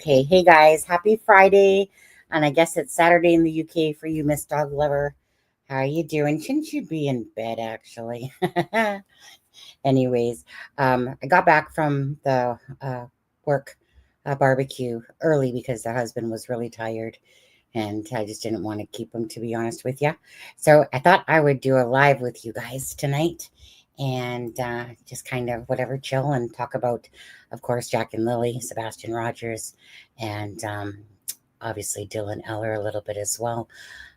Okay, hey guys, happy Friday. And I guess it's Saturday in the UK for you, Miss Dog Lover. How are you doing? Shouldn't you be in bed actually? Anyways, I got back from the work barbecue early because the husband was really tired and I just didn't want to keep him, to be honest with you. So I thought I would do a live with you guys tonight and just kind of whatever, chill and talk about, of course, Jack and Lily, Sebastian Rogers, and obviously Dylan Eller a little bit as well.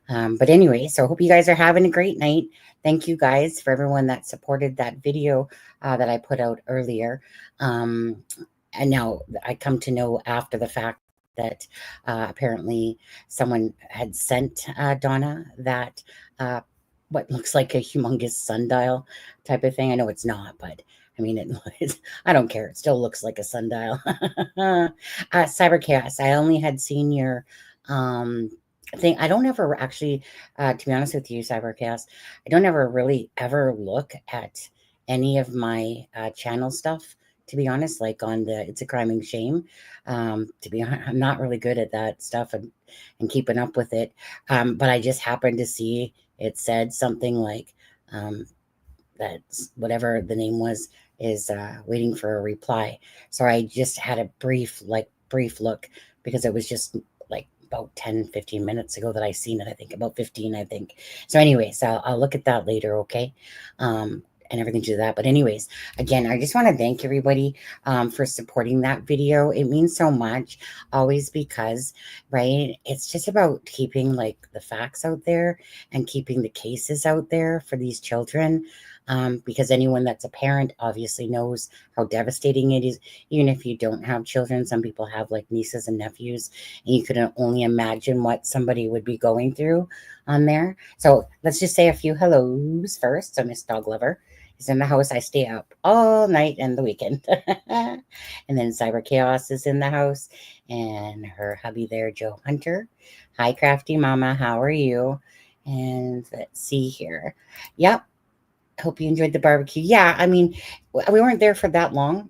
But anyway, so I hope you guys are having a great night. Thank you guys for everyone that supported that video that I put out earlier. And now I come to know after the fact that apparently someone had sent Donna that what looks like a humongous sundial type of thing. I know it's not, but I mean, I don't care. It still looks like a sundial. Cyber Chaos, I only had seen your thing. I don't ever actually, to be honest with you, Cyber Chaos, I don't ever really ever look at any of my channel stuff, to be honest, like on the It's a Crime and Shame. To be honest, I'm not really good at that stuff and keeping up with it. But I just happened to see it said something like that whatever the name was is waiting for a reply. So I just had a brief look because it was just like about 10-15 minutes ago that I seen it. I think about 15, I think. So anyways, I'll look at that later, okay? And everything to that. But anyways, again, I just want to thank everybody for supporting that video. It means so much, always, because, right, it's just about keeping like the facts out there and keeping the cases out there for these children. Because anyone that's a parent obviously knows how devastating it is. Even if you don't have children, some people have like nieces and nephews, and you can only imagine what somebody would be going through on there. So let's just say a few hellos first. So Miss Dog Lover is in the house. I stay up all night and the weekend. And then Cyber Chaos is in the house, and her hubby there, Joe Hunter. Hi, Crafty Mama. How are you? And let's see here. Yep. Hope you enjoyed the barbecue. Yeah, I mean, we weren't there for that long.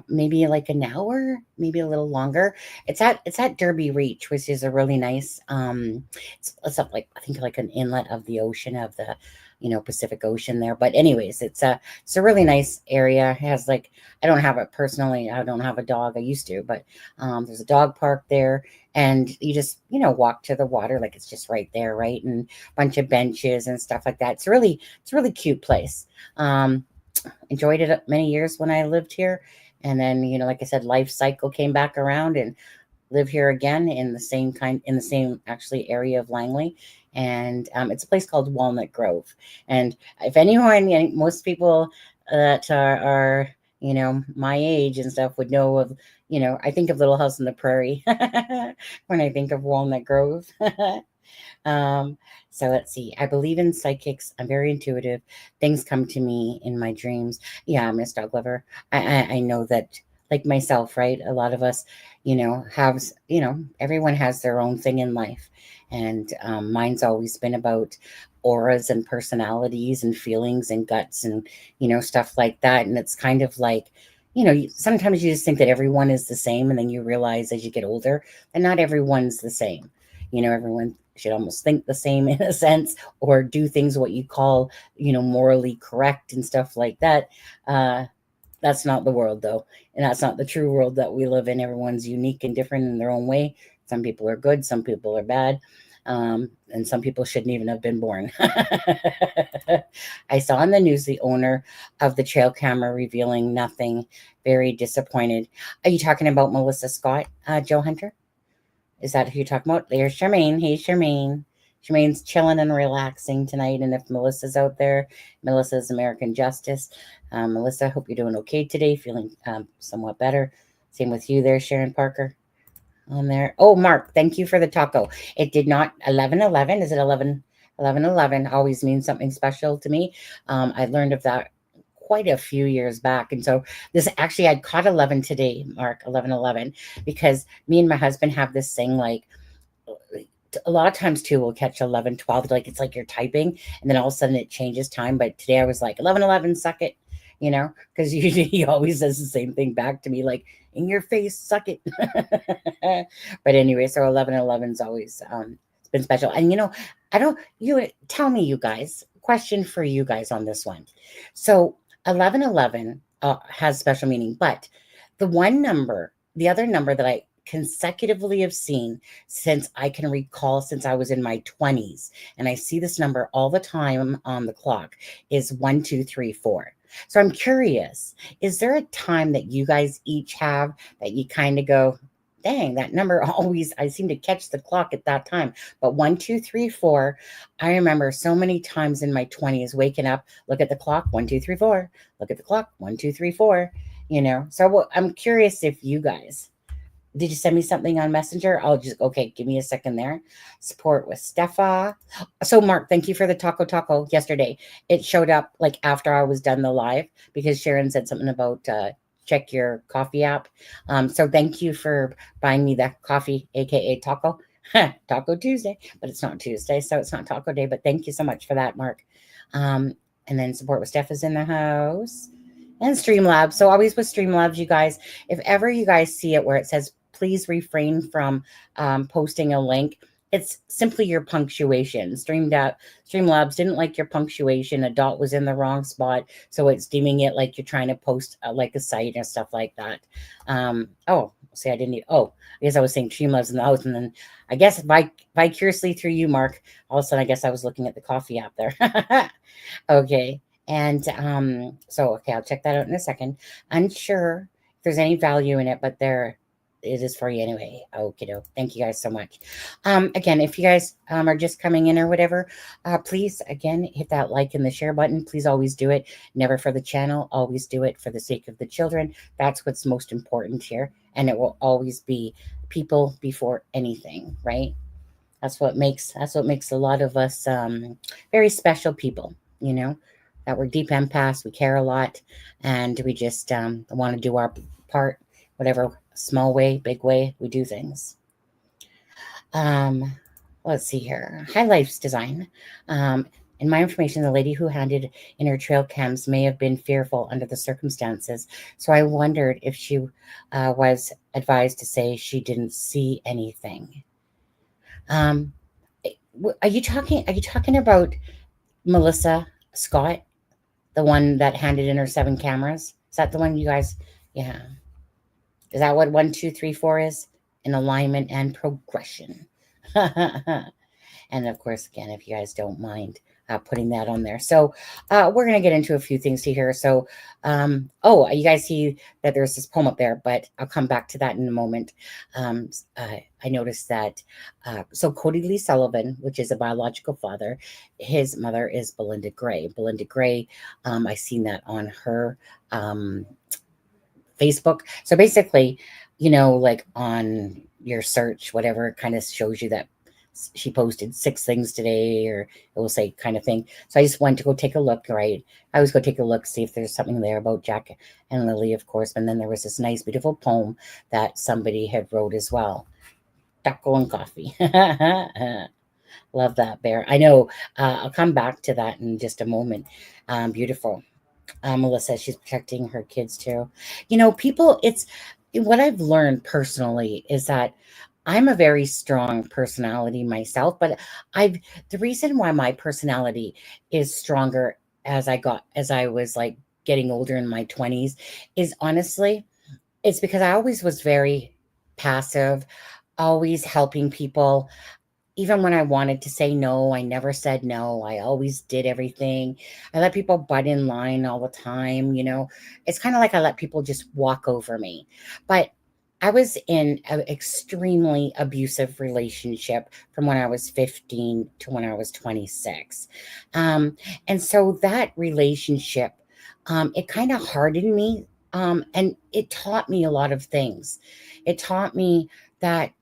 Maybe like an hour, maybe a little longer. It's at Derby Reach, which is a really nice. It's up like, I think, like an inlet of the ocean, of the Pacific Ocean there. But anyways, it's a really nice area. It has like, I don't have it personally. I don't have a dog. I used to, but there's a dog park there, and you just walk to the water, like it's just right there, right, and a bunch of benches and stuff like that. It's a really cute place. Enjoyed it many years when I lived here, and then like I said, life cycle came back around and live here again in the same actually area of Langley. And it's a place called Walnut Grove. And if anyone, most people that are my age and stuff would know of, I think of Little House on the Prairie when I think of Walnut Grove. So let's see. I believe in psychics. I'm very intuitive. Things come to me in my dreams. Yeah, Miss Dog Lover. I know that, like myself, right? A lot of us, have, everyone has their own thing in life. And mine's always been about auras and personalities and feelings and guts and, stuff like that. And it's kind of like, sometimes you just think that everyone is the same. And then you realize as you get older that not everyone's the same. Everyone should almost think the same in a sense, or do things what you call, morally correct and stuff like that. That's not the world, though. And that's not the true world that we live in. Everyone's unique and different in their own way. Some people are good, some people are bad. And some people shouldn't even have been born. I saw on the news the owner of the trail camera revealing nothing. Very disappointed. Are you talking about Melissa Scott, Joe Hunter? Is that who you're talking about? There's Charmaine. Hey, Charmaine. Charmaine's chilling and relaxing tonight. And if Melissa's out there, Melissa's American Justice. Melissa, hope you're doing okay today, feeling somewhat better. Same with you there, Sharon Parker. On there. Oh, Mark, thank you for the taco. It did not 11/11. Is it 11/11 always means something special to me. I learned of that quite a few years back. And so this actually, I caught 11 today, Mark, 11/11, because me and my husband have this thing, like a lot of times too, we'll catch 11/12, like it's like you're typing and then all of a sudden it changes time. But today I was like 11/11, suck it, because usually he always says the same thing back to me, like in your face, suck it. But anyway, so 11:11's always it's been special. And I don't you tell me, you guys, question for you guys on this one. So 11:11 has special meaning, but the other number that I consecutively have seen since I can recall, since I was in my 20s, and I see this number all the time on the clock, is 1234. So I'm curious, is there a time that you guys each have that you kind of go, dang, that number always, I seem to catch the clock at that time. But 1234, I remember so many times in my 20s waking up, look at the clock, 1234, look at the clock, 1234, So I'm curious if you guys, did you send me something on Messenger? Okay, give me a second there. Support with Stefa. So, Mark, thank you for the taco yesterday. It showed up like after I was done the live because Sharon said something about check your coffee app. So thank you for buying me that coffee, aka taco. Taco Tuesday, but it's not Tuesday, so it's not taco day. But thank you so much for that, Mark. And then support with Steph is in the house. And Streamlabs. So always with Streamlabs, you guys, if ever you guys see it where it says, please refrain from posting a link, it's simply your punctuation. Streamlabs didn't like your punctuation. A dot was in the wrong spot. So it's deeming it like you're trying to post like a site and stuff like that. I guess I was saying Streamlabs in the house. And then I guess vicariously through you, Mark, all of a sudden, I guess I was looking at the coffee app there. Okay. And okay, I'll check that out in a second. Unsure if there's any value in it, but there it is for you anyway. Okay, thank you guys so much. Again, if you guys are just coming in or whatever, please again hit that like and the share button. Please always do it. Never for the channel, always do it for the sake of the children. That's what's most important here, and it will always be people before anything, right? That's what makes a lot of us very special people, that we're deep empaths, we care a lot, and we just want to do our part, whatever small way, big way, we do things. Let's see here. High Life's design. In my information, the lady who handed in her trail cams may have been fearful under the circumstances. So I wondered if she was advised to say she didn't see anything. Are you talking about Melissa Scott, the one that handed in her 7 cameras? Is that the one you guys? Yeah. Is that what 1, 2, 3, 4 is? In alignment and progression. And of course, again, if you guys don't mind putting that on there. So we're going to get into a few things here. So, you guys see that there's this poem up there, but I'll come back to that in a moment. I noticed that, so Lily Sullivan, which is a biological father, his mother is Belinda Gray. Belinda Gray, I seen that on her Facebook. So basically, like on your search, whatever, it kind of shows you that she posted 6 things today, or it will say kind of thing. So I just went to go take a look, right? I always go take a look, see if there's something there about Jack and Lily, of course. And then there was this nice, beautiful poem that somebody had wrote as well. Taco and coffee. Love that, Bear. I know. I'll come back to that in just a moment. Beautiful. Melissa, she's protecting her kids too. People, it's what I've learned personally is that I'm a very strong personality myself, but the reason why my personality is stronger as I was like getting older in my 20s is honestly, it's because I always was very passive, always helping people. Even when I wanted to say no, I never said no. I always did everything. I let people butt in line all the time. It's kind of like I let people just walk over me. But I was in an extremely abusive relationship from when I was 15 to when I was 26. And so that relationship, it kind of hardened me. And it taught me a lot of things. It taught me that,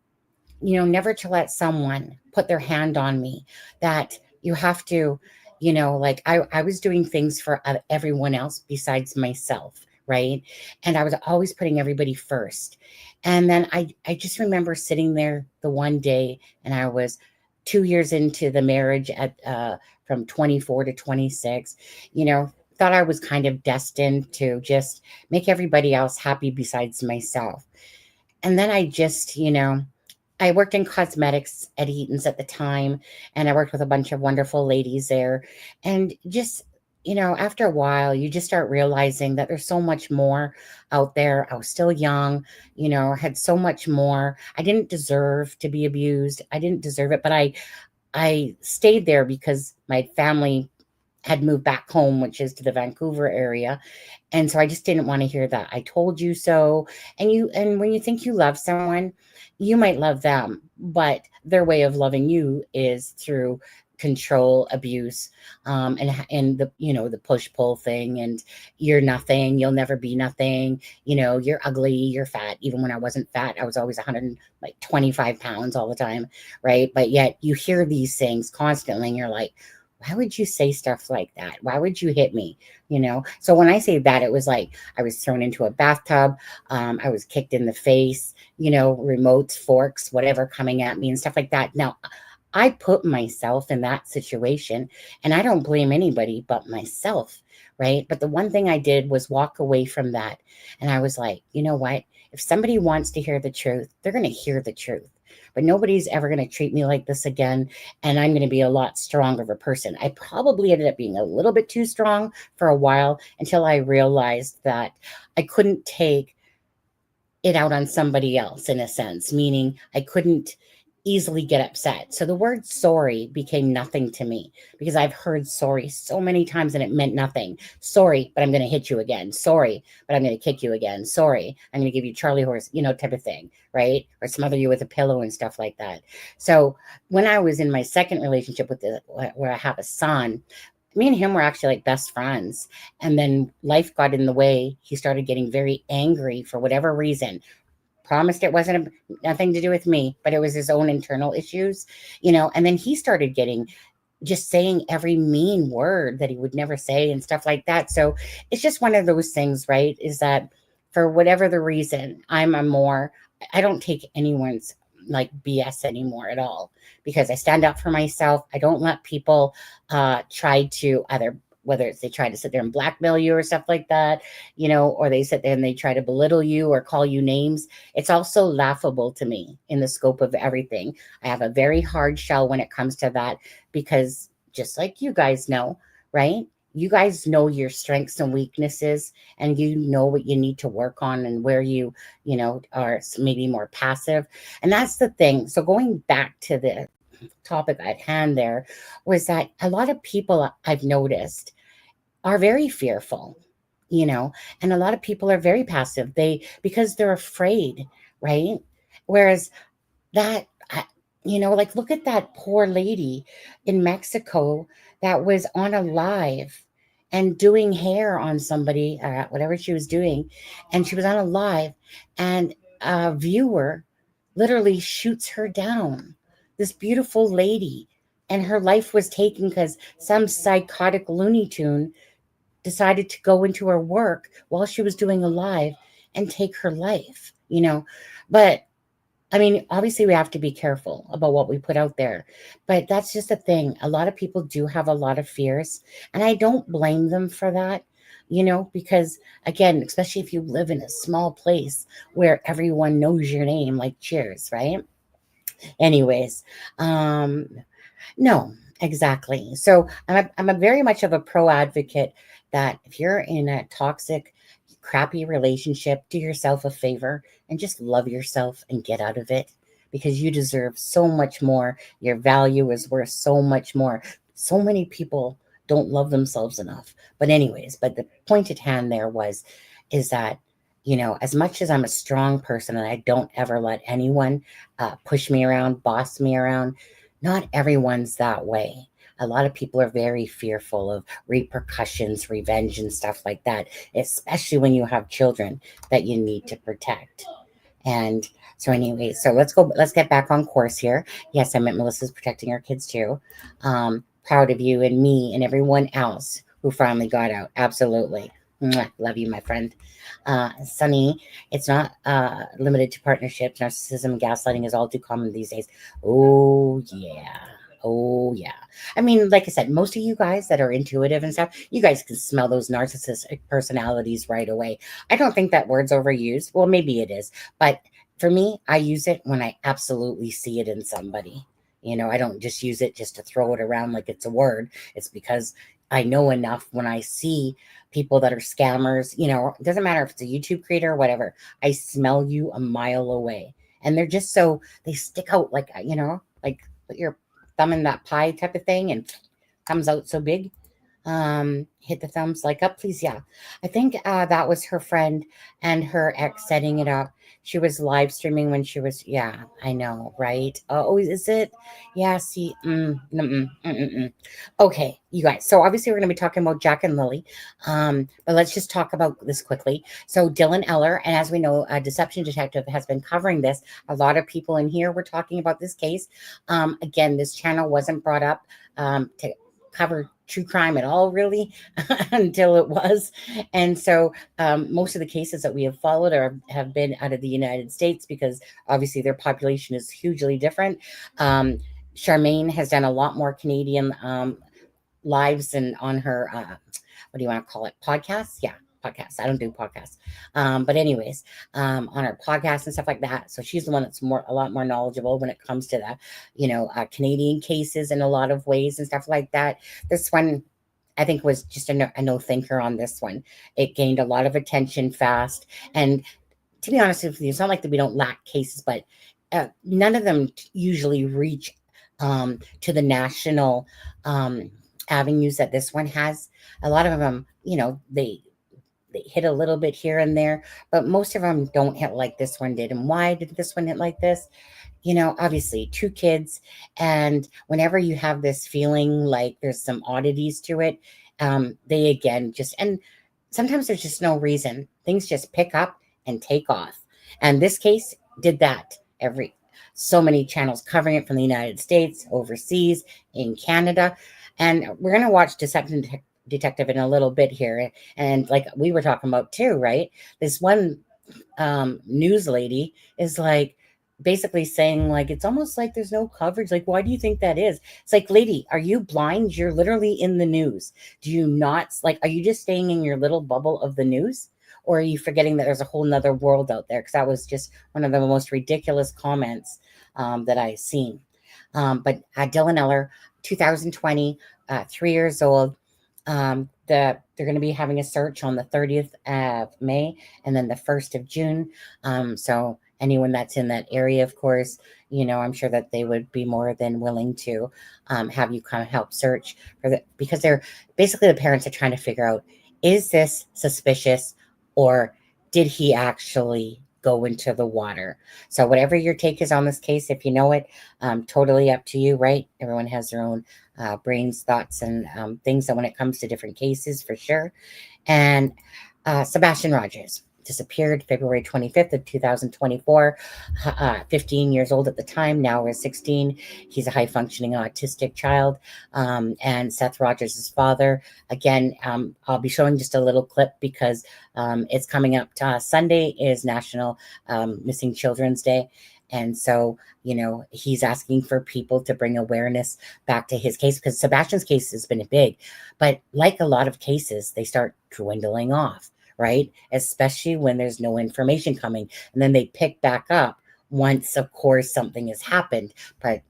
never to let someone put their hand on me, that you have to, like I was doing things for everyone else besides myself. Right. And I was always putting everybody first. And then I just remember sitting there the one day, and I was 2 years into the marriage from 24 to 26, thought I was kind of destined to just make everybody else happy besides myself. And then I just, I worked in cosmetics at Eaton's at the time, and I worked with a bunch of wonderful ladies there. And just, after a while, you just start realizing that there's so much more out there. I was still young, had so much more. I didn't deserve to be abused. I didn't deserve it, but I stayed there because my family had moved back home, which is to the Vancouver area. And so I just didn't want to hear that. I told you so. And when you think you love someone, you might love them, but their way of loving you is through control, abuse, and the push pull thing, and you're nothing, you'll never be nothing, you're ugly, you're fat. Even when I wasn't fat, I was always 125 pounds all the time, right? But yet you hear these things constantly, and you're like, why would you say stuff like that? Why would you hit me? So when I say that, it was like I was thrown into a bathtub. I was kicked in the face, remotes, forks, whatever coming at me and stuff like that. Now, I put myself in that situation, and I don't blame anybody but myself, right? But the one thing I did was walk away from that. And I was like, you know what? If somebody wants to hear the truth, they're going to hear the truth. But nobody's ever going to treat me like this again. And I'm going to be a lot stronger of a person. I probably ended up being a little bit too strong for a while until I realized that I couldn't take it out on somebody else, in a sense, meaning I couldn't easily get upset. So the word sorry became nothing to me because I've heard sorry so many times and it meant nothing. Sorry, but I'm going to hit you again. Sorry, but I'm going to kick you again. Sorry, I'm going to give you Charlie horse, type of thing, right? Or smother you with a pillow and stuff like that. So when I was in my second relationship where I have a son, me and him were actually like best friends. And then life got in the way. He started getting very angry for whatever reason. Promised it wasn't nothing to do with me, but it was his own internal issues, and then he started just saying every mean word that he would never say and stuff like that. So it's just one of those things, right? Is that for whatever the reason, I don't take anyone's like BS anymore at all, because I stand up for myself. I don't let people try to either, whether it's they try to sit there and blackmail you or stuff like that, or they sit there and they try to belittle you or call you names. It's also laughable to me in the scope of everything. I have a very hard shell when it comes to that, because just like you guys know, right? You guys know your strengths and weaknesses, and you know what you need to work on and where you are maybe more passive. And that's the thing. So going back to the topic at hand there, was that a lot of people I've noticed are very fearful, and a lot of people are very passive. Because they're afraid, right? Whereas that, like look at that poor lady in Mexico that was on a live and doing hair on somebody, whatever she was doing. And she was on a live, and a viewer literally shoots her down. This beautiful lady, and her life was taken because some psychotic Looney Tune decided to go into her work while she was doing a live and take her life. But I mean, obviously we have to be careful about what we put out there, but that's just a thing. A lot of people do have a lot of fears, and I don't blame them for that, because again, especially if you live in a small place where everyone knows your name, like Cheers, right? Anyways, no, exactly. So I'm a very much of a pro advocate that if you're in a toxic, crappy relationship, do yourself a favor and just love yourself and get out of it, because you deserve so much more. Your value is worth so much more. So many people don't love themselves enough. But anyways, but the point at hand there is that, as much as I'm a strong person and I don't ever let anyone push me around, boss me around, not everyone's that way. A lot of people are very fearful of repercussions, revenge, and stuff like that, especially when you have children that you need to protect. And so, anyway, so let's get back on course here. Yes, I meant Melissa's protecting her kids too. Proud of you and me and everyone else who finally got out. Absolutely. Mwah. Love you, my friend. Sunny, it's not limited to partnerships. Narcissism and gaslighting is all too common these days. Oh, yeah. Oh, yeah. I mean, like I said, most of you guys that are intuitive and stuff, you guys can smell those narcissistic personalities right away. I don't think that word's overused. Well, maybe it is. But for me, I use it when I absolutely see it in somebody. I don't just use it just to throw it around like it's a word. It's because I know enough when I see people that are scammers, it doesn't matter if it's a YouTube creator or whatever. I smell you a mile away. And they're just so, they stick out like, like put your thumb in that pie type of thing and comes out so big. Hit the thumbs like up, please. Yeah. I think that was her friend and her ex setting it up. She was live streaming when she was, yeah, I know, right? Oh, is it? Yeah, see, okay, you guys. So obviously we're going to be talking about Jack and Lily. But let's just talk about this quickly. So Dylan Eller, and as we know, a deception detective has been covering this. A lot of people in here were talking about this case. Again, this channel wasn't brought up to cover true crime at all, really, until it was. And so most of the cases that we have followed have been out of the United States because obviously their population is hugely different. Charmaine has done a lot more Canadian lives and on her, what do you want to call it? Podcasts? Yeah, podcasts. I don't do podcasts. But anyways, on her podcast and stuff like that. So she's the one that's a lot more knowledgeable when it comes to the, Canadian cases in a lot of ways and stuff like that. This one, I think, was just a no thinker on this one. It gained a lot of attention fast. And to be honest with you, it's not like that we don't lack cases, but none of them usually reach to the national avenues that this one has. A lot of them, they hit a little bit here and there, but most of them don't hit like this one did. And why did this one hit like this? Obviously 2 kids. And whenever you have this feeling like there's some oddities to it, they again and sometimes there's just no reason. Things just pick up and take off. And this case did that. So many channels covering it from the United States, overseas, in Canada. And we're going to watch Deception Detective in a little bit here. And like we were talking about too, right? This one news lady is like basically saying like it's almost like there's no coverage. Like, why do you think that is? It's like, lady, are you blind? You're literally in the news. Do you not are you just staying in your little bubble of the news? Or are you forgetting that there's a whole nother world out there? Because that was just one of the most ridiculous comments that I've seen. But Dylan Eller, 2020, 3 years old. They're going to be having a search on the 30th of May and then the 1st of June. So anyone that's in that area, of course, I'm sure that they would be more than willing to have you kind of help search because they're basically, the parents are trying to figure out, is this suspicious or did he actually go into the water? So whatever your take is on this case, if you know it, totally up to you, right? Everyone has their own brains, thoughts, and things that when it comes to different cases, for sure. And Sebastian Rogers disappeared February 25th of 2024, 15 years old at the time, now is 16. He's a high-functioning autistic child. And Seth Rogers' father, again, I'll be showing just a little clip because it's coming up. Sunday is National Missing Children's Day. And so, he's asking for people to bring awareness back to his case because Sebastian's case has been big. But like a lot of cases, they start dwindling off, right? Especially when there's no information coming. And then they pick back up once, of course, something has happened. But,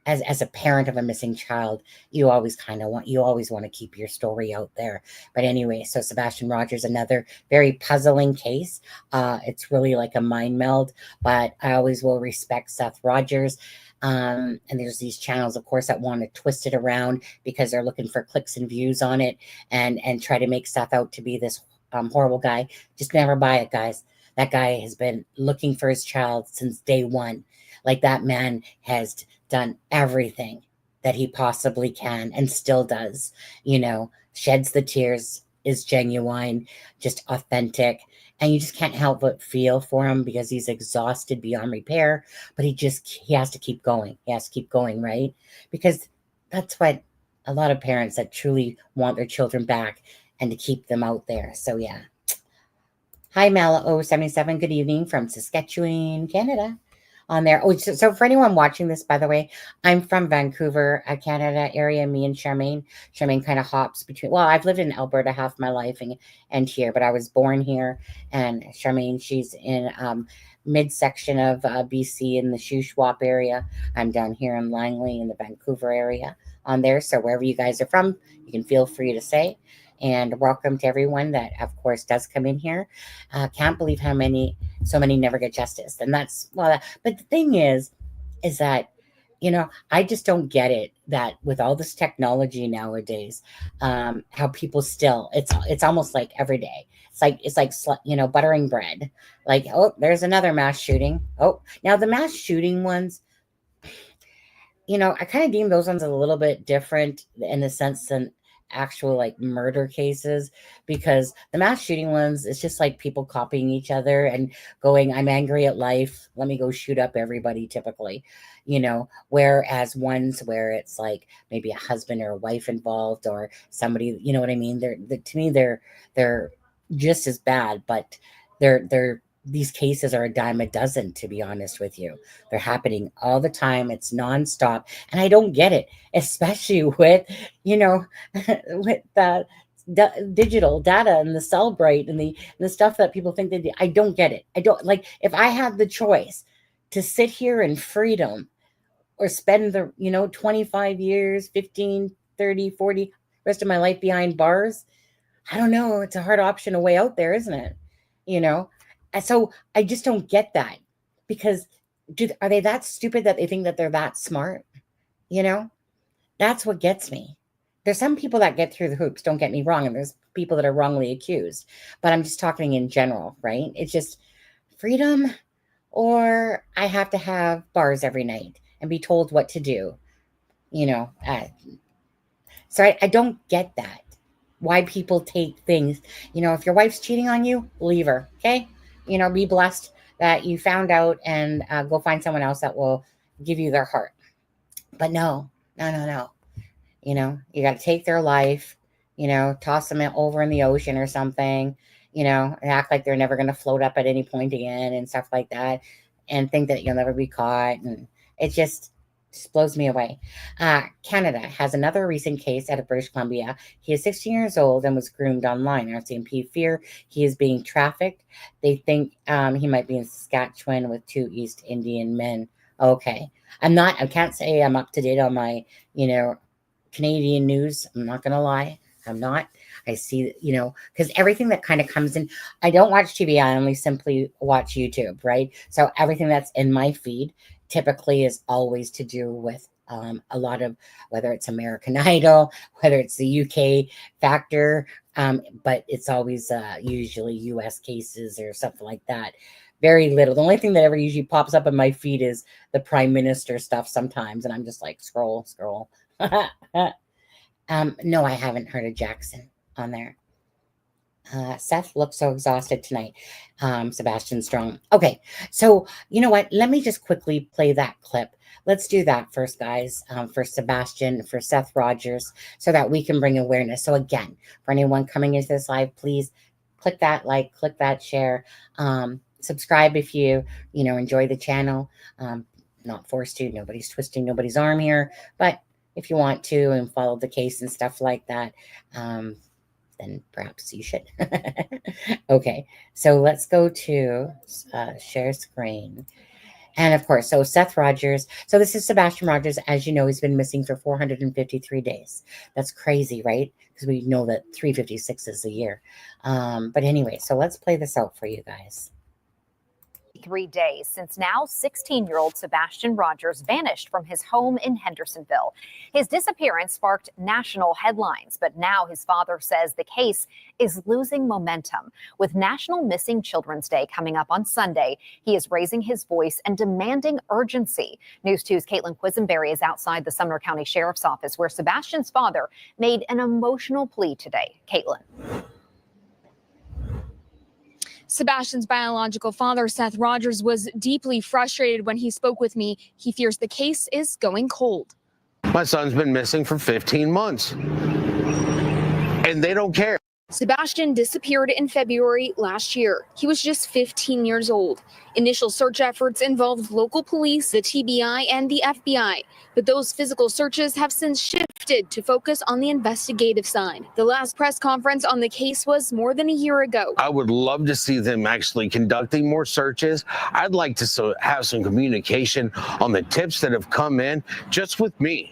as a parent of a missing child, you always want to keep your story out there. But anyway, so Sebastian Rogers, another very puzzling case. It's really like a mind meld, but I always will respect Seth Rogers. And there's these channels, of course, that want to twist it around because they're looking for clicks and views on it and try to make Seth out to be this horrible guy. Just never buy it, guys. That guy has been looking for his child since day one. Like, that man has done everything that he possibly can and still does, sheds the tears, is genuine, just authentic. And you just can't help but feel for him because he's exhausted beyond repair, but he has to keep going. He has to keep going, right? Because that's what a lot of parents that truly want their children back and to keep them out there. So yeah. Hi, Mala 077. Good evening from Saskatchewan, Canada. on there. Oh, so for anyone watching this, by the way, I'm from Vancouver, Canada area. Me and Charmaine kind of hops between. Well, I've lived in Alberta half my life and here, but I was born here. And Charmaine, she's in midsection of BC in the Shuswap area. I'm down here in Langley in the Vancouver area on there. So wherever you guys are from, you can feel free to say. And welcome to everyone that, of course, does come in here. Can't believe how so many never get justice. And that's, well, but the thing is that, I just don't get it that with all this technology nowadays, how people still, it's almost like every day. It's like, buttering bread. Like, oh, there's another mass shooting. Oh, now the mass shooting ones, I kind of deem those ones a little bit different in the sense than actual like murder cases, because the mass shooting ones, it's just like people copying each other and going, I'm angry at life, let me go shoot up everybody, typically, whereas ones where it's like maybe a husband or a wife involved or somebody, you know what I mean? To me, they're just as bad, but these cases are a dime a dozen, to be honest with you. They're happening all the time. It's nonstop. And I don't get it, especially with, with the digital data and the Cellbrite and the stuff that people think they do. I don't get it. I don't like, if I had the choice to sit here in freedom or spend the, 25 years, 15, 30, 40, rest of my life behind bars, I don't know. It's a hard option, a way out there, isn't it? And so I just don't get that, because are they that stupid that they think that they're that smart? That's what gets me. There's some people that get through the hoops, don't get me wrong, and there's people that are wrongly accused, but I'm just talking in general, right? It's just freedom, or I have to have bars every night and be told what to do, so I don't get that. Why people take things, if your wife's cheating on you, leave her, okay? Be blessed that you found out, and go find someone else that will give you their heart. But no. You got to take their life, toss them over in the ocean or something, and act like they're never going to float up at any point again and stuff like that, and think that you'll never be caught. And it just blows me away. Canada has another recent case out of British Columbia. He is 16 years old and was groomed online. RCMP fear he is being trafficked. They think he might be in Saskatchewan with 2 East Indian men. Okay. I can't say I'm up to date on my, Canadian news. I'm not going to lie. I'm not. I see, because everything that kind of comes in, I don't watch TV. I only simply watch YouTube, right? So everything that's in my feed typically is always to do with a lot of, whether it's American Idol, whether it's the UK factor, but it's always usually US cases or something like that. Very little. The only thing that ever usually pops up in my feed is the Prime Minister stuff sometimes, and I'm just like, scroll. No, I haven't heard of Jackson on there. Seth looks so exhausted tonight. Sebastian Strong. Okay, so you know what? Let me just quickly play that clip. Let's do that first, guys, for Sebastian, for Seth Rogers, so that we can bring awareness. So again, for anyone coming into this live, please click that like, click that share, subscribe if you enjoy the channel. Not forced to. Nobody's twisting nobody's arm here, but if you want to and follow the case and stuff like that, then perhaps you should. Okay, so let's go to share screen. And of course, so Seth Rogers. So this is Sebastian Rogers. As you know, he's been missing for 453 days. That's crazy, right? Because we know that 356 is a year. But anyway, so let's play this out for you guys. 3 days since now 16-year-old Sebastian Rogers vanished from his home in Hendersonville. His disappearance sparked national headlines, but now his father says the case is losing momentum. With National Missing Children's Day coming up on Sunday, he is raising his voice and demanding urgency. News 2's Caitlin Quisenberry is outside the Sumner County Sheriff's Office, where Sebastian's father made an emotional plea today. Caitlin. Sebastian's biological father, Seth Rogers, was deeply frustrated when he spoke with me. He fears the case is going cold. My son's been missing for 15 months, and they don't care. Sebastian disappeared in February last year. He was just 15 years old. Initial search efforts involved local police, the TBI, and the FBI, but those physical searches have since shifted to focus on the investigative side. The last press conference on the case was more than a year ago. I would love to see them actually conducting more searches. I'd like to have some communication on the tips that have come in just with me,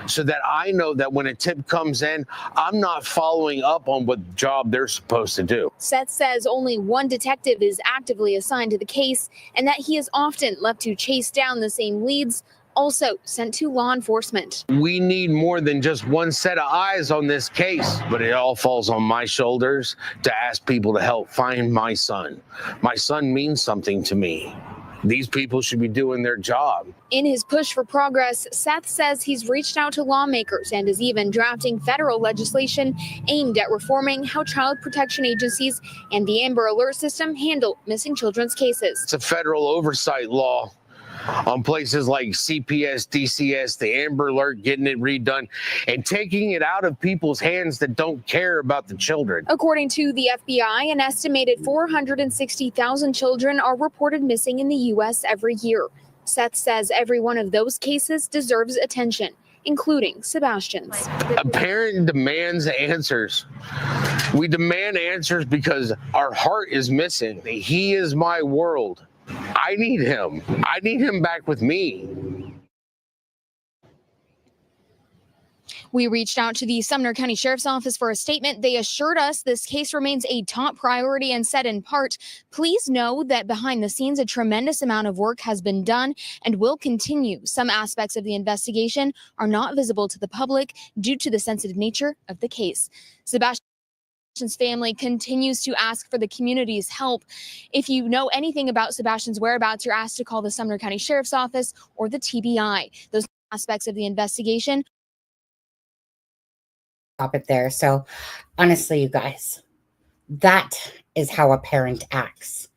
so that I know that when a tip comes in, I'm not following up on what job they're supposed to do. Seth says only one detective is actively assigned to the case and that he is often left to chase down the same leads, also sent to law enforcement. We need more than just one set of eyes on this case, but it all falls on my shoulders to ask people to help find my son. My son means something to me. These people should be doing their job. In his push for progress, Seth says he's reached out to lawmakers and is even drafting federal legislation aimed at reforming how child protection agencies and the Amber Alert system handle missing children's cases. It's a federal oversight law on places like CPS, DCS, the Amber Alert, getting it redone and taking it out of people's hands that don't care about the children. According to the FBI, an estimated 460,000 children are reported missing in the U.S. every year. Seth says every one of those cases deserves attention, including Sebastian's. A parent demands answers. We demand answers because our heart is missing. He is my world. I need him. I need him back with me. We reached out to the Sumner County Sheriff's Office for a statement. They assured us this case remains a top priority and said in part, please know that behind the scenes, a tremendous amount of work has been done and will continue. Some aspects of the investigation are not visible to the public due to the sensitive nature of the case. Sebastian's family continues to ask for the community's help. If you know anything about Sebastian's whereabouts, you're asked to call the Sumner County Sheriff's Office or the TBI. Those aspects of the investigation. Stop it there. So honestly, you guys, that is how a parent acts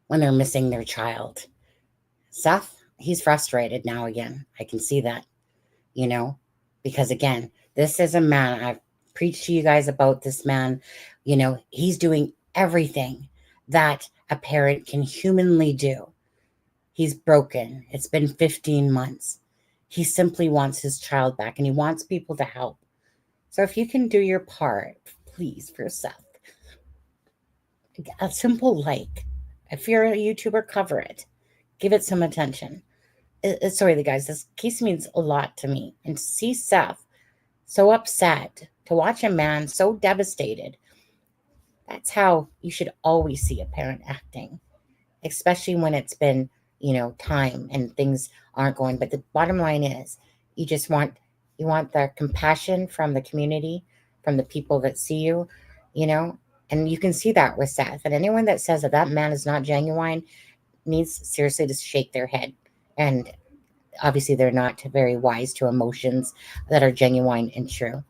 when they're missing their child. Seth, he's frustrated now again. I can see that, because again, this is a man. I've preached to you guys about this man. He's doing everything that a parent can humanly do. He's broken. It's been 15 months. He simply wants his child back and he wants people to help. So if you can do your part, please, for Seth, a simple like. If you're a YouTuber, cover it. Give it some attention. Sorry, guys, this case means a lot to me. And to see Seth so upset, to watch a man so devastated, that's how you should always see a parent acting, especially when it's been, time and things aren't going. But the bottom line is you want the compassion from the community, from the people that see you, and you can see that with Seth. And anyone that says that man is not genuine needs seriously to shake their head. And obviously they're not very wise to emotions that are genuine and true.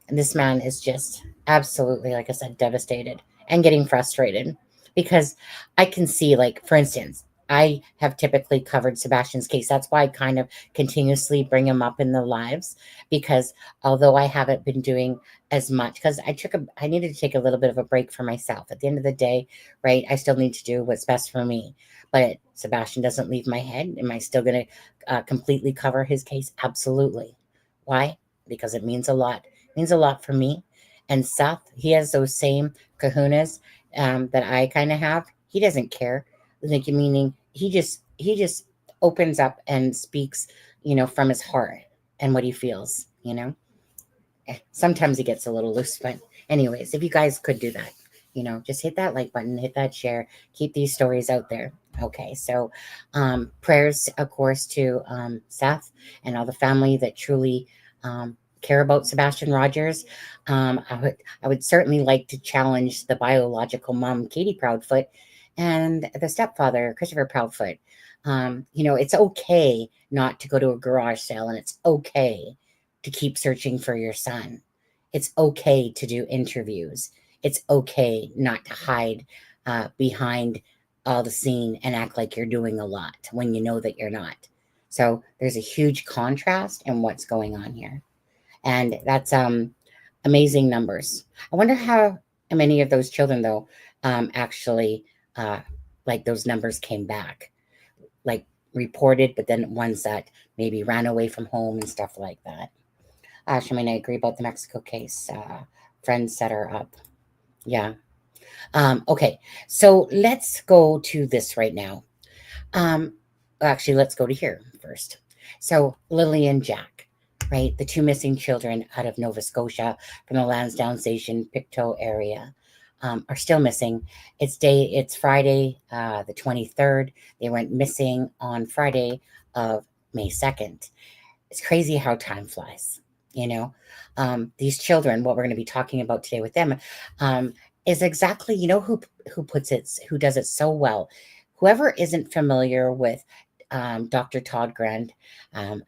And this man is just absolutely, like I said, devastated and getting frustrated because I can see, for instance, I have typically covered Sebastian's case. That's why I kind of continuously bring him up in the lives, because although I haven't been doing as much, because I needed to take a little bit of a break for myself. At the end of the day, right, I still need to do what's best for me. But Sebastian doesn't leave my head. Am I still going to completely cover his case? Absolutely. Why? Because it means a lot. It means a lot for me. And Seth, he has those same kahunas that I kind of have. He doesn't care. Meaning he just opens up and speaks, from his heart and what he feels, Sometimes he gets a little loose, but anyways, if you guys could do that, just hit that like button, hit that share, keep these stories out there. Okay, so prayers, of course, to Seth and all the family that truly care about Sebastian Rogers. I would certainly like to challenge the biological mom, Katie Proudfoot, and the stepfather, Christopher Proudfoot. It's okay not to go to a garage sale, and it's okay to keep searching for your son. It's okay to do interviews. It's okay not to hide behind all the scene and act like you're doing a lot when you know that you're not. So there's a huge contrast in what's going on here. And that's Amazing numbers. I wonder how many of those children, though, actually, like those numbers came back, like reported, but then ones that maybe ran away from home and stuff like that. Charmaine, I agree about the Mexico case. Friends set her up. Yeah. Okay. So let's go to this right now. Actually, let's go to here first. So Lily and Jack, right? The two missing children out of Nova Scotia from the Lansdowne Station, Pictou area, are still missing. It's Friday, the 23rd. They went missing on Friday of May 2nd. It's crazy how time flies, you know. These children, what we're going to be talking about today with them, is exactly, you know, who does it so well. Whoever isn't familiar with Dr. Todd Grand, I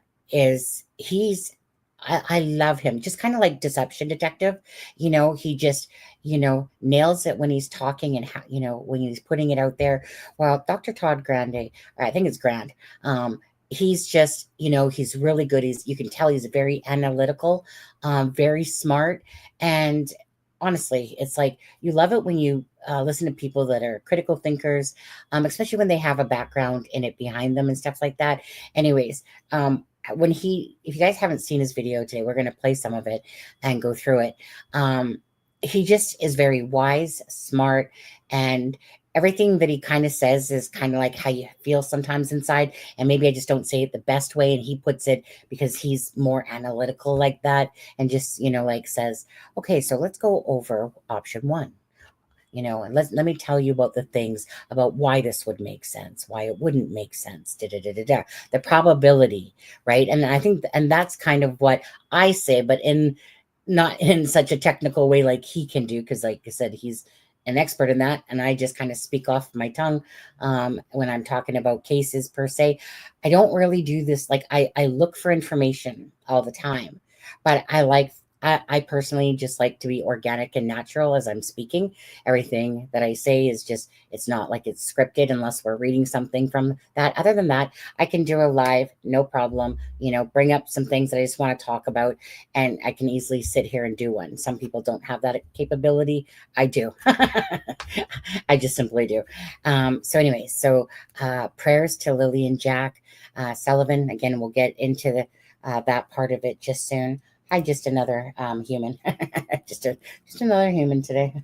love him. Just kind of like Deception Detective, you know. He just, you know, nails it when he's talking and how, you know, when he's putting it out there. Well, Dr. Todd Grande, I think it's Grand. He's just, you know, he's really good. You can tell he's very analytical, very smart, and honestly, it's like you love it when you listen to people that are critical thinkers, especially when they have a background in it behind them and stuff like that. Anyways, if you guys haven't seen his video today, we're going to play some of it and go through it. He just is very wise, smart, and everything that he kind of says is kind of like how you feel sometimes inside. And maybe I just don't say it the best way. And he puts it because he's more analytical like that, and just, you know, like says, okay, so let's go over option one, you know, and let me tell you about the things about why this would make sense, why it wouldn't make sense, the probability, right? And I think, and that's kind of what I say, but not in such a technical way like he can do, because like I said, he's an expert in that, and I just kind of speak off my tongue when I'm talking about cases per se. I don't really do this. Like I look for information all the time, but I personally just like to be organic and natural as I'm speaking. Everything that I say is just, it's not like it's scripted unless we're reading something from that. Other than that, I can do a live, no problem, you know, bring up some things that I just want to talk about, and I can easily sit here and do one. Some people don't have that capability. I do. I just simply do. So anyway, prayers to Lily and Jack Sullivan. Again, we'll get into that part of it just soon. Hi, just another human. just another human today.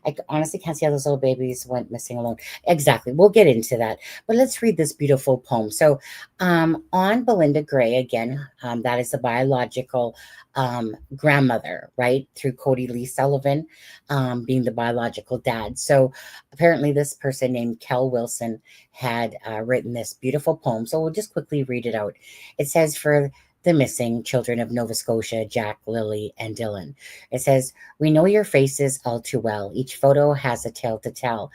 I honestly can't see how those little babies went missing alone. Exactly. We'll get into that. But let's read this beautiful poem. So on Belinda Gray, again, that is the biological grandmother, right? Through Cody Lee Sullivan being the biological dad. So apparently this person named Kel Wilson had written this beautiful poem. So we'll just quickly read it out. It says, for the missing children of Nova Scotia, Jack, Lily, and Dylan. It says, we know your faces all too well. Each photo has a tale to tell.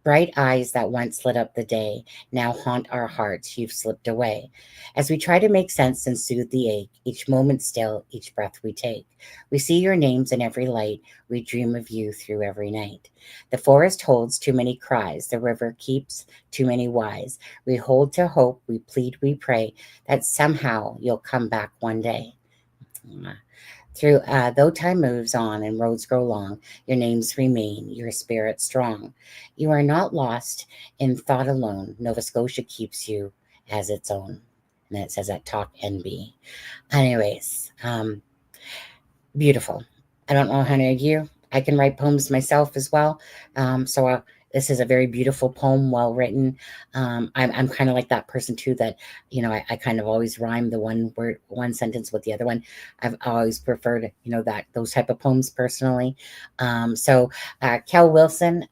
Bright eyes that once lit up the day now haunt our hearts. You've slipped away. As we try to make sense and soothe the ache, each moment still, each breath we take. We see your names in every light. We dream of you through every night. The forest holds too many cries. The river keeps too many whys. We hold to hope. We plead, we pray that somehow you'll come back one day. Though time moves on and roads grow long, your names remain, your spirit strong. You are not lost in thought alone. Nova Scotia keeps you as its own. And it says at Talk NB. Anyways, beautiful. I don't know how many of you. I can write poems myself as well. This is a very beautiful poem, well written. I'm kind of like that person too, that, you know, I kind of always rhyme the one sentence with the other one. I've always preferred, you know, those type of poems personally. Kel Wilson,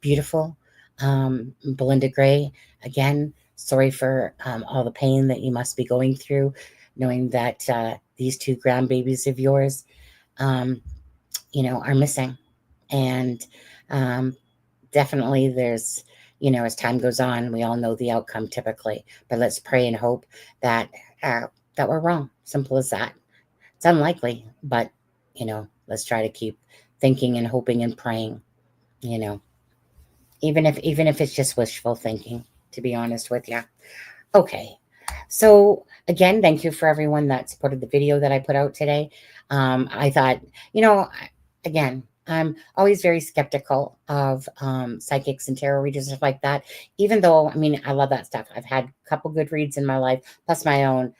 beautiful. Belinda Gray, again, sorry for all the pain that you must be going through, knowing that these two grandbabies of yours, you know, are missing. And definitely there's, you know, as time goes on, we all know the outcome typically, but let's pray and hope that we're wrong. Simple as that. It's unlikely, but, you know, let's try to keep thinking and hoping and praying, you know, even if it's just wishful thinking, to be honest with you. Okay. So again, thank you for everyone that supported the video that I put out today. I thought, again, I'm always very skeptical of psychics and tarot readers and stuff like that. Even though, I mean, I love that stuff. I've had a couple good reads in my life, plus my own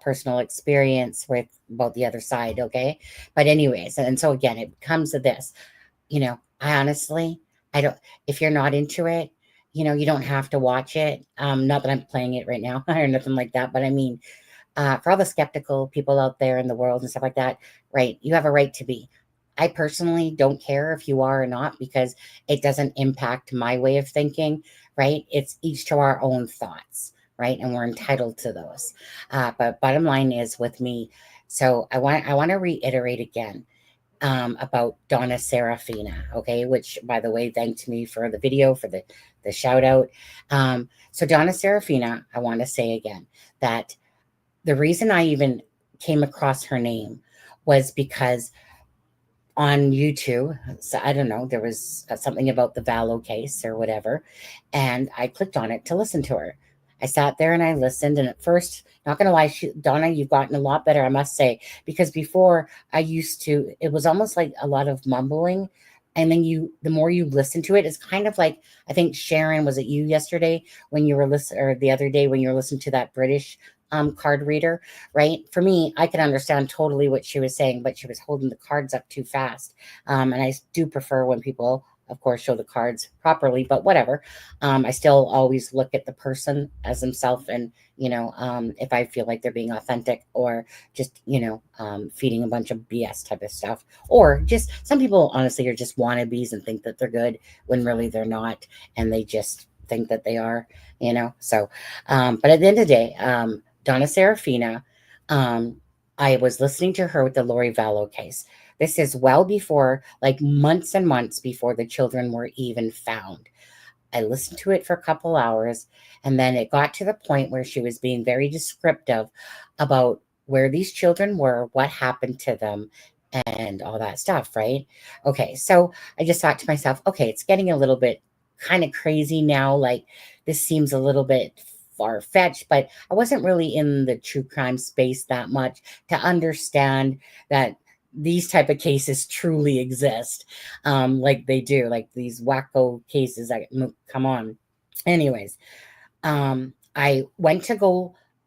personal experience with both the other side. Okay. But anyways, and so again, it comes to this, I honestly, I don't, if you're not into it, you don't have to watch it. Not that I'm playing it right now or nothing like that, but I mean, for all the skeptical people out there in the world and stuff like that, right? You have a right to be. I personally don't care if you are or not because it doesn't impact my way of thinking, right? It's each to our own thoughts, right? And we're entitled to those. But bottom line is with me. So I want to reiterate again about Donna Serafina, okay? Which, by the way, thanked me for the video, for the shout out. So Donna Serafina, I want to say again that the reason I even came across her name was because on YouTube, so I don't know, there was something about the Vallow case or whatever, and I clicked on it to listen to her. I sat there and I listened, and at first, not gonna lie, Donna, you've gotten a lot better, I must say, because before I used to, it was almost like a lot of mumbling, and then the more you listen to it, it's kind of like, I think Sharon, was it you yesterday when you were listening, or the other day when you were listening to that British card reader, right? For me, I could understand totally what she was saying, but she was holding the cards up too fast. And I do prefer when people, of course, show the cards properly, but whatever. I still always look at the person as himself, and, if I feel like they're being authentic or just, feeding a bunch of BS type of stuff, or just some people honestly are just wannabes and think that they're good when really they're not. And they just think that they are, so, but at the end of the day, Donna Serafina, I was listening to her with the Lori Vallow case. This is well before, like months and months before the children were even found. I listened to it for a couple hours, and then it got to the point where she was being very descriptive about where these children were, what happened to them, and all that stuff, right? Okay, so I just thought to myself, okay, it's getting a little bit kind of crazy now. Like, this seems a little bit far-fetched, but I wasn't really in the true crime space that much to understand that these type of cases truly exist, like they do, like these wacko cases. Come on. Anyways, I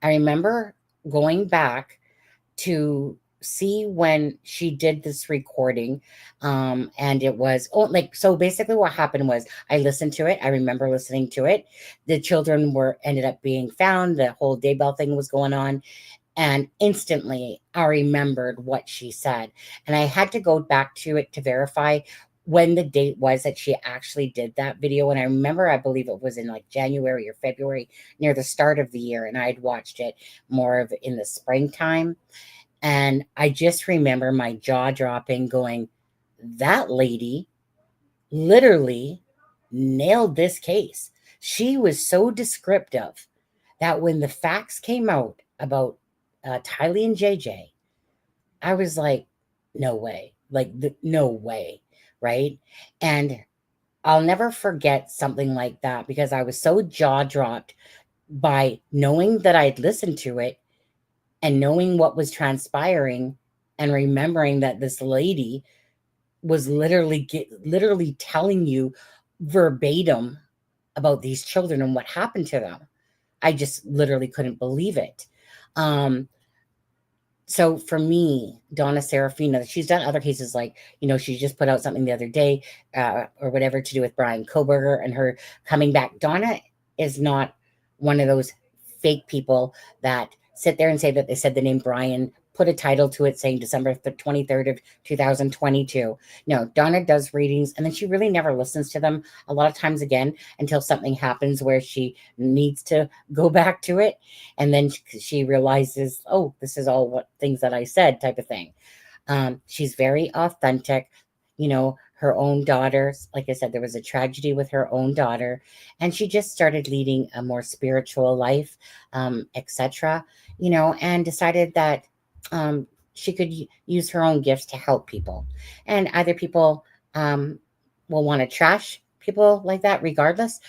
remember going back to see when she did this recording, and it was, so basically what happened was I listened to it. I remember listening to it. The children ended up being found. The whole Daybell thing was going on, and instantly I remembered what she said, and I had to go back to it to verify when the date was that she actually did that video. And I remember, I believe it was in like January or February, near the start of the year, and I'd watched it more of in the springtime. And I just remember my jaw dropping, going, that lady literally nailed this case. She was so descriptive that when the facts came out about Tylee and JJ, I was like, no way, no way, right? And I'll never forget something like that because I was so jaw dropped by knowing that I'd listened to it and knowing what was transpiring, and remembering that this lady was literally telling you verbatim about these children and what happened to them. I just literally couldn't believe it. So for me, Donna Serafina, she's done other cases, like, she just put out something the other day, or whatever, to do with Brian Koberger and her coming back. Donna is not one of those fake people that sit there and say that they said the name Brian, put a title to it saying December the 23rd of 2022. No, Donna does readings, and then she really never listens to them a lot of times again until something happens where she needs to go back to it. And then she realizes, oh, this is all what things that I said, type of thing. She's very authentic. Her own daughters, like I said, there was a tragedy with her own daughter, and she just started leading a more spiritual life, etc., and decided that she could use her own gifts to help people. And either people will want to trash people like that regardless.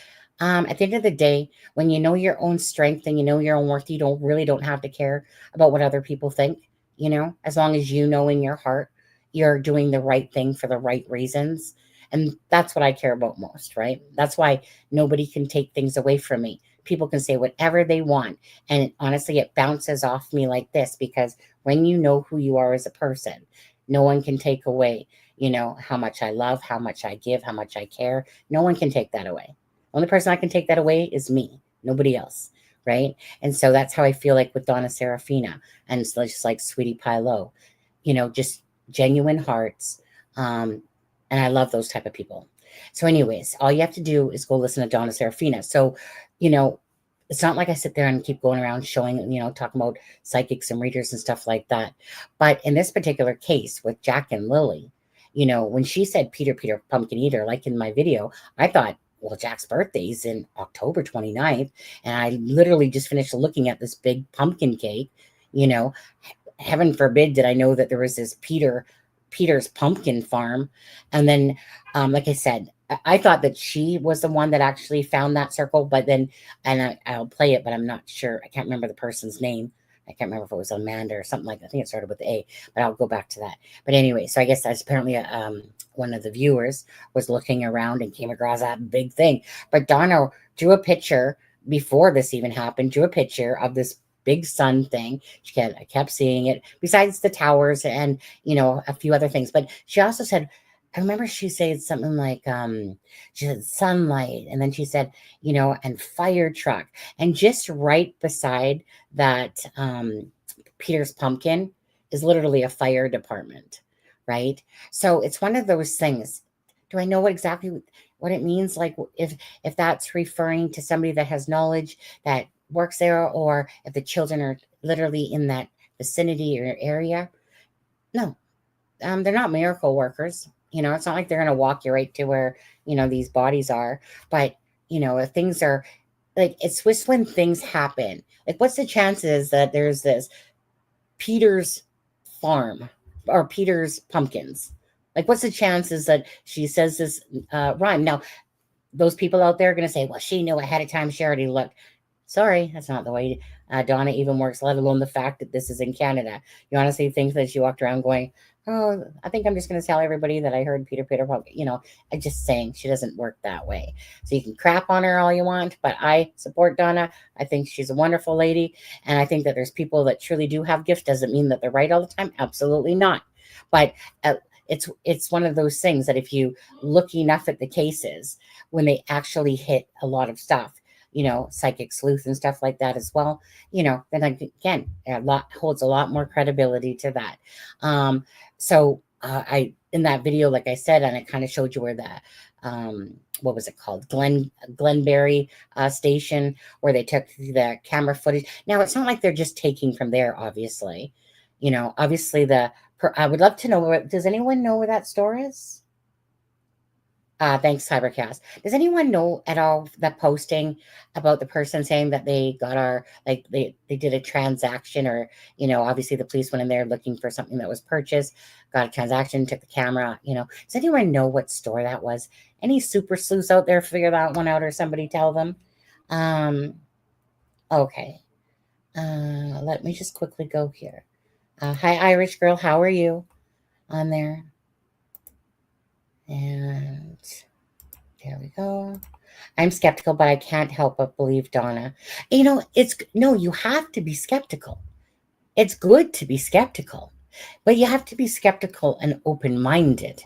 At the end of the day, when you know your own strength and you know your own worth, you don't have to care about what other people think. you know, as long as you know in your heart you're doing the right thing for the right reasons. And that's what I care about most, right? That's why nobody can take things away from me. People can say whatever they want. And honestly, it bounces off me like this, because when you know who you are as a person, no one can take away, you know, how much I love, how much I give, how much I care. No one can take that away. Only person I can take that away is me, nobody else, right? And so that's how I feel like with Donna Serafina, and it's just like Sweetie Pie Low, you know, just genuine hearts. And I love those type of people. So anyways, all you have to do is go listen to Donna Serafina. So, you know, it's not like I sit there and keep going around showing, you know, talking about psychics and readers and stuff like that. But in this particular case with Jack and Lily, you know, when she said Peter, Peter, Pumpkin Eater, like in my video, I thought, well, Jack's birthday is in October 29th. And I literally just finished looking at this big pumpkin cake, you know. Heaven forbid did I know that there was this Peter's pumpkin farm. And then, like I said, I thought that she was the one that actually found that circle, but then, and I'll play it, but I'm not sure. I can't remember the person's name. I can't remember if it was Amanda or something like that. I think it started with A, but I'll go back to that. But anyway, so I guess that's apparently one of the viewers was looking around and came across that big thing. But Donna drew a picture before this even happened, drew a picture of this big sun thing. I kept seeing it, besides the towers and, you know, a few other things. But she also said, I remember she said something like, she said sunlight, and then she said, you know, and fire truck. And just right beside that Peter's pumpkin is literally a fire department, right? So it's one of those things. Do I know exactly what it means? Like if that's referring to somebody that has knowledge that works there, or if the children are literally in that vicinity or area. No, they're not miracle workers. You know, it's not like they're going to walk you right to where, you know, these bodies are. But, you know, if things are like, it's just when things happen. Like, what's the chances that there's this Peter's farm or Peter's pumpkins? Like, what's the chances that she says this rhyme? Now, those people out there are going to say, well, she knew ahead of time. She already looked. Sorry, that's not the way Donna even works, let alone the fact that this is in Canada. You honestly think that she walked around going, oh, I think I'm just going to tell everybody that I heard Peter, you know, I'm just saying she doesn't work that way. So you can crap on her all you want, but I support Donna. I think she's a wonderful lady. And I think that there's people that truly do have gifts. Doesn't mean that they're right all the time. Absolutely not. But it's one of those things that if you look enough at the cases, when they actually hit a lot of stuff, you know, psychic sleuth and stuff like that as well, you know, then again, holds a lot more credibility to that. So I, in that video, like I said, and I kind of showed you where the, what was it called? Glenberry station, where they took the camera footage. Now, it's not like they're just taking from there, obviously. You know, obviously I would love to know, does anyone know where that store is? Thanks, Cybercast. Does anyone know at all that posting about the person saying that they got like they did a transaction, or, you know, obviously the police went in there looking for something that was purchased, got a transaction, took the camera, you know, does anyone know what store that was? Any super sleuths out there figure that one out, or somebody tell them? Okay. Let me just quickly go here. Hi, Irish girl. How are you on there? And there we go. I'm skeptical, but I can't help but believe Donna. You know, you have to be skeptical. It's good to be skeptical, but you have to be skeptical and open-minded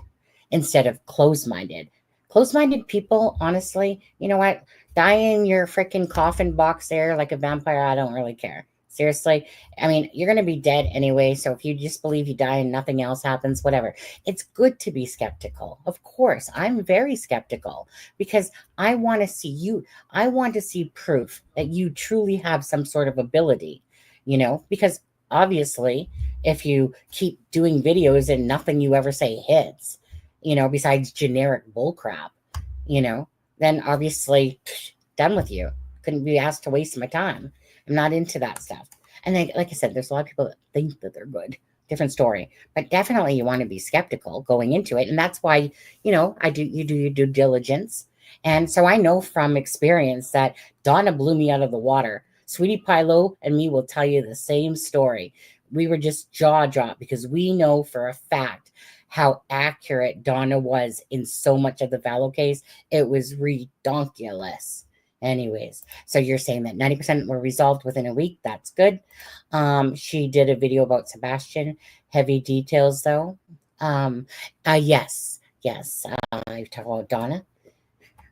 instead of closed-minded. Closed-minded people, honestly, you know what? Die in your freaking coffin box there like a vampire. I don't really care. Seriously. I mean, you're going to be dead anyway. So if you just believe you die and nothing else happens, whatever. It's good to be skeptical. Of course, I'm very skeptical because I want to see you. I want to see proof that you truly have some sort of ability, you know, because obviously if you keep doing videos and nothing you ever say hits, you know, besides generic bullcrap, you know, then obviously done with you. Couldn't be asked to waste my time. I'm not into that stuff. And like I said, there's a lot of people that think that they're good. Different story. But definitely you want to be skeptical going into it. And that's why, you know, you do your due diligence. And so I know from experience that Donna blew me out of the water. Sweetie Pie Low and me will tell you the same story. we were just jaw dropped because we know for a fact how accurate Donna was in so much of the Vallow case. It was redonkulous. Anyways, so you're saying that 90% were resolved within a week. That's good. She did a video about Sebastian. Heavy details, though. Yes. I talked about Donna.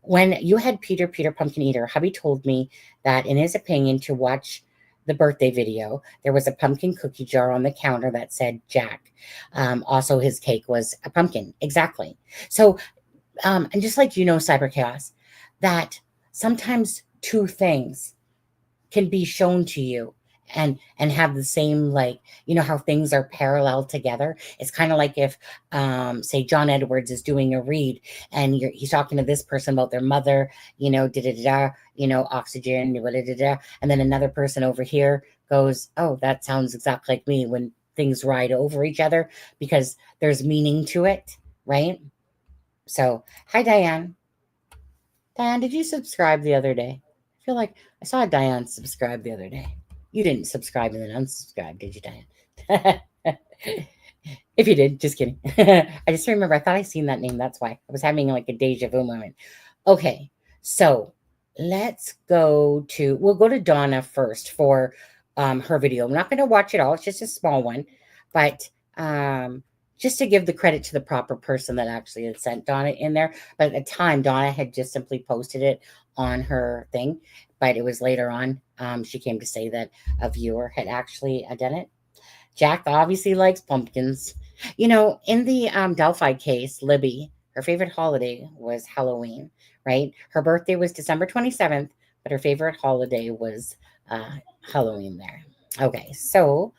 When you had Peter Pumpkin Eater, hubby told me that in his opinion, to watch the birthday video, there was a pumpkin cookie jar on the counter that said Jack. Also, his cake was a pumpkin. Exactly. So, and just like Cyber Chaos, that sometimes two things can be shown to you and have the same, like, how things are parallel together. It's kind of like if say John Edwards is doing a read and he's talking to this person about their mother, oxygen, and then another person over here goes, oh, that sounds exactly like me, when things ride over each other because there's meaning to it, right? So hi, Diane. Did you subscribe the other day? I feel like I saw Diane subscribe the other day. You didn't subscribe and then unsubscribe, did you, Diane? If you did, just kidding. I just remember, I thought I seen that name. That's why I was having like a deja vu moment. Okay, so we'll go to Donna first for her video. I'm not going to watch it all. It's just a small one, but just to give the credit to the proper person that actually had sent Donna in there. But at the time, Donna had just simply posted it on her thing, but it was later on she came to say that a viewer had actually done it. Jack obviously likes pumpkins. In the Delphi case, Libby, her favorite holiday was Halloween, right? Her birthday was December 27th, but her favorite holiday was Halloween there. Okay, so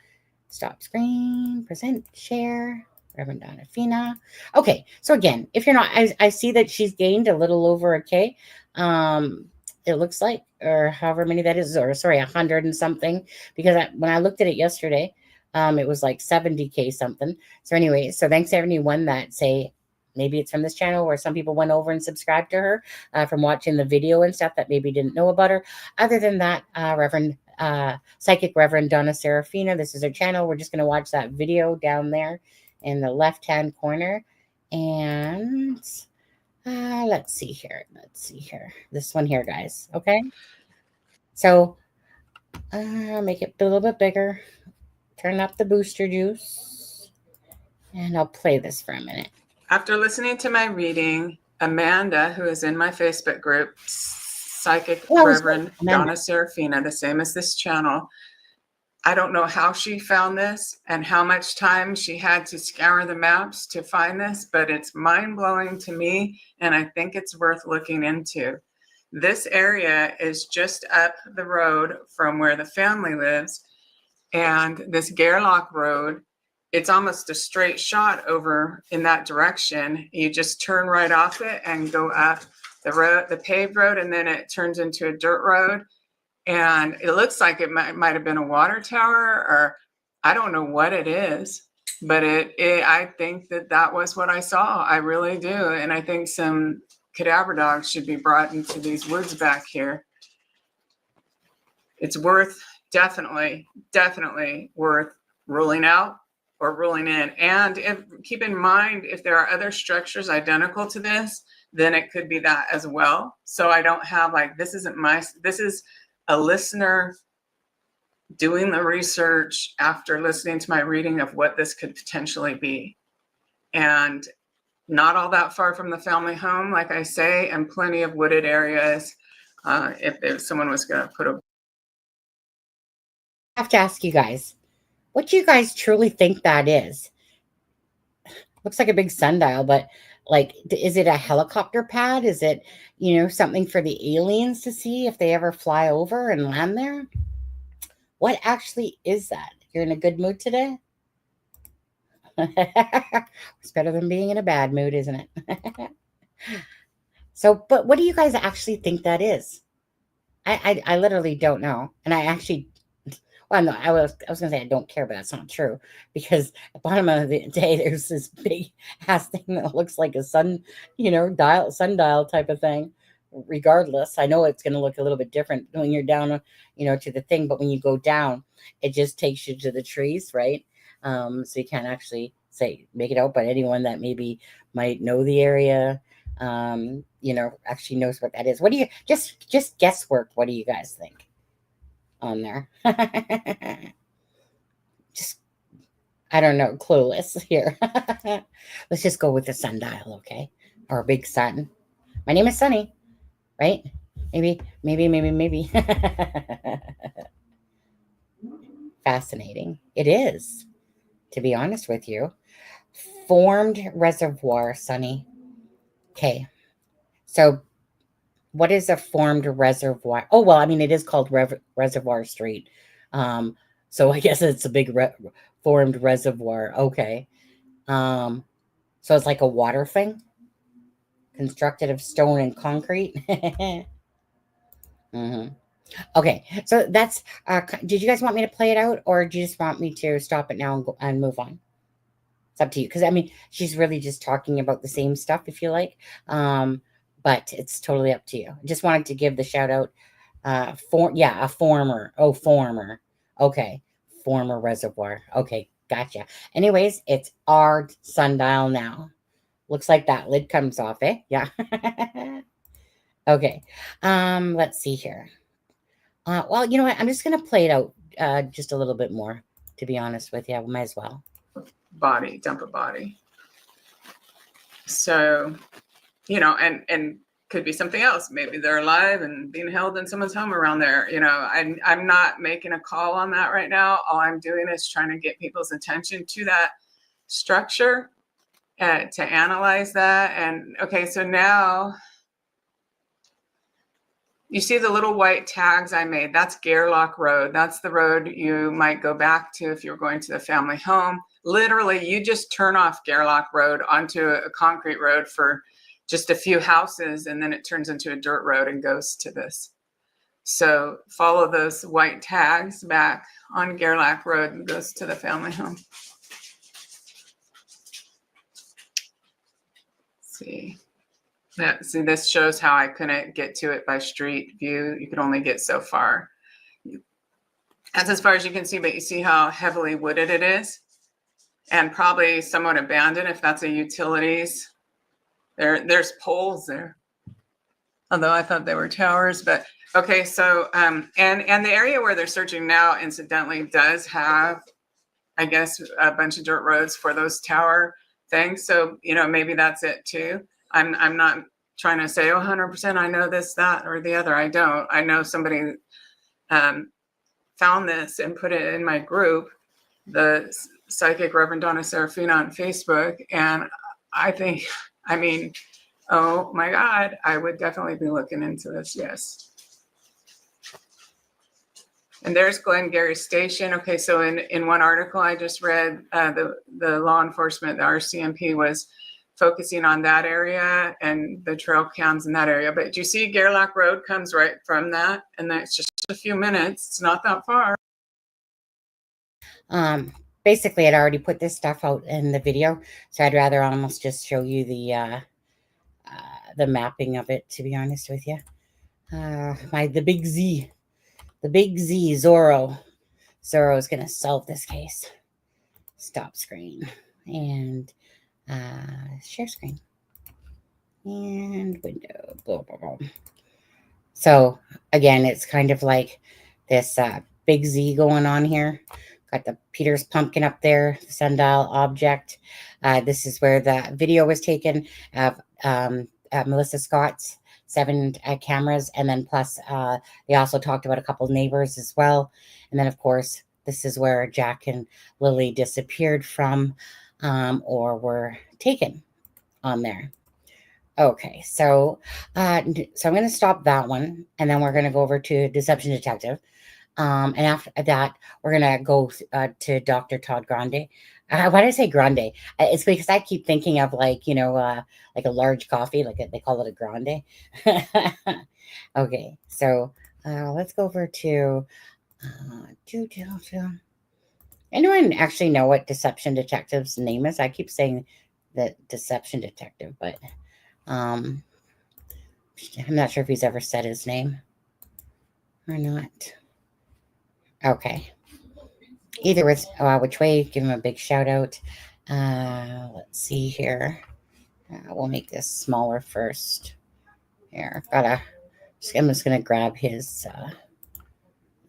stop screen, present, share. Reverend Donna Fina. Okay, so again, if you're not, I see that she's gained a little over a K. It looks like, or however many that is, or sorry, 100 and something, because when I looked at it yesterday, it was like 70K something. So anyway, so thanks to everyone that say, maybe it's from this channel where some people went over and subscribed to her from watching the video and stuff that maybe didn't know about her. Other than that, Psychic Reverend Donna Serafina, this is her channel. We're just going to watch that video down there in the left-hand corner. And let's see here. This one here, guys. Okay. So make it a little bit bigger. Turn up the booster juice. And I'll play this for a minute. After listening to my reading, Amanda, who is in my Facebook group, Psychic Reverend Donna Serafina, the same as this channel, I don't know how she found this and how much time she had to scour the maps to find this, but it's mind-blowing to me, and I think it's worth looking into. This area is just up the road from where the family lives, and this Gairloch Road, it's almost a straight shot over in that direction. You just turn right off it and go up the road, the paved road, and then it turns into a dirt road. And it looks like it might have been a water tower, or I don't know what it is, but I think that was what I saw. I really do. And I think some cadaver dogs should be brought into these woods back here. It's definitely worth ruling out or ruling in. And keep in mind, if there are other structures identical to this, then it could be that as well. So I don't have this is a listener doing the research after listening to my reading of what this could potentially be. And not all that far from the family home, like I say, and plenty of wooded areas. If someone was going to put I have to ask you guys, what do you guys truly think that is? Looks like a big sundial, but is it a helicopter pad? Is it, something for the aliens to see if they ever fly over and land there? What actually is that? You're in a good mood today? It's better than being in a bad mood, isn't it? So, but what do you guys actually think that is? I literally don't know. And I actually, well, no, I was going to say I don't care, but that's not true, because at the bottom of the day, there's this big ass thing that looks like a sundial type of thing, regardless. I know it's going to look a little bit different when you're down, to the thing, but when you go down, it just takes you to the trees, right? So you can't actually make it out, but anyone that maybe might know the area, actually knows what that is. What do you, just guesswork, what do you guys think on there? Just, I don't know, clueless here. Let's just go with the sundial, okay? Or a big sun. My name is Sunny, right? Maybe. Fascinating. It is, to be honest with you. Formed reservoir, Sunny. Okay. So what is a formed reservoir? Oh, well, I mean, it is called Reservoir Street. So I guess it's a big formed reservoir. Okay. So it's like a water thing, constructed of stone and concrete. Mm-hmm. Okay, so that's. Did you guys want me to play it out, or do you just want me to stop it now and move on? It's up to you, because I mean, she's really just talking about the same stuff, if you like. But it's totally up to you. Just wanted to give the shout out. A former. Oh, former. Okay, former reservoir. Okay, gotcha. Anyways, it's our sundial now. Looks like that lid comes off, eh? Yeah. Okay. Let's see here. Well, you know what? I'm just going to play it out just a little bit more, to be honest with you. I might as well. Dump a body. So, and could be something else. Maybe they're alive and being held in someone's home around there. I'm not making a call on that right now. All I'm doing is trying to get people's attention to that structure, to analyze that. And okay, so now you see the little white tags I made. That's Gairloch Road. That's the road you might go back to if you're going to the family home. Literally, you just turn off Gairloch Road onto a concrete road for just a few houses, and then it turns into a dirt road and goes to this. So follow those white tags back on Gairloch Road and goes to the family home. See, this shows how I couldn't get to it by street view. You could only get so far. That's as far as you can see, but you see how heavily wooded it is, and probably somewhat abandoned if that's a utilities. There's poles there, although I thought they were towers. But okay, so and the area where they're searching now, incidentally, does have, I guess, a bunch of dirt roads for those tower things. So maybe that's it too. I'm not trying to say 100% I know this, that, or the other. I don't. I know somebody found this and put it in my group, the Psychic Reverend Donna Serafina on Facebook, and I mean, oh my God, I would definitely be looking into this, yes. And there's Glengarry Station. Okay, so in one article I just read, the law enforcement, the RCMP, was focusing on that area and the trail cams in that area. But do you see Gairloch Road comes right from that? And that's just a few minutes. It's not that far. Basically, I'd already put this stuff out in the video, so I'd rather almost just show you the mapping of it, to be honest with you. The big Z, Zorro. Zorro's gonna solve this case. Stop screen and share screen and window. Blah, blah, blah. So again, it's kind of like this big Z going on here. Got the Peter's pumpkin up there, the sundial object. This is where the video was taken of Melissa Scott's 7 cameras, and then plus they also talked about a couple neighbors as well. And then of course this is where Jack and Lily disappeared from, or were taken on there. Okay, so I'm going to stop that one, and then we're going to go over to Deception Detective. And after that, we're going to go to Dr. Todd Grande. Why did I say grande? It's because I keep thinking of like a large coffee, like they call it a grande. Okay, so let's go over to anyone actually know what Deception Detective's name is? I keep saying that Deception Detective, but I'm not sure if he's ever said his name or not. Okay. Either which way, give him a big shout out. Let's see here. We'll make this smaller first. Here, I'm just gonna grab his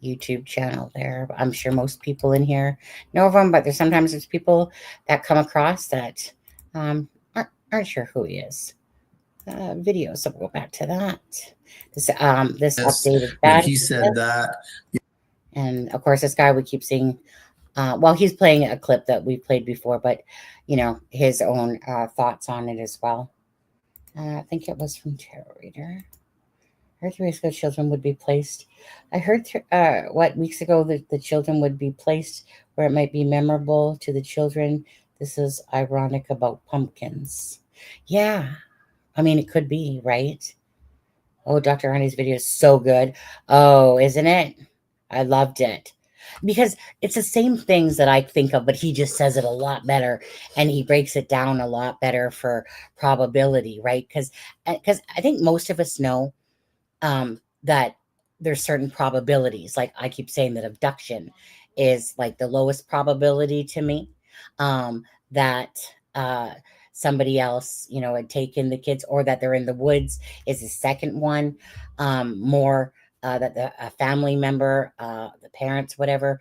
YouTube channel there. I'm sure most people in here know of him, but sometimes there's people that come across that aren't sure who he is. Video, so we'll go back to that. This updated that he said that, and of course, this guy we keep seeing. Well, he's playing a clip that we've played before, but his own thoughts on it as well. I think it was from Tarot Reader. I heard 3 weeks ago children would be placed. I heard weeks ago that the children would be placed where it might be memorable to the children. This is ironic about pumpkins. Yeah, I mean, it could be, right? Oh, Dr. Arnie's video is so good. Oh, isn't it? I loved it. Because it's the same things that I think of, but he just says it a lot better, and he breaks it down a lot better for probability, right? Because I think most of us know that there's certain probabilities. Like I keep saying that abduction is like the lowest probability to me, that somebody else, had taken the kids, or that they're in the woods is the second one. More that a family member, the parents, whatever,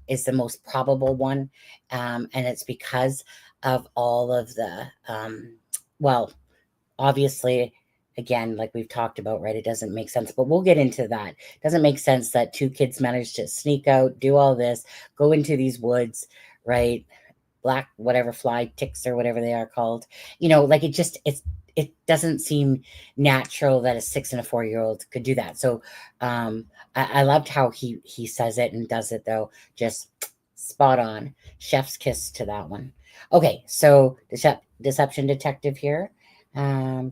is the most probable one. And it's because of all of the, well, obviously, again, like we've talked about, right? It doesn't make sense, but we'll get into that. It doesn't make sense that 2 kids managed to sneak out, do all this, go into these woods, right? Black, whatever, fly ticks or whatever they are called, like it doesn't seem natural that a 6 and a 4-year-old could do that. So I loved how he says it and does it, though. Just spot on. Chef's kiss to that one. Okay, so Deception Detective here. We'll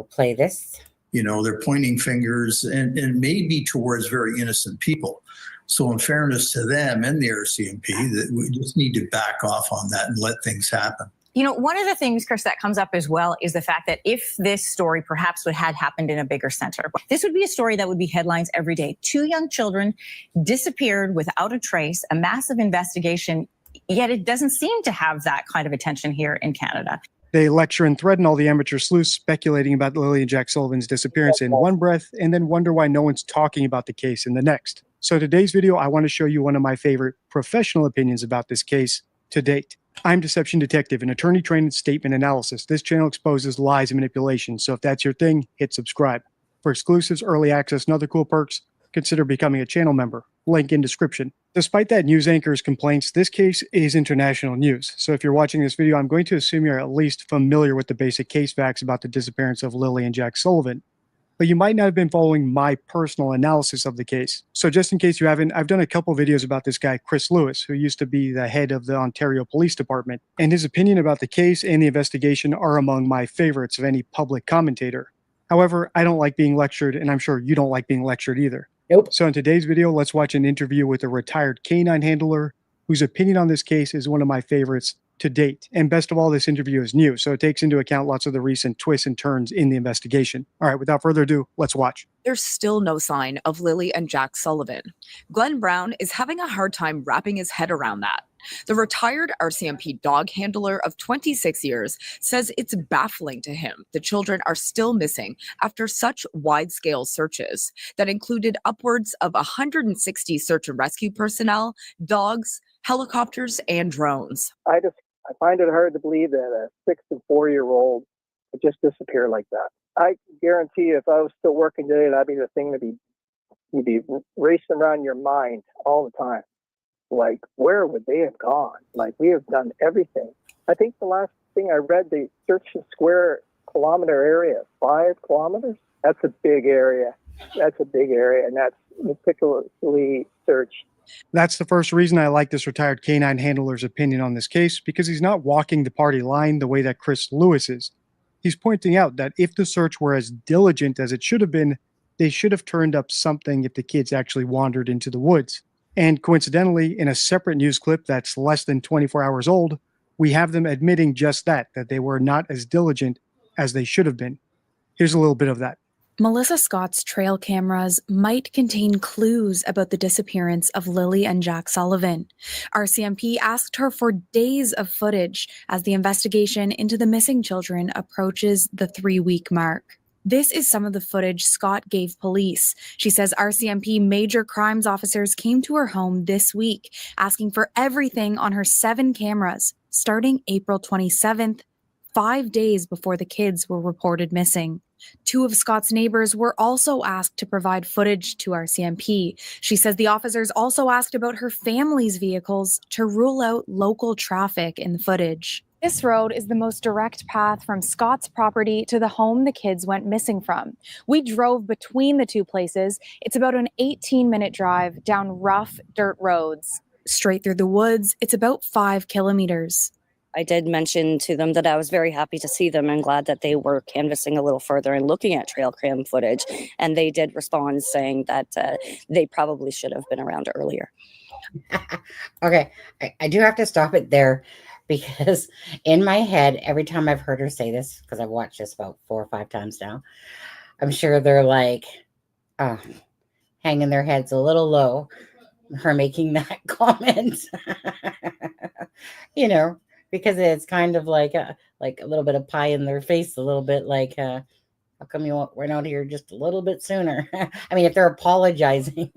play this. They're pointing fingers and maybe towards very innocent people. So in fairness to them and the RCMP, that we just need to back off on that and let things happen. One of the things, Chris, that comes up as well is the fact that if this story perhaps had happened in a bigger center, this would be a story that would be headlines every day. 2 young children disappeared without a trace, a massive investigation, yet it doesn't seem to have that kind of attention here in Canada. They lecture and threaten all the amateur sleuths, speculating about Lily and Jack Sullivan's disappearance in one breath, and then wonder why no one's talking about the case in the next. So today's video, I want to show you one of my favorite professional opinions about this case to date. I'm Deception Detective, an attorney trained in statement analysis. This channel exposes lies and manipulation, so if that's your thing, hit subscribe. For exclusives, early access, and other cool perks, consider becoming a channel member. Link in description. Despite that news anchor's complaints, this case is international news. So if you're watching this video, I'm going to assume you're at least familiar with the basic case facts about the disappearance of Lily and Jack Sullivan. But you might not have been following my personal analysis of the case. So just in case you haven't, I've done a couple videos about this guy, Chris Lewis, who used to be the head of the Ontario Police Department. And his opinion about the case and the investigation are among my favorites of any public commentator. However, I don't like being lectured, and I'm sure you don't like being lectured either. Nope. So in today's video, let's watch an interview with a retired canine handler whose opinion on this case is one of my favorites to date. And best of all, this interview is new, so it takes into account lots of the recent twists and turns in the investigation. All right, without further ado, let's watch. There's still no sign of Lily and Jack Sullivan. Glenn Brown is having a hard time wrapping his head around that. The retired RCMP dog handler of 26 years says it's baffling to him the children are still missing after such wide-scale searches that included upwards of 160 search and rescue personnel, dogs, helicopters, and drones. I find it hard to believe that a 6 and 4-year-old would just disappear like that. I guarantee you, if I was still working today, that'd be the thing you'd be racing around your mind all the time. Like, where would they have gone? Like, we have done everything. I think the last thing I read, they searched a square kilometer area, 5 kilometers. That's a big area. And that's meticulously searched. That's the first reason I like this retired canine handler's opinion on this case, because he's not walking the party line the way that Chris Lewis is. He's pointing out that if the search were as diligent as it should have been, they should have turned up something if the kids actually wandered into the woods. And coincidentally, in a separate news clip that's less than 24 hours old, we have them admitting just that they were not as diligent as they should have been. Here's a little bit of that. Melissa Scott's trail cameras might contain clues about the disappearance of Lily and Jack Sullivan. RCMP asked her for days of footage as the investigation into the missing children approaches the 3-week mark. This is some of the footage Scott gave police. She says RCMP major crimes officers came to her home this week, asking for everything on her 7 cameras, starting April 27th, 5 days before the kids were reported missing. 2 of Scott's neighbors were also asked to provide footage to RCMP. She says the officers also asked about her family's vehicles to rule out local traffic in the footage. This road is the most direct path from Scott's property to the home the kids went missing from. We drove between the 2 places. It's about an 18-minute drive down rough dirt roads. Straight through the woods, it's about 5 kilometers. I did mention to them that I was very happy to see them and glad that they were canvassing a little further and looking at trail cam footage. And they did respond saying that they probably should have been around earlier. Okay, I do have to stop it there because in my head, every time I've heard her say this, because I've watched this about 4 or 5 times now, I'm sure they're like hanging their heads a little low, her making that comment, you know, because it's kind of like a little bit of pie in their face, a little bit like, how come you went out here just a little bit sooner? I mean, if they're apologizing,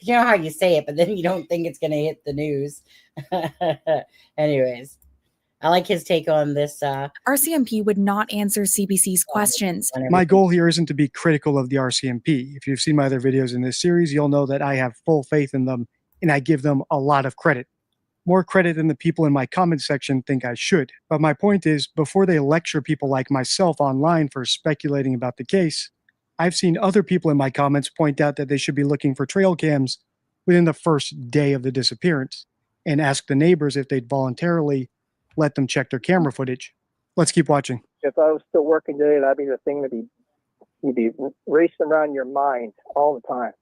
you know how you say it, but then you don't think it's going to hit the news. Anyways, I like his take on this. RCMP would not answer CBC's questions. My goal here isn't to be critical of the RCMP. If you've seen my other videos in this series, you'll know that I have full faith in them and I give them a lot of credit. More credit than the people in my comment section think I should. But my point is, before they lecture people like myself online for speculating about the case, I've seen other people in my comments point out that they should be looking for trail cams within the first day of the disappearance and ask the neighbors if they'd voluntarily let them check their camera footage. Let's keep watching. If I was still working today, that'd be the thing you'd be racing around your mind all the time.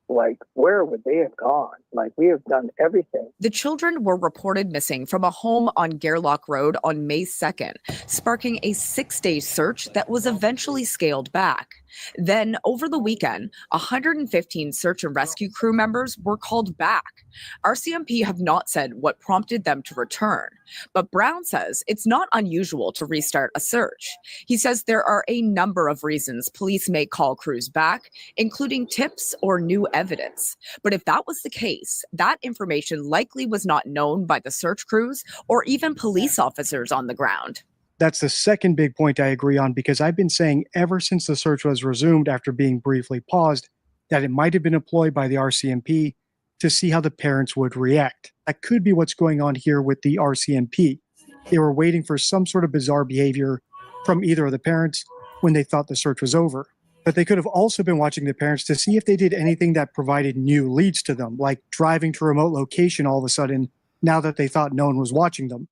Like, where would they have gone? Like, we have done everything. The children were reported missing from a home on Gairloch Road on May 2nd, sparking a 6-day search that was eventually scaled back. Then, over the weekend, 115 search and rescue crew members were called back. RCMP have not said what prompted them to return, but Brown says it's not unusual to restart a search. He says there are a number of reasons police may call crews back, including tips or new evidence. But if that was the case, that information likely was not known by the search crews or even police officers on the ground. That's the second big point I agree on, because I've been saying ever since the search was resumed after being briefly paused that it might have been employed by the RCMP to see how the parents would react. That could be what's going on here with the RCMP. They were waiting for some sort of bizarre behavior from either of the parents when they thought the search was over. But they could have also been watching the parents to see if they did anything that provided new leads to them, like driving to a remote location all of a sudden now that they thought no one was watching them,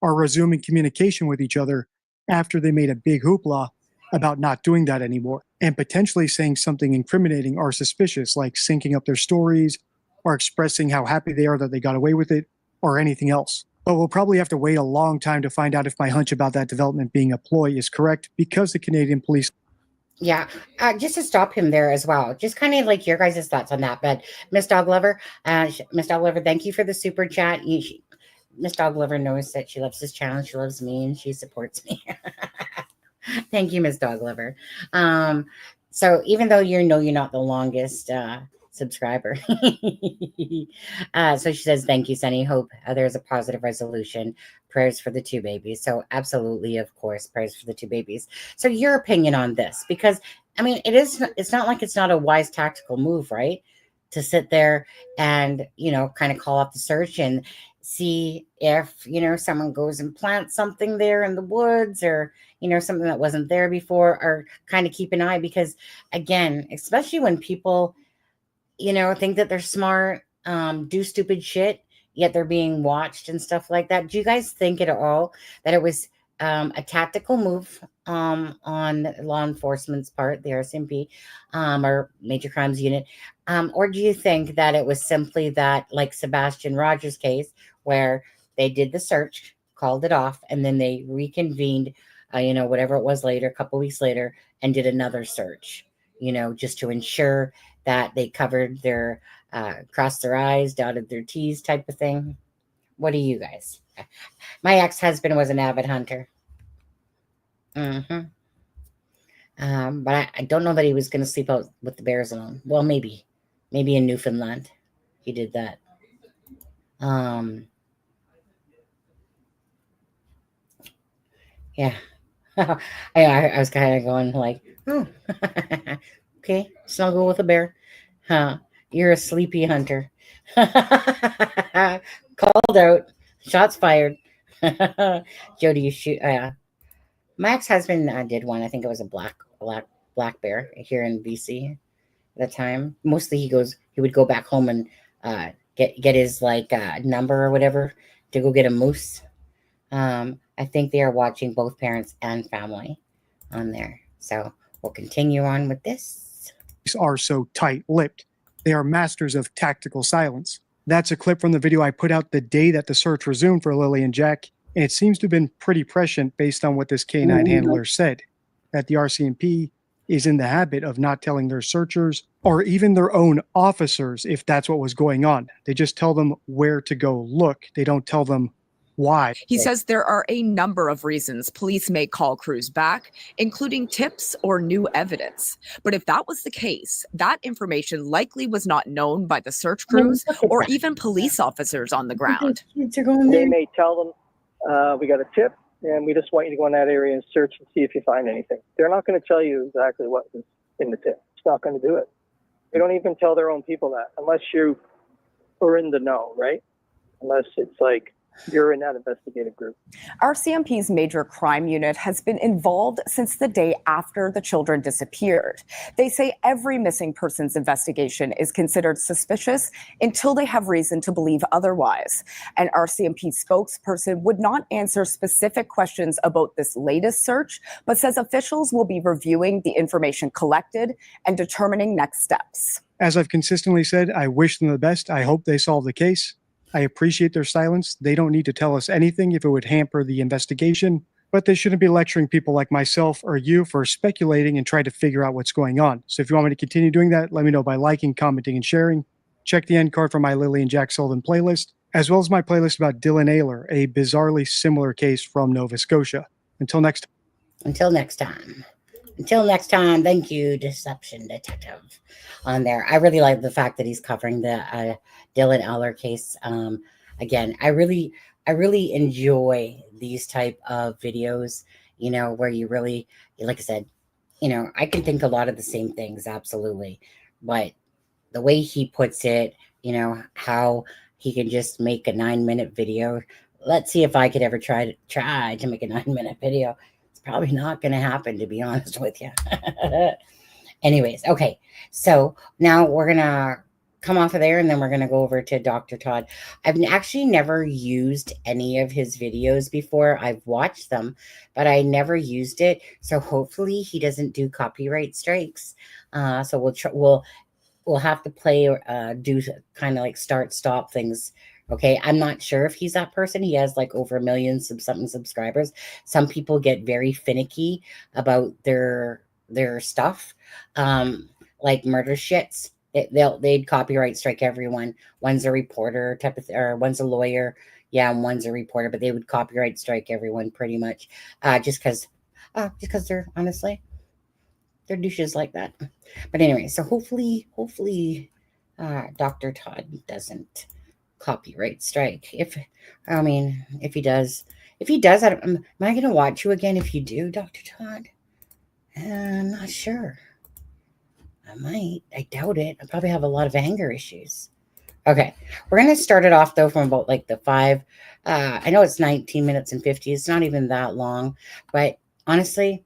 or resuming communication with each other after they made a big hoopla about not doing that anymore, and potentially saying something incriminating or suspicious, like syncing up their stories or expressing how happy they are that they got away with it, or anything else. But we'll probably have to wait a long time to find out if my hunch about that development being a ploy is correct, because the Canadian police... Yeah, just to stop him there as well, just kind of like your guys' thoughts on that. But Miss Dog Lover, thank you for the super chat. Miss Dog Lover knows that she loves this channel, she loves me, and she supports me. Thank you, Miss Dog Lover. So even though you're not the longest subscriber, so she says, thank you, Sunny. Hope there's a positive resolution. Prayers for the 2 babies. So absolutely, of course, prayers for the 2 babies. So your opinion on this, because I mean, it's not like it's not a wise tactical move, right? To sit there and, kind of call off the search and see if, someone goes and plants something there in the woods, or, something that wasn't there before, or kind of keep an eye, because again, especially when people, think that they're smart, do stupid shit, yet they're being watched and stuff like that. Do you guys think at all that it was a tactical move on law enforcement's part, the RCMP, or Major Crimes Unit, or do you think that it was simply that, like Sebastian Rogers' case, where they did the search, called it off, and then they reconvened whatever it was later, a couple weeks later, and did another search, just to ensure that they covered their, crossed their I's, dotted their T's type of thing. What do you guys? My ex-husband was an avid hunter. But I don't know that he was going to sleep out with the bears alone. Well, maybe in Newfoundland he did that. Yeah. I was kind of going like, oh, okay, snuggle with a bear. Huh? You're a sleepy hunter. Called out. Shots fired. Jody, you shoot. My ex-husband did one. I think it was a black bear here in BC at the time. Mostly he would go back home and get his number or whatever to go get a moose. I think they are watching both parents and family on there. So we'll continue on with this. Are so tight-lipped. They are masters of tactical silence. That's a clip from the video I put out the day that the search resumed for Lily and Jack, and it seems to have been pretty prescient based on what this canine handler said, that the RCMP is in the habit of not telling their searchers or even their own officers if that's what was going on. They just tell them where to go look. They don't tell them why. He says there are a number of reasons police may call crews back, including tips or new evidence. But if that was the case, that information likely was not known by the search crews or even police officers on the ground. They may tell them, we got a tip, and we just want you to go in that area and search and see if you find anything. They're not going to tell you exactly what is in the tip. It's not going to do it. They don't even tell their own people that, unless you are in the know, right? Unless it's like, you're in that investigative group. RCMP's major crime unit has been involved since the day after the children disappeared. They say every missing persons investigation is considered suspicious until they have reason to believe otherwise. An RCMP spokesperson would not answer specific questions about this latest search, but says officials will be reviewing the information collected and determining next steps. As I've consistently said, I wish them the best. I hope they solve the case. I appreciate their silence. They don't need to tell us anything if it would hamper the investigation, but they shouldn't be lecturing people like myself or you for speculating and trying to figure out what's going on. So if you want me to continue doing that, let me know by liking, commenting, and sharing. Check the end card for my Lily and Jack Sullivan playlist, as well as my playlist about Dylan Ayler, a bizarrely similar case from Nova Scotia. Until next time. Until next time, thank you, Deception Detective, on there. I really like the fact that he's covering the Dylan Ayler case. Again, I really enjoy these type of videos, where you really, like I said, I can think a lot of the same things, absolutely. But the way he puts it, how he can just make a 9-minute video. Let's see if I could ever try to make a 9-minute video. Probably not going to happen, to be honest with you. Anyways, okay. So now we're going to come off of there, and then we're going to go over to Dr. Todd. I've actually never used any of his videos before. I've watched them, but I never used it. So hopefully he doesn't do copyright strikes. So we'll have to play or do kind of like start stop things. Okay, I'm not sure if he's that person. He has like over 1 million something subscribers. Some people get very finicky about their stuff, like murder shits. They'd copyright strike everyone. One's a reporter type of or one's a lawyer, yeah, and one's a reporter. But they would copyright strike everyone pretty much, just because they're honestly they're douches like that. But anyway, so hopefully, Dr. Todd doesn't copyright strike. If he does, am I going to watch you again if you do, Dr. Todd? I'm not sure. I might. I doubt it. I probably have a lot of anger issues. Okay, we're going to start it off though from about like the 5. I know it's 19 minutes and 50. It's not even that long, but honestly,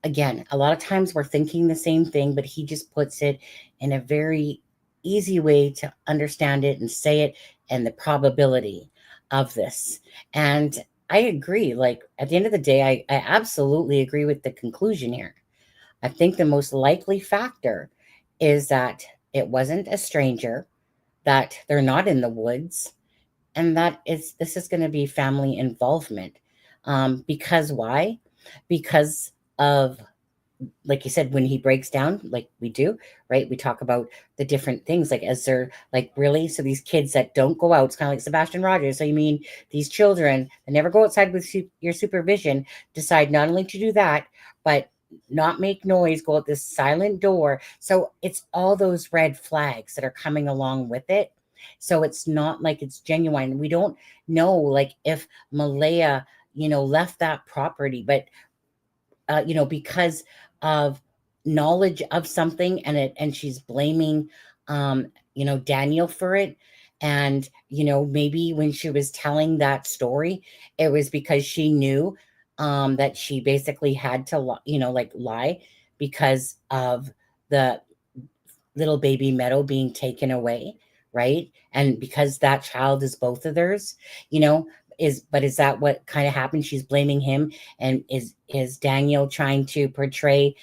again, a lot of times we're thinking the same thing, but he just puts it in a very easy way to understand it and say it, and the probability of this. And I agree. Like at the end of the day, I absolutely agree with the conclusion here. I think the most likely factor is that it wasn't a stranger, that they're not in the woods, and that this is going to be family involvement. Because why? Because of, like you said, when he breaks down, like we do, right? We talk about the different things, like, as they're like, really? So these kids that don't go out, it's kind of like Sebastian Rogers. So you mean these children that never go outside with your supervision decide not only to do that, but not make noise, go out this silent door. So it's all those red flags that are coming along with it. So it's not like it's genuine. We don't know, like, if Malaya, left that property, but because of knowledge of something, and she's blaming Daniel for it. And maybe when she was telling that story, it was because she knew that she basically had to lie because of the little baby Meadow being taken away, right? And because that child is both of theirs, is that what kind of happened? She's blaming him. And is Daniel trying to portray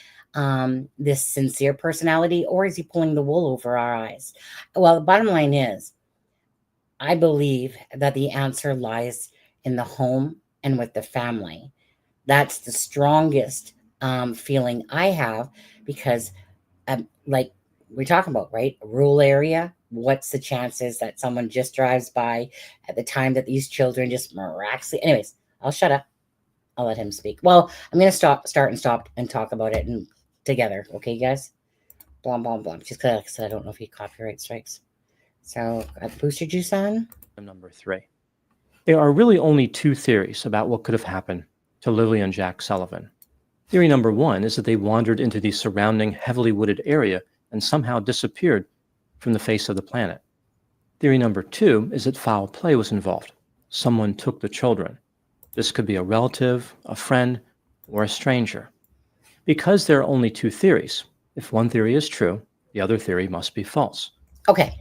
this sincere personality, or is he pulling the wool over our eyes? Well, the bottom line is, I believe that the answer lies in the home and with the family. That's the strongest feeling I have, because like we're talking about, right? A rural area. What's the chances that someone just drives by at the time that these children just miraculously... Anyways, I'll shut up. I'll let him speak. Well, I'm going to start and talk about it and together. Okay, guys? Blah, blah, blah. Just because, like I said, I don't know if he copyright strikes. So, booster juice on. Number 3. There are really only 2 theories about what could have happened to Lily and Jack Sullivan. Theory number 1 is that they wandered into the surrounding heavily wooded area and somehow disappeared from the face of the planet. Theory number 2 is that foul play was involved. Someone took the children. This could be a relative, a friend, or a stranger. Because there are only 2 theories, if one theory is true, the other theory must be false. Okay.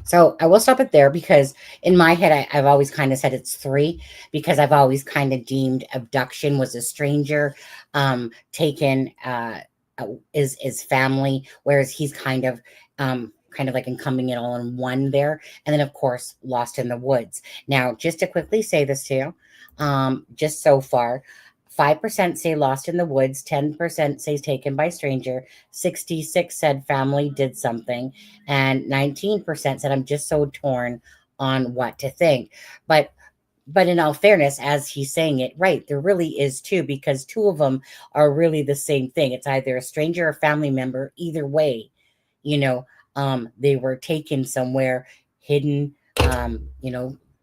So I will stop it there, because in my head, I've always kind of said it's 3, because I've always kind of deemed abduction was a stranger taken is family, whereas he's kind of like encompassing it all in one there. And then, of course, lost in the woods. Now, just to quickly say this to you, just so far, 5% say lost in the woods, 10% say taken by stranger, 66 said family did something, and 19% said I'm just so torn on what to think. But in all fairness, as he's saying it, right, there really is 2, because 2 of them are really the same thing. It's either a stranger or family member. Either way, they were taken somewhere, hidden,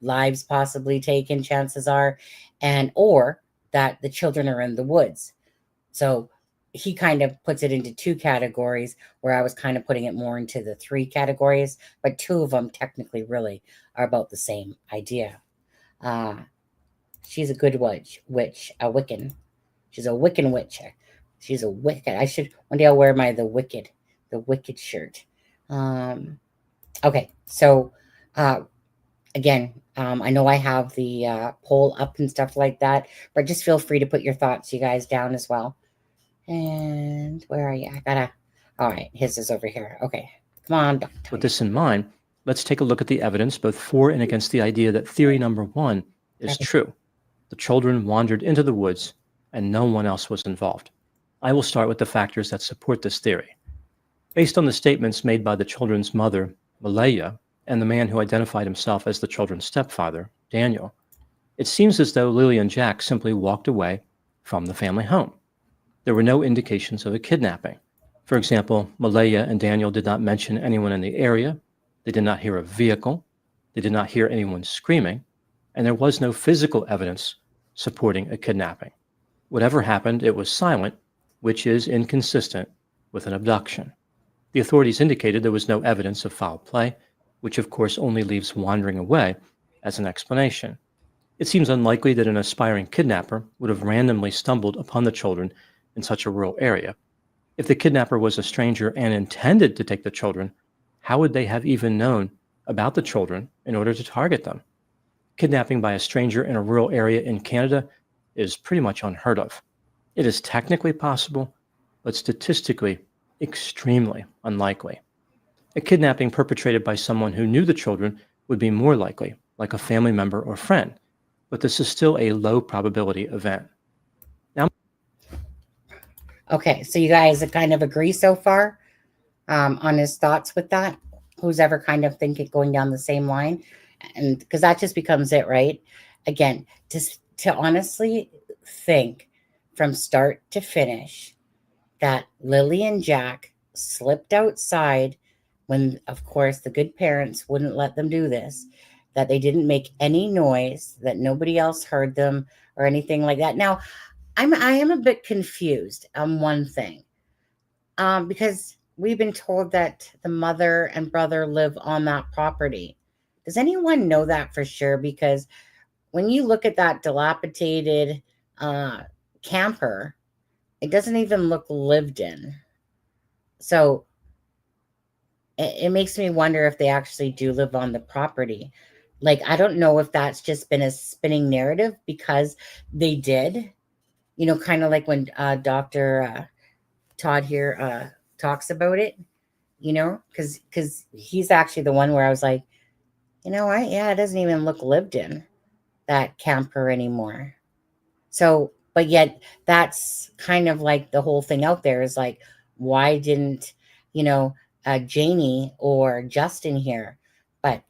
lives possibly taken, chances are, or that the children are in the woods. So he kind of puts it into 2 categories, where I was kind of putting it more into the 3 categories, but 2 of them technically really are about the same idea. She's a good witch, a Wiccan. She's a Wiccan witch. She's a Wicked. I should, one day I'll wear the Wicked shirt. Okay. So, again, I know I have the poll up and stuff like that, but just feel free to put your thoughts, you guys, down as well. And where are you? All right, his is over here. Okay, come on. With this in mind, let's take a look at the evidence both for and against the idea that theory number 1 is true. The children wandered into the woods and no one else was involved. I will start with the factors that support this theory. Based on the statements made by the children's mother, Malaya, and the man who identified himself as the children's stepfather, Daniel, it seems as though Lily and Jack simply walked away from the family home. There were no indications of a kidnapping. For example, Malaya and Daniel did not mention anyone in the area. They did not hear a vehicle. They did not hear anyone screaming. And there was no physical evidence supporting a kidnapping. Whatever happened, it was silent, which is inconsistent with an abduction. The authorities indicated there was no evidence of foul play, which of course only leaves wandering away as an explanation. It seems unlikely that an aspiring kidnapper would have randomly stumbled upon the children in such a rural area. If the kidnapper was a stranger and intended to take the children, how would they have even known about the children in order to target them? Kidnapping by a stranger in a rural area in Canada is pretty much unheard of. It is technically possible, but statistically extremely unlikely. A kidnapping perpetrated by someone who knew the children would be more likely, like a family member or friend. but this is still a low probability event. Now, Okay, so you guys kind of agree so far on his thoughts with that? Who's ever kind of thinking going down the same line? And because that just becomes it, right? Again, just to honestly think from start to finish that Lily and Jack slipped outside when, of course, the good parents wouldn't let them do this, that they didn't make any noise, that nobody else heard them or anything like that. Now, I am a bit confused on one thing, because we've been told that the mother and brother live on that property. Does anyone know that for sure? Because when you look at that dilapidated camper, it doesn't even look lived in. So it makes me wonder if they actually do live on the property. Like, I don't know if that's just been a spinning narrative because they did, kind of like when Dr. Todd here talks about it, because he's actually the one where I was like, it doesn't even look lived in, that camper anymore. So, but yet that's kind of like the whole thing out there is like, why didn't, Janie or Justin here? But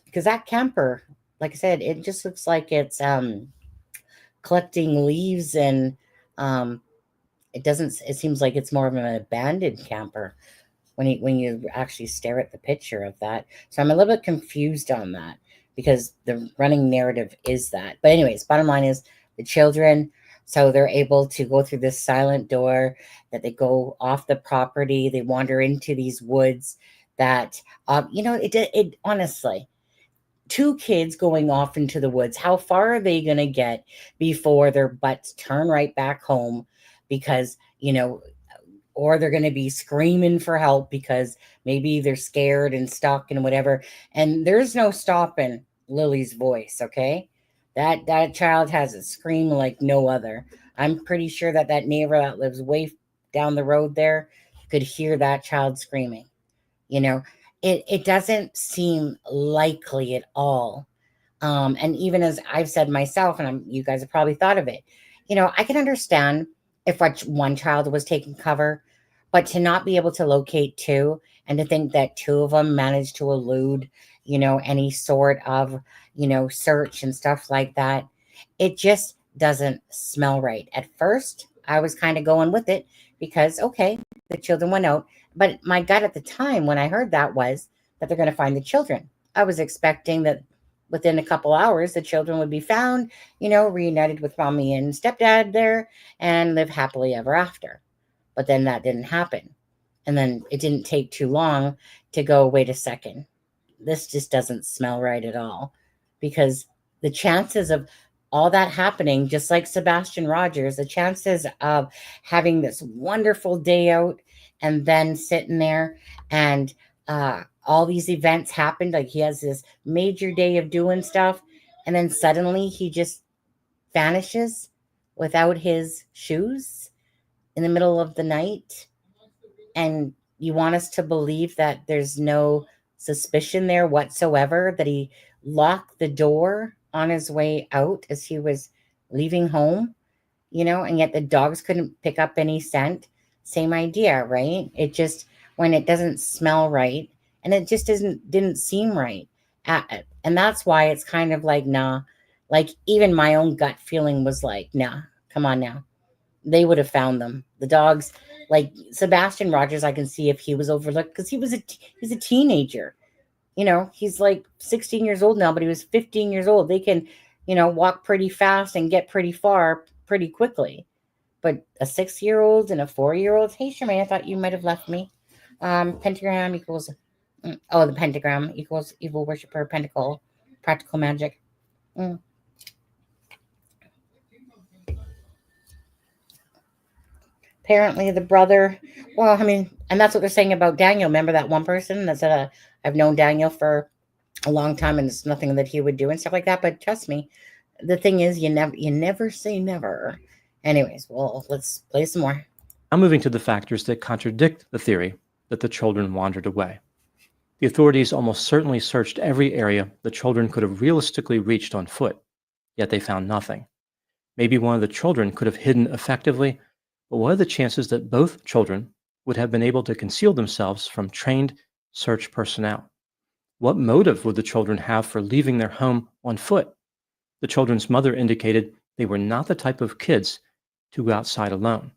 because that camper, like I said, it just looks like it's collecting leaves and it seems like it's more of an abandoned camper when you actually stare at the picture of that. So I'm a little bit confused on that because the running narrative is that. But anyways, bottom line is the children, so they're able to go through this silent door, that they go off the property, they wander into these woods that, it honestly, two kids going off into the woods, how far are they going to get before their butts turn right back home? Because, or they're going to be screaming for help because maybe they're scared and stuck and whatever. And there's no stopping Lily's voice, okay? That child has a scream like no other. I'm pretty sure that neighbor that lives way down the road there could hear that child screaming. It doesn't seem likely at all. And even as I've said myself, and you guys have probably thought of it, I can understand if one child was taking cover, but to not be able to locate two and to think that two of them managed to elude, any sort of, search and stuff like that, it just doesn't smell right. At first, I was kind of going with it because, okay, the children went out. But my gut at the time when I heard that was that they're going to find the children. I was expecting that within a couple hours, the children would be found, reunited with mommy and stepdad there and live happily ever after. But then that didn't happen. And then it didn't take too long to go, wait a second, this just doesn't smell right at all. Because the chances of all that happening, just like Sebastian Rogers, the chances of having this wonderful day out and then sitting there and all these events happened, like he has this major day of doing stuff, and then suddenly he just vanishes without his shoes in the middle of the night. And you want us to believe that there's no suspicion there whatsoever, that he locked the door on his way out as he was leaving home, and yet the dogs couldn't pick up any scent. Same idea, right? It just, when it doesn't smell right, and it just didn't seem right. And that's why it's kind of like, nah, like even my own gut feeling was like, nah, come on now. They would have found them. The dogs, like Sebastian Rogers, I can see if he was overlooked because he's a teenager. He's like 16 years old now, but he was 15 years old. They can, walk pretty fast and get pretty far pretty quickly. But a 6-year-old and a 4-year-old, hey, Charmaine, I thought you might have left me. Pentagram equals, the pentagram equals evil worshiper, pentacle, practical magic. Apparently the brother, well, I mean, and that's what they're saying about Daniel. Remember that one person that said, I've known Daniel for a long time and it's nothing that he would do and stuff like that. But trust me, the thing is, you never say never. Anyways, well, let's play some more. I'm moving to the factors that contradict the theory that the children wandered away. The authorities almost certainly searched every area the children could have realistically reached on foot. yet they found nothing. Maybe one of the children could have hidden effectively, but what are the chances that both children would have been able to conceal themselves from trained search personnel? What motive would the children have for leaving their home on foot? The children's mother indicated they were not the type of kids to go outside alone.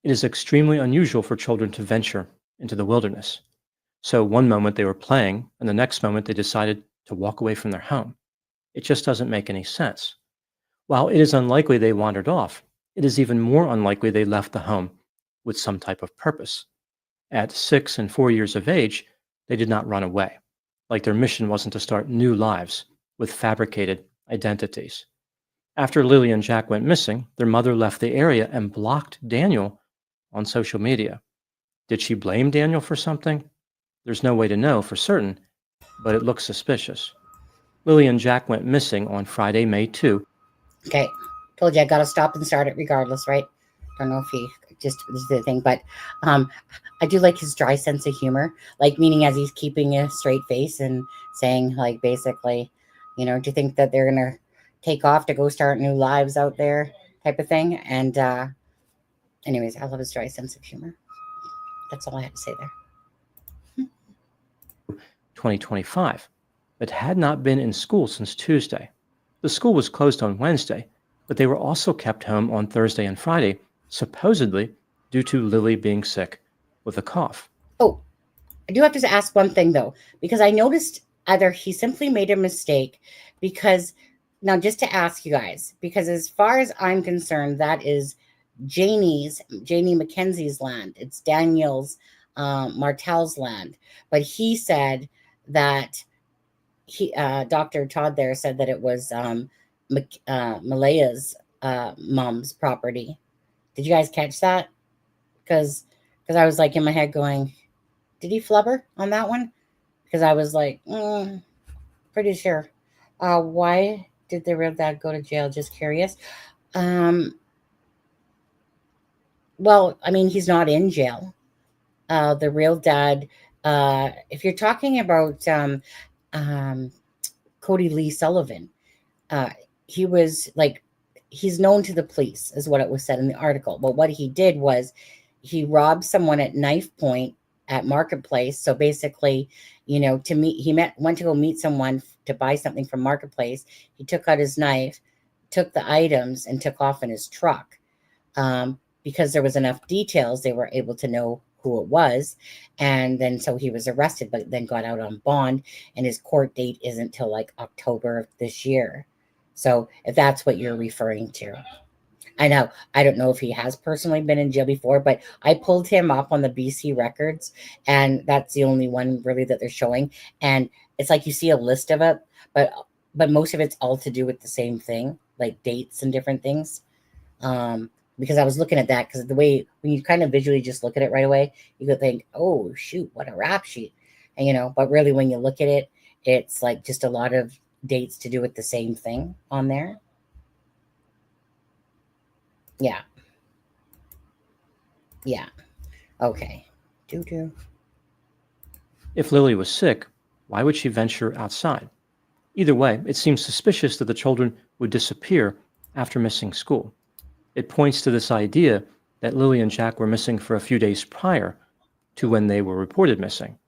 It is extremely unusual for children to venture into the wilderness. So one moment they were playing, and the next moment they decided to walk away from their home. It just doesn't make any sense. While it is unlikely they wandered off, it is even more unlikely they left the home with some type of purpose. At 6 and 4 years of age, they did not run away, like their mission wasn't to start new lives with fabricated identities. After Lily and Jack went missing, their mother left the area and blocked Daniel on social media. Did she blame Daniel for something? There's no way to know for certain, but it looks suspicious. Lily and Jack went missing on Friday, May 2. Okay, told you I gotta stop and start it regardless, right? Don't know if he just this is the thing, but I do like his dry sense of humor, like meaning as he's keeping a straight face and saying, like, basically, you know, do you think that they're gonna take off to go start new lives out there, type of thing? And anyways, I love his dry sense of humor. That's all I have to say there. 2025, but had not been in school since Tuesday. The school was closed on Wednesday, but they were also kept home on Thursday and Friday, supposedly due to Lily being sick with a cough. Oh, I do have to ask one thing, though, because I noticed either he simply made a mistake because, now just to ask you guys, because as far as I'm concerned, that is Janie Mackenzie's land. It's Daniel's, Martell's land. But he said that Dr. Todd there said that it was Malaya's mom's property. Did you guys catch that? Because I was like in my head going, did he flubber on that one? Because I was like, pretty sure. Why did the real dad go to jail? Just curious. Well, I mean, he's not in jail. The real dad, if you're talking about Cody Lee Sullivan, he was like, he's known to the police, is what it was said in the article. But what he did was he robbed someone at knife point at Marketplace. So basically, you know, went to go meet someone to buy something from Marketplace. He took out his knife, took the items, and took off in his truck. Because there was enough details, they were able to know who it was. And then so he was arrested, but then got out on bond, and his court date isn't till like October of this year. So if that's what you're referring to. I know, I don't know if he has personally been in jail before, but I pulled him up on the BC records, and that's the only one really that they're showing. And it's like you see a list of it, but most of it's all to do with the same thing, like dates and different things. Because I was looking at that, because the way when you kind of visually just look at it right away, you could think, oh shoot, what a rap sheet. And you know, but really when you look at it, it's like just a lot of dates to do with the same thing on there. Yeah. Okay. If Lily was sick, why would she venture outside? Either way, it seems suspicious that the children would disappear after missing school. It points to this idea that Lily and Jack were missing for a few days prior to when they were reported missing.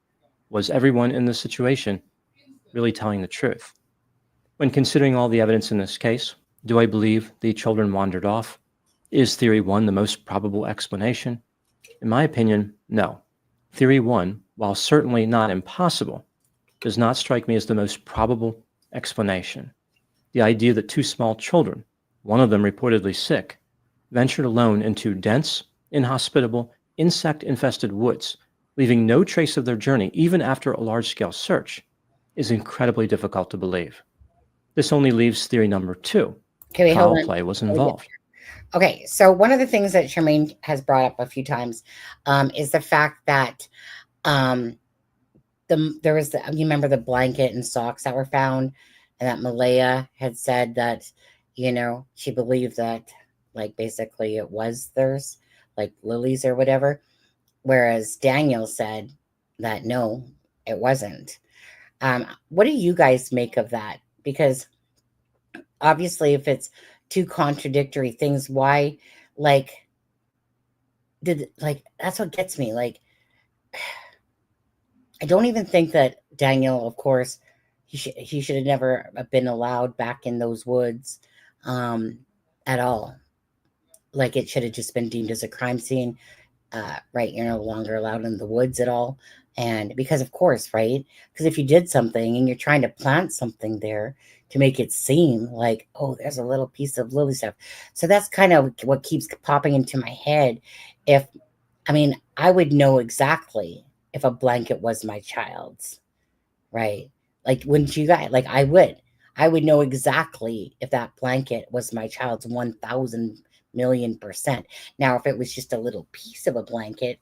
Was everyone in this situation really telling the truth? When considering all the evidence in this case, do I believe the children wandered off? Is Theory 1 the most probable explanation? In my opinion, no. Theory 1, while certainly not impossible, does not strike me as the most probable explanation. The idea that two small children, one of them reportedly sick, ventured alone into dense, inhospitable, insect-infested woods, leaving no trace of their journey even after a large-scale search, is incredibly difficult to believe. This only leaves theory number 2. Okay, wait, Foul play was involved. Okay, so one of the things that Charmaine has brought up a few times is the fact that there was you remember the blanket and socks that were found, and that Malaya had said that, you know, she believed that, like, basically it was theirs, like Lily's or whatever, whereas Daniel said that no, it wasn't. What do you guys make of that? Because obviously, if it's two contradictory things, why, like, that's what gets me. Like, I don't even think that Daniel, of course, he should have never been allowed back in those woods at all. Like, it should have just been deemed as a crime scene. Right, you're no longer allowed in the woods at all. And because, of course, right? Because if you did something and you're trying to plant something there to make it seem like, oh, there's a little piece of Lily stuff. So that's kind of what keeps popping into my head. I would know exactly if a blanket was my child's, right? Like, wouldn't you guys? Like, I would know exactly if that blanket was my child's 1,000,000,000%. Now, if it was just a little piece of a blanket,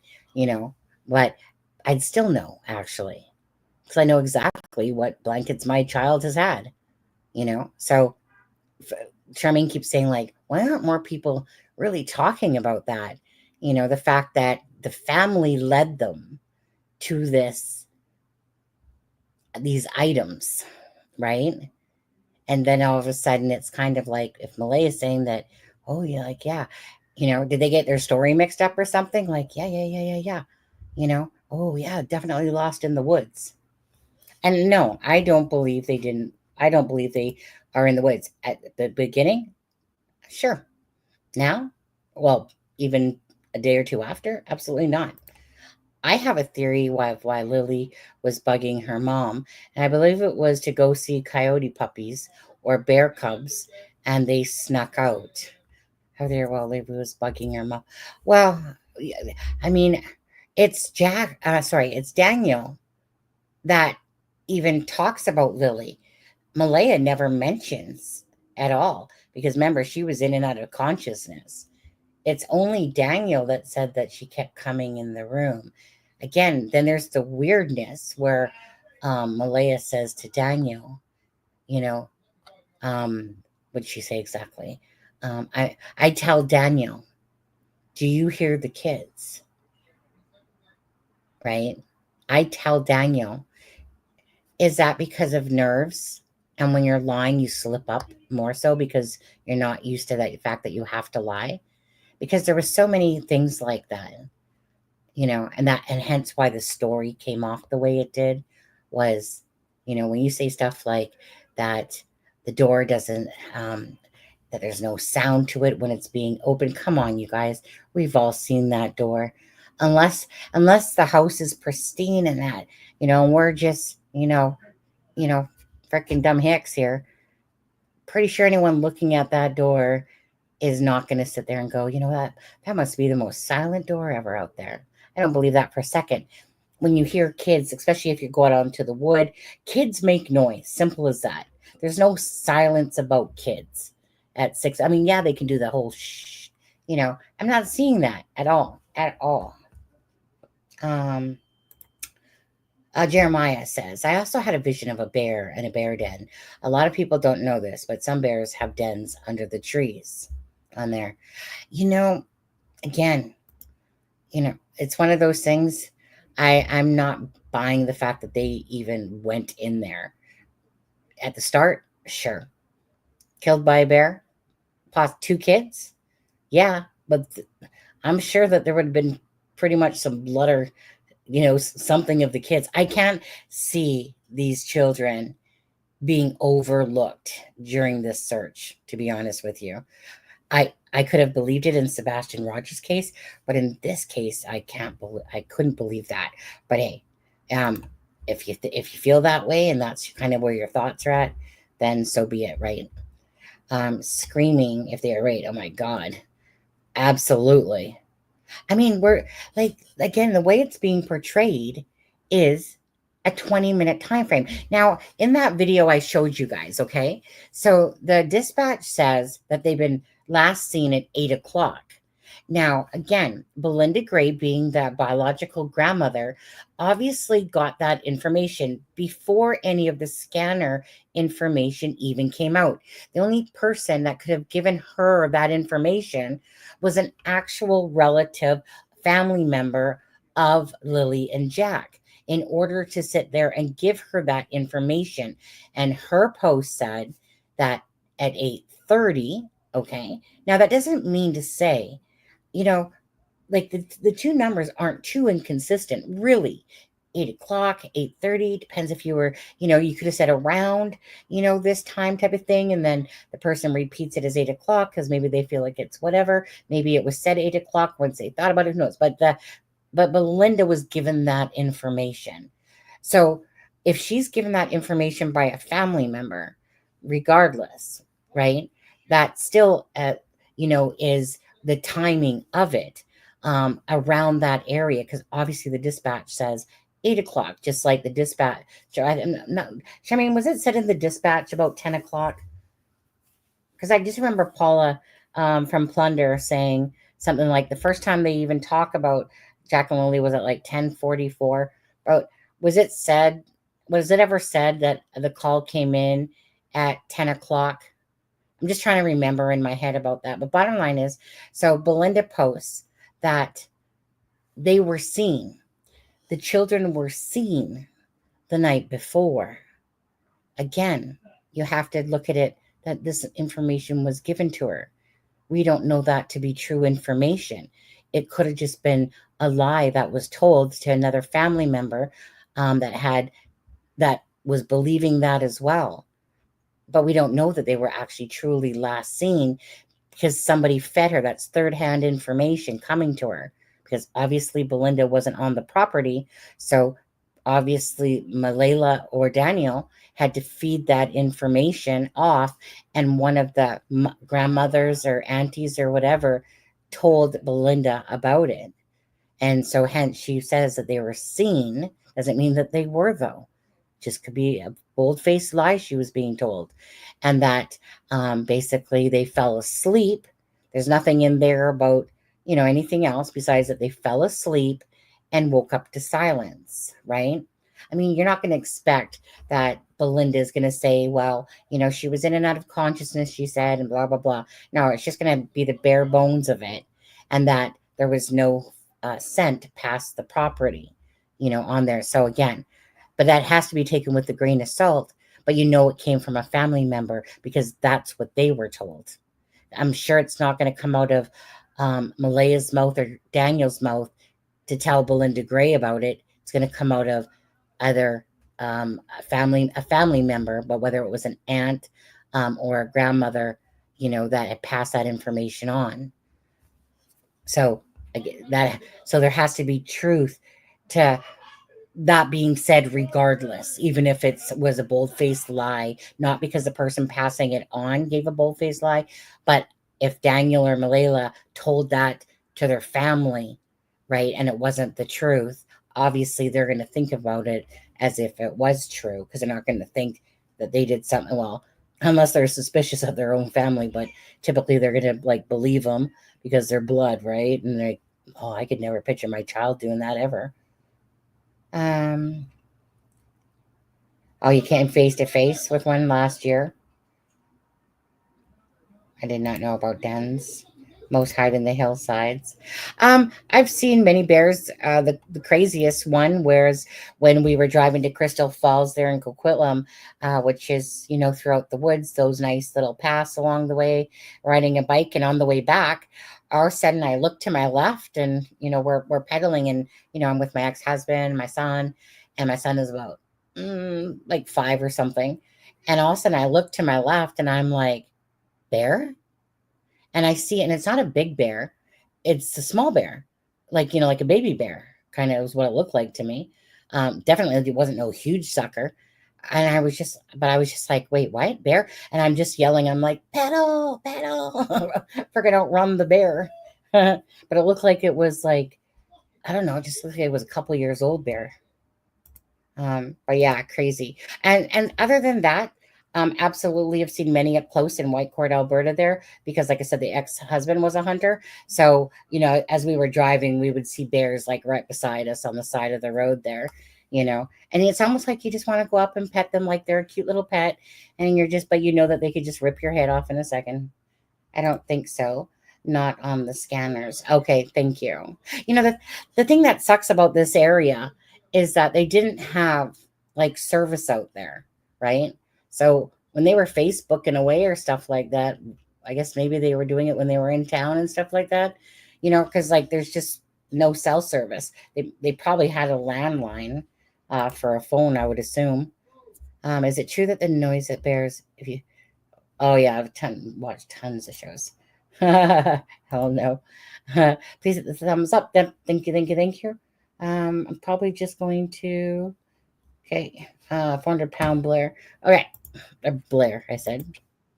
but I'd still know, actually, because I know exactly what blankets my child has had, So Charmaine keeps saying, like, why aren't more people really talking about that? The fact that the family led them to these items, right? And then all of a sudden it's kind of like if Malay is saying that, oh, yeah, like, yeah, did they get their story mixed up or something? Like, yeah. Oh, yeah, definitely lost in the woods. And no, I don't believe they didn't. I don't believe they are in the woods at the beginning. Sure. Now, well, even a day or two after, absolutely not. I have a theory why Lily was bugging her mom, and I believe it was to go see coyote puppies or bear cubs, and they snuck out. How there while Lily was bugging her mom. Well, I mean, it's it's Daniel that even talks about Lily. Malaya never mentions at all because remember, she was in and out of consciousness. It's only Daniel that said that she kept coming in the room. Again, then there's the weirdness where Malaya says to Daniel, what'd she say exactly? I tell Daniel, do you hear the kids? Right? I tell Daniel, is that because of nerves? And when you're lying, you slip up more so because you're not used to that fact that you have to lie? Because there were so many things like that, and hence why the story came off the way it did was, when you say stuff like that, the door doesn't, that there's no sound to it when it's being opened. Come on, you guys, we've all seen that door, unless the house is pristine and that, and we're just, freaking dumb hicks here. Pretty sure anyone looking at that door is not going to sit there and go, that must be the most silent door ever out there. I don't believe that for a second. When you hear kids, especially if you go out onto the wood, kids make noise. Simple as that. There's no silence about kids at 6. I mean, yeah, they can do the whole shh. I'm not seeing that at all. At all. Jeremiah says, I also had a vision of a bear and a bear den. A lot of people don't know this, but some bears have dens under the trees on there. Again, it's one of those things. I'm not buying the fact that they even went in there. At the start, sure. Killed by a bear? 2 kids? Yeah, but I'm sure that there would have been pretty much some blood or something of the kids. I can't see these children being overlooked during this search, to be honest with you. I could have believed it in Sebastian Rogers' case, but in this case, I couldn't believe that. But hey, if you feel that way and that's kind of where your thoughts are at, then so be it, right? Screaming if they are right. Oh my God, absolutely. I mean, we're like, again, the way it's being portrayed is a 20-minute time frame. Now, in that video I showed you guys, okay? So the dispatch says that they've been last seen at 8 o'clock. Now, again, Belinda Gray, being the biological grandmother, obviously got that information before any of the scanner information even came out. The only person that could have given her that information was an actual relative, family member of Lily and Jack, in order to sit there and give her that information. And her post said that at 8:30. Okay. Now that doesn't mean to say, you know, like the two numbers aren't too inconsistent, really. 8 o'clock, 8:30, depends if you were, you could have said around, this time type of thing. And then the person repeats it as 8 o'clock because maybe they feel like it's whatever. Maybe it was said 8 o'clock once they thought about it. Who knows? But Belinda was given that information. So if she's given that information by a family member, regardless, right? That still, is the timing of it around that area. Because obviously the dispatch says 8 o'clock, just like the dispatch. I mean, was it said in the dispatch about 10 o'clock? Because I just remember Paula from Plunder saying something like the first time they even talk about Jack and Lily was at like 10:44. But was it ever said that the call came in at 10 o'clock? I'm just trying to remember in my head about that. But bottom line is, so Belinda posts that they were seen. The children were seen the night before. Again, you have to look at it that this information was given to her. We don't know that to be true information. It could have just been a lie that was told to another family member that was believing that as well. But we don't know that they were actually truly last seen because somebody fed her. That's third-hand information coming to her, because obviously Belinda wasn't on the property. So obviously Malayla or Daniel had to feed that information off, and one of the grandmothers or aunties or whatever told Belinda about it. And so hence she says that they were seen. Doesn't mean that they were, though. Just could be a bold-faced lie she was being told. And that basically they fell asleep. There's nothing in there about, anything else besides that they fell asleep and woke up to silence, right? I mean, you're not going to expect that Belinda is going to say, well, she was in and out of consciousness, she said, and blah, blah, blah. No, it's just going to be the bare bones of it. And that there was no scent past the property, on there. So again, but that has to be taken with a grain of salt. But it came from a family member because that's what they were told. I'm sure it's not going to come out of Malaya's mouth or Daniel's mouth to tell Belinda Gray about it. It's going to come out of either a family member, but whether it was an aunt or a grandmother, that had passed that information on. So there has to be truth to that being said, regardless, even if it was a bold-faced lie, not because the person passing it on gave a bold-faced lie, but if Daniel or Malayla told that to their family, right, and it wasn't the truth, obviously they're going to think about it as if it was true, because they're not going to think that they did something, well, unless they're suspicious of their own family, but typically they're going to believe them because they're blood, right? And they're oh, I could never picture my child doing that ever. Oh, you came face to face with one last year? I did not know about dens. Most hide in the hillsides. I've seen many bears. The craziest one was when we were driving to Crystal Falls there in Coquitlam, which is, throughout the woods, those nice little paths along the way, riding a bike. And on the way back, all of a sudden I looked to my left and, we're pedaling and, I'm with my ex-husband, my son, and my son is about like 5 or something. And all of a sudden I look to my left and I'm like, bear? And I see it, and it's not a big bear. It's a small bear, like a baby bear, kind of is what it looked like to me. Definitely it wasn't no huge sucker. And I was just like, wait, what? Bear? And I'm just yelling. I'm like, pedal, pedal. Freaking outrun the bear. But it looked like it was like, I don't know, it just looked like it was a couple years old bear. But yeah, crazy. And other than that, absolutely, I've seen many up close in Whitecourt, Alberta there, because like I said, the ex-husband was a hunter. So, as we were driving, we would see bears like right beside us on the side of the road there, and it's almost like you just want to go up and pet them like they're a cute little pet. And but that they could just rip your head off in a second. I don't think so. Not on the scanners. Okay, thank you. The thing that sucks about this area is that they didn't have like service out there, right? So when they were Facebooking away or stuff like that, I guess maybe they were doing it when they were in town and stuff like that, because like there's just no cell service. They probably had a landline for a phone, I would assume. Is it true that the noise it bears if you? Oh yeah, I've watched tons of shows. Hell no. Please hit the thumbs up. Thank you, thank you, thank you. I'm probably just going to. Okay, 400-pound Blair. Okay, Blair, I said.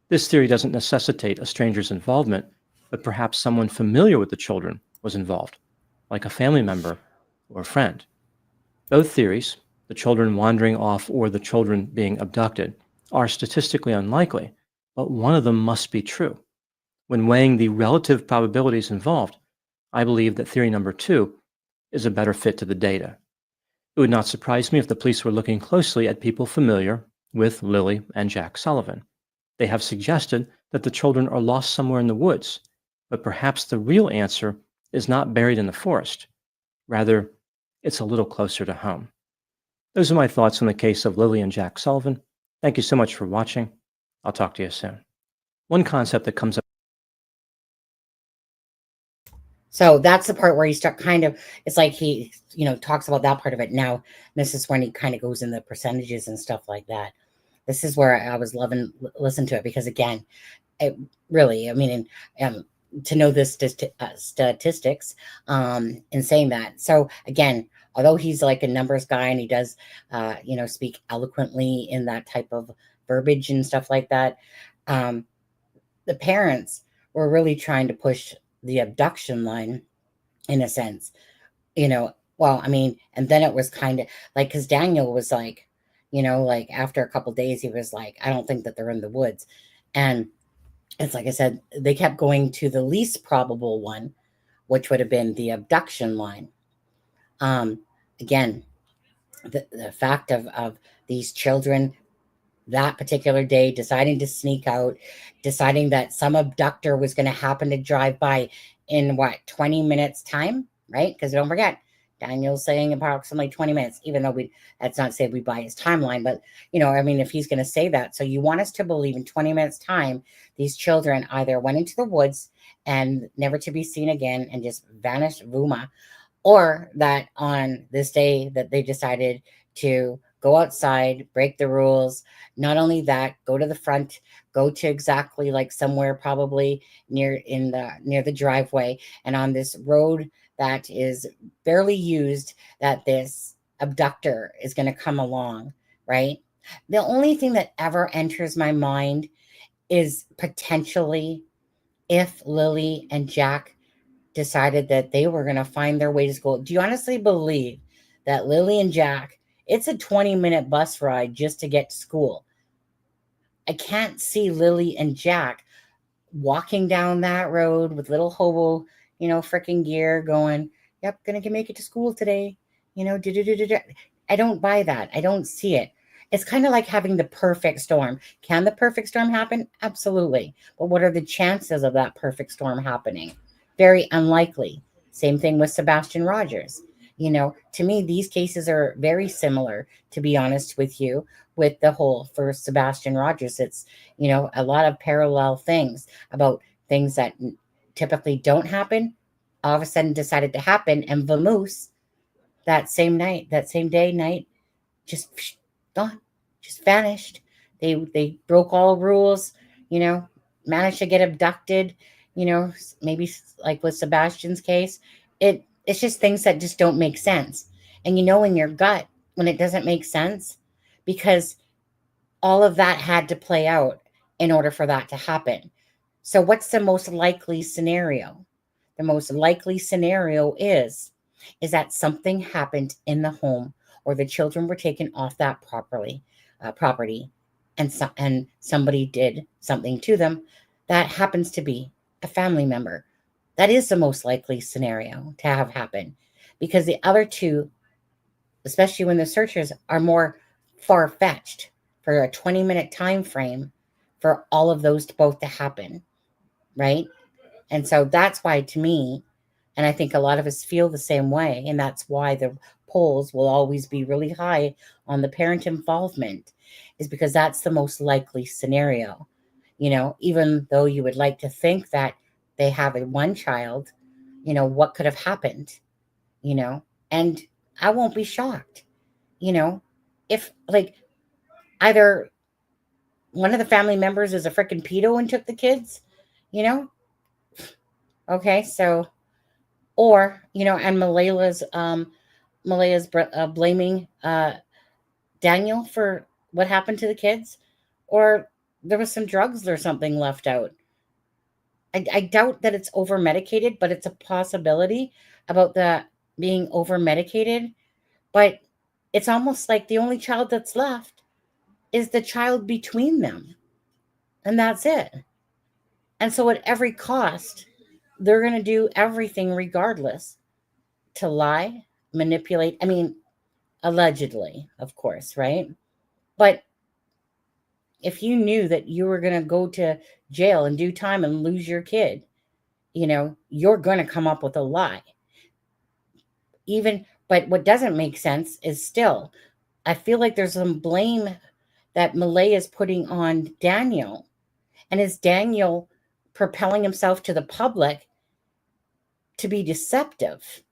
This theory doesn't necessitate a stranger's involvement, but perhaps someone familiar with the children was involved, like a family member or a friend. Both theories, the children wandering off or the children being abducted, are statistically unlikely, but one of them must be true. When weighing the relative probabilities involved, I believe that theory number 2 is a better fit to the data. It would not surprise me if the police were looking closely at people familiar with Lily and Jack Sullivan. They have suggested that the children are lost somewhere in the woods, but perhaps the real answer is not buried in the forest. Rather, it's a little closer to home. Those are my thoughts on the case of Lily and Jack Sullivan. Thank you so much for watching. I'll talk to you soon. One concept that comes up. So that's the part where you start it's like he, talks about that part of it. Now, this is when he kind of goes in the percentages and stuff like that. This is where I was loving listen to it, because again, it really, to know this statistics in saying that. So again, although he's like a numbers guy and he does, speak eloquently in that type of verbiage and stuff like that, the parents were really trying to push the abduction line in a sense, and then it was kind of like, because Daniel was like, like after a couple days, he was like, I don't think that they're in the woods. And it's like I said, they kept going to the least probable one, which would have been the abduction line. Again, the fact of these children that particular day deciding to sneak out, deciding that some abductor was going to happen to drive by in 20 minutes time, right? Because don't forget, Daniel's saying approximately 20 minutes, even though that's not say we buy his timeline, but if he's going to say that. So you want us to believe in 20 minutes time, these children either went into the woods and never to be seen again and just vanished, Vuma, or that on this day that they decided to go outside, break the rules. Not only that, go to the front, go to exactly like somewhere probably near the driveway, and on this road that is barely used, that this abductor is going to come along, right? The only thing that ever enters my mind is potentially if Lily and Jack decided that they were going to find their way to school. Do you honestly believe that Lily and Jack, it's a 20-minute bus ride just to get to school? I can't see Lily and Jack walking down that road with little hobo, freaking gear going, yep, gonna make it to school today. I don't buy that. I don't see it. It's kind of like having the perfect storm. Can the perfect storm happen? Absolutely. But what are the chances of that perfect storm happening? Very unlikely. Same thing with Sebastian Rogers. To me, these cases are very similar, to be honest with you, with the whole for Sebastian Rogers. It's, a lot of parallel things about things that typically don't happen, all of a sudden decided to happen, and vamoose, that same day, just gone, just vanished. They broke all rules, managed to get abducted, maybe like with Sebastian's case. It's just things that just don't make sense. And in your gut when it doesn't make sense, because all of that had to play out in order for that to happen. So what's the most likely scenario? The most likely scenario is that something happened in the home, or the children were taken off that property, and somebody did something to them that happens to be a family member. That is the most likely scenario to have happen, because the other two, especially when the searchers, are more far-fetched for a 20-minute time frame for all of those both to happen, right? And so that's why, to me, and I think a lot of us feel the same way, and that's why the polls will always be really high on the parent involvement is because that's the most likely scenario. You know, even though you would like to think that they have one child, you know, what could have happened, you know? And I won't be shocked, you know, if like either one of the family members is a freaking pedo and took the kids, you know? Okay, so, or, you know, and Malaya's blaming Daniel for what happened to the kids, or there was some drugs or something left out. I doubt that it's over medicated, but it's a possibility about the being over medicated. But it's almost like the only child that's left is the child between them. And that's it. And so at every cost, they're going to do everything regardless to lie, manipulate. I mean, allegedly, of course, right? But if you knew that you were going to go to jail in due time and lose your kid, you know, you're going to come up with a lie. But what doesn't make sense is still, I feel like there's some blame that Malay is putting on Daniel. And is Daniel propelling himself to the public to be deceptive?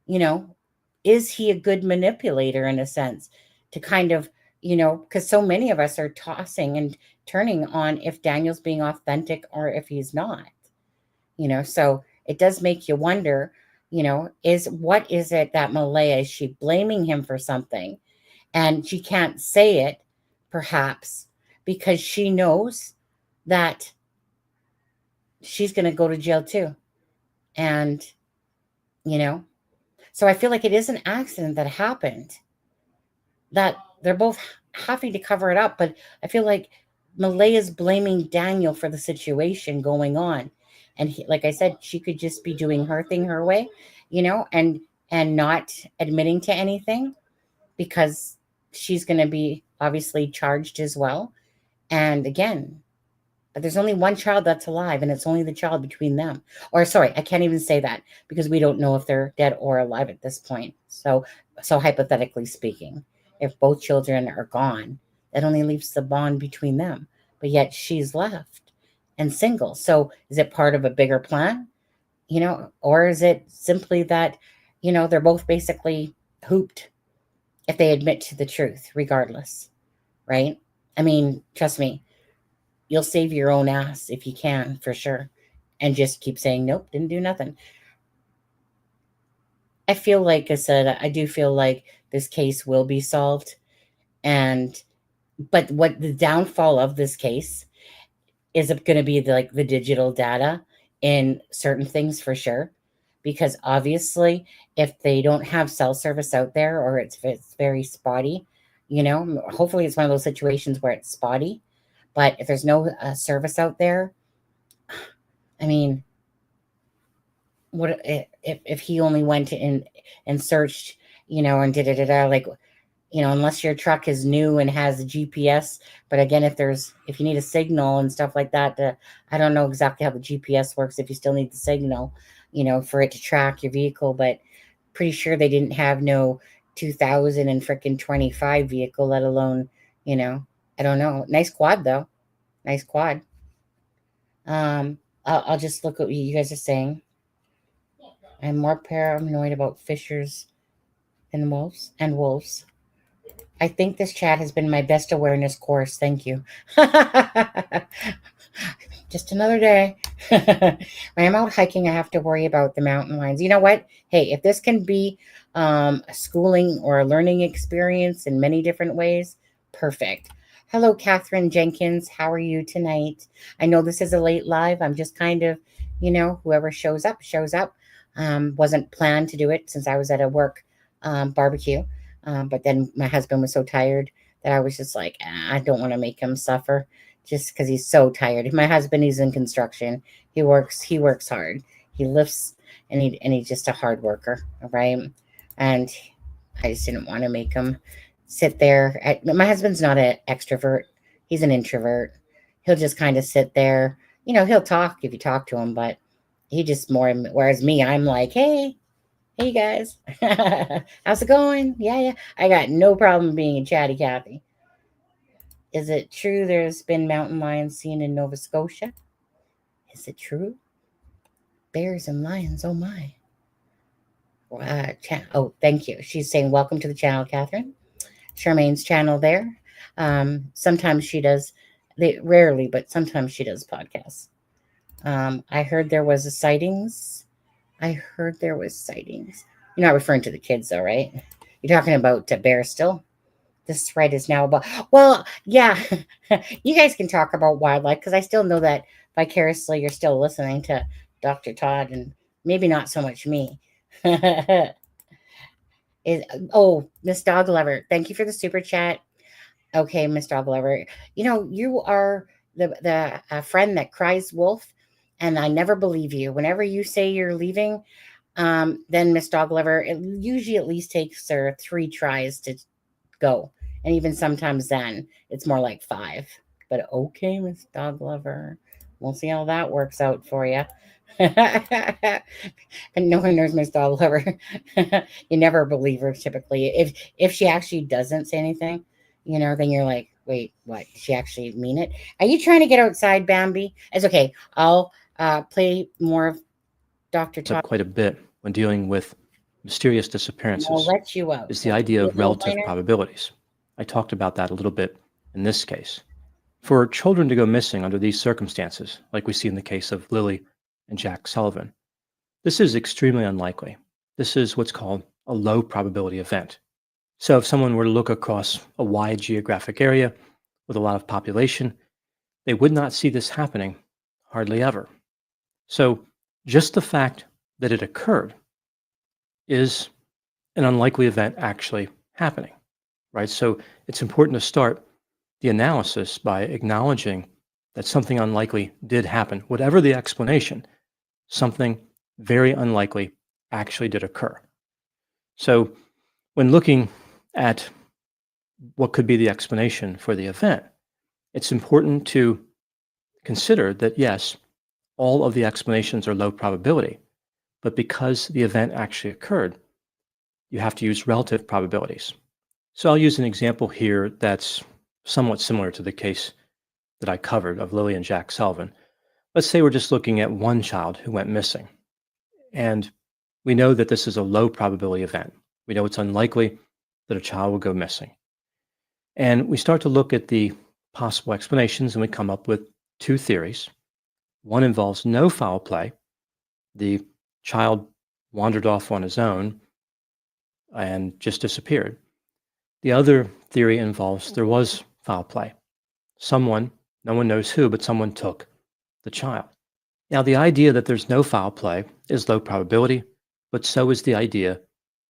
You know, is he a good manipulator in a sense to kind of, you know, because so many of us are tossing and turning on if Daniel's being authentic or if he's not, you know, so it does make you wonder, you know, what is it that Malaya, is she blaming him for something? And she can't say it, perhaps, because she knows that she's going to go to jail too. And, you know, so I feel like it is an accident that happened, that they're both having to cover it up. But I feel like Malay is blaming Daniel for the situation going on. And like I said, she could just be doing her thing her way, you know, and not admitting to anything because she's going to be obviously charged as well. And again, but there's only one child that's alive, and it's only the child between them. Or sorry, I can't even say that because we don't know if they're dead or alive at this point. So hypothetically speaking, if both children are gone, that only leaves the bond between them. But yet she's left and single. So is it part of a bigger plan? You know, or is it simply that, you know, they're both basically hooped if they admit to the truth, regardless, right? I mean, trust me, you'll save your own ass if you can, for sure. And just keep saying, nope, didn't do nothing. I feel like I said, I do feel like this case will be solved. But what the downfall of this case is going to be the digital data in certain things for sure. Because obviously, if they don't have cell service out there or it's very spotty, you know, hopefully it's one of those situations where it's spotty. But if there's no service out there, I mean, what if he only went in and searched, you know, and like, you know, unless your truck is new and has a GPS. But again, if you need a signal and stuff like that, I don't know exactly how the GPS works. If you still need the signal, you know, for it to track your vehicle, but pretty sure they didn't have no 2000 and freaking 25 vehicle, let alone, you know, I don't know. Nice quad though. Nice quad. I'll just look at what you guys are saying. I'm more paranoid about fishers and wolves. I think this chat has been my best awareness course. Thank you. Just another day. When I'm out hiking, I have to worry about the mountain lions. You know what? Hey, if this can be a schooling or a learning experience in many different ways, perfect. Hello, Catherine Jenkins. How are you tonight? I know this is a late live. I'm just kind of, you know, whoever shows up, shows up. Wasn't planned to do it since I was at a work barbecue. But then my husband was so tired that I was just like, I don't want to make him suffer just because he's so tired. My husband, he's in construction. He works hard. He lifts and he's just a hard worker. Right. And I just didn't want to make him sit there. My husband's not an extrovert. He's an introvert. He'll just kind of sit there. You know, he'll talk if you talk to him, but he just more, whereas me, I'm like, hey, Hey guys, how's it going? Yeah. I got no problem being a chatty Cathy. Is it true there's been mountain lions seen in Nova Scotia? Is it true? Bears and lions, oh my. Oh, thank you. She's saying, welcome to the channel, Catherine. Charmaine's channel there. Sometimes she does, rarely, but sometimes she does podcasts. I heard there was a sightings. You're not referring to the kids, though, right? You're talking about bear still? This thread is now about, well, yeah, you guys can talk about wildlife because I still know that vicariously you're still listening to Dr. Todd and maybe not so much me. Miss Dog Lover, thank you for the super chat. Okay, Miss Dog Lover, you are the friend that cries wolf, and I never believe you. Whenever you say you're leaving, then Miss Dog Lover, it usually at least takes her 3 tries to go, and even sometimes then it's more like 5. But okay, Miss Dog Lover, we'll see how that works out for you. And no one knows Miss Dog Lover. You never believe her typically. If she actually doesn't say anything, then you're like, wait, what? Did she actually mean it? Are you trying to get outside, Bambi? It's okay. I'll play more of Dr. Todd. Quite a bit when dealing with mysterious disappearances. I'll let you out. Is the idea of relative probabilities. I talked about that a little bit in this case. For children to go missing under these circumstances, like we see in the case of Lily and Jack Sullivan, this is extremely unlikely. This is what's called a low probability event. So if someone were to look across a wide geographic area with a lot of population, they would not see this happening hardly ever. So just the fact that it occurred is an unlikely event actually happening, right? So it's important to start the analysis by acknowledging that something unlikely did happen. Whatever the explanation, something very unlikely actually did occur. So when looking at what could be the explanation for the event, it's important to consider that, yes, all of the explanations are low probability, but because the event actually occurred, you have to use relative probabilities. So I'll use an example here that's somewhat similar to the case that I covered of Lily and Jack Sullivan. Let's say we're just looking at one child who went missing, and we know that this is a low probability event. We know it's unlikely that a child will go missing. And we start to look at the possible explanations, and we come up with 2 theories. One involves no foul play. The child wandered off on his own and just disappeared. The other theory involves there was foul play. Someone, no one knows who, but someone took the child. Now, the idea that there's no foul play is low probability, but so is the idea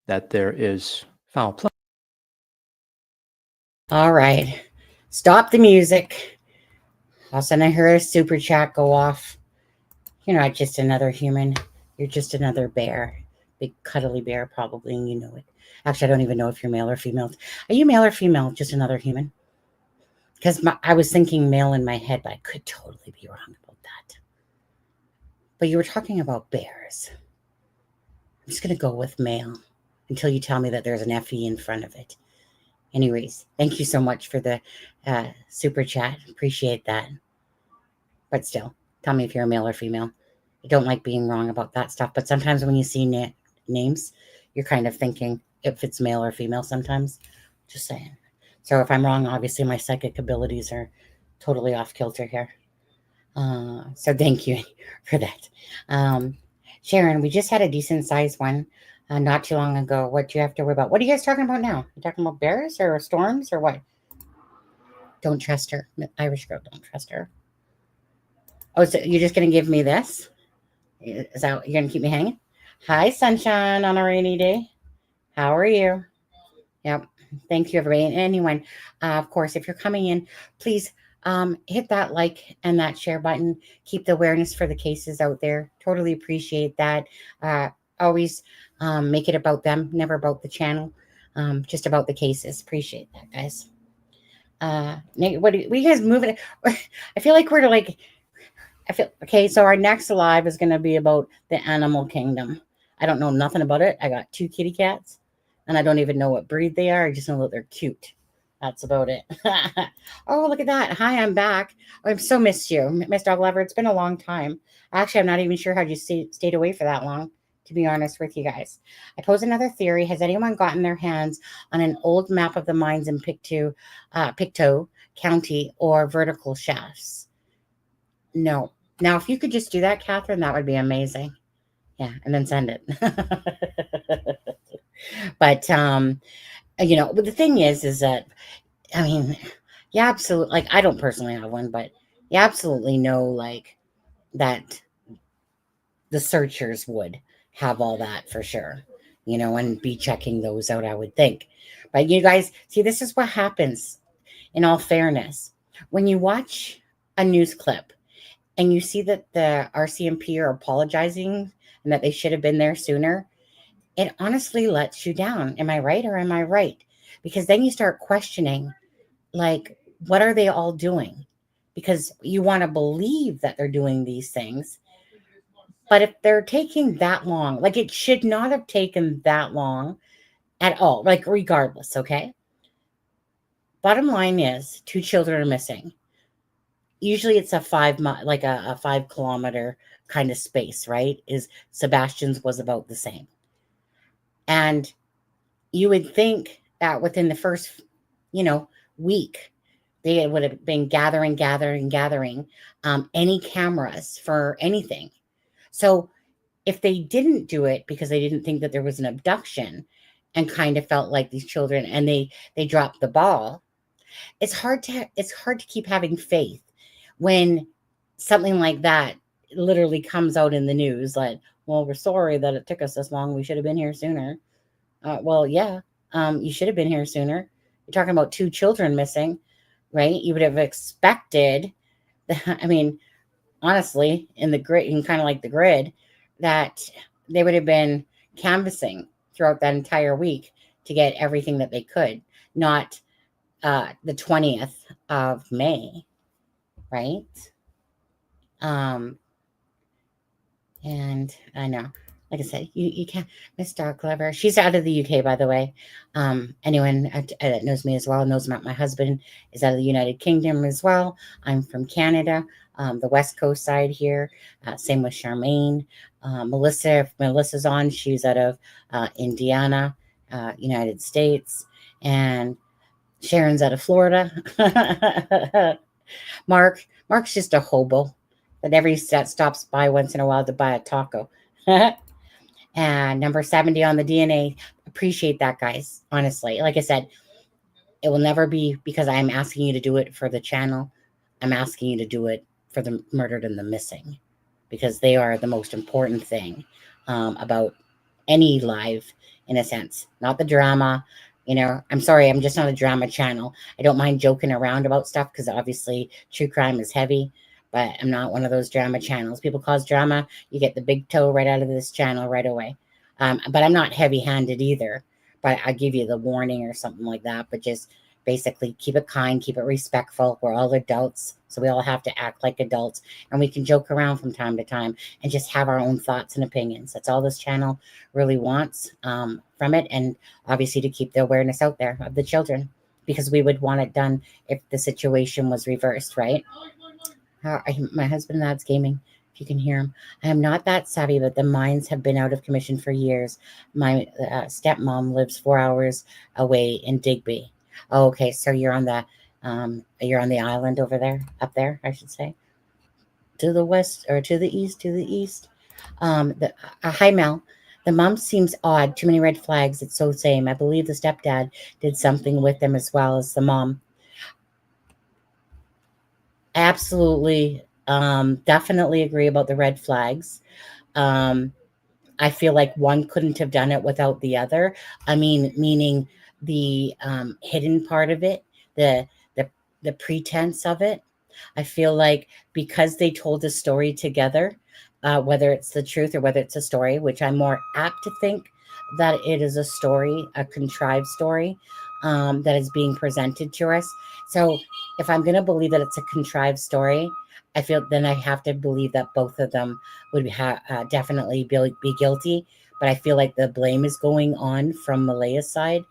that there is foul play. All right. Stop the music. All of a sudden I heard a super chat go off. You're not just another human. You're just another bear. Big cuddly bear, probably, and you know it. Actually, I don't even know if you're male or female. Are you male or female? Just another human? Because I was thinking male in my head, but I could totally be wrong about that. But you were talking about bears. I'm just going to go with male until you tell me that there's an FE in front of it. Anyways, thank you so much for the super chat. Appreciate that. But still, tell me if you're a male or female. I don't like being wrong about that stuff. But sometimes when you see names, you're kind of thinking if it's male or female sometimes. Just saying. So if I'm wrong, obviously my psychic abilities are totally off kilter here. So thank you for that. Sharon, we just had a decent sized one not too long ago. What do you have to worry about? What are you guys talking about now? You talking about bears or storms or what? Don't trust her. Irish girl, don't trust her. Oh, so you're just going to give me this? Is that you're going to keep me hanging? Hi, sunshine on a rainy day. How are you? Yep. Thank you, everybody. And anyone, of course, if you're coming in, please hit that like and that share button. Keep the awareness for the cases out there. Totally appreciate that. Always make it about them, never about the channel. Just about the cases. Appreciate that, guys. What are you guys moving? I feel like we're like, okay, so our next live is going to be about the animal kingdom. I don't know nothing about it. I got 2 kitty cats, and I don't even know what breed they are. I just know that they're cute. That's about it. Oh, look at that. Hi, I'm back. I've so missed you, Miss Dog Lover. It's been a long time. Actually, I'm not even sure how you stayed away for that long, to be honest with you guys. I pose another theory. Has anyone gotten their hands on an old map of the mines in Pictou County or vertical shafts? No. Now, if you could just do that, Catherine, that would be amazing. Yeah, and then send it. But, you know, but the thing is that, I mean, you absolutely, like, I don't personally have one, but you absolutely know, like, that the searchers would have all that for sure, you know, and be checking those out, I would think. But you guys, see, this is what happens, in all fairness. When you watch a news clip and you see that the RCMP are apologizing and that they should have been there sooner, it honestly lets you down. Am I right or am I right? Because then you start questioning, like, what are they all doing? Because you want to believe that they're doing these things. But if they're taking that long, like, it should not have taken that long at all, like, regardless, okay? Bottom line is 2 children are missing. Usually it's a 5 kilometer kind of space, right? Is Sebastian's was about the same. And you would think that within the first, you know, week, they would have been gathering any cameras for anything. So if they didn't do it because they didn't think that there was an abduction and kind of felt like these children, and they dropped the ball, it's hard to keep having faith when something like that literally comes out in the news, like, well, we're sorry that it took us this long. We should have been here sooner. Well, yeah, you should have been here sooner. You're talking about 2 children missing, right? You would have expected, I mean, honestly, in the grid, in kind of like the grid, that they would have been canvassing throughout that entire week to get everything that they could, not the 20th of May, right? And I know, like I said, you can't, Miss Dog Clever. She's out of the UK, by the way. Anyone that knows me as well knows my husband is out of the United Kingdom as well. I'm from Canada, the West Coast side here. Same with Charmaine. Melissa, if Melissa's on, she's out of Indiana, United States. And Sharon's out of Florida. Mark's just a hobo that every set stops by once in a while to buy a taco. And number 70 on the DNA. Appreciate that, guys. Honestly, like I said, it will never be because I'm asking you to do it for the channel. I'm asking you to do it for the murdered and the missing, because they are the most important thing about any live, in a sense, not the drama. You know, I'm sorry, I'm just not a drama channel. I don't mind joking around about stuff because obviously true crime is heavy, but I'm not one of those drama channels. People cause drama, you get the big toe right out of this channel right away. But I'm not heavy-handed either, but I give you the warning or something like that. But just basically keep it kind, keep it respectful. We're all adults, so we all have to act like adults, and we can joke around from time to time and just have our own thoughts and opinions. That's all this channel really wants from it, and obviously to keep the awareness out there of the children, because we would want it done if the situation was reversed, right? My husband and Dad's gaming, if you can hear him. I am not that savvy, but the mines have been out of commission for years. My stepmom lives 4 hours away in Digby. Oh, okay, so you're on the island over there, up there, I should say, to the west or to the east. Hi, Mel. The mom seems odd. Too many red flags. It's so same. I believe the stepdad did something with them as well as the mom. Absolutely, definitely agree about the red flags. I feel like one couldn't have done it without the other. I mean, meaning the hidden part of it, the pretense of it. I feel like because they told a story together, whether it's the truth or whether it's a story, which I'm more apt to think that it is a story, a contrived story that is being presented to us. So if I'm going to believe that it's a contrived story, I feel then I have to believe that both of them would definitely be guilty. but I feel like the blame is going on from Malaya's side,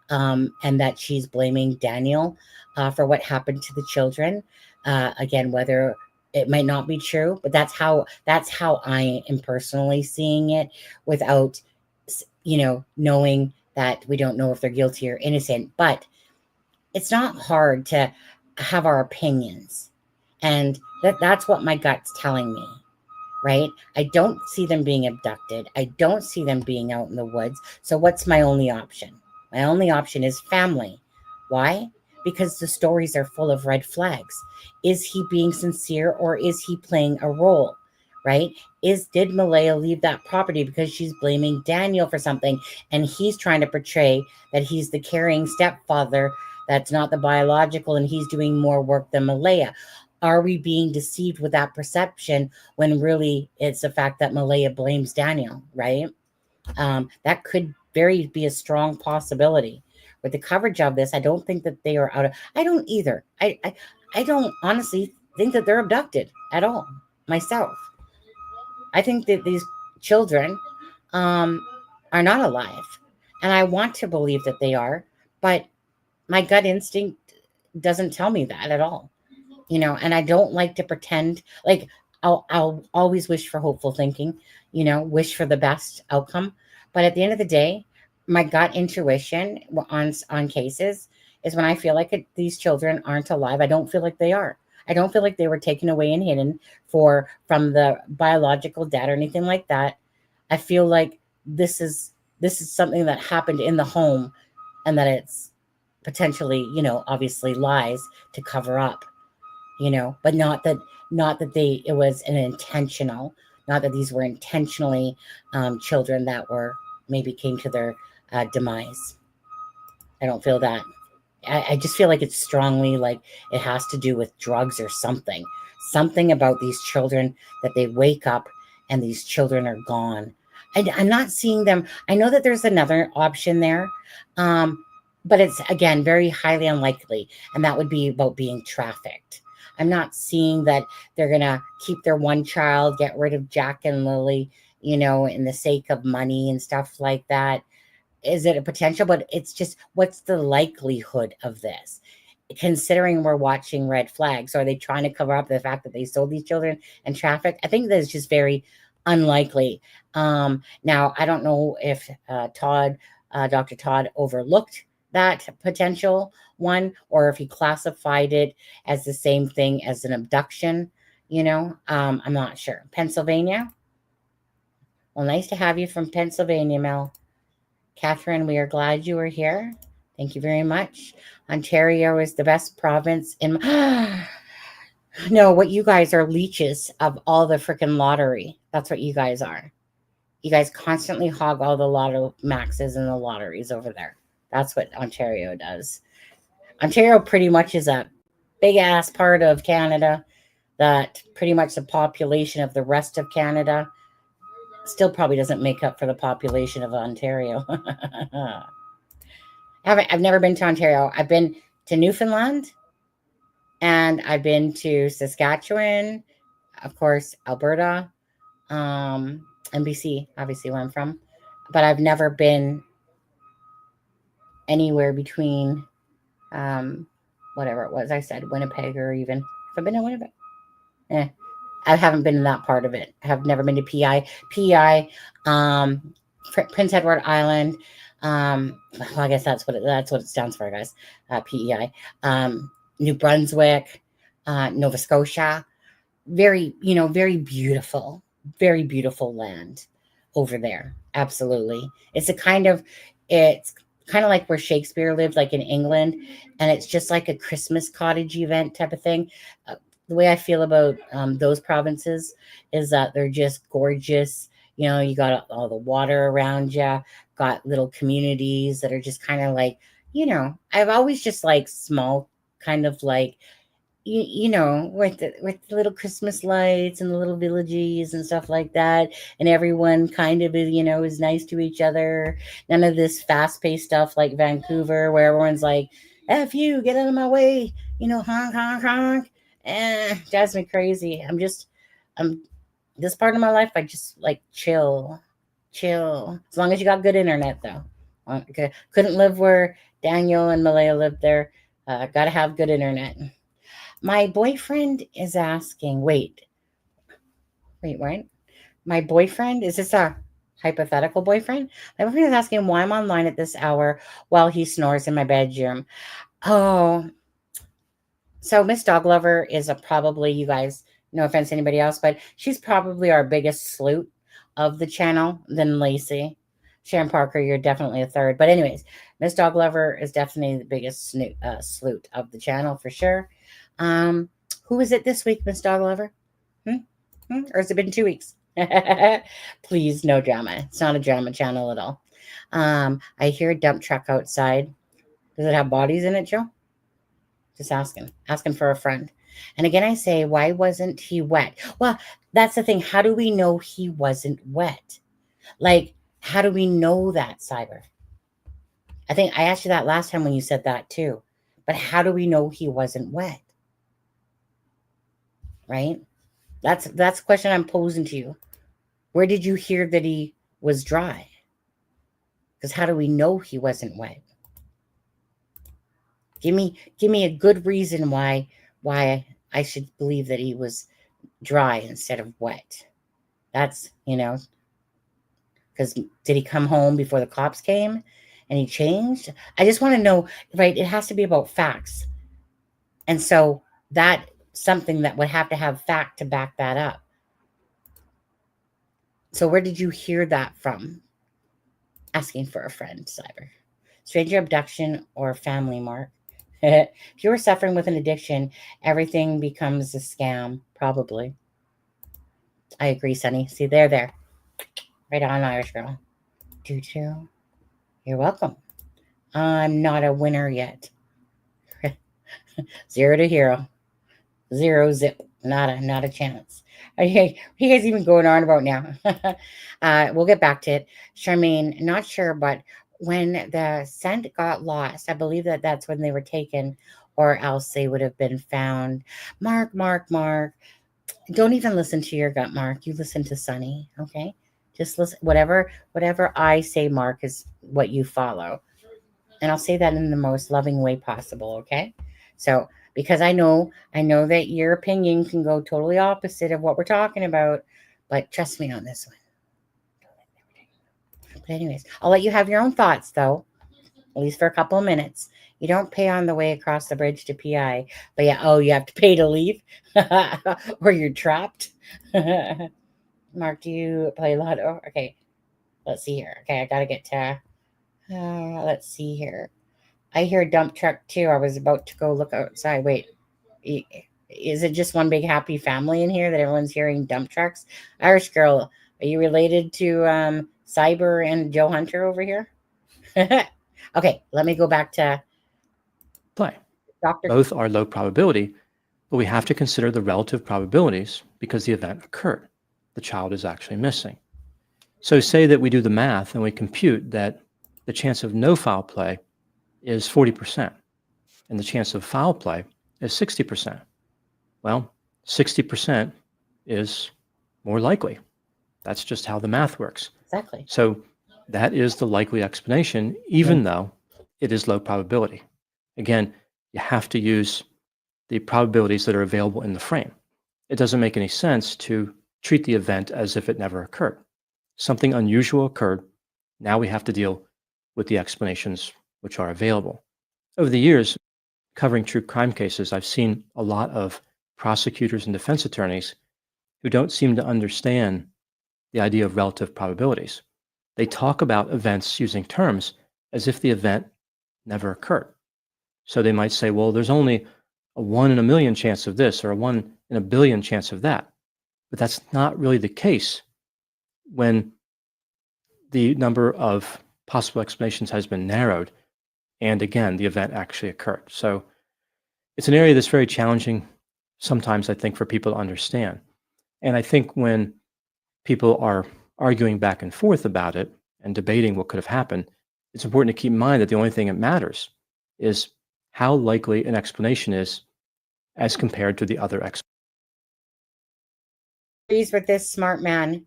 and that she's blaming Daniel for what happened to the children. Again, whether it might not be true, but that's how I am personally seeing it, without, knowing that we don't know if they're guilty or innocent. But it's not hard to have our opinions, and that's what my gut's telling me. Right? I don't see them being abducted. I don't see them being out in the woods. So what's my only option? My only option is family. Why? Because the stories are full of red flags. Is he being sincere, or is he playing a role? Right? Did Malaya leave that property because she's blaming Daniel for something, and he's trying to portray that he's the caring stepfather that's not the biological, and he's doing more work than Malaya? Are we being deceived with that perception when really it's the fact that Malaya blames Daniel, right? That could be a strong possibility. With the coverage of this, I don't think that they are out of, I don't either. I don't honestly think that they're abducted at all, myself. I think that these children are not alive. And I want to believe that they are, but my gut instinct doesn't tell me that at all. And I don't like to pretend. Like, I'll always wish for hopeful thinking, wish for the best outcome. But at the end of the day, my gut intuition on cases is when I feel like these children aren't alive. I don't feel like they are. I don't feel like they were taken away and hidden from the biological dad or anything like that. I feel like this is something that happened in the home, and that it's potentially, obviously lies to cover up. But not that it was an intentional, not that these were intentionally children that maybe came to their demise. I don't feel that. I just feel like it's strongly like it has to do with drugs or something about these children, that they wake up and these children are gone. I'm not seeing them. I know that there's another option there, but it's, again, very highly unlikely, and that would be about being trafficked. I'm not seeing that they're going to keep their one child, get rid of Jack and Lily, in the sake of money and stuff like that. Is it a potential? But it's just, what's the likelihood of this? Considering we're watching red flags, so are they trying to cover up the fact that they sold these children and trafficked? I think that's just very unlikely. Now, I don't know if Dr. Todd overlooked that potential one, or if he classified it as the same thing as an abduction. I'm not sure. Pennsylvania. Well, nice to have you from Pennsylvania, Mel. Catherine, we are glad you are here. Thank you very much. Ontario is the best province in no, what you guys are, leeches of all the freaking lottery. That's what you guys are. You guys constantly hog all the lotto maxes and the lotteries over there. That's what Ontario does. Ontario pretty much is a big ass part of Canada that pretty much the population of the rest of Canada still probably doesn't make up for the population of Ontario. I've never been to Ontario. I've been to Newfoundland, and I've been to Saskatchewan, of course, Alberta, and BC, obviously where I'm from. But I've never been anywhere between whatever it was I said, Winnipeg, or even, have I been to Winnipeg? I haven't been in that part of it. I have never been to PEI, Prince Edward Island. Well, I guess that's what it stands for, guys. PEI, New Brunswick, Nova Scotia. Very beautiful land over there. Absolutely. It's kind of like where Shakespeare lived, like in England, and it's just like a Christmas cottage event type of thing. The way I feel about those provinces is that they're just gorgeous. You got all the water around you, got little communities that are just kind of like, I've always just liked small, kind of like, with the little Christmas lights and the little villages and stuff like that. And everyone kind of is, is nice to each other. None of this fast-paced stuff like Vancouver, where everyone's like, F you, get out of my way, honk, honk, honk. Drives me crazy. This part of my life, I just like chill chill. As long as you got good internet, though. Okay. Couldn't live where Daniel and Malaya lived there. Got to have good internet. My boyfriend is asking, wait, what? My boyfriend, is this a hypothetical boyfriend? My boyfriend is asking why I'm online at this hour while he snores in my bedroom. Oh, so Miss Dog Lover is probably, you guys, no offense to anybody else, but she's probably our biggest sloot of the channel than Lacey. Sharon Parker, you're definitely a third. But anyways, Miss Dog Lover is definitely the biggest sloot of the channel for sure. Who is it this week, Miss Dog Lover? Or has it been 2 weeks? Please, no drama. It's not a drama channel at all. I hear a dump truck outside. Does it have bodies in it, Joe? Just asking for a friend. And again, I say, why wasn't he wet? Well, that's the thing. How do we know he wasn't wet? Like, how do we know that, Cyber? I think I asked you that last time when you said that too. But how do we know he wasn't wet? Right? That's the question I'm posing to you. Where did you hear that he was dry? Because how do we know he wasn't wet? Give me a good reason why I should believe that he was dry instead of wet. That's, because did he come home before the cops came and he changed? I just want to know, right? It has to be about facts. And so that something that would have to have fact to back that up. So where did you hear that from? Asking for a friend, Cyber. Stranger abduction or family, Mark? If you were suffering with an addiction, everything becomes a scam, probably. I agree, Sonny. See, there. Right on, Irish girl. Doo-doo. You're welcome. I'm not a winner yet. 0 to hero. 0 zip. Not a chance. Okay, what are you guys even going on about now? We'll get back to it. Charmaine, not sure, but when the scent got lost, I believe that's when they were taken, or else they would have been found. Mark. Don't even listen to your gut, Mark. You listen to Sunny, okay? Just listen. Whatever I say, Mark, is what you follow. And I'll say that in the most loving way possible, okay? So, because I know that your opinion can go totally opposite of what we're talking about, but trust me on this one. But anyways, I'll let you have your own thoughts, though, at least for a couple of minutes. You don't pay on the way across the bridge to PI, but yeah, you have to pay to leave, or you're trapped. Mark, do you play Lotto? Okay, let's see here. Okay, I gotta get to. Let's see here. I hear a dump truck too. I was about to go look outside. Wait, is it just one big happy family in here that everyone's hearing dump trucks? Irish girl, are you related to Cyber and Joe Hunter over here? Okay, let me go back to play. Dr. Both are low probability, but we have to consider the relative probabilities because the event occurred. The child is actually missing. So say that we do the math and we compute that the chance of no foul play is 40%, and the chance of foul play is 60%. Well, 60% is more likely. That's just how the math works. Exactly. So that is the likely explanation, even though it is low probability. Again, you have to use the probabilities that are available in the frame. It doesn't make any sense to treat the event as if it never occurred. Something unusual occurred. Now we have to deal with the explanations which are available. Over the years, covering true crime cases, I've seen a lot of prosecutors and defense attorneys who don't seem to understand the idea of relative probabilities. They talk about events using terms as if the event never occurred. So they might say, well, there's only a 1 in a million chance of this or a 1 in a billion chance of that. But that's not really the case when the number of possible explanations has been narrowed and again, the event actually occurred. So it's an area that's very challenging sometimes, I think, for people to understand. And I think when people are arguing back and forth about it and debating what could have happened, it's important to keep in mind that the only thing that matters is how likely an explanation is as compared to the other explanations. Agrees with this smart man.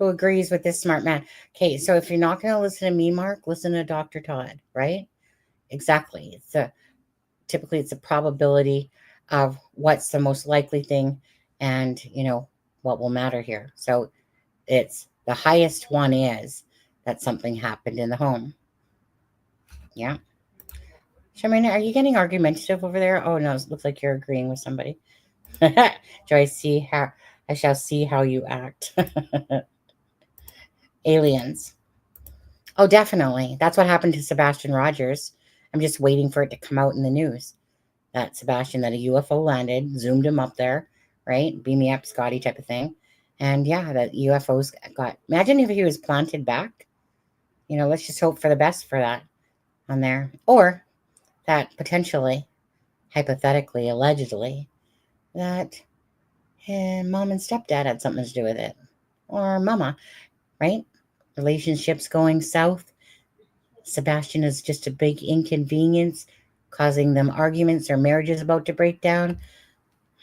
who agrees with this smart man. Okay, so if you're not going to listen to me, Mark, listen to Dr. Todd, right? Exactly. Typically it's a probability of what's the most likely thing and, what will matter here. So it's the highest one is that something happened in the home. Yeah. Charmaine, are you getting argumentative over there? Oh, no, it looks like you're agreeing with somebody. I shall see how you act. Aliens. Oh, definitely. That's what happened to Sebastian Rogers. I'm just waiting for it to come out in the news. That Sebastian, that a UFO landed, zoomed him up there, right? Beam me up, Scotty type of thing. And yeah, that UFOs imagine if he was planted back. Let's just hope for the best for that on there. Or that potentially, hypothetically, allegedly, that mom and stepdad had something to do with it. Or mama, right? Relationships going south. Sebastian is just a big inconvenience, causing them arguments or marriages about to break down.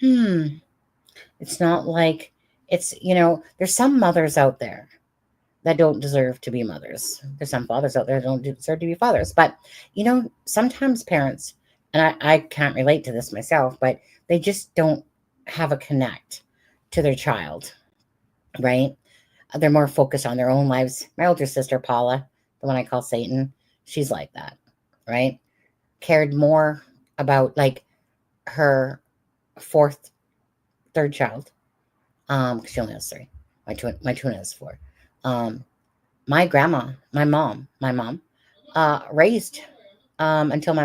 It's not like it's, there's some mothers out there that don't deserve to be mothers. There's some fathers out there that don't deserve to be fathers. But, sometimes parents, and I can't relate to this myself, but they just don't have a connect to their child, right? They're more focused on their own lives. My older sister, Paula, the one I call Satan, she's like that, right? Cared more about like her third child. Because she only has 3. My twin has 4. My grandma, my mom, raised until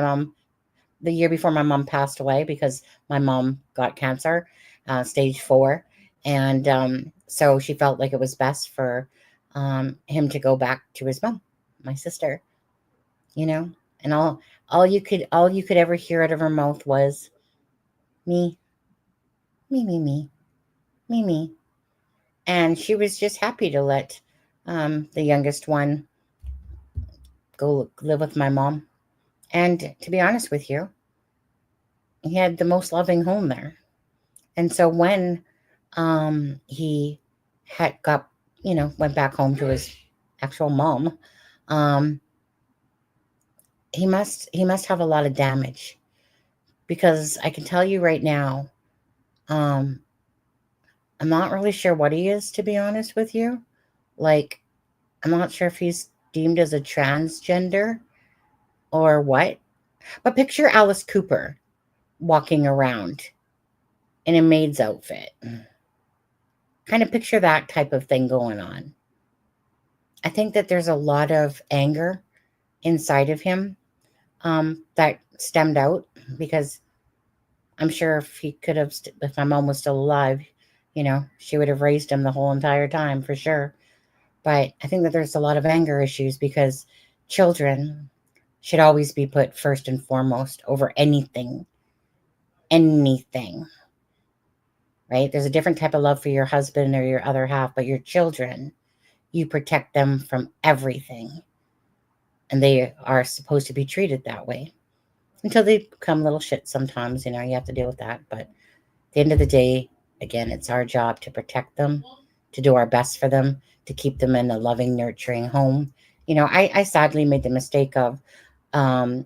the year before my mom passed away, because my mom got cancer, stage 4. And so she felt like it was best for him to go back to his mom, my sister, and all you could ever hear out of her mouth was me. And she was just happy to let the youngest one go live with my mom. And to be honest with you, he had the most loving home there. And so when he went back home to his actual mom, he must have a lot of damage, because I can tell you right now, I'm not really sure what he is, to be honest with you. Like, I'm not sure if he's deemed as a transgender or what. But picture Alice Cooper walking around in a maid's outfit. Kind of picture that type of thing going on. I think that there's a lot of anger inside of him that stemmed out, because I'm sure if my mom was still alive, she would have raised him the whole entire time for sure. But I think that there's a lot of anger issues, because children should always be put first and foremost over anything, right? There's a different type of love for your husband or your other half, but your children, you protect them from everything. And they are supposed to be treated that way until they become little shit sometimes, you have to deal with that. But at the end of the day, again, it's our job to protect them, to do our best for them, to keep them in a loving, nurturing home. I sadly made the mistake of, I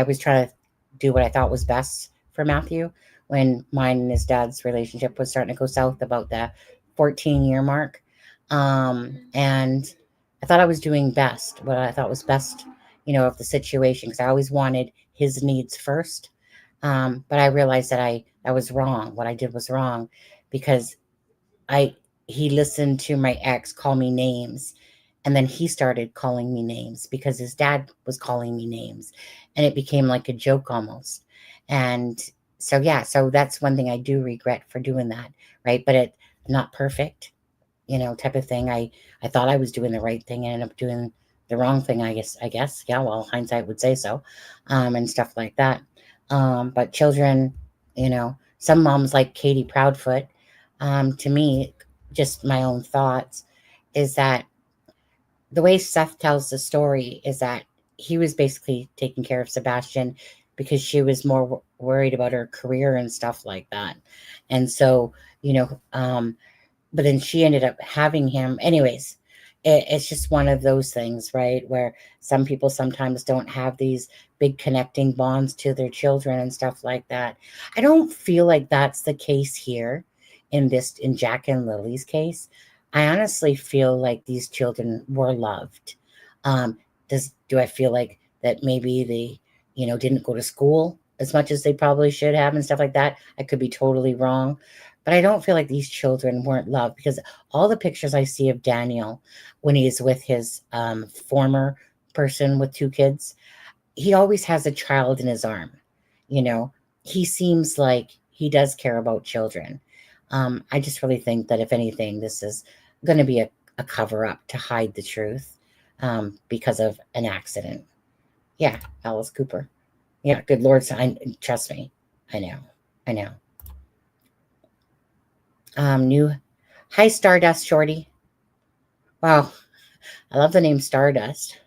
was trying to do what I thought was best for Matthew when mine and his dad's relationship was starting to go south about the 14-year mark. And I thought I was doing best, what I thought was best, of the situation, because I always wanted his needs first. But I realized that I was wrong. What I did was wrong, because he listened to my ex call me names, and then he started calling me names because his dad was calling me names, and it became like a joke almost. And so, yeah, so that's one thing I do regret for doing that, right? But I'm not perfect, type of thing. I thought I was doing the right thing and ended up doing the wrong thing, I guess. Yeah, well, hindsight would say so, and stuff like that. But children, some moms like Katie Proudfoot, to me, just my own thoughts, is that the way Seth tells the story is that he was basically taking care of Sebastian because she was more worried about her career and stuff like that. And so, but then she ended up having him. Anyways, it's just one of those things, right? Where some people sometimes don't have these big connecting bonds to their children and stuff like that. I don't feel like that's the case here in Jack and Lily's case. I honestly feel like these children were loved. Do I feel like that maybe they, didn't go to school as much as they probably should have and stuff like that? I could be totally wrong. But I don't feel like these children weren't loved, because all the pictures I see of Daniel when he's with his former person with 2 kids, he always has a child in his arm. He seems like he does care about children. I just really think that if anything, this is going to be a cover up to hide the truth because of an accident. Yeah, Alice Cooper. Yeah, good Lord, trust me. I know. Hi, Stardust Shorty. Wow, I love the name Stardust.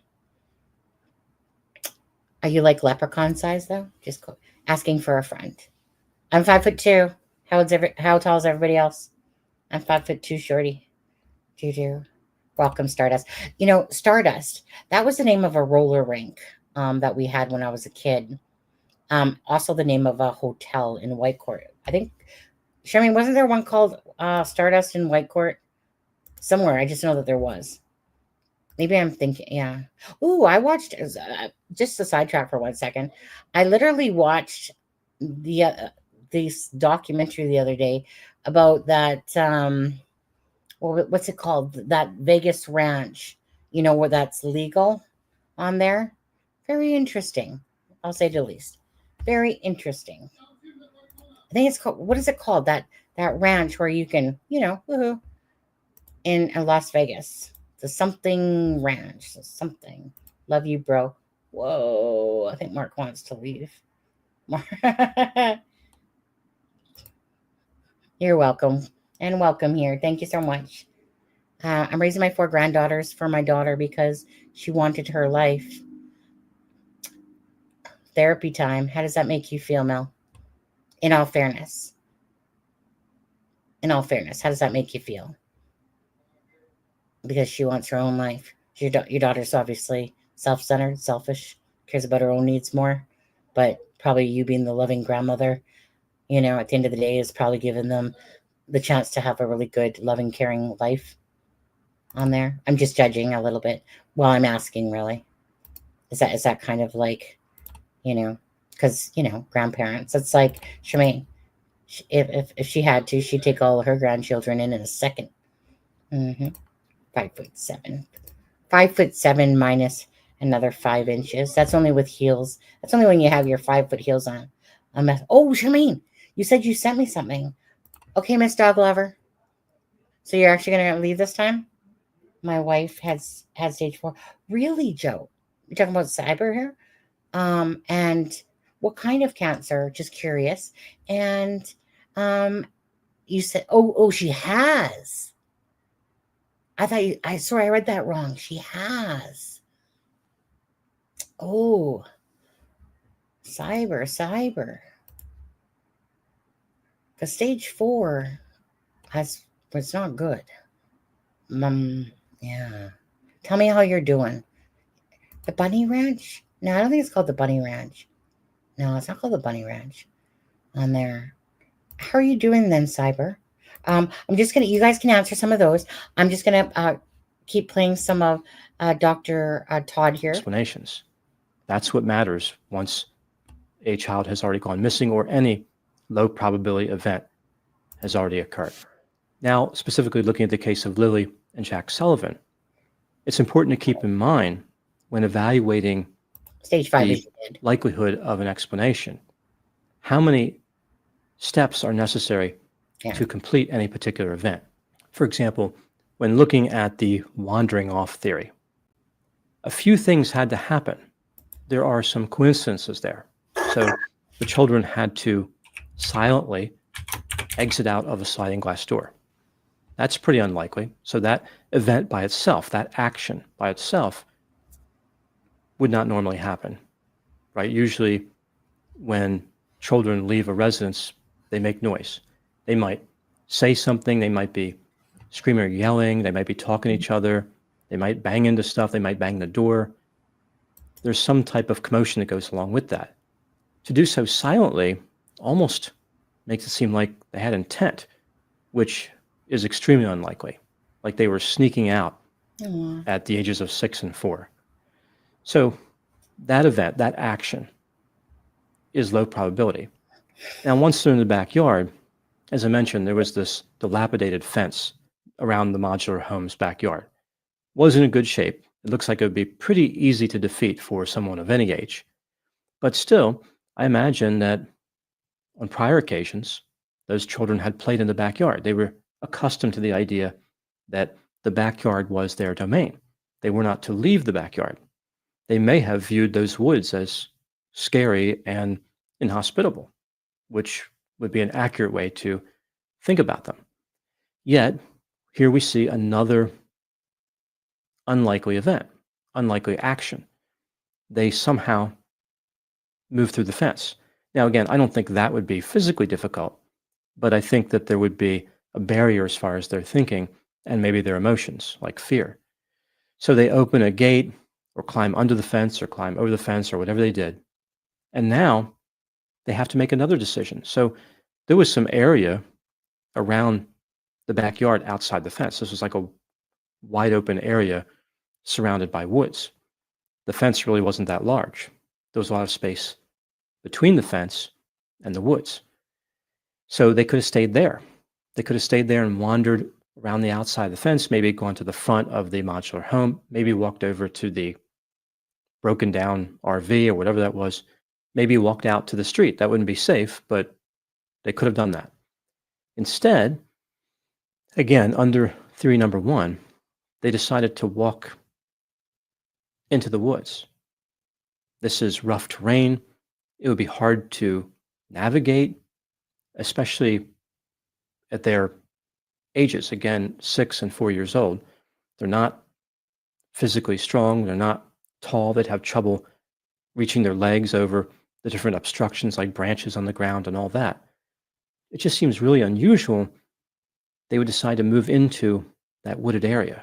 Are you like leprechaun size though? Just asking for a friend. I'm 5'2". How tall is everybody else? I'm 5'2", Shorty. Do. Welcome, Stardust. Stardust, that was the name of a roller rink that we had when I was a kid. Also the name of a hotel in Whitecourt. I think, Charmaine, wasn't there one called Stardust in Whitecourt? Somewhere. I just know that there was. Maybe I'm thinking, yeah. Ooh, I watched, just to sidetrack for 1 second, I literally watched this documentary the other day about that, what's it called? That Vegas ranch, where that's legal on there. Very interesting. I'll say the least. Very interesting. I think it's called, what is it called? That ranch where you can, woohoo, in Las Vegas. The something ranch. Something. Love you, bro. Whoa. I think Mark wants to leave. You're welcome. And welcome here. Thank you so much. I'm raising my 4 granddaughters for my daughter because she wanted her life. Therapy time. How does that make you feel, Mel? In all fairness. How does that make you feel? Because she wants her own life. Your daughter's obviously self-centered, selfish, cares about her own needs more. But probably you being the loving grandmother, at the end of the day, is probably giving them the chance to have a really good, loving, caring life on there. I'm just judging a little bit while I'm asking, really. Is that kind of like, because, grandparents, it's like, Charmaine, if she had to, she'd take all of her grandchildren in a second. 5'7". 5'7" minus another 5 inches. That's only with heels. That's only when you have your 5-foot heels on. Oh, Charmaine, you said you sent me something. Okay, Miss Dog Lover. So you're actually going to leave this time? My wife had stage 4. Really, Joe? You're talking about cyber here? And what kind of cancer? Just curious. And you said, oh, she has. Sorry, I read that wrong. She has. Oh, cyber. Because stage 4 it's not good. Yeah. Tell me how you're doing. The Bunny Ranch? No, I don't think it's called the Bunny Ranch. No, it's not called the Bunny Ranch on there. How are you doing then, Cyber? I'm just going to, you guys can answer some of those. I'm just going to keep playing some of Dr. Todd here. Explanations. That's what matters once a child has already gone missing or any low probability event has already occurred. Now, specifically looking at the case of Lily and Jack Sullivan, it's important to keep in mind when evaluating stage 5 the likelihood of an explanation, how many steps are necessary to complete any particular event. For example, when looking at the wandering off theory, a few things had to happen. There are some coincidences there. So the children had to silently exit out of a sliding glass door. That's pretty unlikely. So that event by itself, that action by itself, would not normally happen, right? Usually when children leave a residence, they make noise. They might say something, they might be screaming or yelling. They might be talking to each other. They might bang into stuff. They might bang the door. There's some type of commotion that goes along with that. To do so silently almost makes it seem like they had intent, which is extremely unlikely. Like they were sneaking out at the ages of 6 and 4. So that event, that action, is low probability. Now, once they're in the backyard, as I mentioned, there was this dilapidated fence around the modular home's backyard. Wasn't in good shape. It looks like it would be pretty easy to defeat for someone of any age. But still, I imagine that on prior occasions, those children had played in the backyard. They were accustomed to the idea that the backyard was their domain. They were not to leave the backyard. They may have viewed those woods as scary and inhospitable, which would be an accurate way to think about them. Yet, here we see another unlikely event, unlikely action. They somehow move through the fence. Now, again, I don't think that would be physically difficult, but I think that there would be a barrier as far as their thinking and maybe their emotions, like fear. So they open a gate or climb under the fence or climb over the fence or whatever they did. And now they have to make another decision. So there was some area around the backyard outside the fence. This was like a wide open area surrounded by woods. The fence really wasn't that large. There was a lot of space between the fence and the woods. So they could have stayed there. They could have stayed there and wandered around the outside of the fence, maybe gone to the front of the modular home, maybe walked over to the broken down RV or whatever that was, maybe walked out to the street. That wouldn't be safe, but they could have done that. Instead, again, under theory number 1, they decided to walk into the woods. This is rough terrain. It would be hard to navigate, especially at their ages. Again, 6 and 4 years old. They're not physically strong. They're not tall. They'd have trouble reaching their legs over the different obstructions like branches on the ground and all that. It just seems really unusual they would decide to move into that wooded area.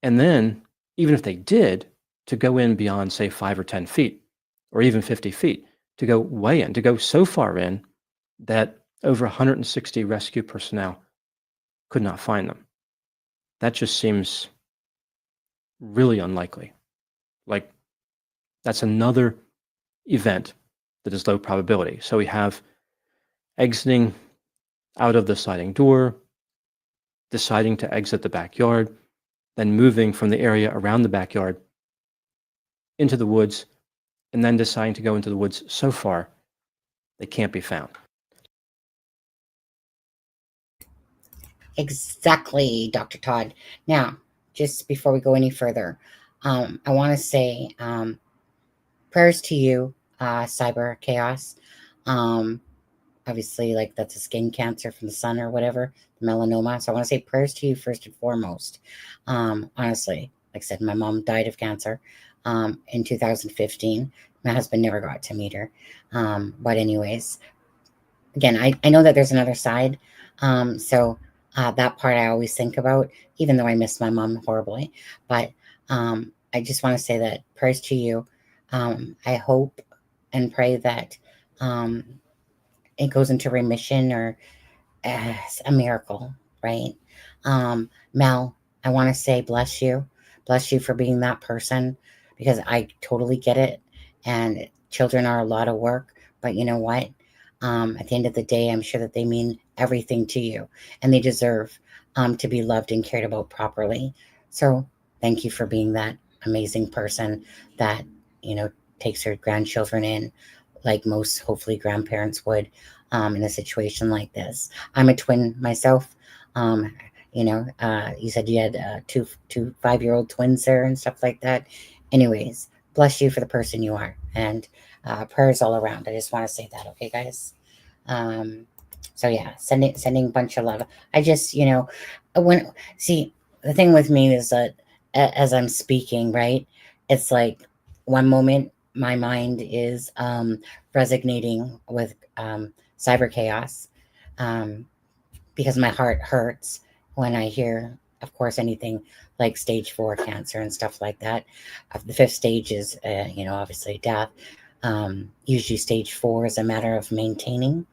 And then, even if they did, to go in beyond, say, 5 or 10 feet, or even 50 feet, to go way in, to go so far in that over 160 rescue personnel could not find them. That just seems really unlikely. Like, that's another event that is low probability. So we have exiting out of the sliding door, deciding to exit the backyard, then moving from the area around the backyard into the woods, and then deciding to go into the woods so far they can't be found. Exactly, Dr. Todd. Now, just before we go any further, I want to say prayers to you, cyber chaos. Obviously, like that's a skin cancer from the sun or whatever, melanoma. So I want to say prayers to you first and foremost. Honestly, like I said, my mom died of cancer in 2015. My husband never got to meet her. But anyways, again, I know that there's another side. So that part I always think about, even though I miss my mom horribly. But I just want to say that prayers to you. I hope and pray that it goes into remission or as a miracle, right? Mel, I want to say bless you for being that person, because I totally get it. And children are a lot of work, but you know what? At the end of the day, I'm sure that they mean everything to you, and they deserve to be loved and cared about properly. So thank you for being that amazing person that, you know, takes her grandchildren in like most, hopefully, grandparents would in a situation like this. I'm a twin myself. You know, you said you had two 5-year-old twins there and stuff like that. Anyways, bless you for the person you are, and prayers all around. I just want to say that, okay, guys? So yeah, sending a bunch of love. I just, you know, see, the thing with me is that as I'm speaking, right, it's like one moment my mind is resonating with cyber chaos because my heart hurts, when I hear, of course, anything like stage 4 cancer and stuff like that. The 5th stage is, obviously death. Usually stage 4 is a matter of maintaining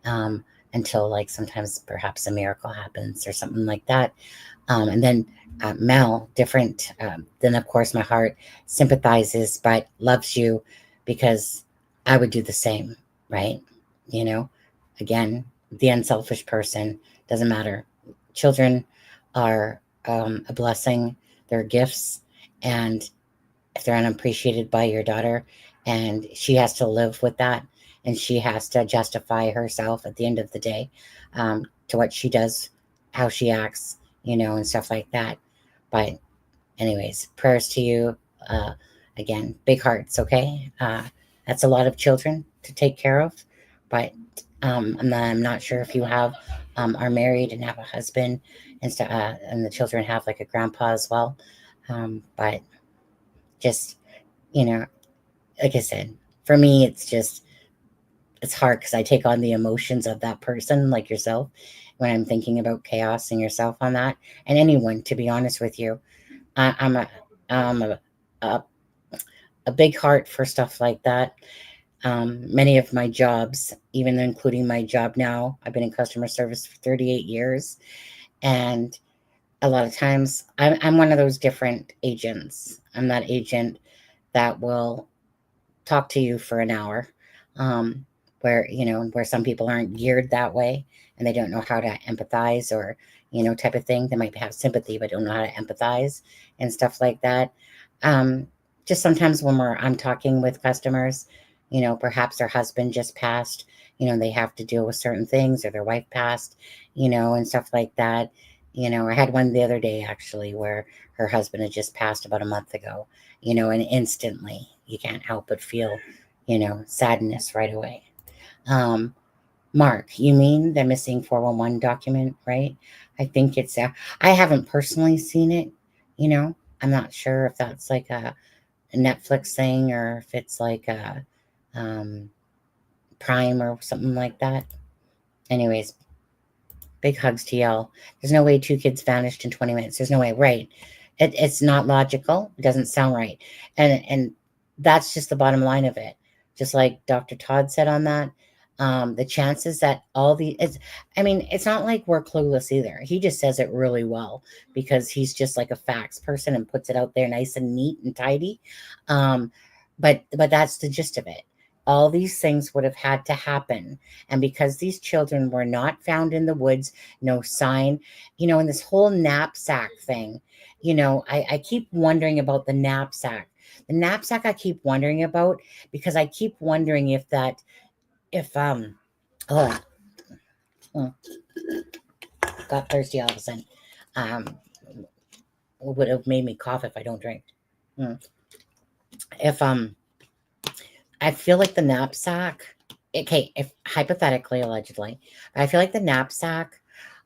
until like sometimes perhaps a miracle happens or something like that. And then Mel, different. Then of course my heart sympathizes, but loves you because I would do the same, right? Again, the unselfish person, doesn't matter. Children are a blessing. They're gifts. And if they're unappreciated by your daughter and she has to live with that and she has to justify herself at the end of the day to what she does, how she acts, and stuff like that. But anyways, prayers to you. Again, big hearts, okay? That's a lot of children to take care of. But I'm not sure if you are married and have a husband and stuff, and the children have like a grandpa as well. But just, like I said, for me, it's hard because I take on the emotions of that person, like yourself, when I'm thinking about chaos and yourself on that, and anyone, to be honest with you. I'm a big heart for stuff like that. Many of my jobs, even including my job now, I've been in customer service for 38 years. And a lot of times I'm one of those different agents. I'm that agent that will talk to you for an hour, where some people aren't geared that way and they don't know how to empathize or, type of thing. They might have sympathy, but don't know how to empathize and stuff like that. Just sometimes when I'm talking with customers, perhaps their husband just passed, they have to deal with certain things, or their wife passed, and stuff like that. I had one the other day actually where her husband had just passed about a month ago, and instantly you can't help but feel, sadness right away. Mark, you mean the missing 411 document, right? I think it's, I haven't personally seen it, I'm not sure if that's like a Netflix thing or if it's like a Prime or something like that. Anyways, big hugs to y'all. There's no way 2 kids vanished in 20 minutes. There's no way, right? It's not logical. It doesn't sound right. And that's just the bottom line of it. Just like Dr. Todd said on that, the chances that it's not like we're clueless either. He just says it really well because he's just like a facts person and puts it out there nice and neat and tidy. But that's the gist of it. All these things would have had to happen. And because these children were not found in the woods, no sign, and this whole knapsack thing, I keep wondering about the knapsack. The knapsack I keep wondering about because I keep wondering if got thirsty all of a sudden. Would have made me cough if I don't drink. I feel like the knapsack, okay, if hypothetically, allegedly, I feel like the knapsack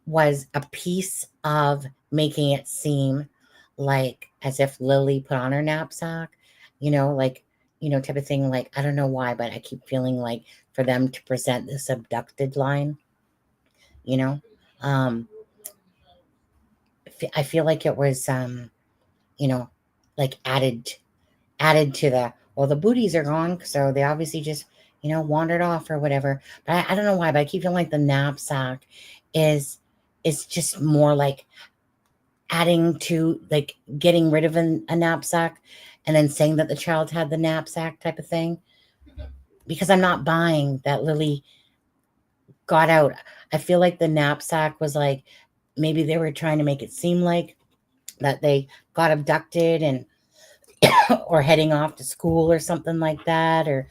was a piece of making it seem like as if Lily put on her knapsack, type of thing. Like, I don't know why, but I keep feeling like for them to present this abducted line, I feel like it was, like added to the booties are gone. So they obviously just, wandered off or whatever. But I don't know why, but I keep feeling like the knapsack is just more like adding to, like, getting rid of a knapsack and then saying that the child had the knapsack type of thing. Because I'm not buying that Lily got out. I feel like the knapsack was like, maybe they were trying to make it seem like that they got abducted and or heading off to school or something like that, or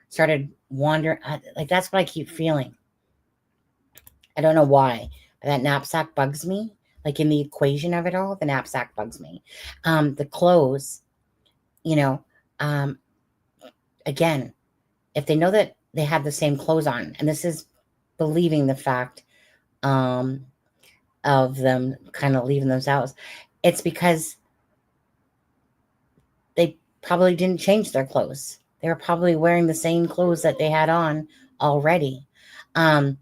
started wandering. Like, that's what I keep feeling. I don't know why, but that knapsack bugs me. Like, in the equation of it all, the knapsack bugs me. The clothes, again, if they know that they had the same clothes on, and this is believing the fact of them kind of leaving those out, it's because they probably didn't change their clothes. They were probably wearing the same clothes that they had on already. I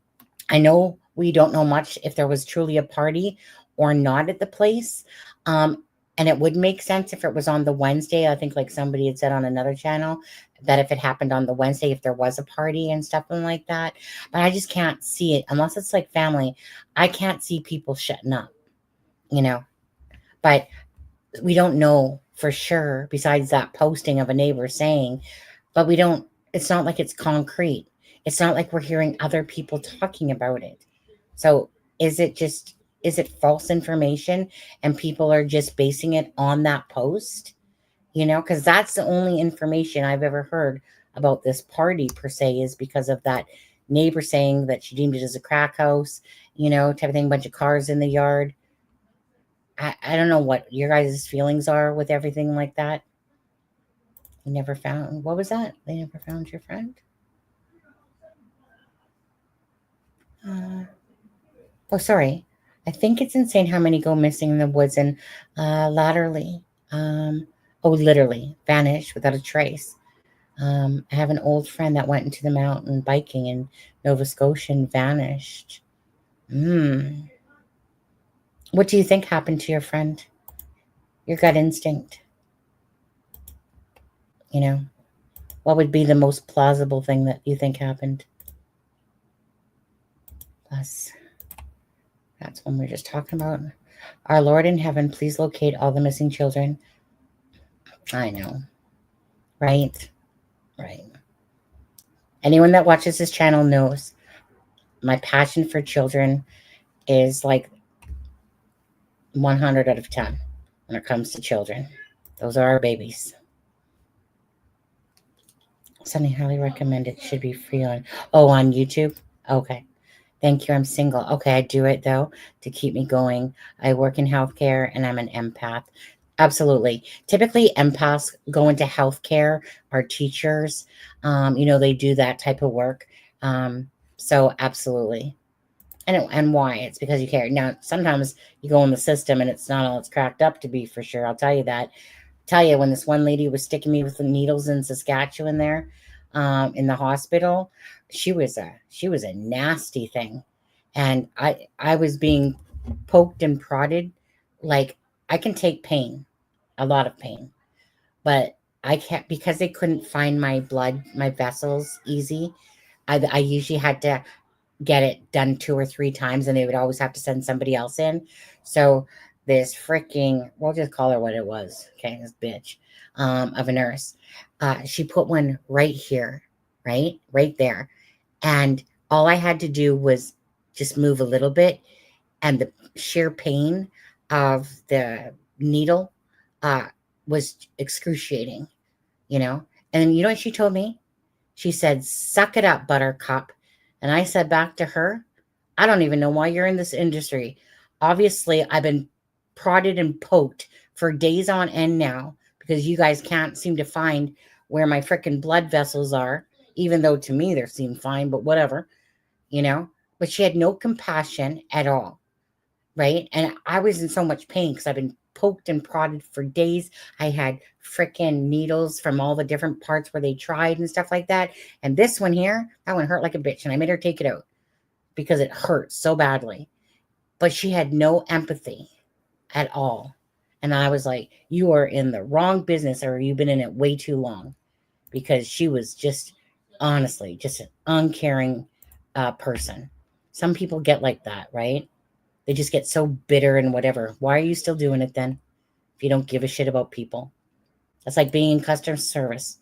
know We don't know much if there was truly a party or not at the place. And it would make sense if it was on the Wednesday. I think like somebody had said on another channel that if it happened on the Wednesday, if there was a party and stuff like that. But I just can't see it unless it's like family. I can't see people shutting up, you know. But we don't know for sure besides that posting of a neighbor saying, but we don't, it's not like it's concrete. It's not like we're hearing other people talking about it. So is it false information and people are just basing it on that post? You know, because that's the only information I've ever heard about this party per se is because of that neighbor saying that she deemed it as a crack house, you know, type of thing, bunch of cars in the yard. I don't know what your guys' feelings are with everything like that. They never found, what was that? They never found your friend? Oh, sorry. I think it's insane how many go missing in the woods and laterally. Literally vanished without a trace. I have an old friend that went into the mountain biking in Nova Scotia and vanished. What do you think happened to your friend? Your gut instinct. You know, what would be the most plausible thing that you think happened? Plus, that's one we're just talking about. Our Lord in heaven, please locate all the missing children. I know. Right? Right. Anyone that watches this channel knows my passion for children is like 100 out of 10 when it comes to children. Those are our babies. Something highly recommended. Should be free on YouTube. Okay. Thank you. I'm single. Okay, I do it though to keep me going. I work in healthcare and I'm an empath. Absolutely. Typically, empaths go into healthcare, are teachers. They do that type of work. So absolutely. And why? It's because you care. Now, sometimes you go in the system and it's not all it's cracked up to be, for sure. I'll tell you that. Tell you, when this one lady was sticking me with the needles in Saskatchewan there, in the hospital, she was a nasty thing. And I was being poked and prodded. Like, I can take pain, a lot of pain, but I can't, because they couldn't find my blood, my vessels easy. I usually had to get it done 2 or 3 times, and they would always have to send somebody else in. So this freaking, we'll just call her what it was, okay, this bitch of a nurse, she put one right here, right there, and all I had to do was just move a little bit, and the sheer pain of the needle was excruciating, and you know what she told me? She said, "Suck it up, buttercup." And I said back to her, "I don't even know why you're in this industry. Obviously, I've been prodded and poked for days on end now because you guys can't seem to find where my freaking blood vessels are, even though to me they seem fine, but whatever, But she had no compassion at all, right? And I was in so much pain because I've been poked and prodded for days. I had freaking needles from all the different parts where they tried and stuff like that. And this one here, that one hurt like a bitch. And I made her take it out because it hurt so badly. But she had no empathy at all. And I was like, you are in the wrong business, or you've been in it way too long, because she was just, honestly, just an uncaring person. Some people get like that, right? They just get so bitter and whatever. Why are you still doing it then if you don't give a shit about people? That's like being in customer service.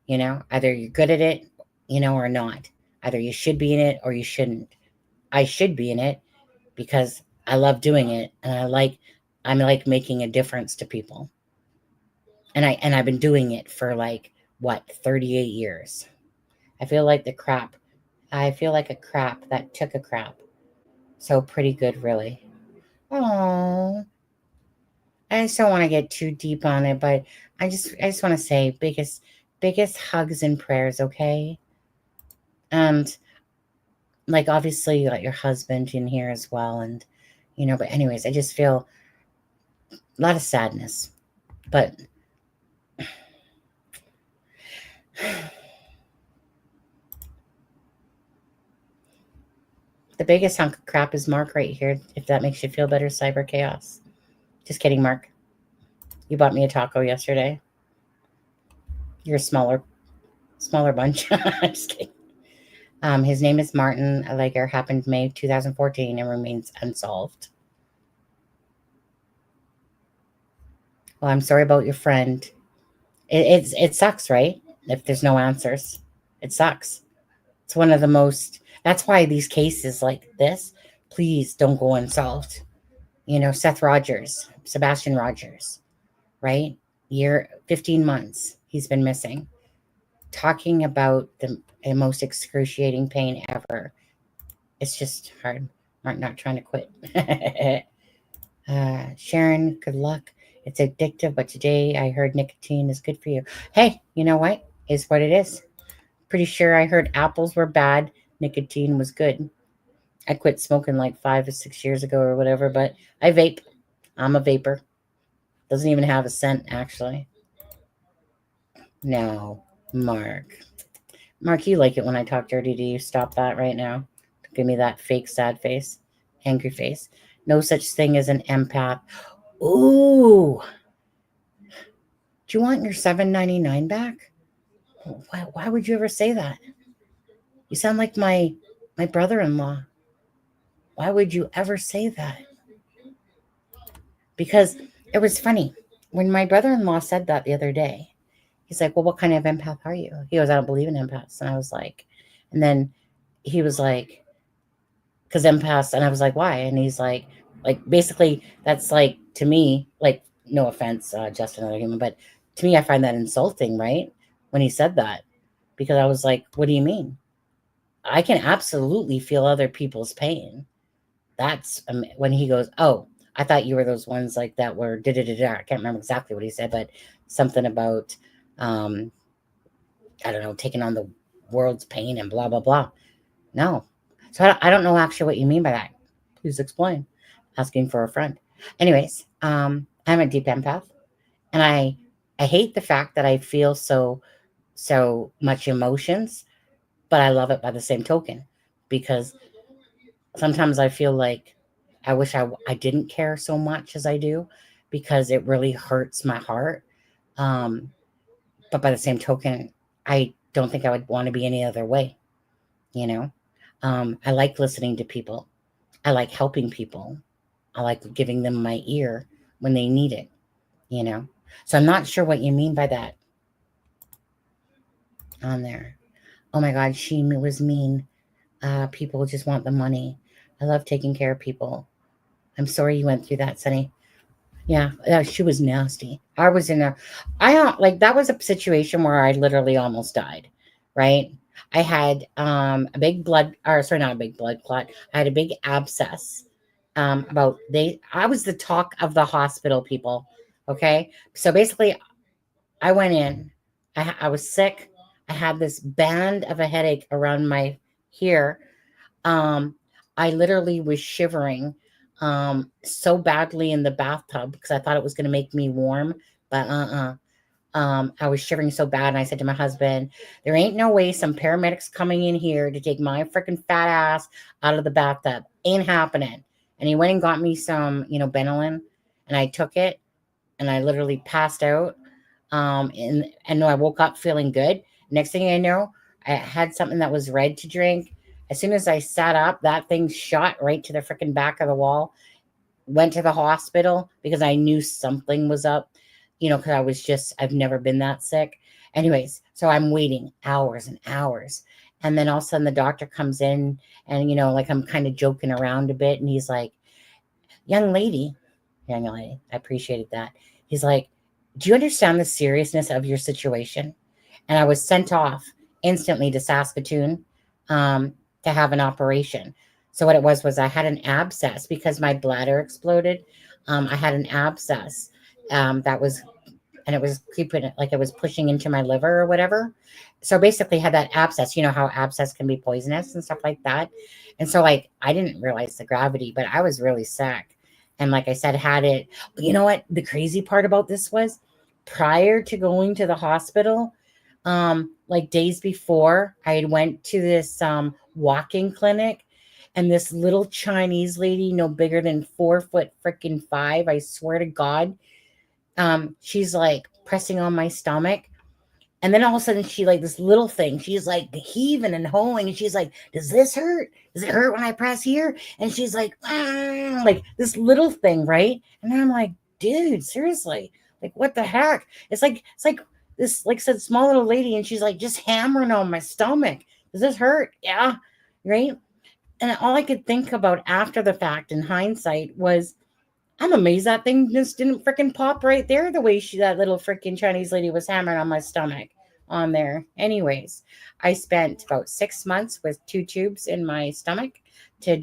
Either you're good at it, or not. Either you should be in it or you shouldn't. I should be in it because I love doing it, and I'm like making a difference to people. And I've been doing it for 38 years. I feel like a crap that took a crap. So pretty good, really. Oh, I just don't want to get too deep on it, but I just want to say biggest hugs and prayers, okay? And obviously you got your husband in here as well, and but anyways, I just feel a lot of sadness, but The biggest hunk of crap is Mark right here, if that makes you feel better, Cyber Chaos. Just kidding, Mark. You bought me a taco yesterday. You're a smaller bunch. Just kidding. His name is Martin Alleger, happened May 2014 and remains unsolved. Well, I'm sorry about your friend. It sucks, right? If there's no answers, it sucks. It's one of the most, that's why these cases like this, please don't go unsolved. You know, Seth Rogers, Sebastian Rogers, right? 15 months he's been missing. Talking about the most excruciating pain ever. It's just hard. I'm not trying to quit. Sharon, good luck. It's addictive, but today I heard nicotine is good for you. Hey, you know what? Is what it is. Pretty sure I heard apples were bad. Nicotine was good. I quit smoking like 5 or 6 years ago or whatever, but I vape. I'm a vapor. Doesn't even have a scent, actually. No, Mark. Mark, you like it when I talk dirty. Do you stop that right now? Give me that fake sad face, angry face. No such thing as an empath. Ooh. Do you want your $7.99 back? Why would you ever say that? You sound like my brother-in-law. Why would you ever say that? Because it was funny. When my brother-in-law said that the other day, he's like, well, what kind of empath are you? He goes, I don't believe in empaths. And I was like, and then he was like, because empaths, and I was like, why? And he's like basically that's like, to me, like, no offense, just another human, but to me, I find that insulting, right? When he said that, because I was like, what do you mean? I can absolutely feel other people's pain. That's when he goes, oh, I thought you were those ones like that were da-da-da-da. I can't remember exactly what he said, but something about, I don't know, taking on the world's pain and blah, blah, blah. No. So I don't know actually what you mean by that. Please explain. Asking for a friend. Anyways, I'm a deep empath, and I hate the fact that I feel so much emotions, but I love it by the same token, because sometimes I feel like I wish I didn't care so much as I do, because it really hurts my heart. But by the same token, I don't think I would want to be any other way. You know, I like listening to people. I like helping people. I like giving them my ear when they need it, you know. So I'm not sure what you mean by that on there. Oh my God, she was mean. People just want the money. I love taking care of people. I'm sorry you went through that, Sonny. Yeah, she was nasty. I was in that was a situation where I literally almost died, right? I had a big blood, or sorry, not a big blood clot. I had a big abscess. I was the talk of the hospital, people. Okay. So basically I went in, I was sick. I had this band of a headache around my here. I literally was shivering so badly in the bathtub because I thought it was going to make me warm, but I was shivering so bad, and I said to my husband, there ain't no way some paramedics coming in here to take my freaking fat ass out of the bathtub. Ain't happening. And he went and got me some, Benylin, and I took it, and I literally passed out. And I woke up feeling good. Next thing I know, I had something that was red to drink. As soon as I sat up, that thing shot right to the freaking back of the wall. Went to the hospital because I knew something was up, because I've never been that sick. Anyways, so I'm waiting hours and hours. And then all of a sudden the doctor comes in and, I'm kind of joking around a bit. And he's like, young lady, I appreciated that. He's like, do you understand the seriousness of your situation? And I was sent off instantly to Saskatoon to have an operation. So what it was I had an abscess because my bladder exploded. I had an abscess and it was keeping it like it was pushing into my liver or whatever. So basically had that abscess, how abscess can be poisonous and stuff like that. And so I didn't realize the gravity, but I was really sick. And like I said, had it, you know what? The crazy part about this was prior to going to the hospital, like days before, I had went to this walking clinic, And this little Chinese lady, no bigger than 4 foot freaking 5, I swear to God, she's like pressing on my stomach. And then all of a sudden she like this little thing, she's like heaving and hoeing. And she's like, does this hurt? Does it hurt when I press here? And she's like this little thing, right? And I'm like, dude, seriously, like what the heck? It's like this, like I said, small little lady, and she's like just hammering on my stomach. Does this hurt? Yeah, right. And all I could think about after the fact in hindsight was, I'm amazed that thing just didn't freaking pop right there the way that little freaking Chinese lady was hammering on my stomach on there. Anyways, I spent about 6 months with 2 tubes in my stomach to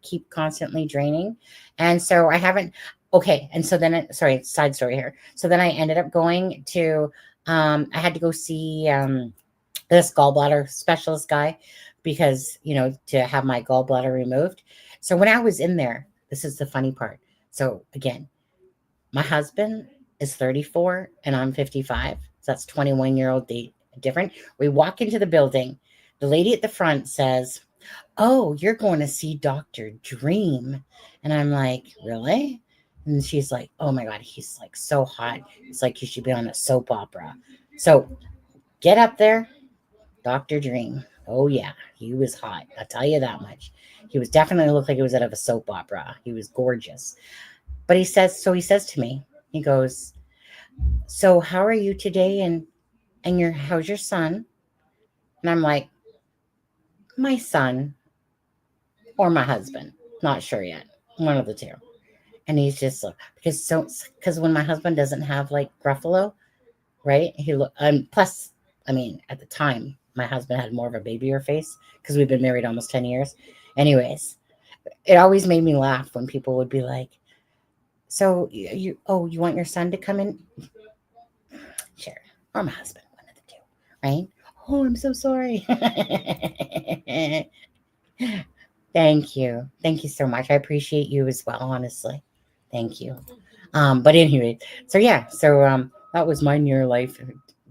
keep constantly draining. And so I haven't, okay. And so then, sorry, side story here. So then I ended up going to, I had to go see this gallbladder specialist guy because, to have my gallbladder removed. So when I was in there, this is the funny part. So again, my husband is 34 and I'm 55. So that's 21-year-old different. We walk into the building. The lady at the front says, oh, you're going to see Dr. Dream. And I'm like, really? And she's like, oh my God, he's like so hot. It's like he should be on a soap opera. So get up there, Dr. Dream. Oh yeah, he was hot. I'll tell you that much. He was definitely looked like he was out of a soap opera. He was gorgeous. But he says to me, he goes, so how are you today? And how's your son? And I'm like, my son or my husband, not sure yet. One of the two. And he's just because when my husband doesn't have like Gruffalo, right? Plus, I mean, at the time, my husband had more of a babier face because we've been married almost 10 years. Anyways, it always made me laugh when people would be like, so you want your son to come in? Sure. Or my husband, one of the two, right? Oh, I'm so sorry. Thank you. Thank you so much. I appreciate you as well, honestly. Thank you. But anyway, so yeah, that was my near life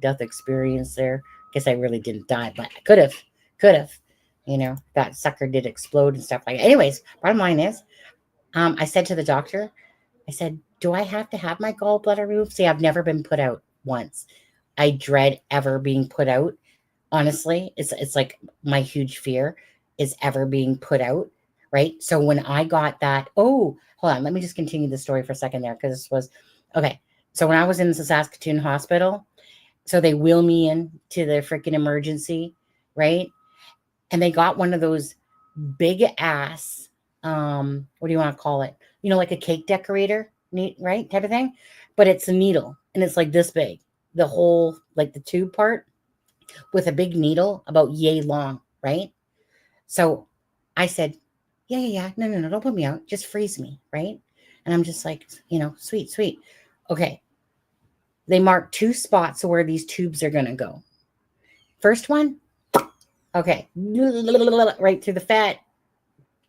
death experience there. Guess I really didn't die, but I could have, that sucker did explode and stuff like that. Anyways, bottom line is, I said to the doctor, I said, do I have to have my gallbladder removed? See, I've never been put out once. I dread ever being put out. Honestly, it's like my huge fear is ever being put out, right? So when I got that, hold on, let me just continue the story for a second there, because this was, okay. So when I was in the Saskatoon hospital, so they wheel me in to the freaking emergency, right? And they got one of those big ass, what do you want to call it? Like a cake decorator, right? Type of thing. But it's a needle and it's like this big, the whole, like the tube part with a big needle about yay long, right? So I said, yeah. No, don't put me out. Just freeze me, right? And I'm just like, sweet. Okay. They marked 2 spots where these tubes are going to go. First one, okay, right through the fat.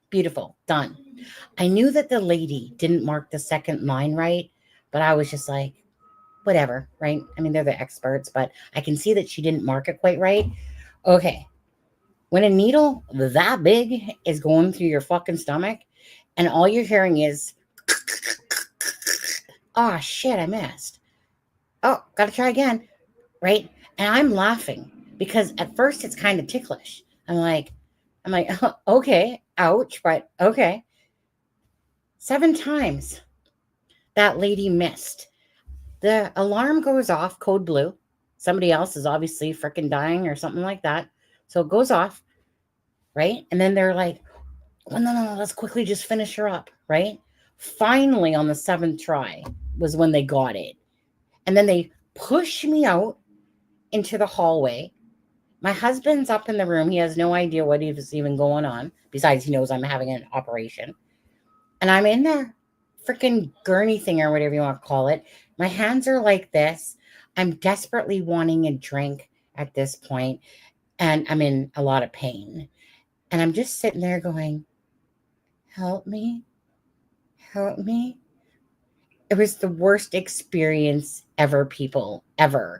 Beautiful, done. I knew that the lady didn't mark the second line right, but I was just like, whatever, right? I mean, they're the experts, but I can see that she didn't mark it quite right. Okay. When a needle that big is going through your fucking stomach and all you're hearing is, oh shit, I missed. Oh, gotta try again, right? And I'm laughing because at first it's kind of ticklish. I'm like, okay, ouch, but okay. 7 times that lady missed. The alarm goes off, code blue. Somebody else is obviously freaking dying or something like that. So it goes off, right? And then they're like, well, no, let's quickly just finish her up, right? Finally, on the 7th try was when they got it. And then they push me out into the hallway. My husband's up in the room. He has no idea what is even going on. Besides, he knows I'm having an operation. And I'm in the freaking gurney thing or whatever you want to call it. My hands are like this. I'm desperately wanting a drink at this point. And I'm in a lot of pain. And I'm just sitting there going, help me. Help me. It was the worst experience ever, people, ever.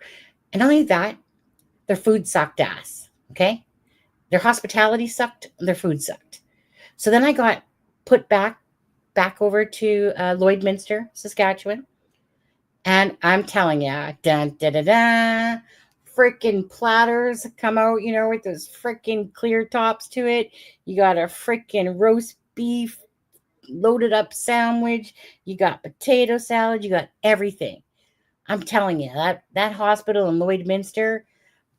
And not only that, their food sucked ass, okay? Their hospitality sucked, their food sucked. So then I got put back over to Lloydminster, Saskatchewan. And I'm telling you, dun, da, da, da, freaking platters come out, you know, with those freaking clear tops to it. You got a freaking roast beef, loaded up sandwich. You got potato salad. You got everything. I'm telling you, that hospital in Lloydminster,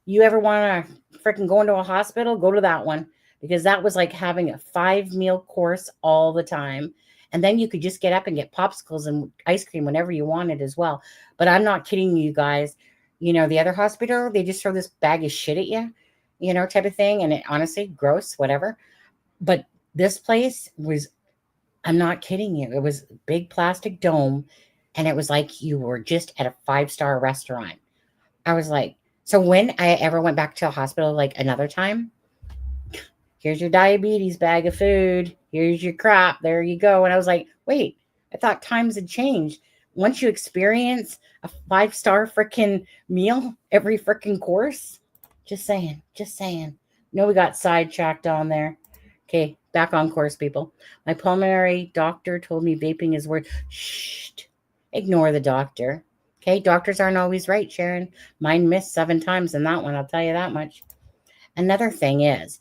you ever want to freaking go into a hospital, go to that one. Because that was like having a 5-meal course all the time. And then you could just get up and get popsicles and ice cream whenever you wanted as well. But I'm not kidding you guys. You know, the other hospital, they just throw this bag of shit at you, you know, type of thing. And it honestly, gross, whatever. But this place was, I'm not kidding you. It was a big plastic dome. And it was like you were just at a 5-star restaurant. I was like, so when I ever went back to a hospital like another time, here's your diabetes bag of food. Here's your crap. There you go. And I was like, wait, I thought times had changed. Once you experience a 5-star freaking meal every freaking course, just saying. No, we got sidetracked on there. Okay, back on course, people. My pulmonary doctor told me vaping is worth. Shh. Ignore the doctor. Okay, doctors aren't always right, Sharon. Mine missed 7 times in that one. I'll tell you that much. Another thing is,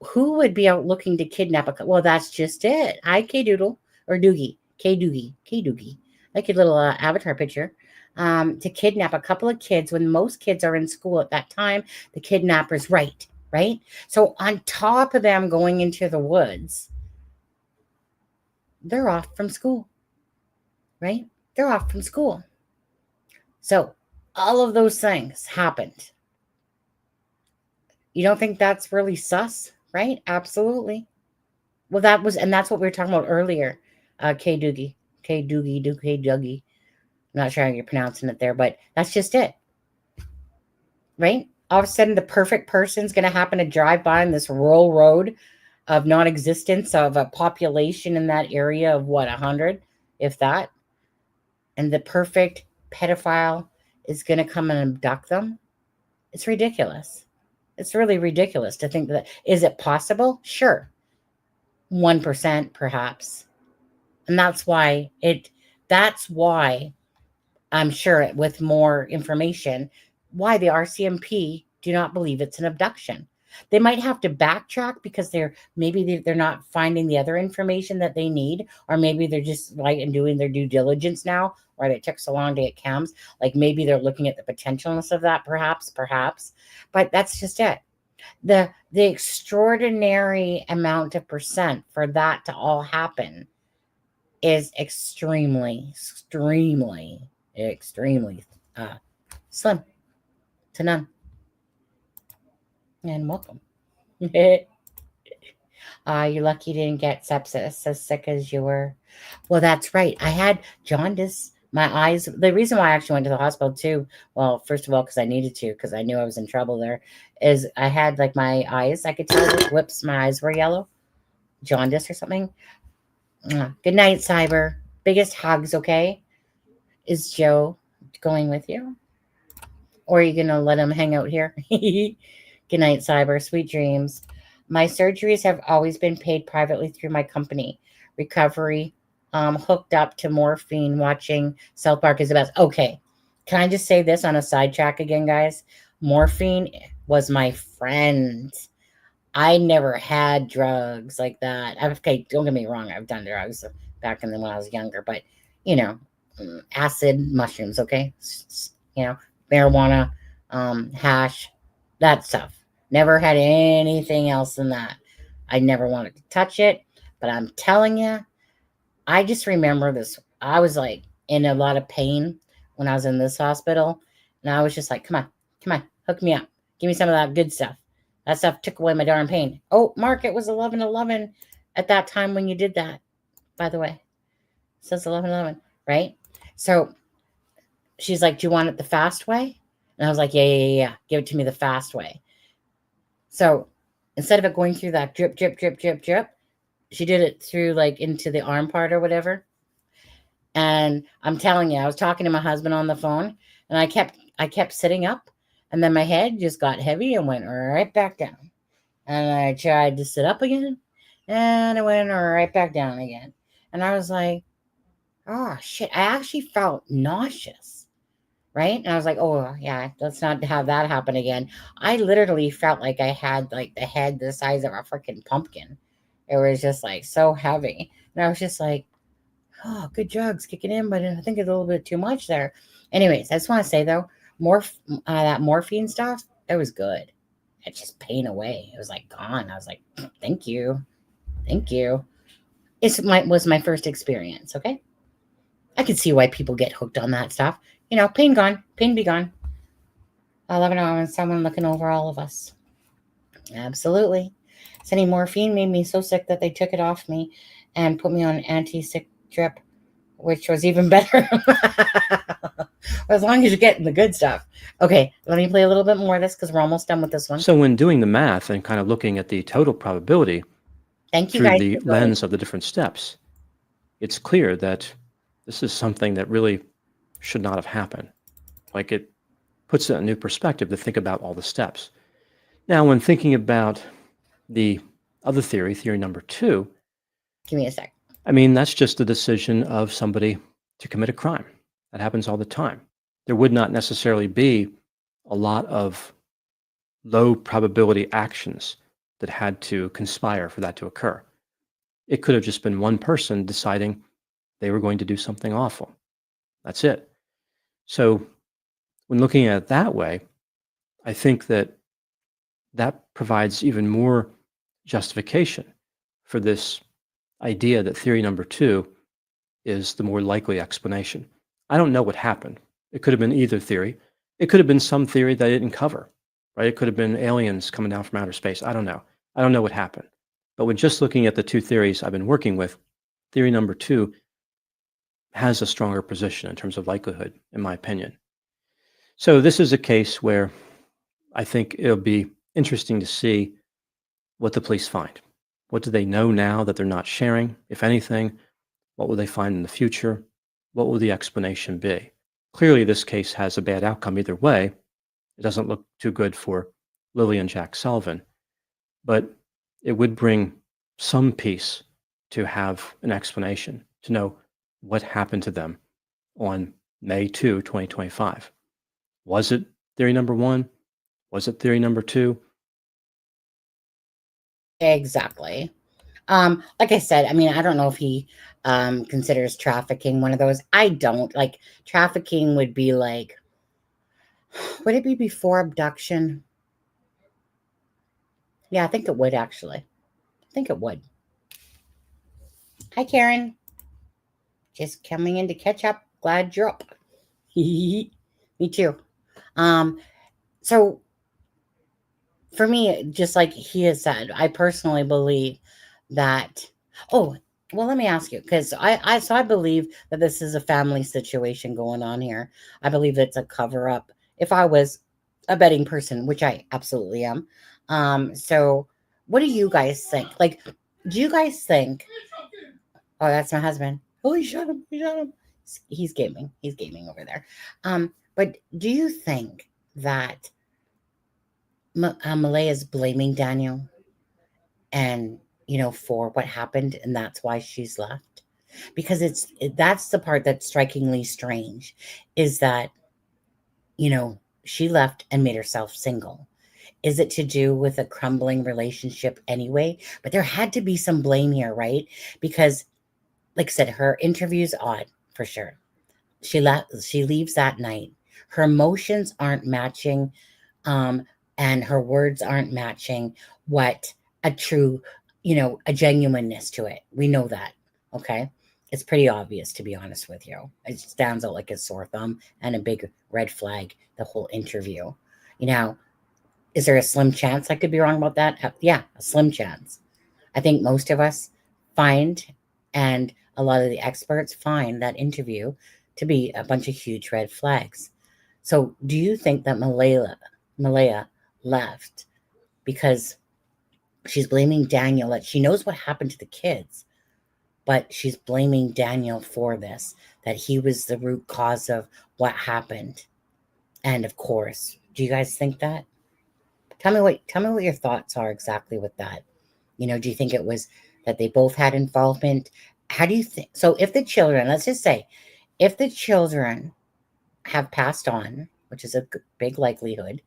who would be out looking to kidnap a... Well, that's just it. Hi, K-Doodle. Or Doogie. K-Doogie. Like your little avatar picture. To kidnap a couple of kids when most kids are in school at that time. The kidnapper's right? So on top of them going into the woods, they're off from school. Right? They're off from school. So all of those things happened. You don't think that's really sus? Right? Absolutely. Well, that's what we were talking about earlier. K-Doogie. I'm not sure how you're pronouncing it there, but that's just it. Right? All of a sudden, the perfect person's going to happen to drive by on this rural road of non-existence of a population in that area of 100, if that. And the perfect pedophile is going to come and abduct them. It's ridiculous. It's really ridiculous to think that. Is it possible? Sure. 1% perhaps. And that's why I'm sure with more information, why the RCMP do not believe it's an abduction. They might have to backtrack because they're not finding the other information that they need, or maybe they're just right and doing their due diligence now, right? It took so long to get cams. Like maybe they're looking at the potentialness of that, perhaps. But that's just it. The extraordinary amount of percent for that to all happen is extremely slim to none. And welcome. You're lucky you didn't get sepsis as sick as you were. Well, that's right. I had jaundice. My eyes, the reason why I actually went to the hospital too, well, first of all, because I needed to, because I knew I was in trouble there, is I had like my eyes, I could tell with whips, my eyes were yellow. Jaundice or something. Good night, Cyber. Biggest hugs, okay? Is Joe going with you? Or are you going to let him hang out here? Good night, Cyber. Sweet dreams. My surgeries have always been paid privately through my company. Recovery, hooked up to morphine, watching South Park is the best. Okay. Can I just say this on a sidetrack again, guys? Morphine was my friend. I never had drugs like that. Okay, don't get me wrong. I've done drugs back when I was younger, but, you know, acid, mushrooms, okay? You know, marijuana, hash, that stuff. Never had anything else than that. I never wanted to touch it, but I'm telling you, I just remember this. I was like in a lot of pain when I was in this hospital, and I was just like, come on, hook me up. Give me some of that good stuff. That stuff took away my darn pain. Oh, Mark, it was 11:11 at that time when you did that, by the way. It says 11:11, right? So she's like, do you want it the fast way? And I was like, yeah. Give it to me the fast way. So instead of it going through that drip, she did it through like into the arm part or whatever. And I'm telling you, I was talking to my husband on the phone, and I kept sitting up, and then my head just got heavy and went right back down. And I tried to sit up again, and it went right back down again. And I was like, oh shit, I actually felt nauseous. Right. And I was like, oh yeah, let's not have that happen again. I literally felt like I had like the head the size of a freaking pumpkin. It was just like so heavy. And I was just like, oh, good drugs kicking in, but I think it's a little bit too much there. Anyways, I just want to say though, that morphine stuff, it was good. It just pain away. It was like gone. I was like, thank you. Thank you. Was my first experience. Okay. I can see why people get hooked on that stuff. You know, pain gone, pain be gone. I love it when someone looking over all of us. Absolutely. Sending morphine made me so sick that they took it off me and put me on an anti-sick drip, which was even better. As long as you're getting the good stuff. Okay, let me play a little bit more of this because we're almost done with this one. So when doing the math and kind of looking at the total probability Thank you through guys the for joining. lens of the different steps, it's clear that this is something that really should not have happened. Like, it puts it in a new perspective to think about all the steps. Now, when thinking about the other theory, theory number 2, Give me a sec. I mean, that's just the decision of somebody to commit a crime. That happens all the time. There would not necessarily be a lot of low probability actions that had to conspire for that to occur. It could have just been one person deciding they were going to do something awful. That's it. So when looking at it that way, I think that provides even more justification for this idea that theory number 2 is the more likely explanation. I don't know what happened. It could have been either theory. It could have been some theory that I didn't cover, right? It could have been aliens coming down from outer space. I don't know. I don't know what happened. But when just looking at the 2 theories I've been working with, theory number 2 has a stronger position in terms of likelihood, in my opinion. So this is a case where I think it'll be interesting to see what the police find. What do they know now that they're not sharing, if anything? What will they find in the future? What will the explanation be? Clearly, this case has a bad outcome either way. It doesn't look too good for Lily and Jack Sullivan, but it would bring some peace to have an explanation, to know what happened to them on May 2, 2025. Was it theory number 1? Was it theory number 2? Exactly. Like I said, I mean, I don't know if he considers trafficking one of those. I don't. Like, trafficking would be like, would it be before abduction? Yeah, I think it would actually. I think it would. Hi, Karen. Just coming in to catch up. Glad you're up. Me too. So for me, just like he has said, I personally believe that, oh, well, let me ask you, because I believe that this is a family situation going on here. I believe it's a cover up. If I was a betting person, which I absolutely am. So what do you guys think? Like, do you guys think, oh, that's my husband. Oh, he shot him. He shot him. He's gaming. He's gaming over there. But do you think that Malaya is blaming Daniel and, you know, for what happened, and that's why she's left? Because that's the part that's strikingly strange, is that, you know, she left and made herself single. Is it to do with a crumbling relationship anyway? But there had to be some blame here, right? Because, like I said, her interview's odd for sure. She leaves that night. Her emotions aren't matching, and her words aren't matching what a true, you know, a genuineness to it. We know that. Okay. It's pretty obvious, to be honest with you. It stands out like a sore thumb and a big red flag, the whole interview. You know, is there a slim chance I could be wrong about that? Yeah, a slim chance. I think most of us find, and a lot of the experts find, that interview to be a bunch of huge red flags. So do you think that Malaya left because she's blaming Daniel, that she knows what happened to the kids, but she's blaming Daniel for this, that he was the root cause of what happened? And of course, do you guys think that? Tell me what your thoughts are exactly with that. You know, do you think it was that they both had involvement? How do you think? So if the children, let's just say, if the children have passed on, which is a big likelihood,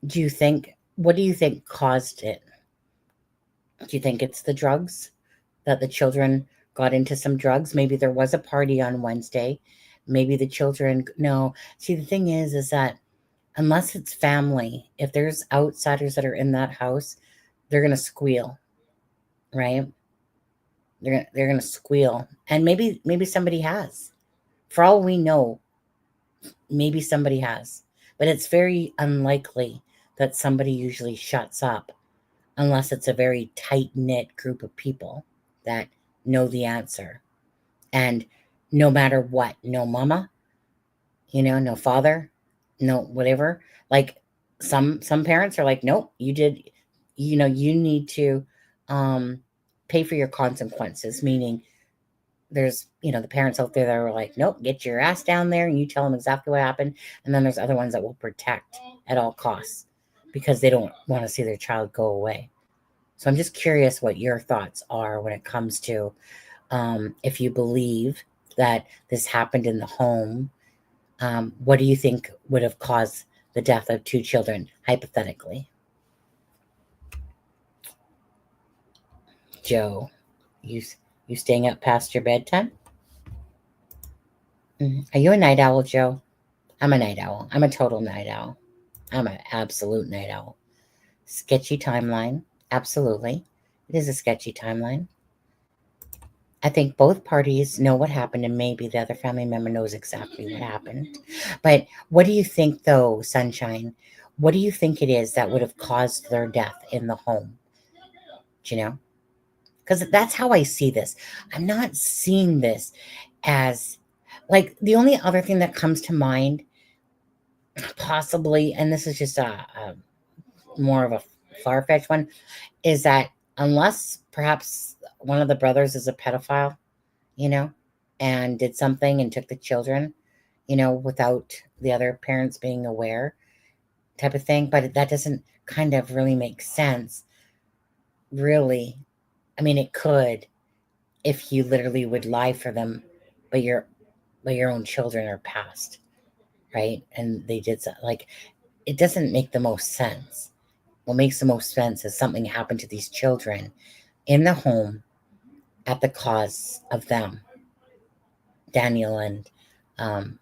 what do you think caused it? Do you think it's the drugs, that the children got into some drugs? Maybe there was a party on Wednesday. Maybe the children, no. See, the thing is that unless it's family, if there's outsiders that are in that house, they're going to squeal, right? They're going to squeal. And maybe somebody has. For all we know, maybe somebody has. But it's very unlikely that somebody usually shuts up unless it's a very tight-knit group of people that know the answer. And no matter what, no mama, no father, no whatever. Like some parents are like, nope, you need to pay for your consequences, meaning there's, the parents out there that are like, nope, get your ass down there and you tell them exactly what happened. And then there's other ones that will protect at all costs because they don't want to see their child go away. So I'm just curious what your thoughts are when it comes to if you believe that this happened in the home. What do you think would have caused the death of 2 children, hypothetically? Joe, you staying up past your bedtime? Are you a night owl, Joe? I'm a night owl. I'm a total night owl. I'm an absolute night owl. Sketchy timeline. Absolutely. It is a sketchy timeline. I think both parties know what happened, and maybe the other family member knows exactly what happened. But what do you think, though, Sunshine? What do you think it is that would have caused their death in the home? Do you know? Because that's how I see this. I'm not seeing this as, like, the only other thing that comes to mind, possibly, and this is just a more of a far-fetched one, is that unless perhaps one of the brothers is a pedophile, and did something and took the children, without the other parents being aware, type of thing. But that doesn't kind of really make sense, really. I mean, it could if you literally would lie for them, but your own children are passed, right? And they did something, like, it doesn't make the most sense. What makes the most sense is something happened to these children in the home at the cause of them, Daniel and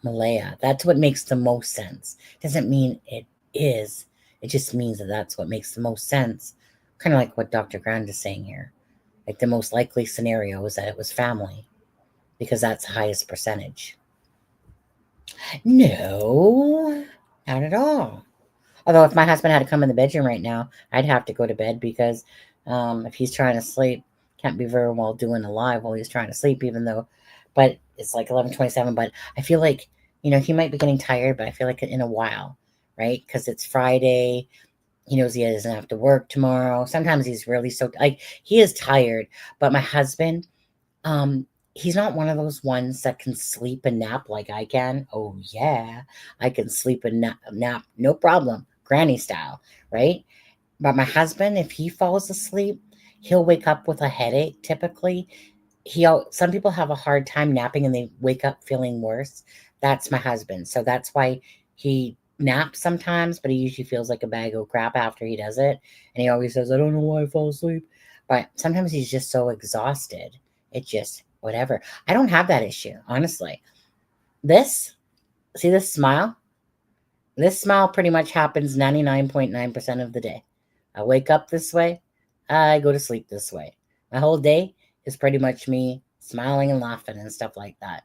Malaya. That's what makes the most sense. Doesn't mean it is. It just means that that's what makes the most sense. Kind of like what Dr. Grand is saying here. Like, the most likely scenario is that it was family, because that's the highest percentage. No, not at all. Although if my husband had to come in the bedroom right now, I'd have to go to bed, because if he's trying to sleep, can't be very well doing a live while he's trying to sleep, but it's like 11:27. But I feel like, he might be getting tired, but I feel like in a while, right? Because it's Friday. He knows he doesn't have to work tomorrow. Sometimes he's really he is tired. But my husband, he's not one of those ones that can sleep and nap like I can. Oh, yeah, I can sleep and nap, no problem, granny style, right? But my husband, if he falls asleep, he'll wake up with a headache, typically. Some people have a hard time napping and they wake up feeling worse. That's my husband. So that's why he naps sometimes, but he usually feels like a bag of crap after he does it. And he always says, I don't know why I fall asleep. But sometimes he's just so exhausted. It just, whatever. I don't have that issue, honestly. See this smile? This smile pretty much happens 99.9% of the day. I wake up this way. I go to sleep this way. My whole day is pretty much me smiling and laughing and stuff like that.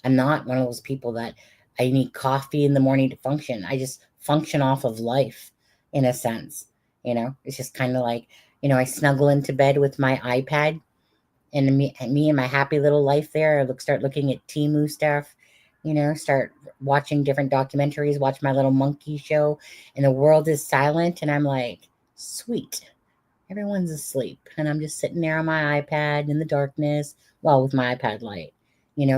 I'm not one of those people that I need coffee in the morning to function. I just function off of life, in a sense. It's just kind of like, I snuggle into bed with my iPad, and me and my happy little life there. I start looking at Temu stuff, start watching different documentaries, watch my little monkey show, and the world is silent. And I'm like, sweet, everyone's asleep. And I'm just sitting there on my iPad in the darkness, with my iPad light.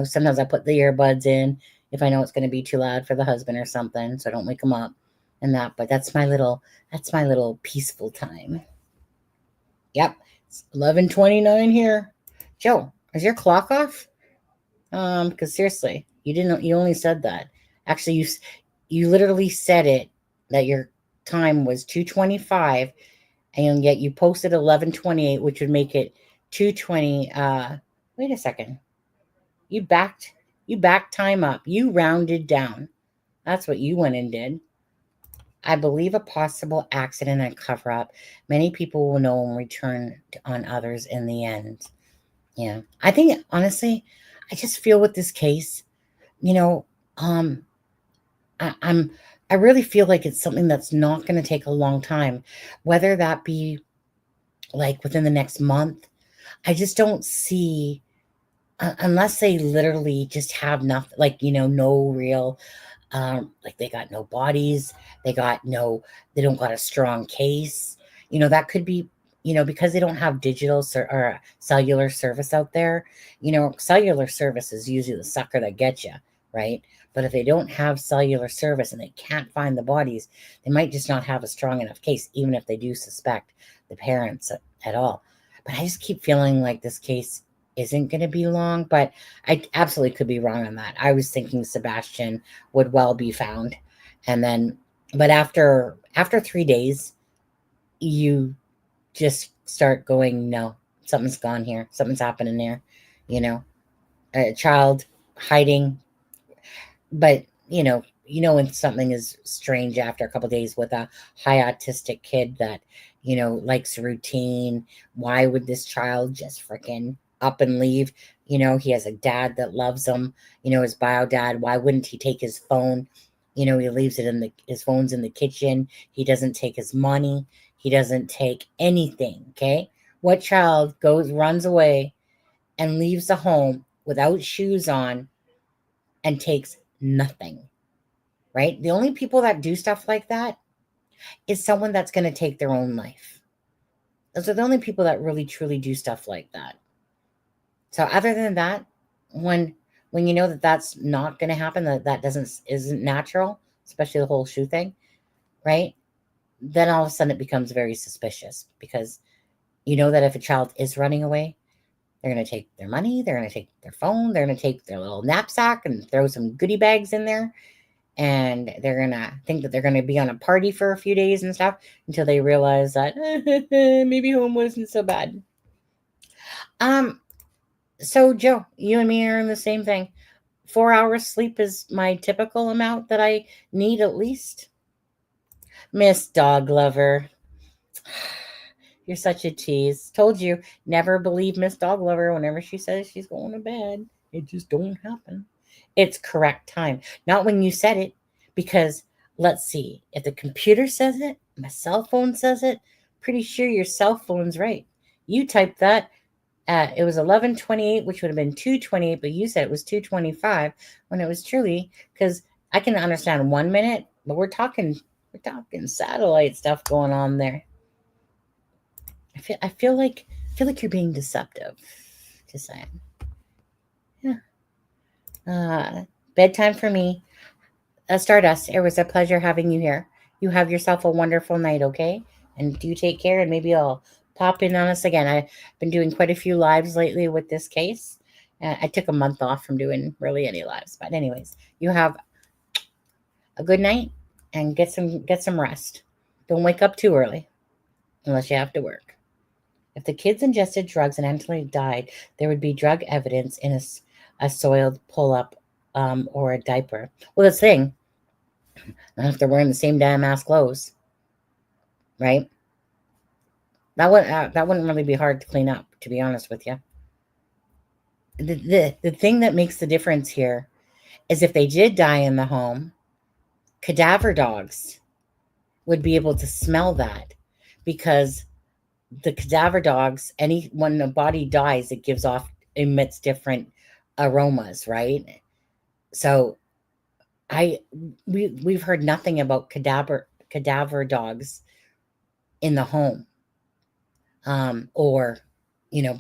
Sometimes I put the earbuds in if I know it's going to be too loud for the husband or something, so I don't wake him up. and that, but that's my little peaceful time. Yep. It's 11:29 here. Joe, is your clock off? Because seriously, you only said that. Actually, you literally said it that your time was 2:25, and yet you posted 11:28, which would make it 2:20. Wait a second. You backed time up. You rounded down. That's what you went and did. I believe a possible accident and cover up. Many people will know and return on others in the end. Yeah. I think honestly, I just feel with this case, you know, I really feel like it's something that's not going to take a long time, whether that be like within the next month. I just don't see, unless they literally just have nothing, like, no real, like they got no bodies, they don't got a strong case, that could be, because they don't have digital or cellular service out there. Cellular service is usually the sucker that gets you, right? But if they don't have cellular service and they can't find the bodies, they might just not have a strong enough case, even if they do suspect the parents at all. But I just keep feeling like this case isn't going to be long, but I absolutely could be wrong on that. I was thinking Sebastian would well be found. And then, but after 3 days, you just start going, no, something's gone here. Something's happening there, a child hiding. But, when something is strange after a couple of days with a high autistic kid that, likes routine, why would this child just freaking up and leave? He has a dad that loves him, his bio dad. Why wouldn't he take his phone? He leaves it his phone's in the kitchen. He doesn't take his money. He doesn't take anything. Okay. What child runs away and leaves the home without shoes on and takes nothing, right? The only people that do stuff like that is someone that's going to take their own life. Those are the only people that really truly do stuff like that. So other than that, when you know that that's not going to happen, that isn't natural, especially the whole shoe thing, right? Then all of a sudden it becomes very suspicious, because you know that if a child is running away, they're going to take their money, they're going to take their phone, they're going to take their little knapsack and throw some goodie bags in there. And they're going to think that they're going to be on a party for a few days and stuff until they realize that maybe home wasn't so bad. So Joe, you and me are in the same thing. 4 hours sleep is my typical amount that I need at least. Miss Dog Lover. You're such a tease. Told you, never believe Miss Dog Lover whenever she says she's going to bed. It just don't happen. It's correct time. Not when you said it, because let's see. If the computer says it, my cell phone says it, pretty sure your cell phone's right. You typed that. It was 11:28, which would have been 2:28, but you said it was 2:25 when it was truly, because I can understand 1 minute, but we're talking satellite stuff going on there. I feel like you're being deceptive. Just saying. Yeah. Bedtime for me. Stardust, it was a pleasure having you here. You have yourself a wonderful night, okay? And do take care, and maybe I'll pop in on us again. I've been doing quite a few lives lately with this case. I took a month off from doing really any lives. But anyways, you have a good night and get some rest. Don't wake up too early unless you have to work. If the kids ingested drugs and actually died, there would be drug evidence in a soiled pull-up or a diaper. Well, the thing, not if they're wearing the same damn ass clothes, right? That wouldn't really be hard to clean up, to be honest with you. The thing that makes the difference here is if they did die in the home, cadaver dogs would be able to smell that, because the cadaver dogs, when a body dies, it emits different aromas, right? So we've heard nothing about cadaver dogs in the home, or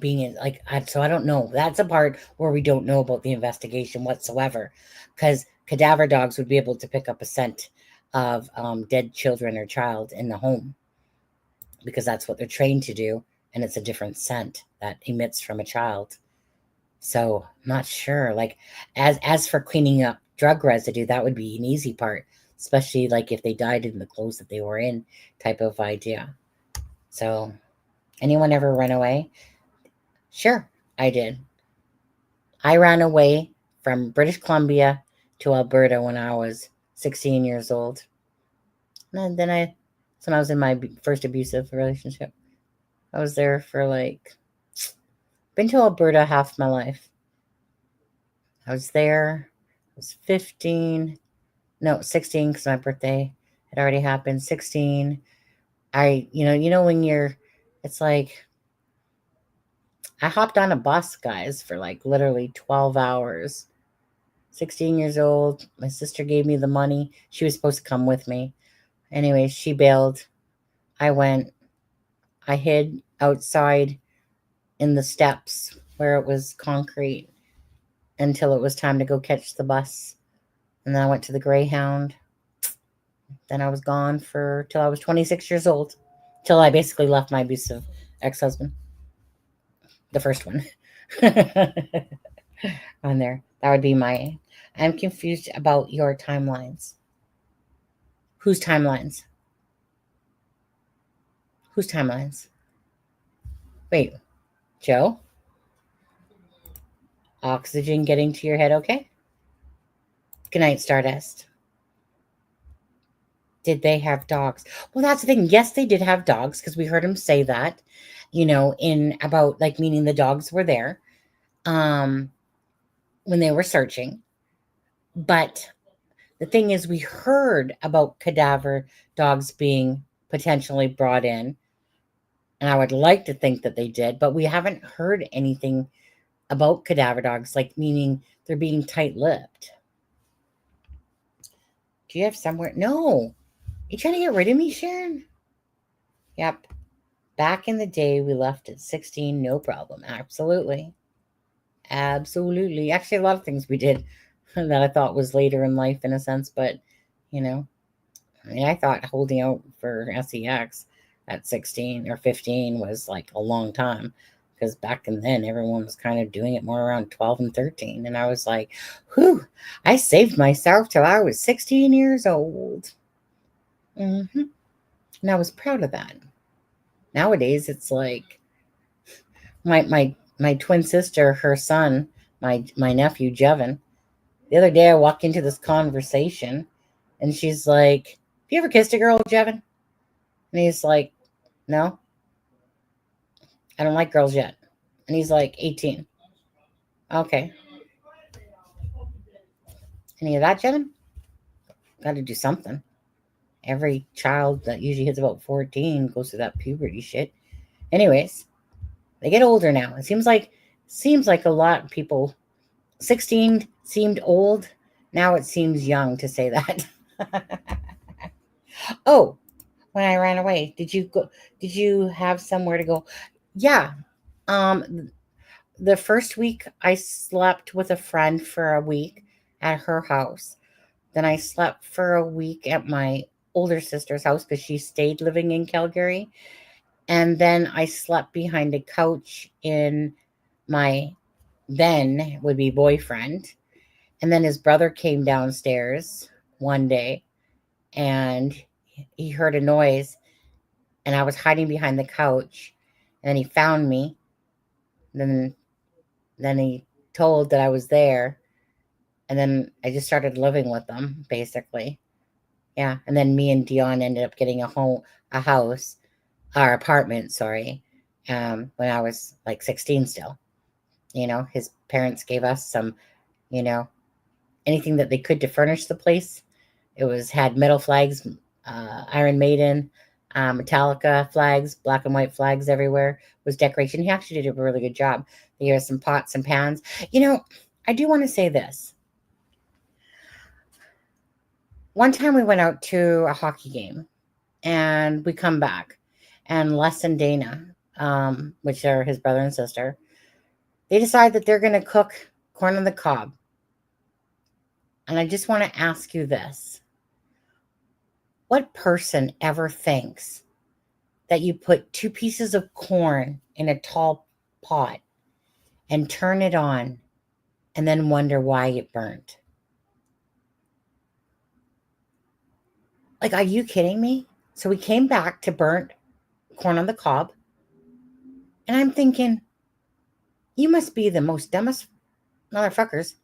being in, like, so I don't know. That's a part where we don't know about the investigation whatsoever, because cadaver dogs would be able to pick up a scent of dead children or child in the home, because that's what they're trained to do, and it's a different scent that emits from a child. So I'm not sure. Like, as for cleaning up drug residue, that would be an easy part, especially like if they died in the clothes that they were in, type of idea. So, anyone ever run away? Sure, I did. I ran away from British Columbia to Alberta when I was 16 years old. And then when I was in my first abusive relationship. I was there for been to Alberta half my life. I was there. I was 15. No, 16, because my birthday had already happened. 16. When it's like, I hopped on a bus, guys, for literally 12 hours. 16 years old. My sister gave me the money. She was supposed to come with me. Anyway, she bailed. I went. I hid outside in the steps where it was concrete until it was time to go catch the bus. And then I went to the Greyhound. Then I was gone till I was 26 years old. Till I basically left my abusive ex-husband. The first one. On there. That would be I'm confused about your timelines. Whose timelines? Whose timelines? Wait, Joe? Oxygen getting to your head okay? Good night, Stardust. Did they have dogs? Well, that's the thing. Yes, they did have dogs, because we heard him say that, in about meaning the dogs were there when they were searching. But the thing is, we heard about cadaver dogs being potentially brought in. And I would like to think that they did, but we haven't heard anything about cadaver dogs, meaning they're being tight-lipped. Do you have somewhere? No. You trying to get rid of me, Sharon? Yep. Back in the day, we left at 16, no problem. Absolutely. Absolutely. Actually, a lot of things we did that I thought was later in life in a sense, but, I thought holding out for SEX at 16 or 15 was a long time, because back then everyone was kind of doing it more around 12 and 13. And I was like, whew, I saved myself till I was 16 years old. Mm-hmm. And I was proud of that. Nowadays, it's like my twin sister, her son, my nephew, Jevin. The other day I walked into this conversation and she's like, have you ever kissed a girl, Jevin? And he's like, no, I don't like girls yet. And he's like, 18. Okay. Any of that, Jevin? Got to do something. Every child that usually hits about 14 goes through that puberty shit. Anyways, they get older now. It seems like a lot of people, 16 seemed old. Now it seems young to say that. Oh, when I ran away, did you have somewhere to go? Yeah. The first week I slept with a friend for a week at her house. Then I slept for a week at my older sister's house, because she stayed living in Calgary. And then I slept behind a couch in my then would be boyfriend. And then his brother came downstairs one day and he heard a noise, and I was hiding behind the couch, and then he found me. Then he told that I was there, and then I just started living with them, basically. Yeah. And then me and Dion ended up getting our apartment, sorry, when I was 16 still. His parents gave us some, anything that they could to furnish the place. It had metal flags, Iron Maiden, Metallica flags, black and white flags everywhere. Was decoration. He actually did a really good job. There were some pots and pans. I do want to say this. One time we went out to a hockey game, and we come back, and Les and Dana, which are his brother and sister, they decide that they're going to cook corn on the cob. And I just want to ask you this. What person ever thinks that you put 2 pieces of corn in a tall pot and turn it on and then wonder why it burnt? Like, are you kidding me? So we came back to burnt corn on the cob. And I'm thinking, you must be the most dumbest motherfuckers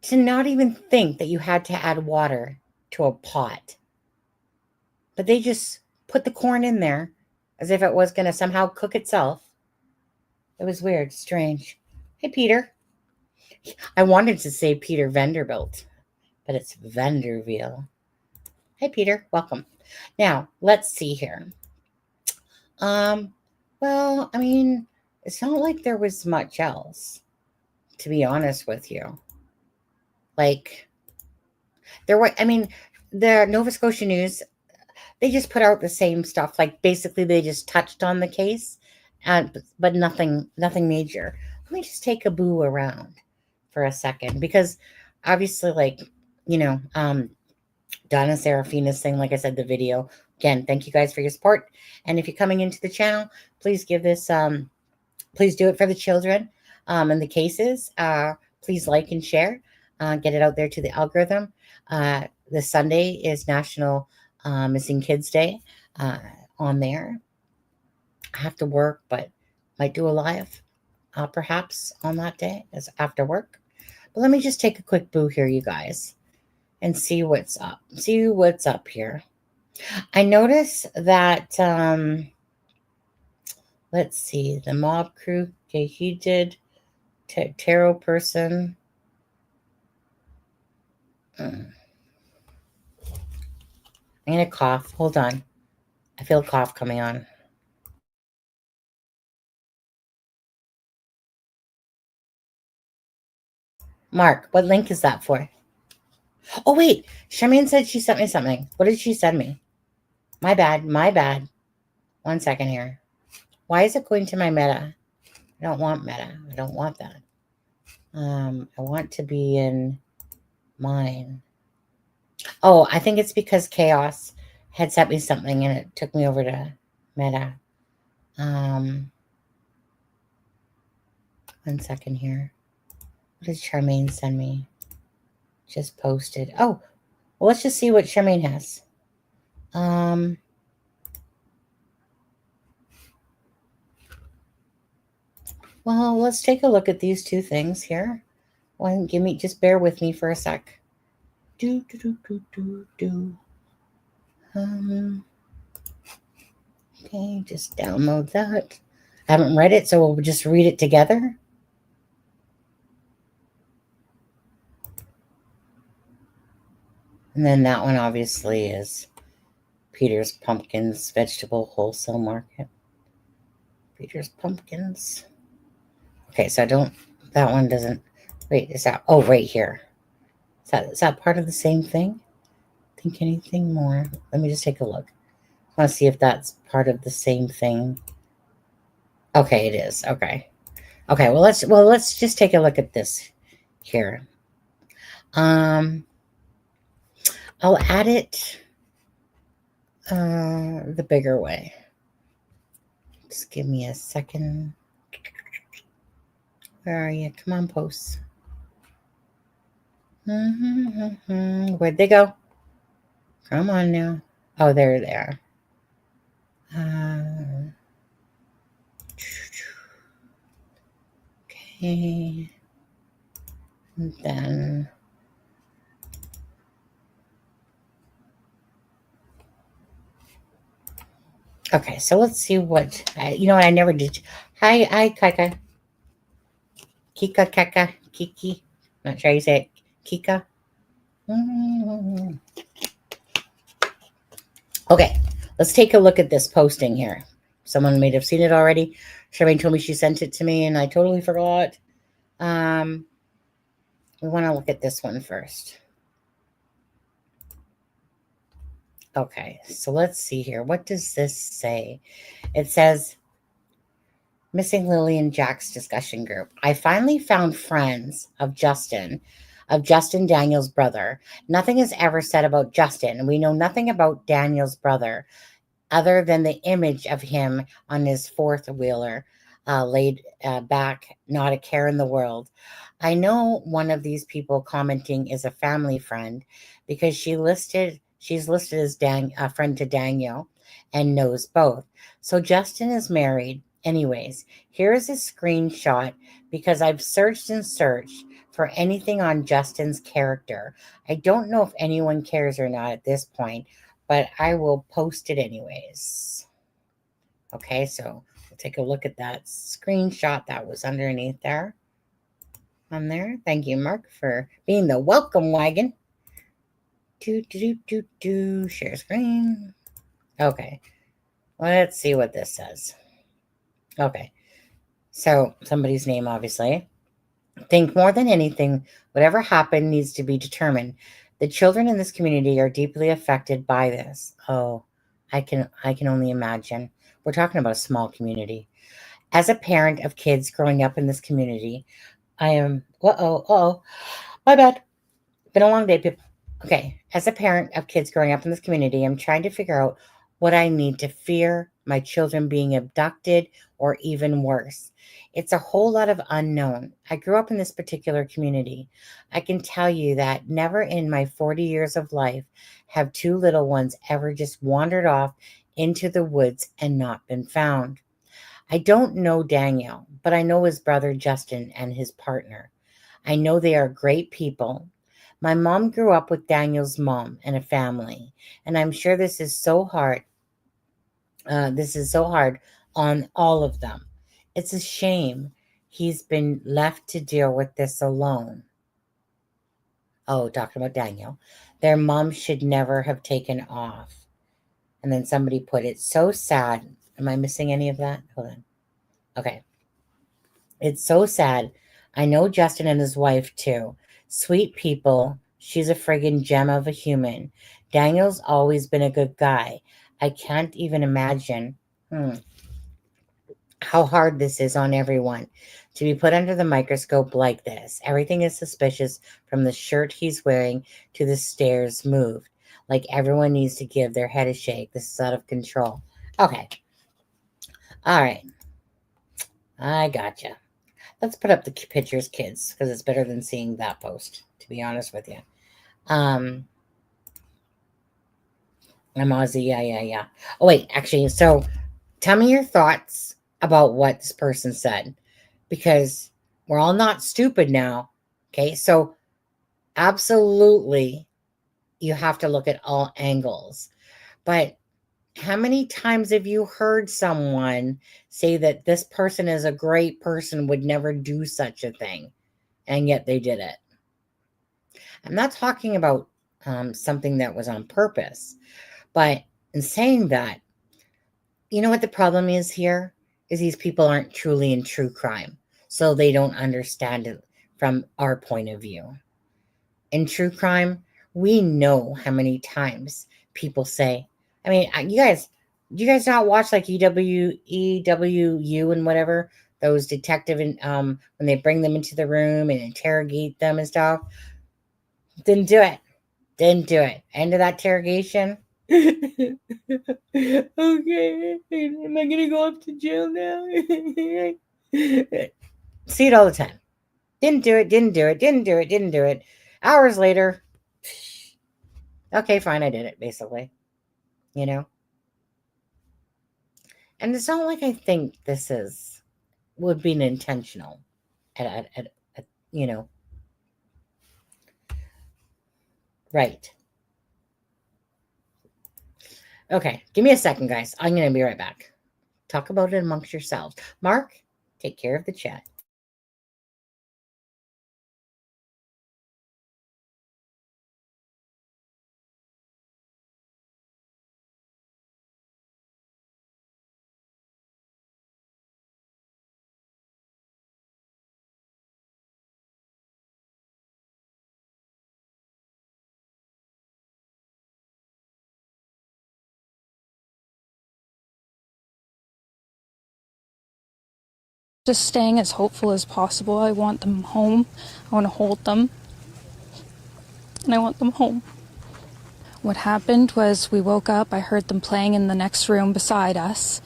to not even think that you had to add water to a pot. But they just put the corn in there as if it was going to somehow cook itself. It was weird, strange. Hey, Peter. I wanted to say Peter Vanderbilt, but it's Vanderveel. Hey, Peter. Welcome. Now, let's see here. Well, I mean, it's not like there was much else, to be honest with you. Like, there were, I mean, the Nova Scotia News, they just put out the same stuff. Like, basically, they just touched on the case, but nothing major. Let me just take a boo around for a second, because obviously, like, you know, Donna Serafina's thing, like I said, the video. Again, thank you guys for your support. And if you're coming into the channel, please give this, please do it for the children and the cases. Please like and share. Get it out there to the algorithm. This Sunday is National Missing Kids Day on there. I have to work, but might do a live perhaps on that day as after work. But let me just take a quick boo here, you guys, and see what's up. See what's up here. I notice that, let's see, the mob crew, okay, he did tarot person. I'm going to cough. Hold on. I feel a cough coming on. Mark, what link is that for? Oh, wait. Charmaine said she sent me something. What did she send me? My bad. My bad. 1 second here. Why is it going to my meta? I don't want meta. I don't want that. I want to be in mine. Oh, I think it's because Chaos had sent me something and it took me over to meta. 1 second here. What did Charmaine send me? Just posted. Oh, well, let's just see what Charmaine has. Well, let's take a look at these 2 things here. One, just bear with me for a sec. Okay, just download that. I haven't read it, so we'll just read it together. And then that one obviously is Peter's Pumpkins Vegetable Wholesale Market. Peter's Pumpkins. Okay, so that one doesn't, wait, is that, oh, right here. Is that part of the same thing? Think anything more? Let me just take a look. I want to see if that's part of the same thing. Okay, it is. Okay. Okay, well let's just take a look at this here. I'll add it the bigger way. Just give me a second. Where are you? Come on, posts. Where'd they go? Come on now. Oh, there they are. Okay. And then okay, so let's see what you know what I never did. Hi, Kika. Kika, Kaka, Kiki. Not sure how you say it. Kika. Okay, let's take a look at this posting here. Someone may have seen it already. Charmaine told me she sent it to me, and I totally forgot. We want to look at this one first. Okay, so let's see here. What does this say? It says, Missing Lily and Jack's discussion group. I finally found friends of Justin of Justin Daniels' brother. Nothing is ever said about Justin, and we know nothing about Daniels' brother other than the image of him on his fourth-wheeler, laid back, not a care in the world. I know one of these people commenting is a family friend because she's listed as a friend to Daniel and knows both. So Justin is married. Anyways, here's a screenshot because I've searched and searched for anything on Justin's character. I don't know if anyone cares or not at this point, but I will post it anyways. Okay, so we'll take a look at that screenshot that was underneath there. On there. Thank you, Mark, for being the welcome wagon. Share screen. Okay. Let's see what this says. Okay. So somebody's name, obviously. Think more than anything, whatever happened needs to be determined. The children in this community are deeply affected by this. Oh, I can only imagine. We're talking about a small community. As a parent of kids growing up in this community, I am, my bad. Been a long day, people. Okay, as a parent of kids growing up in this community, I'm trying to figure out what I need to fear my children being abducted or even worse. It's a whole lot of unknown. I grew up in this particular community. I can tell you that never in my 40 years of life have two little ones ever just wandered off into the woods and not been found. I don't know Daniel, but I know his brother Justin and his partner. I know they are great people. My mom grew up with Daniel's mom and a family, and I'm sure this is so hard. This is so hard on all of them. It's a shame he's been left to deal with this alone. Oh, talking about Daniel. Their mom should never have taken off. And then somebody put it so sad. Am I missing any of that? Hold on. Okay. It's so sad. I know Justin and his wife too. Sweet people. She's a friggin' gem of a human. Daniel's always been a good guy. I can't even imagine how hard this is on everyone to be put under the microscope like this. Everything is suspicious from the shirt he's wearing to the stairs moved. Like everyone needs to give their head a shake. This is out of control. Okay. All right. I gotcha. Let's put up the pictures, kids, because it's better than seeing that post, to be honest with you. I'm Aussie. Yeah. Oh, wait, actually, so tell me your thoughts about what this person said, because we're all not stupid now. Okay, so absolutely, you have to look at all angles. But how many times have you heard someone say that this person is a great person, would never do such a thing, and yet they did it? I'm not talking about something that was on purpose, but in saying that, you know what the problem is here? Is these people aren't truly in true crime, so they don't understand it from our point of view. In true crime, we know how many times people say, I mean, you guys not watch like EWU and whatever, those detective and when they bring them into the room and interrogate them and stuff? Didn't do it. End of that interrogation. Okay, am I gonna go off to jail now? See it all the time. Didn't do it. Hours later, okay, fine, I did it, basically. You know? And it's not like I think this would be an intentional at you know. Right. Okay, give me a second, guys. I'm going to be right back. Talk about it amongst yourselves. Mark, take care of the chat. Just staying as hopeful as possible. I want them home. I want to hold them. and I want them home. What happened was we woke up, I heard them playing in the next room beside us,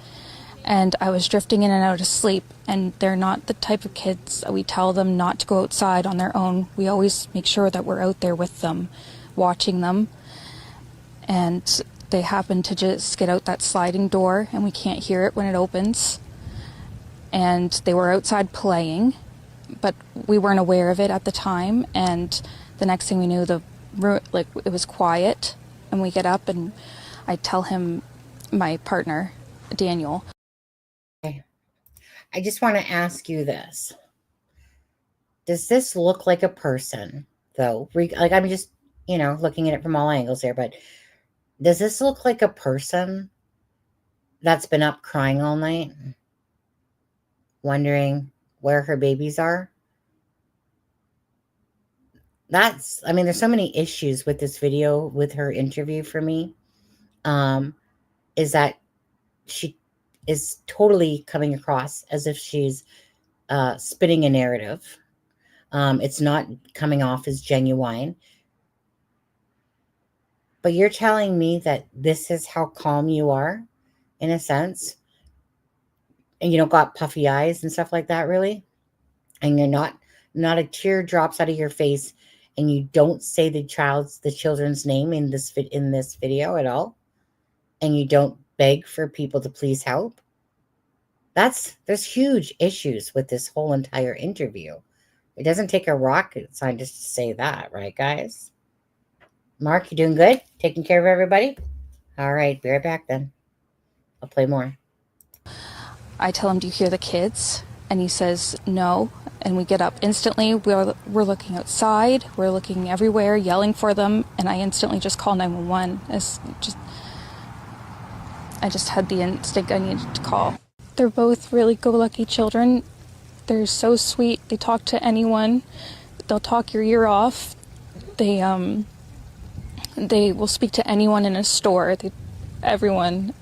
and I was drifting in and out of sleep, and they're not the type of kids that we tell them not to go outside on their own. We always make sure that we're out there with them, watching them, and they happen to just get out that sliding door, and we can't hear it when it opens, and they were outside playing, but we weren't aware of it at the time, and the next thing we knew, it was quiet, and we get up, and I tell him, my partner, Daniel. I just want to ask you this. Does this look like a person, though? Like, I'm just, looking at it from all angles here, but does this look like a person that's been up crying all night, wondering where her babies are? There's so many issues with this video, with her interview for me, is that she is totally coming across as if she's spinning a narrative. It's not coming off as genuine. But you're telling me that this is how calm you are, in a sense, and you don't got puffy eyes and stuff like that, really, and you're not a tear drops out of your face, and you don't say the children's name in this video at all, and you don't beg for people to please help. There's huge issues with this whole entire interview. It doesn't take a rocket scientist to say that, right, guys? Mark, you doing good? Taking care of everybody? All right, be right back then. I'll play more. I tell him, do you hear the kids? And he says, no. And we get up instantly. We're looking outside. We're looking everywhere, yelling for them. And I instantly just call 911. I just had the instinct I needed to call. They're both really go-lucky children. They're so sweet. They talk to anyone. They'll talk your ear off. They will speak to anyone in a store. Everyone.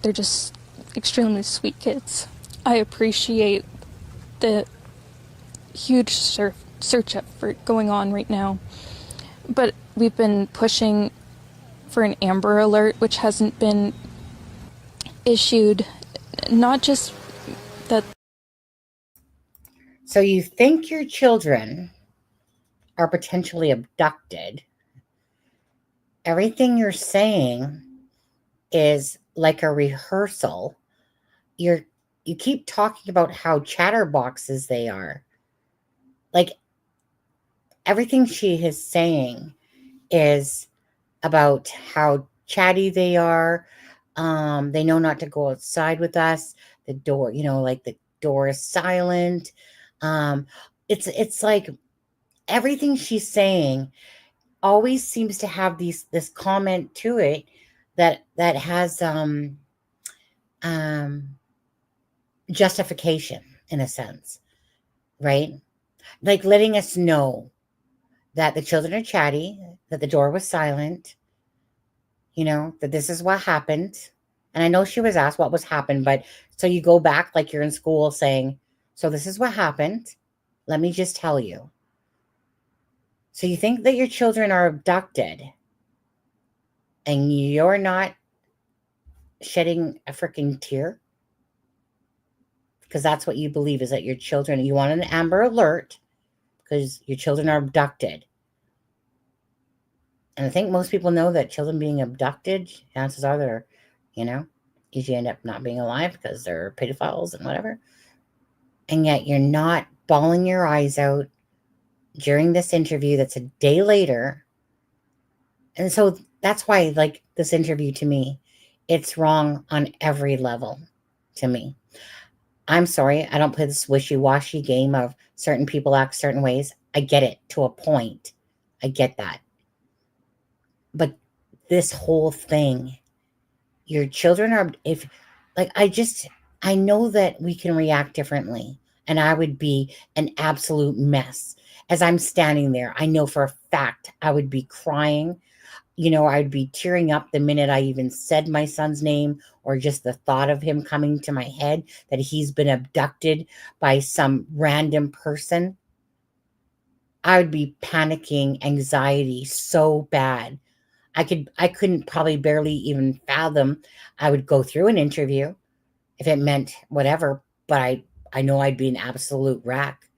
They're just extremely sweet kids. I appreciate the huge search effort going on right now. But we've been pushing for an Amber Alert, which hasn't been issued. Not just that. So you think your children are potentially abducted. Everything you're saying is like a rehearsal. You keep talking about how chatterboxes they are. Like, everything she is saying is about how chatty they are. They know not to go outside with us. The door, the door is silent. It's like everything she's saying always seems to have this comment to it that has justification, in a sense, right? Like letting us know that the children are chatty, that the door was silent, that this is what happened. And I know she was asked what was happened, but so you go back like you're in school saying, so this is what happened. Let me just tell you. So you think that your children are abducted and you're not shedding a freaking tear? Because that's what you believe, is that your children, you want an Amber Alert because your children are abducted. And I think most people know that children being abducted, chances are they're, usually end up not being alive because they're pedophiles and whatever. And yet you're not bawling your eyes out during this interview that's a day later. And so that's why, like, this interview to me, it's wrong on every level to me. I'm sorry, I don't play this wishy-washy game of certain people act certain ways. I get it to a point. I get that. But this whole thing, your children are, I know that we can react differently, and I would be an absolute mess. As I'm standing there, I know for a fact I would be crying. I'd be tearing up the minute I even said my son's name, or just the thought of him coming to my head that he's been abducted by some random person. I would be panicking, anxiety so bad. I couldn't probably barely even fathom I would go through an interview if it meant whatever, but I know I'd be an absolute wreck,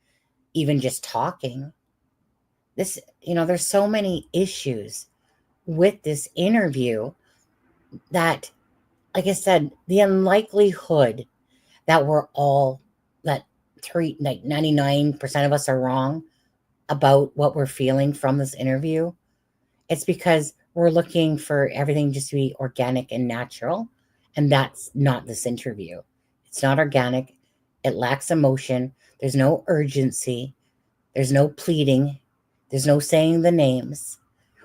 even just talking. This, there's so many issues with this interview that, like I said, the unlikelihood that we're all, that 99% of us are wrong about what we're feeling from this interview, it's because we're looking for everything just to be organic and natural. And that's not this interview. It's not organic. It lacks emotion. There's no urgency. There's no pleading. There's no saying the names.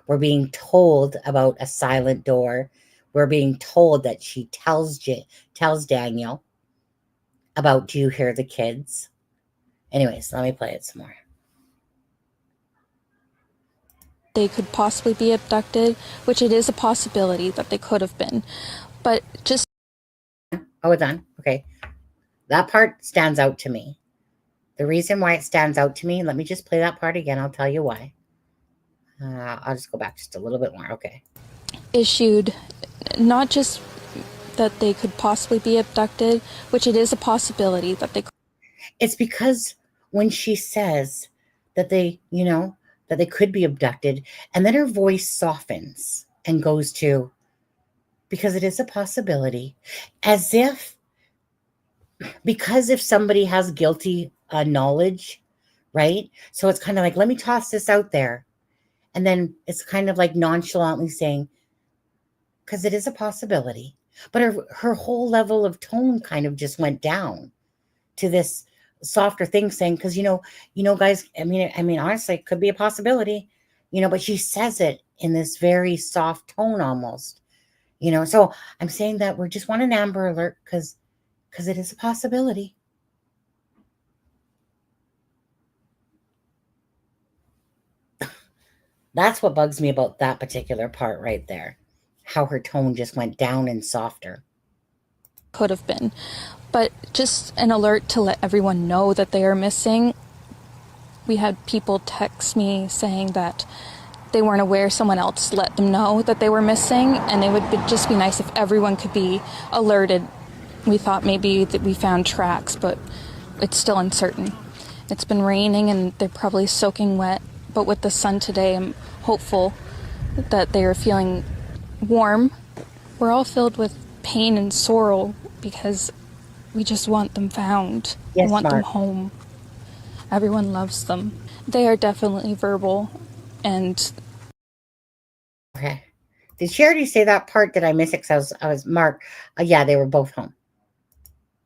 We're being told about a silent door. We're being told that she tells Daniel about, do you hear the kids? Anyways, let me play it some more. They could possibly be abducted, which it is a possibility that they could have been. But just... Oh, it's on. Okay. That part stands out to me. The reason why it stands out to me, let me just play that part again. I'll tell you why. I'll just go back just a little bit more. Okay. Issued, not just that they could possibly be abducted, which it is a possibility that they could. It's because when she says that they, that they could be abducted, and then her voice softens and goes to, because it is a possibility, as if, because if somebody has guilty knowledge, right? So it's kind of like, let me toss this out there. And then it's kind of like nonchalantly saying, because it is a possibility. But her whole level of tone kind of just went down to this softer thing, saying, because, guys, I mean, honestly, it could be a possibility, but she says it in this very soft tone almost, so I'm saying that we just want an Amber Alert because it is a possibility. That's what bugs me about that particular part right there. How her tone just went down and softer. Could have been. But just an alert to let everyone know that they are missing. We had people text me saying that they weren't aware someone else let them know that they were missing, and it would just be nice if everyone could be alerted. We thought maybe that we found tracks, but it's still uncertain. It's been raining and they're probably soaking wet, but with the sun today, I'm hopeful that they are feeling warm. We're all filled with pain and sorrow because we just want them found. Yes, we want Mark. them home. Everyone loves them. They are definitely verbal, and... Okay. Did she already say that part? Did I miss it? Because I was Mark. Yeah, they were both home.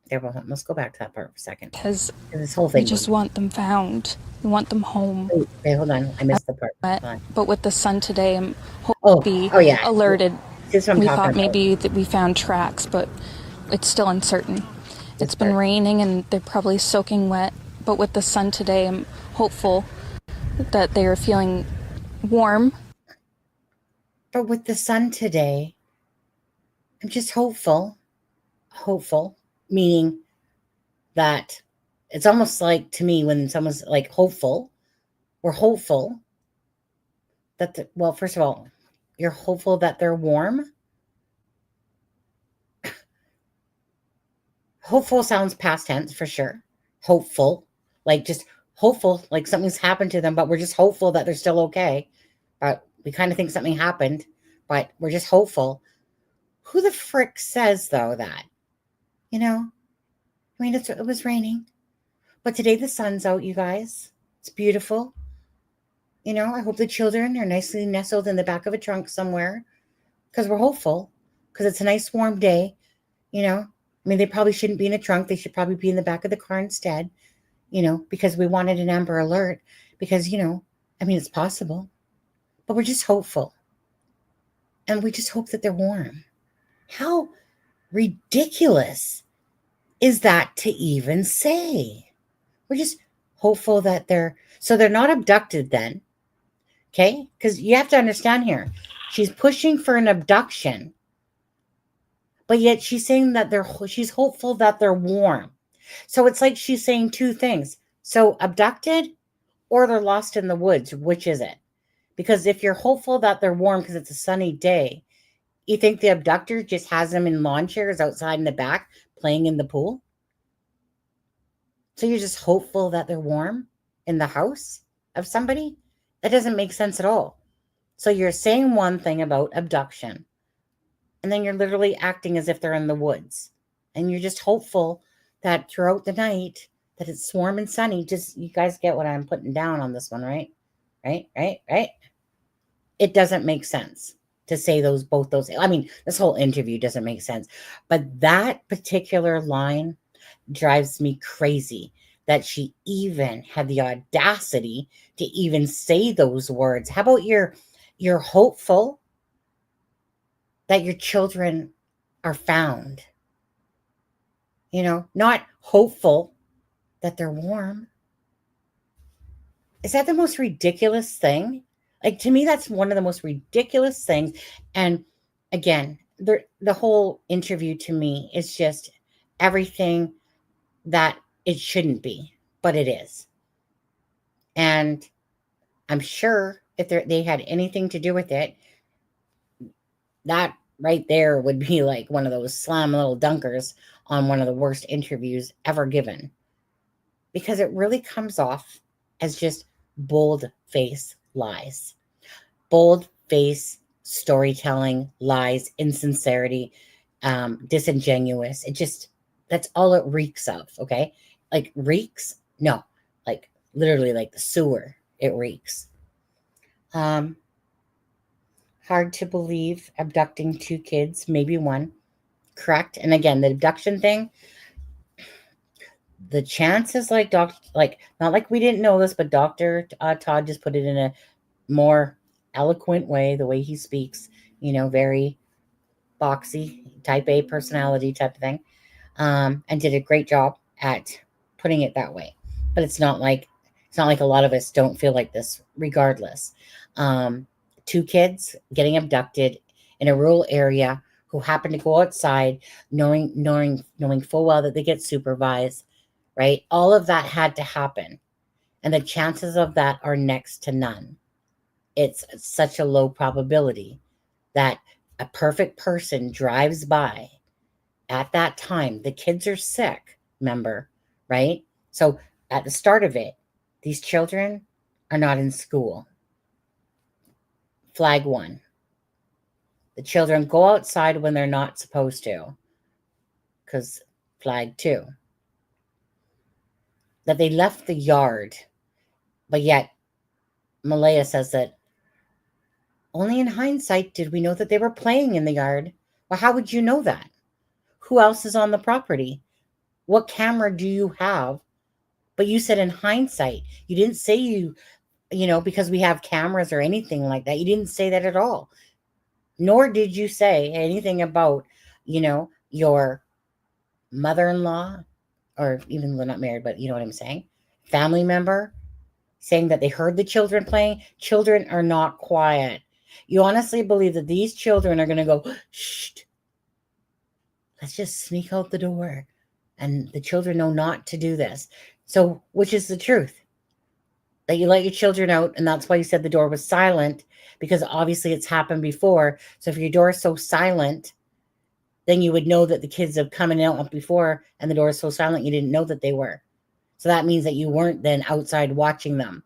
They were both home. Let's go back to that part for a second. Because this whole thing. We just want them found. We want them home. Wait, hold on. I missed the part. But with the sun today, I'm hoping to be alerted. We thought maybe that we found tracks, but it's still uncertain. It's been raining and they're probably soaking wet, but with the sun today, I'm hopeful that they are feeling warm. But with the sun today, I'm just hopeful. Hopeful, meaning that it's almost like, to me, when someone's like hopeful, we're hopeful that, well, first of all, you're hopeful that they're warm. Hopeful sounds past tense for sure. Hopeful, like just hopeful, like something's happened to them, but we're just hopeful that they're still okay. But we kind of think something happened, but we're just hopeful. Who the frick says, though, that? I mean, it was raining, but today the sun's out, you guys. It's beautiful. I hope the children are nicely nestled in the back of a trunk somewhere, because we're hopeful, because it's a nice warm day. I mean, they probably shouldn't be in a trunk. They should probably be in the back of the car instead, because we wanted an Amber Alert, because, I mean, it's possible, but we're just hopeful. And we just hope that they're warm. How ridiculous is that to even say? We're just hopeful that they're not abducted then. Okay? Because you have to understand here, she's pushing for an abduction, but yet she's saying that she's hopeful that they're warm. So it's like she's saying two things. So abducted or they're lost in the woods. Which is it? Because if you're hopeful that they're warm because it's a sunny day, you think the abductor just has them in lawn chairs outside in the back playing in the pool? So you're just hopeful that they're warm in the house of somebody? That doesn't make sense at all. So you're saying one thing about abduction, and then you're literally acting as if they're in the woods. And you're just hopeful that throughout the night that it's warm and sunny. Just, you guys get what I'm putting down on this one, right? Right? It doesn't make sense to say both those. I mean, this whole interview doesn't make sense. But that particular line drives me crazy, that she even had the audacity to even say those words. How about you're hopeful that your children are found? You know, not hopeful that they're warm. Is that the most ridiculous thing? Like, to me, that's one of the most ridiculous things. And again, the whole interview to me is just everything that it shouldn't be, but it is. And I'm sure if they had anything to do with it, that right there would be like one of those slam little dunkers on one of the worst interviews ever given. Because it really comes off as just bold-faced lies. Bold-faced storytelling, lies, insincerity, disingenuous. That's all it reeks of, okay? Like, reeks? No. Like, literally like the sewer, it reeks. Hard to believe abducting 2 kids, maybe 1. Correct? And again, the abduction thing, the chances, not like we didn't know this, but Dr. Todd just put it in a more eloquent way, the way he speaks, very boxy, type A personality type of thing, and did a great job at putting it that way. But it's not like a lot of us don't feel like this regardless. 2 kids getting abducted in a rural area who happen to go outside knowing full well that they get supervised, right? All of that had to happen. And the chances of that are next to none. It's such a low probability that a perfect person drives by at that time. The kids are sick, remember, right? So at the start of it, these children are not in school. Flag 1. The children go outside when they're not supposed to. Because flag 2. That they left the yard, but yet Malaya says that only in hindsight did we know that they were playing in the yard. Well, how would you know that? Who else is on the property? What camera do you have? But you said in hindsight. You didn't say because we have cameras or anything like that. You didn't say that at all. Nor did you say anything about, your mother-in-law, or even though not married, but you know what I'm saying? Family member saying that they heard the children playing. Children are not quiet. You honestly believe that these children are going to go, shh, let's just sneak out the door. And the children know not to do this. So, which is the truth? That you let your children out, and that's why you said the door was silent, because obviously it's happened before. So if your door is so silent, then you would know that the kids have come in and out before, and the door is so silent you didn't know that they were. So that means that you weren't then outside watching them,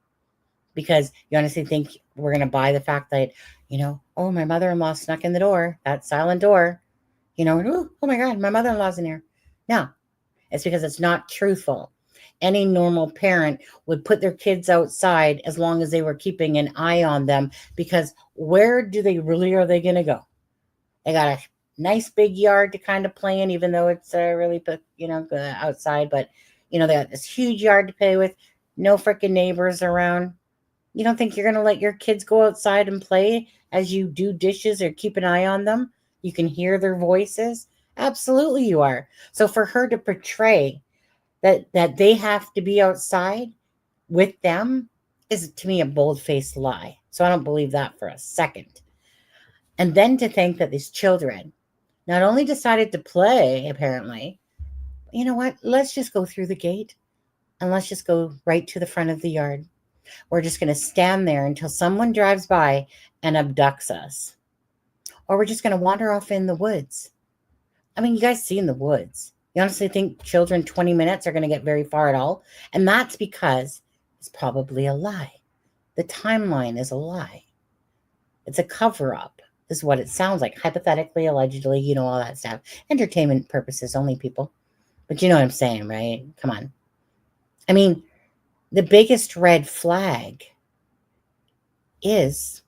because you honestly think we're going to buy the fact that, oh, my mother-in-law snuck in the door, that silent door, oh my God, my mother-in-law's in here. No, it's because it's not truthful. Any normal parent would put their kids outside as long as they were keeping an eye on them, because where are they going to go? They got a nice big yard to kind of play in, even though it's really, outside, but, they got this huge yard to play with, no freaking neighbors around. You don't think you're going to let your kids go outside and play as you do dishes or keep an eye on them? You can hear their voices. Absolutely you are. So for her to portray that they have to be outside with them is, to me, a bold-faced lie. So I don't believe that for a second. And then to think that these children not only decided to play, apparently, you know what? Let's just go through the gate and let's just go right to the front of the yard. we're just going to stand there until someone drives by and abducts us. Or we're just going to wander off in the woods. I mean, you guys see in the woods. You honestly think children 20 minutes are going to get very far at all? And that's because it's probably a lie. The timeline is a lie. It's a cover-up, is what it sounds like. Hypothetically, allegedly, you know, all that stuff. Entertainment purposes only, people. But you know what I'm saying, right? Come on. I mean, the biggest red flag is,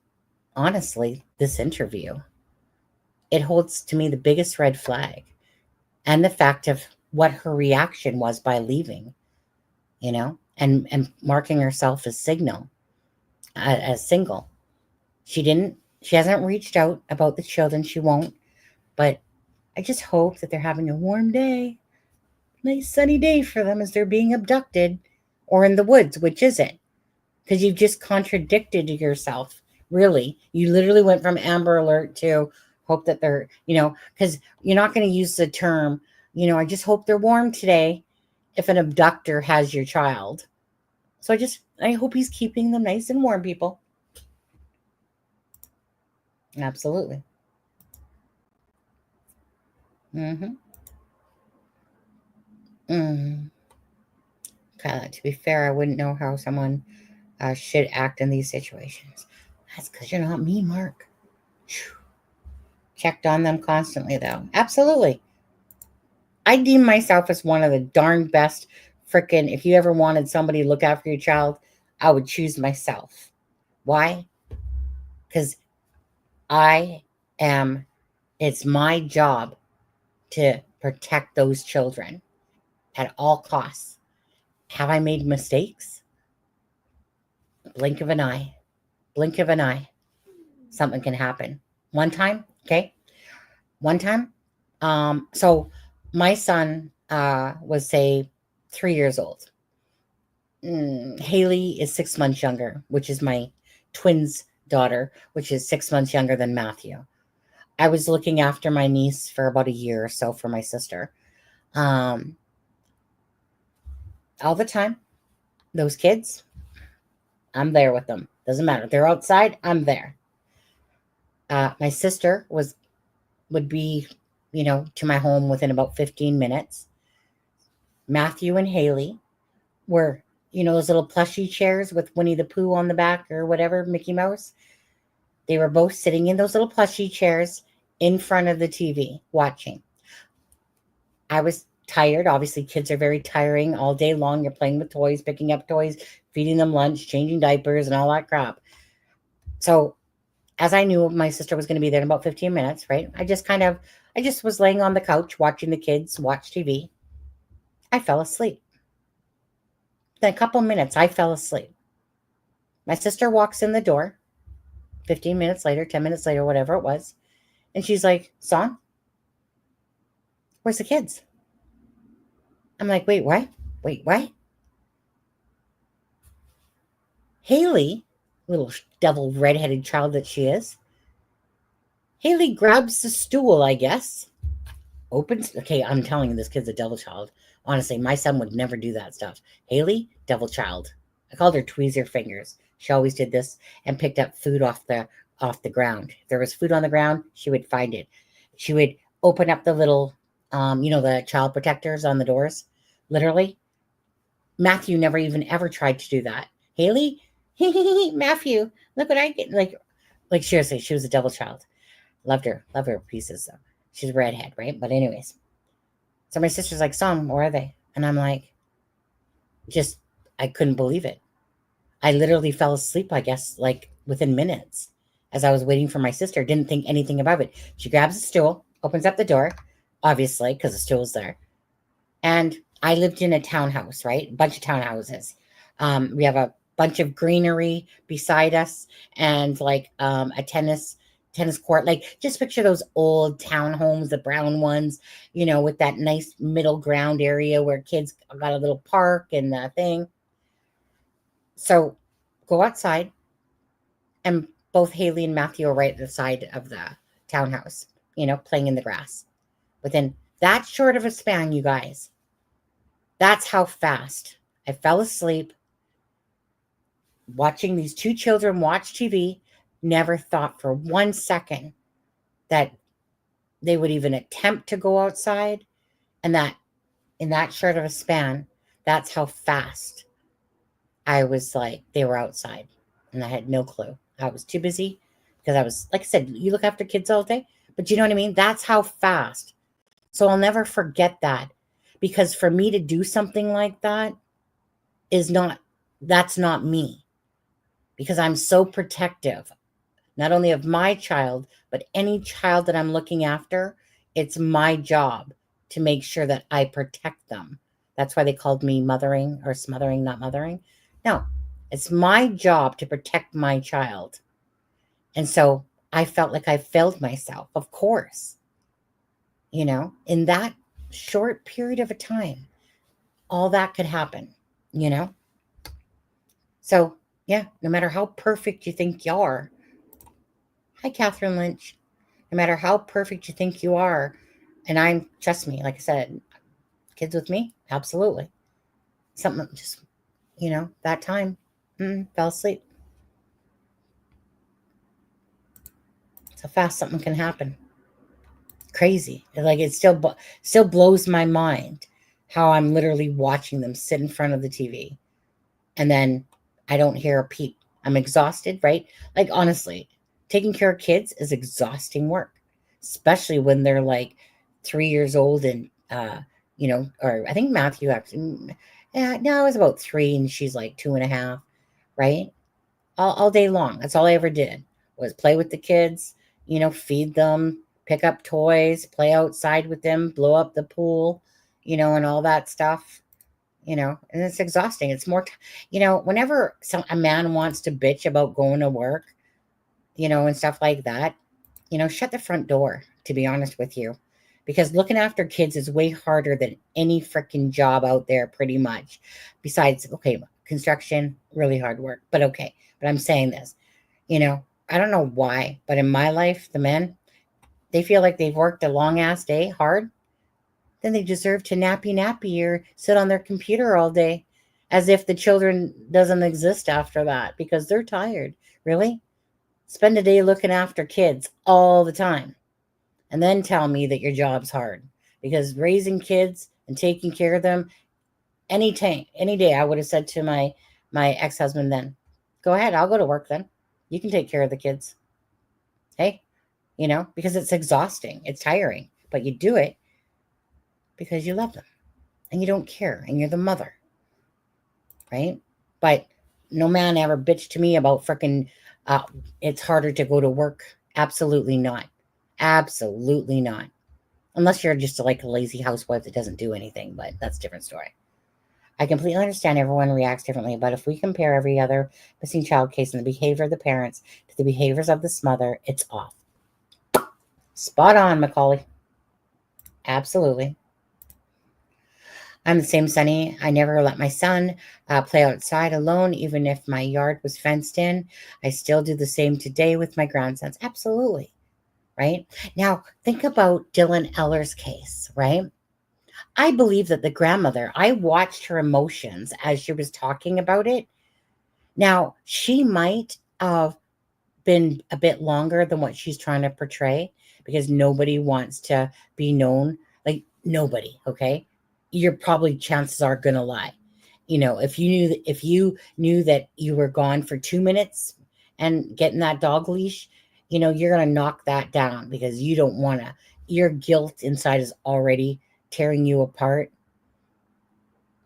honestly, this interview. It holds to me the biggest red flag. And the fact of what her reaction was by leaving, you know, and marking herself as single. She hasn't reached out about the children. She won't. But I just hope that they're having a warm day. Nice sunny day for them as they're being abducted or in the woods, which is it? Because you've just contradicted yourself. Really. You literally went from Amber Alert to hope that they're, you know, because you're not going to use the term, you know, I just hope they're warm today if an abductor has your child. So I hope he's keeping them nice and warm, people. Absolutely. Okay, to be fair, I wouldn't know how someone should act in these situations. That's because you're not me, Mark. Whew. Checked on them constantly, though. Absolutely. I deem myself as one of the darn best freaking, if you ever wanted somebody to look after your child, I would choose myself. Why? Because it's my job to protect those children at all costs. Have I made mistakes? Blink of an eye. Blink of an eye. Something can happen. One time, okay? One time. So my son was, say, 3 years old. Haley is 6 months younger, which is my twin's daughter, which is 6 months younger than Matthew. I was looking after my niece for about a year or so for my sister. All the time, those kids, I'm there with them. Doesn't matter. They're outside, I'm there. My sister would be, you know, to my home within about 15 minutes. Matthew and Haley were, you know, those little plushy chairs with Winnie the Pooh on the back or whatever, Mickey Mouse. They were both sitting in those little plushy chairs in front of the TV watching. I was tired. Obviously, kids are very tiring all day long. You're playing with toys, picking up toys, feeding them lunch, changing diapers, and all that crap. So as I knew my sister was going to be there in about 15 minutes, right? I just was laying on the couch watching the kids watch TV. I fell asleep. Then a couple minutes, I fell asleep. My sister walks in the door 15 minutes later, 10 minutes later, whatever it was. And she's like, Son, where's the kids? I'm like, wait, what? Wait, what? Haley, little devil redheaded child that she is, Haley grabs the stool, I guess. Opens. Okay, I'm telling you, this kid's a devil child. Honestly, my son would never do that stuff. Haley, devil child. I called her Tweezer Fingers. She always did this and picked up food off the ground. If there was food on the ground, she would find it. She would open up the little, the child protectors on the doors. Literally. Matthew never even ever tried to do that. Haley, Matthew, look what I get. Like seriously, she was a devil child. Loved her pieces though. She's a redhead, right? But anyways, so my sister's like, Son, where are they? And I'm like, I couldn't believe it. I literally fell asleep, I guess, like within minutes as I was waiting for my sister. Didn't think anything about it. She grabs a stool, opens up the door, obviously, because the stool's there. And I lived in a townhouse, right? A bunch of townhouses. We have a bunch of greenery beside us and like a tennis court. Like just picture those old townhomes, the brown ones, with that nice middle ground area where kids got a little park and the thing. So go outside, and both Haley and Matthew are right at the side of the townhouse, playing in the grass. Within that short of a span, you guys, that's how fast I fell asleep. watching these two children watch TV, never thought for 1 second that they would even attempt to go outside. And that in that short of a span, that's how fast I was like, they were outside. And I had no clue. I was too busy because I was, like I said, you look after kids all day, but you know what I mean? That's how fast. So I'll never forget that, because for me to do something like that that's not me, because I'm so protective, not only of my child, but any child that I'm looking after. It's my job to make sure that I protect them. That's why they called me mothering or smothering, not mothering. No, it's my job to protect my child. And so I felt like I failed myself, of course. In that short period of a time, all that could happen, So, yeah, no matter how perfect you think you are. Hi, Catherine Lynch. No matter how perfect you think you are, and trust me, like I said, kids with me, absolutely. Something just, that time, fell asleep. So fast something can happen. Crazy. Like, it still blows my mind how I'm literally watching them sit in front of the TV. And then I don't hear a peep. I'm exhausted, right? Like, honestly, taking care of kids is exhausting work, especially when they're like 3 years old and, or I think Matthew actually, no, it was about 3 and she's like 2.5, right? All day long. That's all I ever did was play with the kids, feed them, pick up toys, play outside with them, blow up the pool, and all that stuff. And it's exhausting. It's more, whenever a man wants to bitch about going to work, and stuff like that, shut the front door, to be honest with you, because looking after kids is way harder than any freaking job out there, pretty much. Besides, okay, construction, really hard work, but okay. But I'm saying this, I don't know why, but in my life, the men, they feel like they've worked a long ass day hard. Then they deserve to nappy or sit on their computer all day, as if the children doesn't exist after that, because they're tired. Really? Spend a day looking after kids all the time and then tell me that your job's hard, because raising kids and taking care of them, any day, I would have said to my ex-husband then, go ahead, I'll go to work then. You can take care of the kids. Hey, because it's exhausting. It's tiring, but you do it because you love them and you don't care and you're the mother, right? But no man ever bitched to me about freaking it's harder to go to work. Absolutely not. Absolutely not. Unless you're just like a lazy housewife that doesn't do anything, but that's a different story. I completely understand everyone reacts differently, but if we compare every other missing child case and the behavior of the parents to the behaviors of the smother, it's off. Spot on, Macaulay. Absolutely. I'm the same, Sonny. I never let my son play outside alone, even if my yard was fenced in. I still do the same today with my grandsons. Absolutely. Right? Now, think about Dylan Eller's case, right? I believe that the grandmother, I watched her emotions as she was talking about it. Now, she might have been a bit longer than what she's trying to portray, because nobody wants to be known, like nobody, okay? You're probably, chances are, gonna lie. If you knew that you were gone for 2 minutes and getting that dog leash, you're gonna knock that down, because you don't want to. Your guilt inside is already tearing you apart.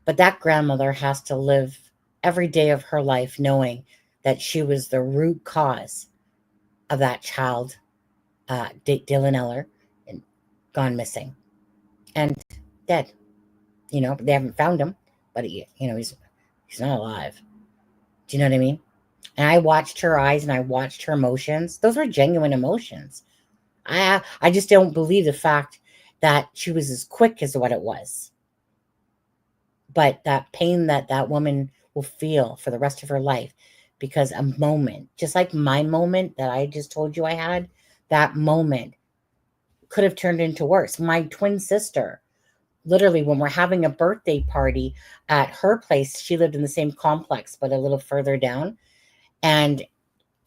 But that grandmother has to live every day of her life knowing that she was the root cause of that child, Dylan Eller, and gone missing and dead. They haven't found him, but he's not alive. Do you know what I mean? And I watched her eyes and I watched her emotions. Those were genuine emotions. I just don't believe the fact that she was as quick as what it was. But that pain that woman will feel for the rest of her life, because a moment, just like my moment that I just told you I had, that moment could have turned into worse. My twin sister, literally, when we're having a birthday party at her place, she lived in the same complex, but a little further down. And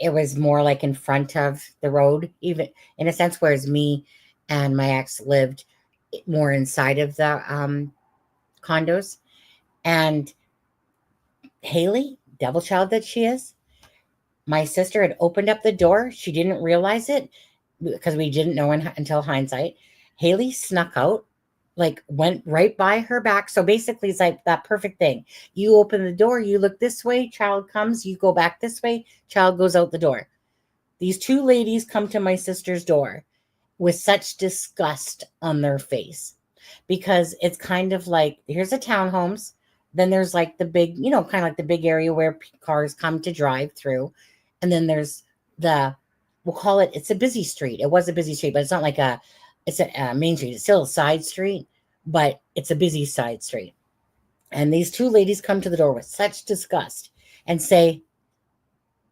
it was more like in front of the road, even in a sense, whereas me and my ex lived more inside of the condos. And Haley, devil child that she is, my sister had opened up the door. She didn't realize it because we didn't know until hindsight. Haley snuck out, like went right by her back. So basically, it's like that perfect thing. You open the door, you look this way, child comes, you go back this way, child goes out the door. These two ladies come to my sister's door with such disgust on their face, because it's kind of like, here's the townhomes. Then there's like the big, kind of like the big area where cars come to drive through. And then there's we'll call it, it's a busy street. It was a busy street, but it's not like it's a main street. It's still a side street, but it's a busy side street. And these two ladies come to the door with such disgust and say,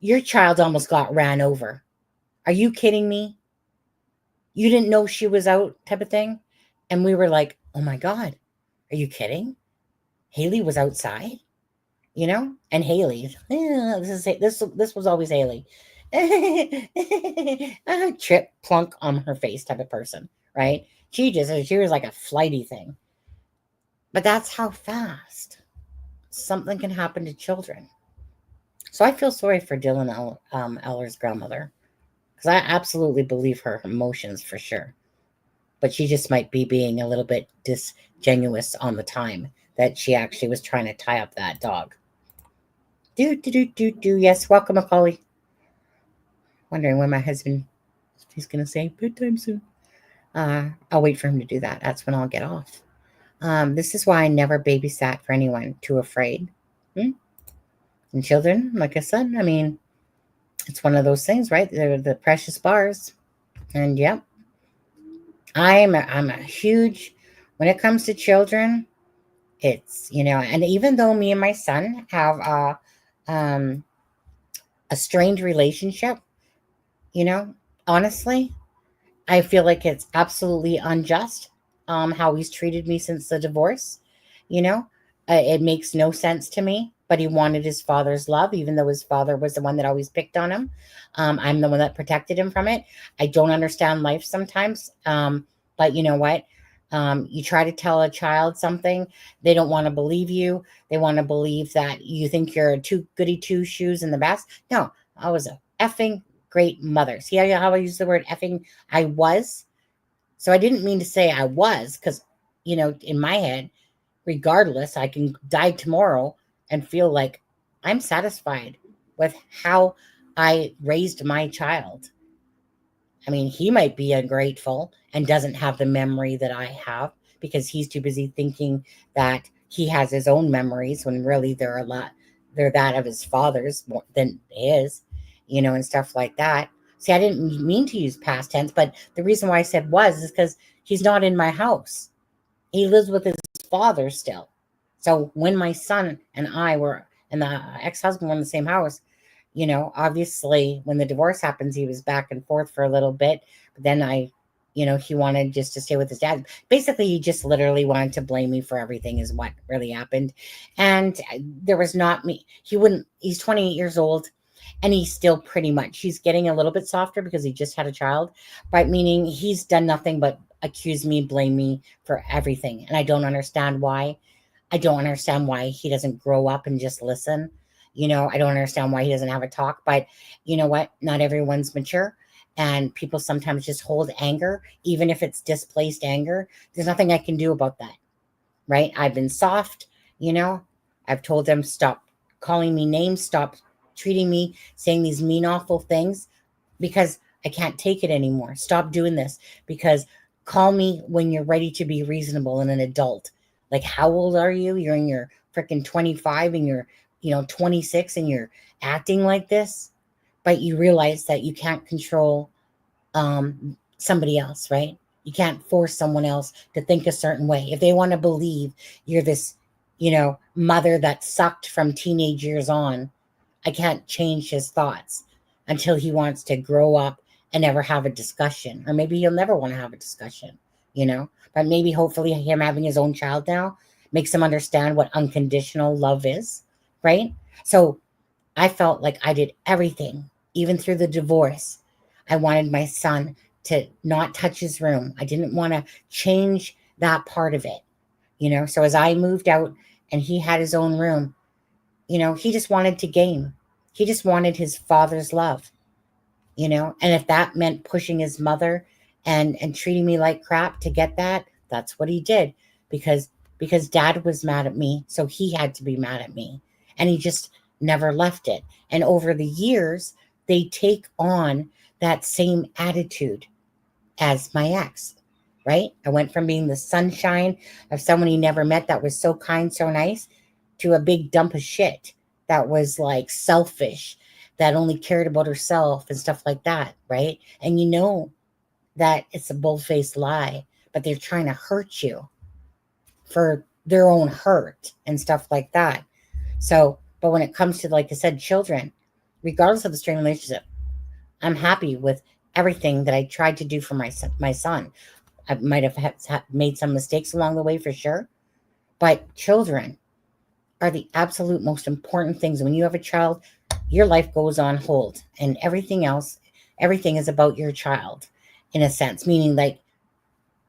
your child almost got ran over. Are you kidding me? You didn't know she was out, type of thing. And we were like, oh my God, are you kidding? Haley was outside, and Haley, this was always Haley. Trip, plunk on her face type of person, right? She was like a flighty thing. But that's how fast something can happen to children. So I feel sorry for Dylan Eller's grandmother, because I absolutely believe her emotions for sure. But she just might be being a little bit disingenuous on the time that she actually was trying to tie up that dog. Yes, welcome, Macaulay. Wondering when my husband, he's going to say bedtime soon. I'll wait for him to do that. That's when I'll get off. This is why I never babysat for anyone. Too afraid. And children, like I said, I mean, it's one of those things, right? They're the precious bars. And yep, I'm a huge, when it comes to children, it's, and even though me and my son have a strained relationship, honestly, I feel like it's absolutely unjust how he's treated me since the divorce. It makes no sense to me, but he wanted his father's love, even though his father was the one that always picked on him. I'm the one that protected him from it. I don't understand life sometimes, but you know what? You try to tell a child something, they don't want to believe you. They want to believe that you think you're a goody two shoes in the best. No, I was a effing great mother. See how I use the word effing? I was. So I didn't mean to say I was, because, in my head, regardless, I can die tomorrow and feel like I'm satisfied with how I raised my child. I mean, he might be ungrateful and doesn't have the memory that I have, because he's too busy thinking that he has his own memories, when really they're that of his father's more than his, and stuff like that. See, I didn't mean to use past tense, but the reason why I said was is because he's not in my house. He lives with his father still. So when my son and I were, and the ex-husband were in the same house, obviously when the divorce happens, he was back and forth for a little bit. But then he wanted just to stay with his dad. Basically, he just literally wanted to blame me for everything is what really happened. And there was not me. He's 28 years old. And he's still he's getting a little bit softer because he just had a child, but meaning he's done nothing but accuse me, blame me for everything. And I don't understand why. I don't understand why he doesn't grow up and just listen. I don't understand why he doesn't have a talk, but you know what? Not everyone's mature, and people sometimes just hold anger, even if it's displaced anger. There's nothing I can do about that, right? I've been soft, I've told them, stop calling me names, stop treating me, saying these mean, awful things, because I can't take it anymore. Stop doing this, because call me when you're ready to be reasonable and an adult. Like, how old are you? You're in your freaking 25 and you're, 26 and you're acting like this, but you realize that you can't control somebody else, right? You can't force someone else to think a certain way. If they want to believe you're this, mother that sucked from teenage years on, I can't change his thoughts until he wants to grow up and never have a discussion. Or maybe he'll never want to have a discussion, but maybe hopefully him having his own child now makes him understand what unconditional love is, right? So I felt like I did everything, even through the divorce. I wanted my son to not touch his room. I didn't want to change that part of it, you know? So as I moved out and he had his own room, you know, he just wanted to game. He just wanted his father's love, you know? And if that meant pushing his mother and treating me like crap to get that, that's what he did, because dad was mad at me, so he had to be mad at me. And he just never left it. And over the years, they take on that same attitude as my ex, right? I went from being the sunshine of someone he never met that was so kind, so nice, to a big dump of shit that was like selfish, that only cared about herself and stuff like that, right? And you know that it's a bull-faced lie, but they're trying to hurt you for their own hurt and stuff like that. So, but when it comes to, like I said, children, regardless of the strained relationship, I'm happy with everything that I tried to do for my son. I might have made some mistakes along the way for sure, but children are the absolute most important things. When you have a child, your life goes on hold, and everything else, everything is about your child in a sense, meaning like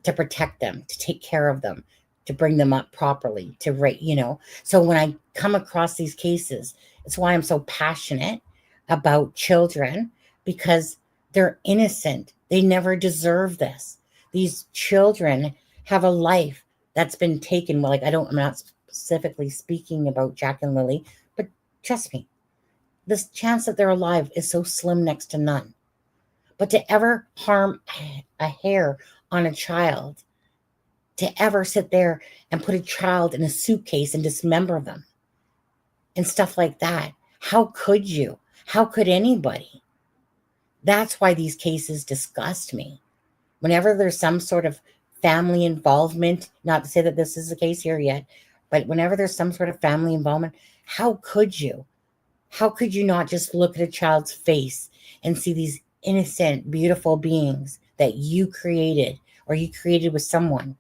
to protect them, to take care of them, to bring them up properly, to rate, you know. So when I come across these cases, it's why I'm so passionate about children, because they're innocent. They never deserve this. These children have a life that's been taken. Well, like I'm not specifically speaking about Jack and Lily, but trust me, the chance that they're alive is so slim next to none. But to ever harm a hair on a child, to ever sit there and put a child in a suitcase and dismember them and stuff like that, how could you? How could anybody? That's why these cases disgust me. Whenever there's some sort of family involvement, not to say that this is the case here yet, but whenever there's some sort of family involvement, how could you? How could you not just look at a child's face and see these innocent, beautiful beings that you created, or you created with someone,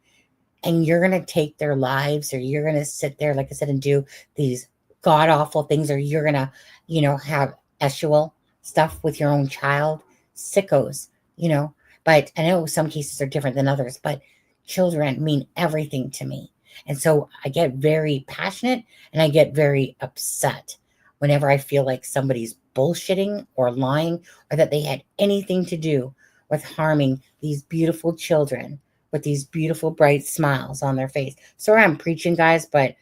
and you're going to take their lives, or you're going to sit there, like I said, and do these god awful things, or you're going to, you know, have sexual stuff with your own child? Sickos, you know. But I know some cases are different than others, but children mean everything to me. And so I get very passionate and I get very upset whenever I feel like somebody's bullshitting or lying, or that they had anything to do with harming these beautiful children with these beautiful, bright smiles on their face. Sorry, I'm preaching, guys, but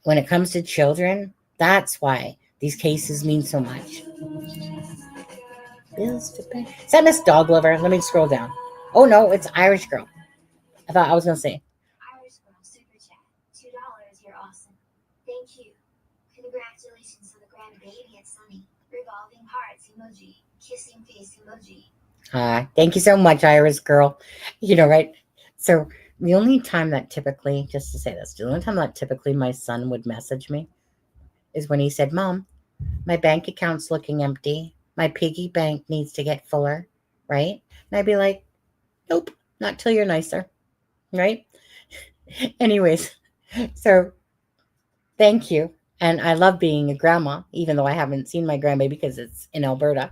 when it comes to children, that's why these cases mean so much. Is that Miss Dog Lover? Let me scroll down. Oh, no, it's Irish Girl. I thought I was going to say. Irish Girl Super Chat. $2. You're awesome. Thank you. Congratulations on the grandbaby at Sunny. Revolving hearts emoji. Kissing face emoji. Thank you so much, Irish Girl. You know, right? So the only time that typically, just to say this, the only time that typically my son would message me is when he said, Mom, my bank account's looking empty. My piggy bank needs to get fuller, right? And I'd be like, nope, not till you're nicer, right? Anyways, so thank you. And I love being a grandma, even though I haven't seen my grandbaby because it's in Alberta.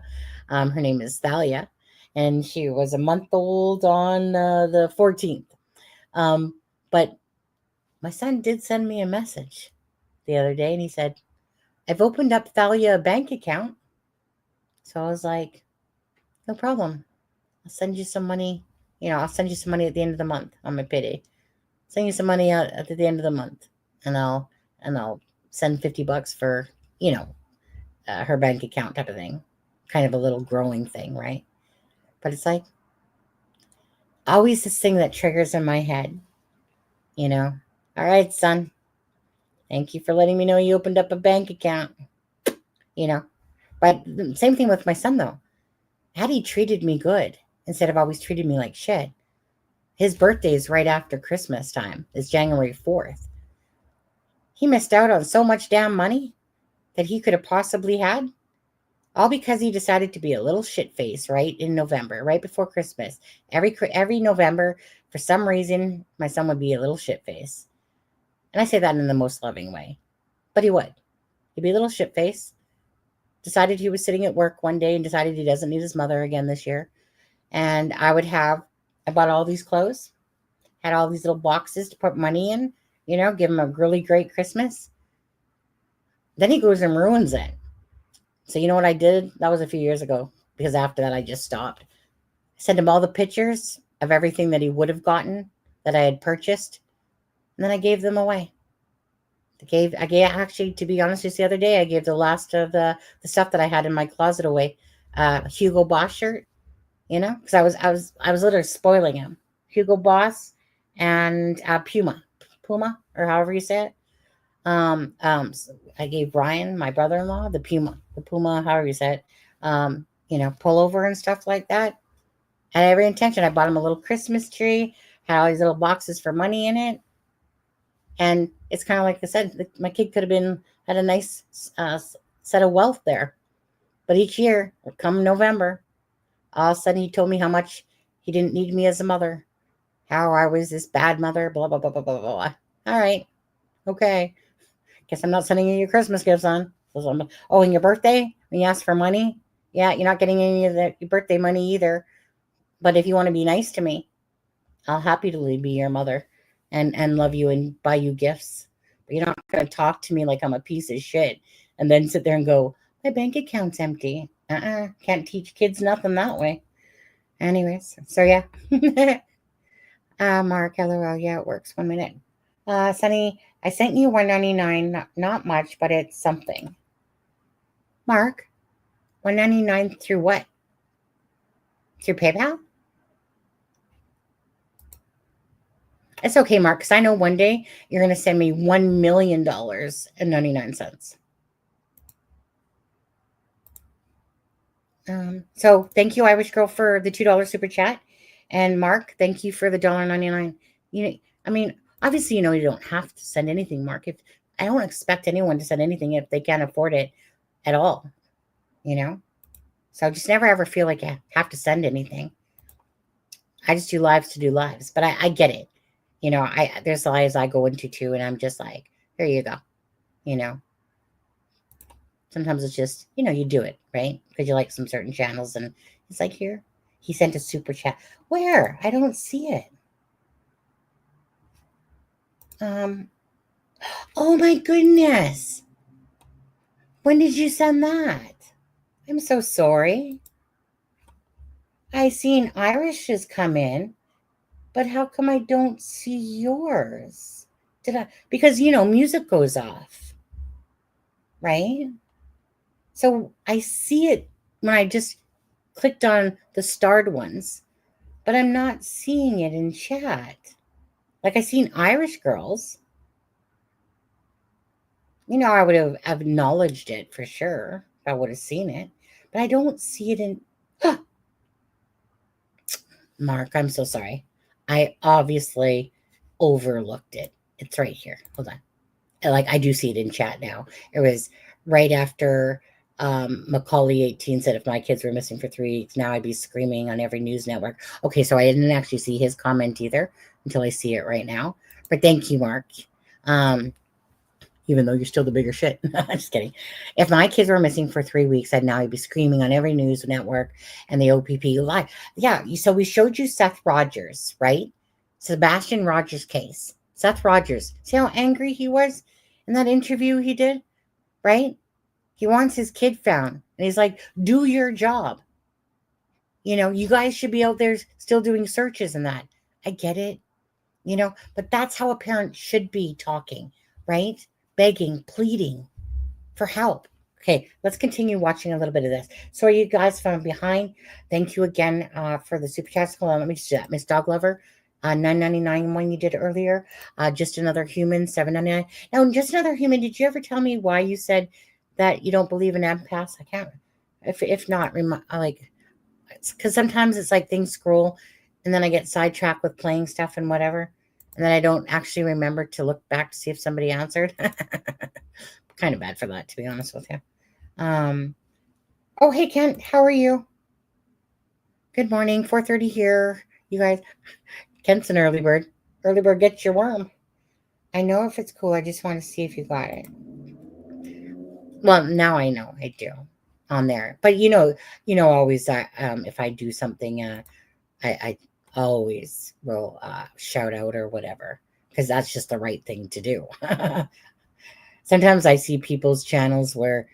Her name is Thalia, and she was a month old on the 14th. But my son did send me a message the other day, and he said, I've opened up Thalia a bank account. So I was like, no problem. I'll send you some money. You know, I'll send you some money at the end of the month on my payday. Send you some money out at the end of the month, and I'll send $50 for, you know, her bank account type of thing. Kind of a little growing thing, right? But it's like always this thing that triggers in my head, you know. All right, son. Thank you for letting me know you opened up a bank account, you know. But same thing with my son, though. Had he treated me good instead of always treated me like shit, his birthday is right after Christmas time. It's January 4th. He missed out on so much damn money that he could have possibly had, all because he decided to be a little shit face right in November, right before Christmas. Every November, for some reason, my son would be a little shit face. And I say that in the most loving way. But he would. He'd be a little shit face. decided he was sitting at work one day and decided he doesn't need his mother again this year. And I bought all these clothes, had all these little boxes to put money in, give him a really great Christmas. Then he goes and ruins it. So you know what I did? That was a few years ago, because after that I just stopped. I sent him all the pictures of everything that he would have gotten that I had purchased, and then I gave them away. I gave actually, to be honest, just the other day I gave the last of the stuff that I had in my closet away. Hugo Boss shirt, because I was literally spoiling him. Hugo Boss and Puma, or however you say it. So I gave Ryan, my brother-in-law, the Puma, however you say it. Pullover and stuff like that. Had every intention. I bought him a little Christmas tree, had all these little boxes for money in it. And it's kind of like I said, my kid could have had a nice set of wealth there. But each year, come November, all of a sudden he told me how much he didn't need me as a mother. How I was this bad mother, blah, blah, blah, blah, blah, blah. All right. Okay. Guess I'm not sending you your Christmas gifts on. Oh, and your birthday? When you ask for money? Yeah, you're not getting any of your birthday money either. But if you want to be nice to me, I'll happily be your mother and love you and buy you gifts. But you're not going to talk to me like I'm a piece of shit and then sit there and go, my bank account's empty. Can't teach kids nothing that way. Anyways, so yeah. Mark, LOL, yeah, it works. 1 minute. Sunny, I sent you $1.99. Not much, but it's something. Mark, $1.99 through what? Through PayPal? It's okay, Mark, because I know one day you're going to send me $1 million and 99 cents. So thank you, Irish Girl, for the $2 super chat. And Mark, thank you for the $1.99. Obviously, you don't have to send anything, Mark. If I don't expect anyone to send anything if they can't afford it at all, So just never ever feel like I have to send anything. I just do lives to do lives, but I get it. There's lives I go into too, and I'm just like, here you go. Sometimes it's just, you do it, right? Because you like some certain channels, and it's like, here, he sent a super chat. Where? I don't see it. Oh my goodness. When did you send that? I'm so sorry. I seen Irish's come in, but how come I don't see yours? Because, music goes off, right? So I see it when I just clicked on the starred ones, but I'm not seeing it in chat. Like I seen Irish Girls. I would have acknowledged it for sure if I would have seen it, but I don't see it in. Mark, I'm so sorry. I obviously overlooked it. It's right here. Hold on. I do see it in chat now. It was right after Macaulay 18 said if my kids were missing for 3 weeks, now I'd be screaming on every news network. Okay, so I didn't actually see his comment either until I see it right now. But thank you, Mark. Even though you're still the bigger shit. I'm just kidding. If my kids were missing for 3 weeks, I'd now be screaming on every news network and the OPP live. Yeah, so we showed you Seth Rogers, right? Sebastian Rogers' case. Seth Rogers. See how angry he was in that interview he did, right? He wants his kid found. And he's like, do your job. You guys should be out there still doing searches and that. I get it. But that's how a parent should be talking, right? Begging, pleading for help. Okay, let's continue watching a little bit of this. So are you guys from behind? Thank you again for the super chats. Hold on, let me just do that. Miss Dog Lover, $9.99 one you did earlier. Just Another Human, $7.99. Now, Just Another Human, did you ever tell me why you said that you don't believe in empaths? I can't. If not, because sometimes it's like things scroll and then I get sidetracked with playing stuff and whatever. And then I don't actually remember to look back to see if somebody answered. Kind of bad for that, to be honest with you. Oh, hey, Kent, how are you? Good morning, 4:30 here. You guys, Kent's an early bird. Early bird gets your worm. I know if it's cool. I just want to see if you got it. Well, now I know. I do. on there. But always that if I do something, I always will shout out or whatever, because that's just the right thing to do. Sometimes I see people's channels where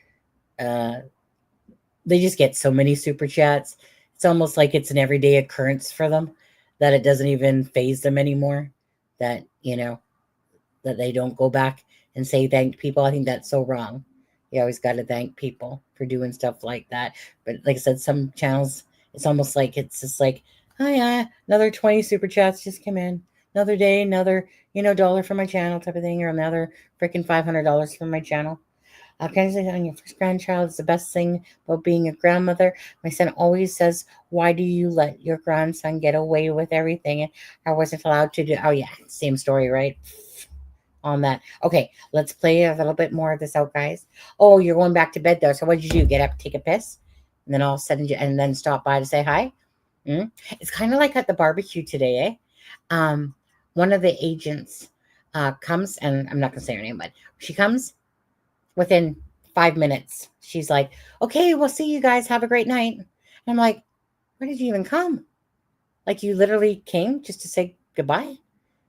they just get so many super chats. It's almost like it's an everyday occurrence for them that it doesn't even faze them anymore. That, that they don't go back and say thank people. I think that's so wrong. You always got to thank people for doing stuff like that. But like I said, some channels, it's almost like it's just like, oh yeah, another 20 super chats just came in. Another day, another, dollar for my channel type of thing, or another freaking $500 for my channel. Can I say on your first grandchild is the best thing about being a grandmother? My son always says, why do you let your grandson get away with everything? And I wasn't allowed to do. Oh yeah, same story, right? On that. Okay, let's play a little bit more of this out, guys. Oh, you're going back to bed though. So what did you do? Get up, take a piss, and then all of a sudden, and then stop by to say hi? It's kind of like at the barbecue today, eh? One of the agents comes, and I'm not going to say her name, but she comes within 5 minutes. She's like, okay, we'll see you guys. Have a great night. And I'm like, where did you even come? Like, you literally came just to say goodbye? And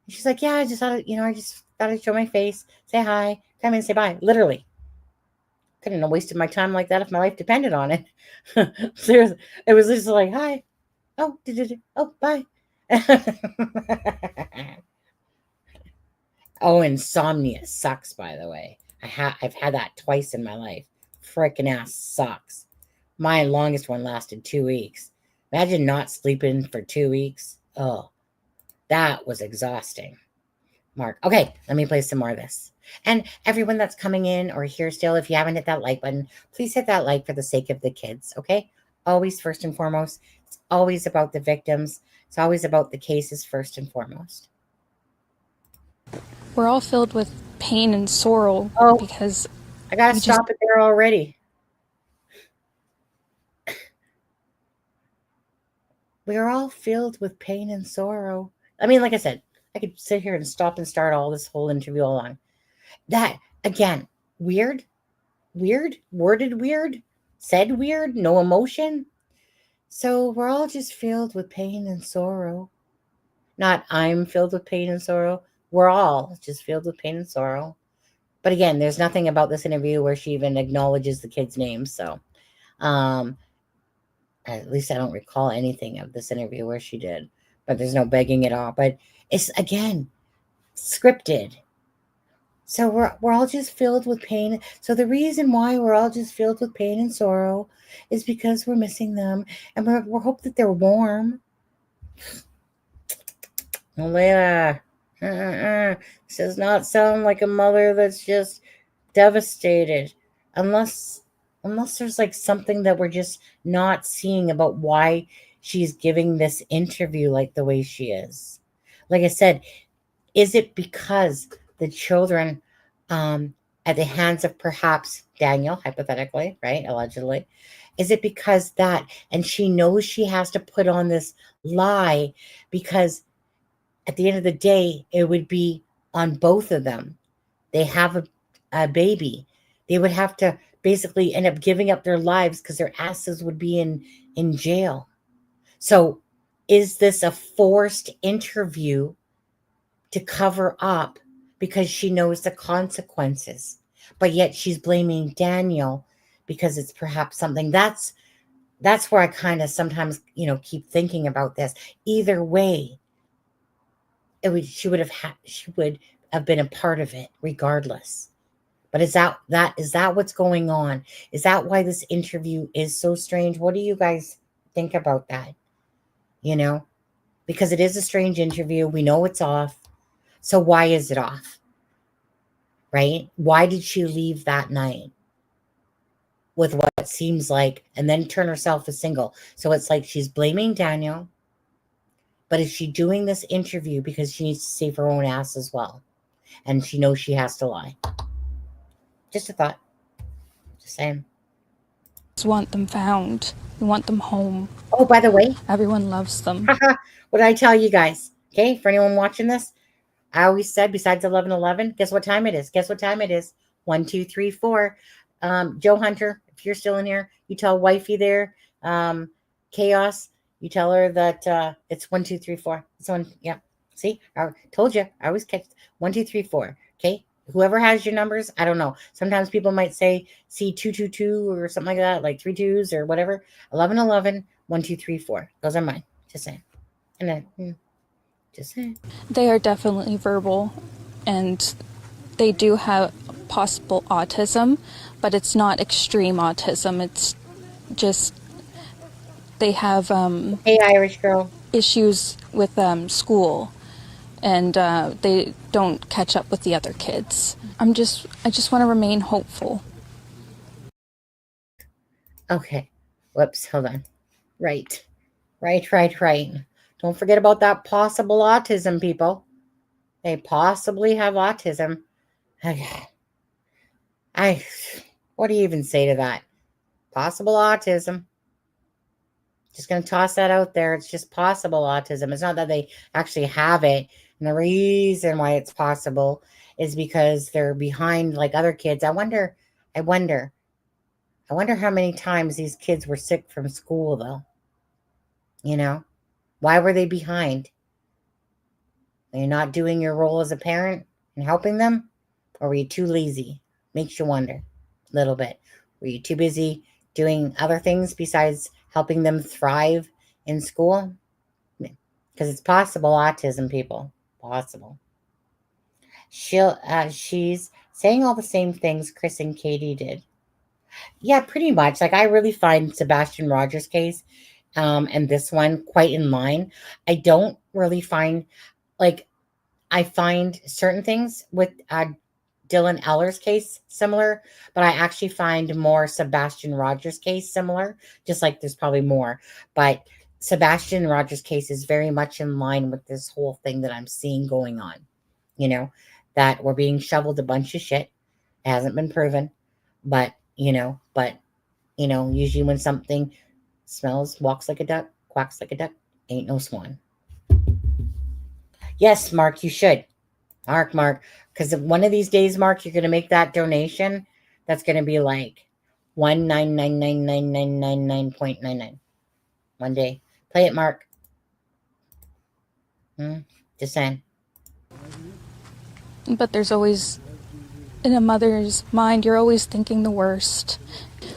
she's like, yeah, I just thought, I just thought I'd show my face, say hi, come in, say bye. Literally. Couldn't have wasted my time like that if my life depended on it. Seriously. It was just like, hi. Oh, bye. Oh, insomnia sucks, by the way. I've had that twice in my life. Frickin' ass sucks. My longest one lasted 2 weeks. Imagine not sleeping for 2 weeks. Oh, that was exhausting. Mark. Okay, let me play some more of this. And everyone that's coming in or here still, if you haven't hit that like button, please hit that like for the sake of the kids, okay? Always first and foremost. It's always about the victims. It's always about the cases first and foremost. We're all filled with pain and sorrow because I gotta stop it there already. We are all filled with pain and sorrow. I mean, like I said, I could sit here and stop and start all this whole interview along. That, again, weird, worded weird, said weird, no emotion. So we're all just filled with pain and sorrow. Not I'm filled with pain and sorrow. We're all just filled with pain and sorrow. But again, there's nothing about this interview where she even acknowledges the kids' names. So at least I don't recall anything of this interview where she did. But there's no begging at all. But it's, again, scripted. So we're all just filled with pain. So the reason why we're all just filled with pain and sorrow is because we're missing them. And we hope that they're warm. Leila, this does not sound like a mother that's just devastated. Unless there's like something that we're just not seeing about why she's giving this interview like the way she is. Like I said, is it because the children at the hands of perhaps Daniel, hypothetically, right, allegedly, is it because that, and she knows she has to put on this lie because at the end of the day, it would be on both of them. They have a baby. They would have to basically end up giving up their lives because their asses would be in jail. So is this a forced interview to cover up because she knows the consequences, but yet she's blaming Daniel because it's perhaps something that's where I kind of sometimes, keep thinking about this. Either way, she would have been a part of it regardless. But is that what's going on? Is that why this interview is so strange? What do you guys think about that? Because it is a strange interview. We know it's off. So why is it off? Right? Why did she leave that night with what seems like, and then turn herself as single? So it's like she's blaming Daniel, but is she doing this interview because she needs to save her own ass as well? And she knows she has to lie. Just a thought. Just saying. Just want them found. We want them home. Oh, by the way, everyone loves them. What did I tell you guys? Okay, for anyone watching this, I always said besides 11:11, guess what time it is? Guess what time it is? 1, 2, 3, 4. Joe Hunter, if you're still in here, you tell wifey there, Chaos, you tell her that it's 1, 2, 3, 4. So yeah. See, I told you. I always catch 1, 2, 3, 4. Okay. Whoever has your numbers, I don't know. Sometimes people might say C222 or something like that, like 3 2s or whatever. 11 11, 1, 2, 3, 4. Those are mine. Just saying. And then just saying. They are definitely verbal, and they do have possible autism, but it's not extreme autism. It's just they have hey, Irish girl, issues with school, and they don't catch up with the other kids. I just want to remain hopeful. Okay. Whoops. Hold on. Right. Don't forget about that possible autism, people. They possibly have autism. What do you even say to that? Possible autism. Just going to toss that out there. It's just possible autism. It's not that they actually have it. And the reason why it's possible is because they're behind like other kids. I wonder how many times these kids were sick from school, though. You know, why were they behind? Are you not doing your role as a parent and helping them? Or were you too lazy? Makes you wonder a little bit. Were you too busy doing other things besides helping them thrive in school? Because it's possible autism, people. Possible. She's saying all the same things Chris and Katie did. Yeah, pretty much. Like, I really find Sebastian Rogers' case and this one quite in line. I don't really find, like, I find certain things with Dylan Eller's case similar, but I actually find more Sebastian Rogers' case similar, just like there's probably more. But Sebastian Rogers' case is very much in line with this whole thing that I'm seeing going on, you know, that we're being shoveled a bunch of shit. It hasn't been proven, but, usually when something smells, walks like a duck, quacks like a duck, ain't no swan. Yes, Mark, you should. Mark, because one of these days, Mark, you're going to make that donation. That's going to be like 1999999.99. One day. Play it, Mark. Just saying. But there's always, in a mother's mind, you're always thinking the worst.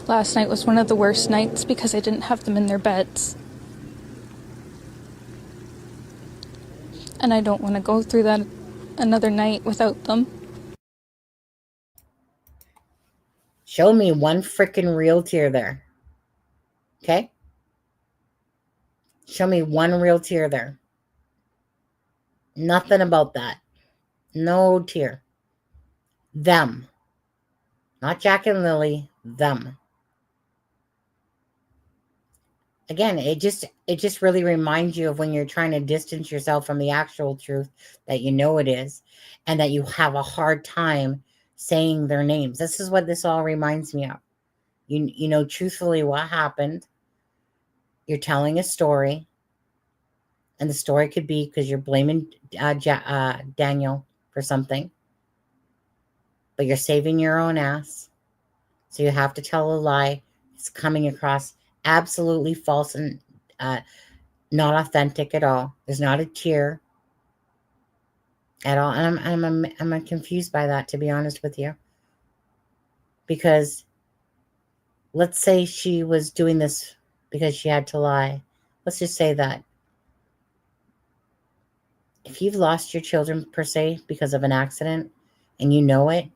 Last night was one of the worst nights because I didn't have them in their beds. And I don't want to go through that another night without them. Show me one freaking real tear there. Okay? Show me one real tear there. Nothing about that. No tear. Them. Not Jack and Lily. Them. Again, it just really reminds you of when you're trying to distance yourself from the actual truth that you know it is, and that you have a hard time saying their names. This is what this all reminds me of. You know truthfully what happened. You're telling a story, and the story could be because you're blaming Daniel for something, but you're saving your own ass. So you have to tell a lie. It's coming across absolutely false and not authentic at all. There's not a tear at all. And I'm confused by that, to be honest with you. Because let's say she was doing this because she had to lie. Let's just say that. If you've lost your children, per se, because of an accident, and you know it,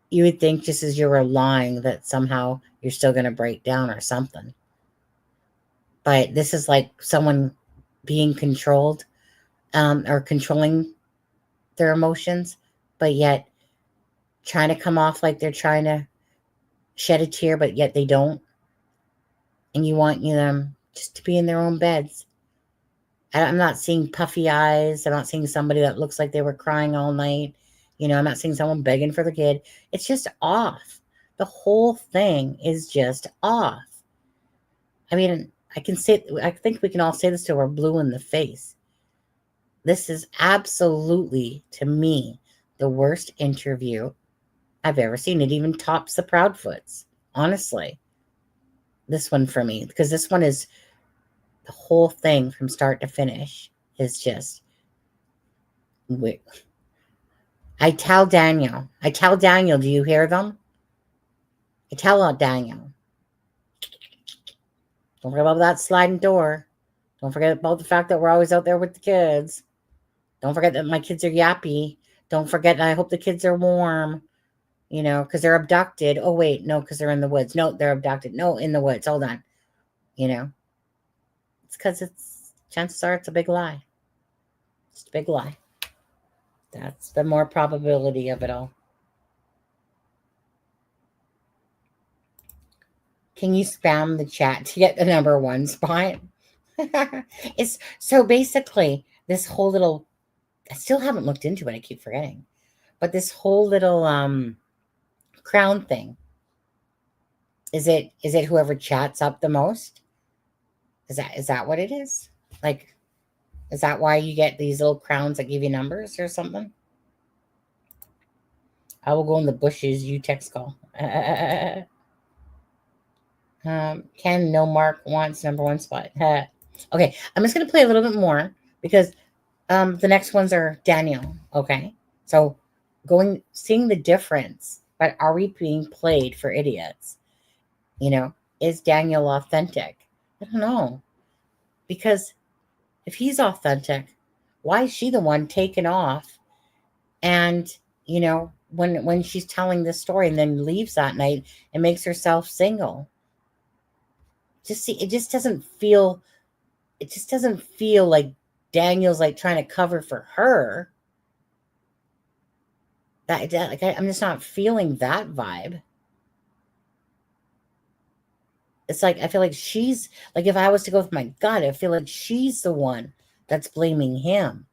you would think just as you were lying that somehow you're still going to break down or something. But this is like someone being controlled or controlling their emotions, but yet trying to come off like they're trying to shed a tear, but yet they don't. And you want them just to be in their own beds. I'm not seeing puffy eyes. I'm not seeing somebody that looks like they were crying all night. I'm not seeing someone begging for the kid. It's just off. The whole thing is just off. I mean, I think we can all say this till we're blue in the face. This is absolutely, to me, the worst interview I've ever seen. It even tops the Proudfoots, honestly. This one for me, because this one is the whole thing from start to finish is just. I tell Daniel, do you hear them? I tell Daniel, don't forget about that sliding door. Don't forget about the fact that we're always out there with the kids. Don't forget that my kids are yappy. Don't forget that I hope the kids are warm, you know, because they're abducted. Oh, wait, no, because they're in the woods. No, they're abducted. No, in the woods. Hold on. You know, it's because chances are it's a big lie. It's a big lie. That's the more probability of it all. Can you spam the chat to get the #1 spot? It's so basically this whole little, I still haven't looked into it. I keep forgetting, but this whole little crown thing. Is it whoever chats up the most? Is that what it is? Like, is that why you get these little crowns that give you numbers or something? I will go in the bushes. You text call. Ken, no Mark wants #1 spot. Okay, I'm just going to play a little bit more because the next ones are Daniel. Okay, so seeing the difference, but are we being played for idiots? You know, is Daniel authentic? I don't know, because if he's authentic, why is she the one taken off? And you know, when she's telling this story and then leaves that night and makes herself single. It just doesn't feel like Daniel's like trying to cover for her. Like I'm just not feeling that vibe. It's like I feel like she's like, if I was to go with my gut, I feel like she's the one that's blaming him,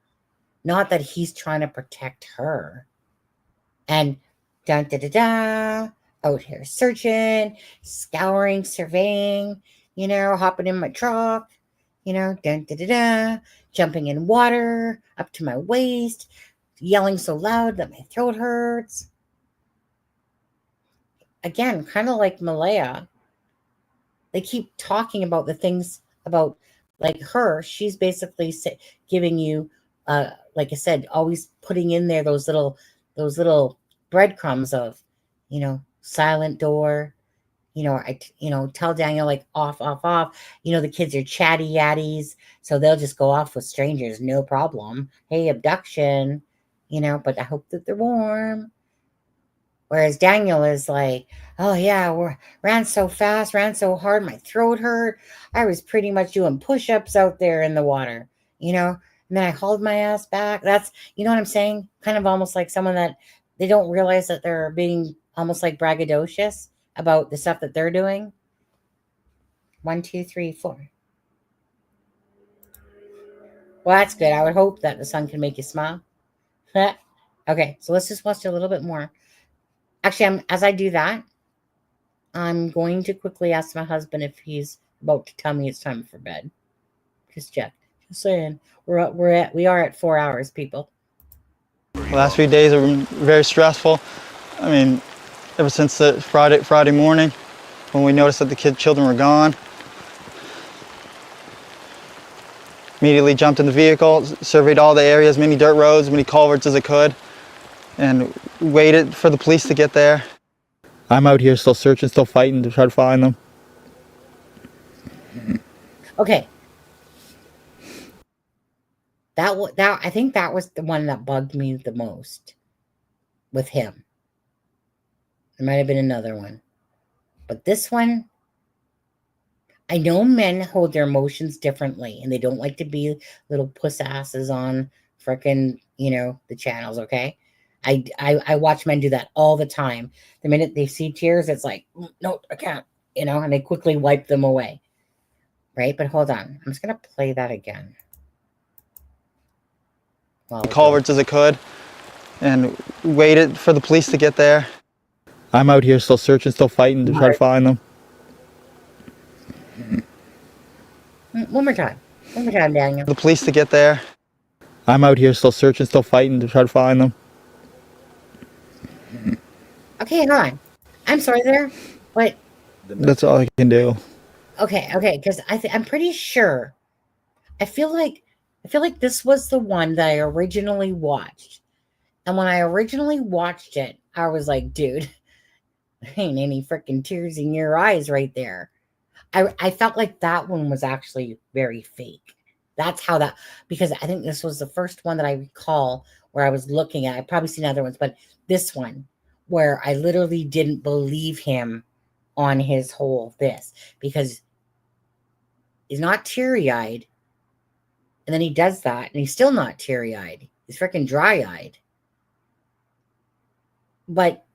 not that he's trying to protect her. And dun da da da, out here searching, scouring, surveying, you know, hopping in my truck, you know, dun da da da, jumping in water up to my waist, yelling so loud that my throat hurts. Again, kind of like Malaya. They keep talking about the things about like her. She's basically giving you, like I said, always putting in there those little breadcrumbs of, you know, silent door. You know, tell Daniel like off. You know, the kids are chatty yatties, so they'll just go off with strangers, no problem. Hey, abduction, you know, but I hope that they're warm. Whereas Daniel is like, oh yeah, ran so fast, ran so hard, my throat hurt. I was pretty much doing push-ups out there in the water, you know, and then I hauled my ass back. That's, you know what I'm saying? Kind of almost like someone that they don't realize that they're being almost like braggadocious about the stuff that they're doing. 1, 2, 3, 4. Well, that's good. I would hope that the sun can make you smile. Okay, so let's just watch a little bit more. Actually, as I do that, I'm going to quickly ask my husband if he's about to tell me it's time for bed. Just saying, we are at 4 hours, people. The last few days have been very stressful. I mean, ever since the Friday morning, when we noticed that the children were gone, immediately jumped in the vehicle, surveyed all the areas, many dirt roads, many culverts as I could, and waited for the police to get there. I'm out here still searching, still fighting to try to find them. Okay. That I think that was the one that bugged me the most with him. There might have been another one. But this one, I know men hold their emotions differently and they don't like to be little puss asses on frickin', you know, the channels, okay? I watch men do that all the time. The minute they see tears, it's like, no, I can't, you know, and they quickly wipe them away. Right? But hold on. I'm just going to play that again. Culverts as I could, and waited for the police to get there. I'm out here still searching, still fighting to try to find them. One more time, Daniel. The police to get there. I'm out here still searching, still fighting to try to find them. Okay, hold on. I'm sorry there, but That's all I can do. okay, because I'm pretty sure. I feel like this was the one that I originally watched, and when I originally watched it, I was like, dude, there ain't any freaking tears in your eyes right there. I felt like that one was actually very fake. That's how that, because I think this was the first one that I recall where I was looking at. I've probably seen other ones, but this one where I literally didn't believe him on his whole this, because he's not teary-eyed, and then he does that and he's still not teary-eyed. He's freaking dry-eyed. But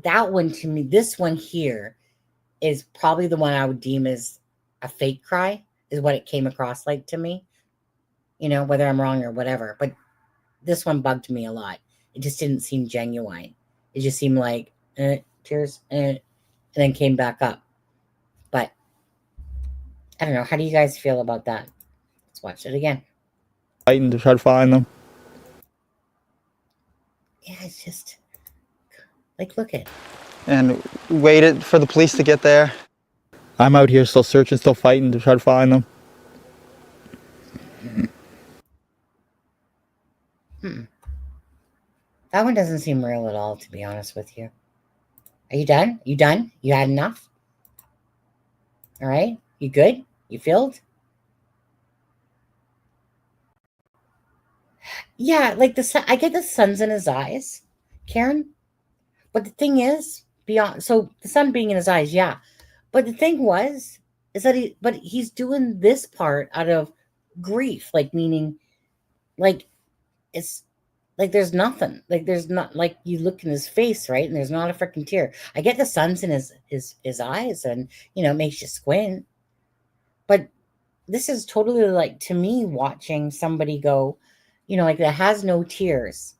that one, to me, this one here is probably the one I would deem as a fake cry, is what it came across like to me. You know, whether I'm wrong or whatever. But this one bugged me a lot. It just didn't seem genuine. It just seemed like, tears, and then came back up. But I don't know. How do you guys feel about that? Let's watch it again. Fighting to try to find them. Yeah, it's just, like, look at it. And waited for the police to get there. I'm out here still searching, still fighting to try to find them. That one doesn't seem real at all, to be honest with you. Are you done? You done? You had enough? All right? You good? You filled? Yeah, like the sun, I get the sun's in his eyes, Karen. But the thing is, beyond, so the sun being in his eyes, yeah. But the thing is that he's doing this part out of grief, like, meaning, like, it's like there's nothing, like there's not, like, you look in his face, right, and there's not a freaking tear. I get the sun's in his eyes, and you know, it makes you squint. But this is totally, like, to me, watching somebody go, you know, like, that has no tears.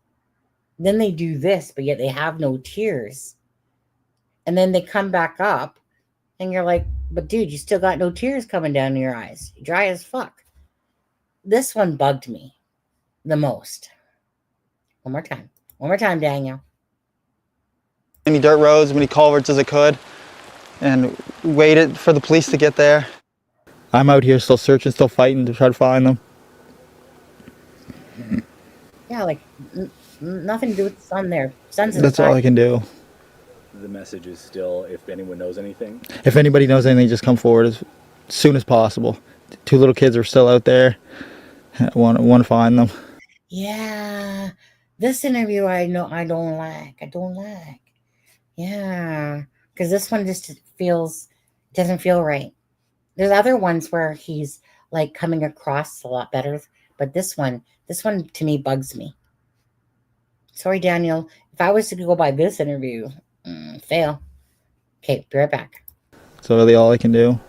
Then they do this, but yet they have no tears. And then they come back up, and you're like, but dude, you still got no tears coming down your eyes. You're dry as fuck. This one bugged me the most. One more time. One more time, Daniel. Many dirt roads, many culverts as I could, and waited for the police to get there. I'm out here still searching, still fighting to try to find them. Yeah, like, nothing to do with the sun there. Sun's in That's all I can do. The message is still, if anyone knows anything. If anybody knows anything, just come forward as soon as possible. 2 little kids are still out there. I want to find them. Yeah, this interview I don't like. Yeah, because this one just doesn't feel right. There's other ones where he's, like, coming across a lot better, but this one to me bugs me. Sorry, Daniel. If I was to go by this interview, fail. Okay, be right back. That's really all I can do.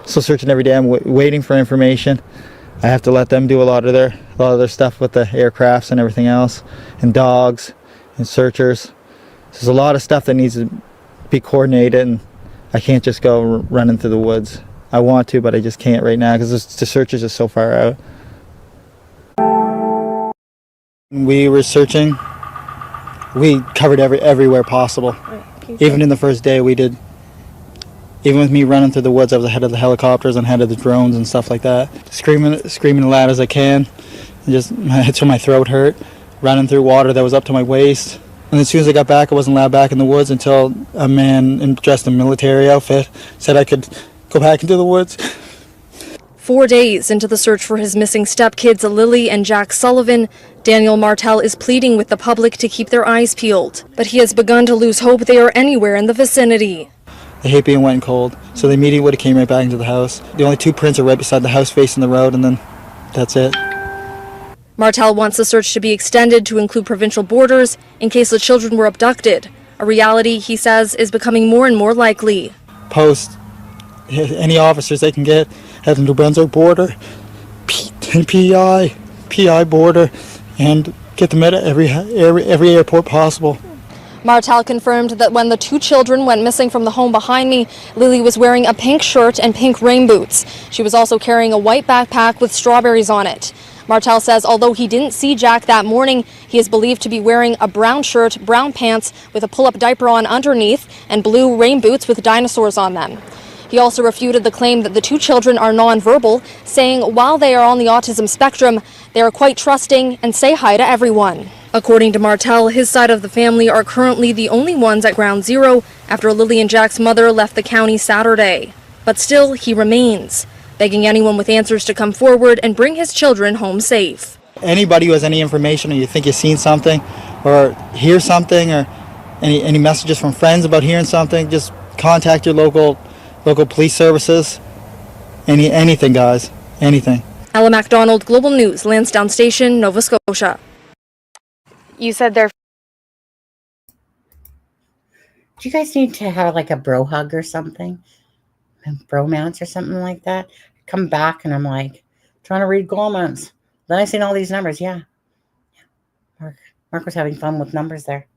Still searching every day. I'm waiting for information. I have to let them do a lot of their stuff with the aircrafts and everything else, and dogs and searchers. There's a lot of stuff that needs to be coordinated, and I can't just go running through the woods. I want to, but I just can't right now because the search is just so far out. We were searching. We covered everywhere possible. Even in the first day, we did. Even with me running through the woods, I was ahead of the helicopters and ahead of the drones and stuff like that. Screaming as loud as I can, and just until my throat hurt. Running through water that was up to my waist. And as soon as I got back, I wasn't allowed back in the woods until a man dressed in military outfit said I could go back into the woods. 4 days into the search for his missing stepkids, Lily and Jack Sullivan, Daniel Martell is pleading with the public to keep their eyes peeled. But he has begun to lose hope they are anywhere in the vicinity. I hate being wet and cold, so they immediately would have came right back into the house. The only 2 prints are right beside the house facing the road, and then that's it. Martell wants the search to be extended to include provincial borders in case the children were abducted, a reality he says is becoming more and more likely. Post any officers they can get at the New Brunswick border, PI border, and get them at every airport possible. Martell confirmed that when the 2 children went missing from the home behind me, Lily was wearing a pink shirt and pink rain boots. She was also carrying a white backpack with strawberries on it. Martell says although he didn't see Jack that morning, he is believed to be wearing a brown shirt, brown pants with a pull-up diaper on underneath, and blue rain boots with dinosaurs on them. He also refuted the claim that the two children are nonverbal, saying while they are on the autism spectrum, they are quite trusting and say hi to everyone. According to Martell, his side of the family are currently the only ones at ground zero after Lily and Jack's mother left the county Saturday. But still, he remains, begging anyone with answers to come forward and bring his children home safe. Anybody who has any information or you think you've seen something or hear something or any messages from friends about hearing something, just contact your local police services. Anything, guys. Anything. Ella MacDonald, Global News, Lansdowne Station, Nova Scotia. You said they're... Do you guys need to have like a bro hug or something? A bromance or something like that? Come back and I'm like, trying to read comments. Then I seen all these numbers. Yeah. Mark was having fun with numbers there.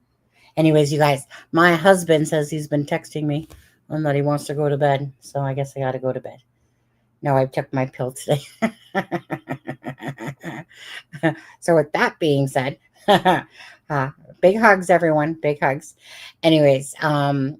Anyways, you guys, my husband says he's been texting me and that he wants to go to bed. So I guess I got to go to bed. No, I took my pill today. So with that being said, big hugs, everyone. Big hugs. Anyways,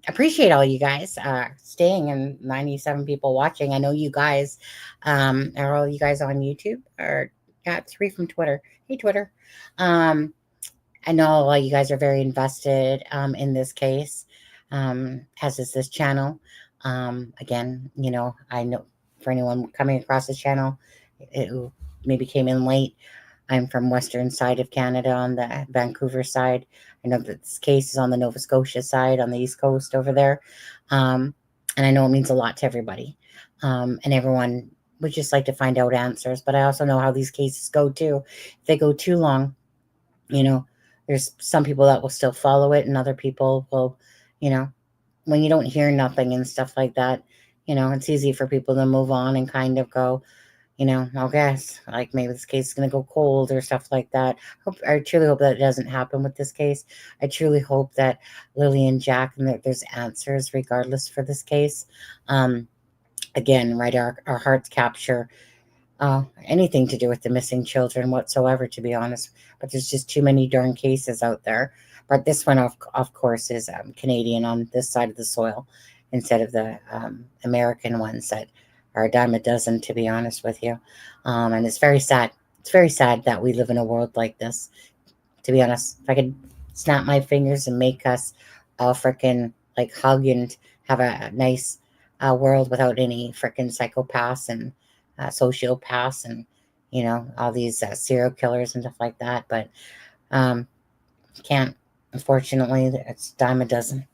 appreciate all you guys staying and 97 people watching. I know you guys are all you guys on YouTube or got 3 from Twitter. Hey, Twitter. I know a lot of you guys are very invested in this case, as is this channel. Again, you know, I know for anyone coming across this channel, it maybe came in late. I'm from western side of Canada on the Vancouver side. I know that this case is on the Nova Scotia side on the East Coast over there. And I know it means a lot to everybody. And everyone would just like to find out answers. But I also know how these cases go too. If they go too long, you know, there's some people that will still follow it and other people will, you know, when you don't hear nothing and stuff like that, you know, it's easy for people to move on and kind of go, you know, I guess like maybe this case is going to go cold or stuff like that. I truly hope that it doesn't happen with this case. I truly hope that Lily and Jack, and that there's answers regardless for this case. Again, right, our hearts capture anything to do with the missing children whatsoever, to be honest. But there's just too many darn cases out there. But this one, of course, is Canadian on this side of the soil instead of the American ones that are a dime a dozen, to be honest with you. And it's very sad. It's very sad that we live in a world like this, to be honest. If I could snap my fingers and make us all freaking like hug and have a nice world without any freaking psychopaths and sociopaths and, you know, all these serial killers and stuff like that. But can't, unfortunately, it's a dime a dozen.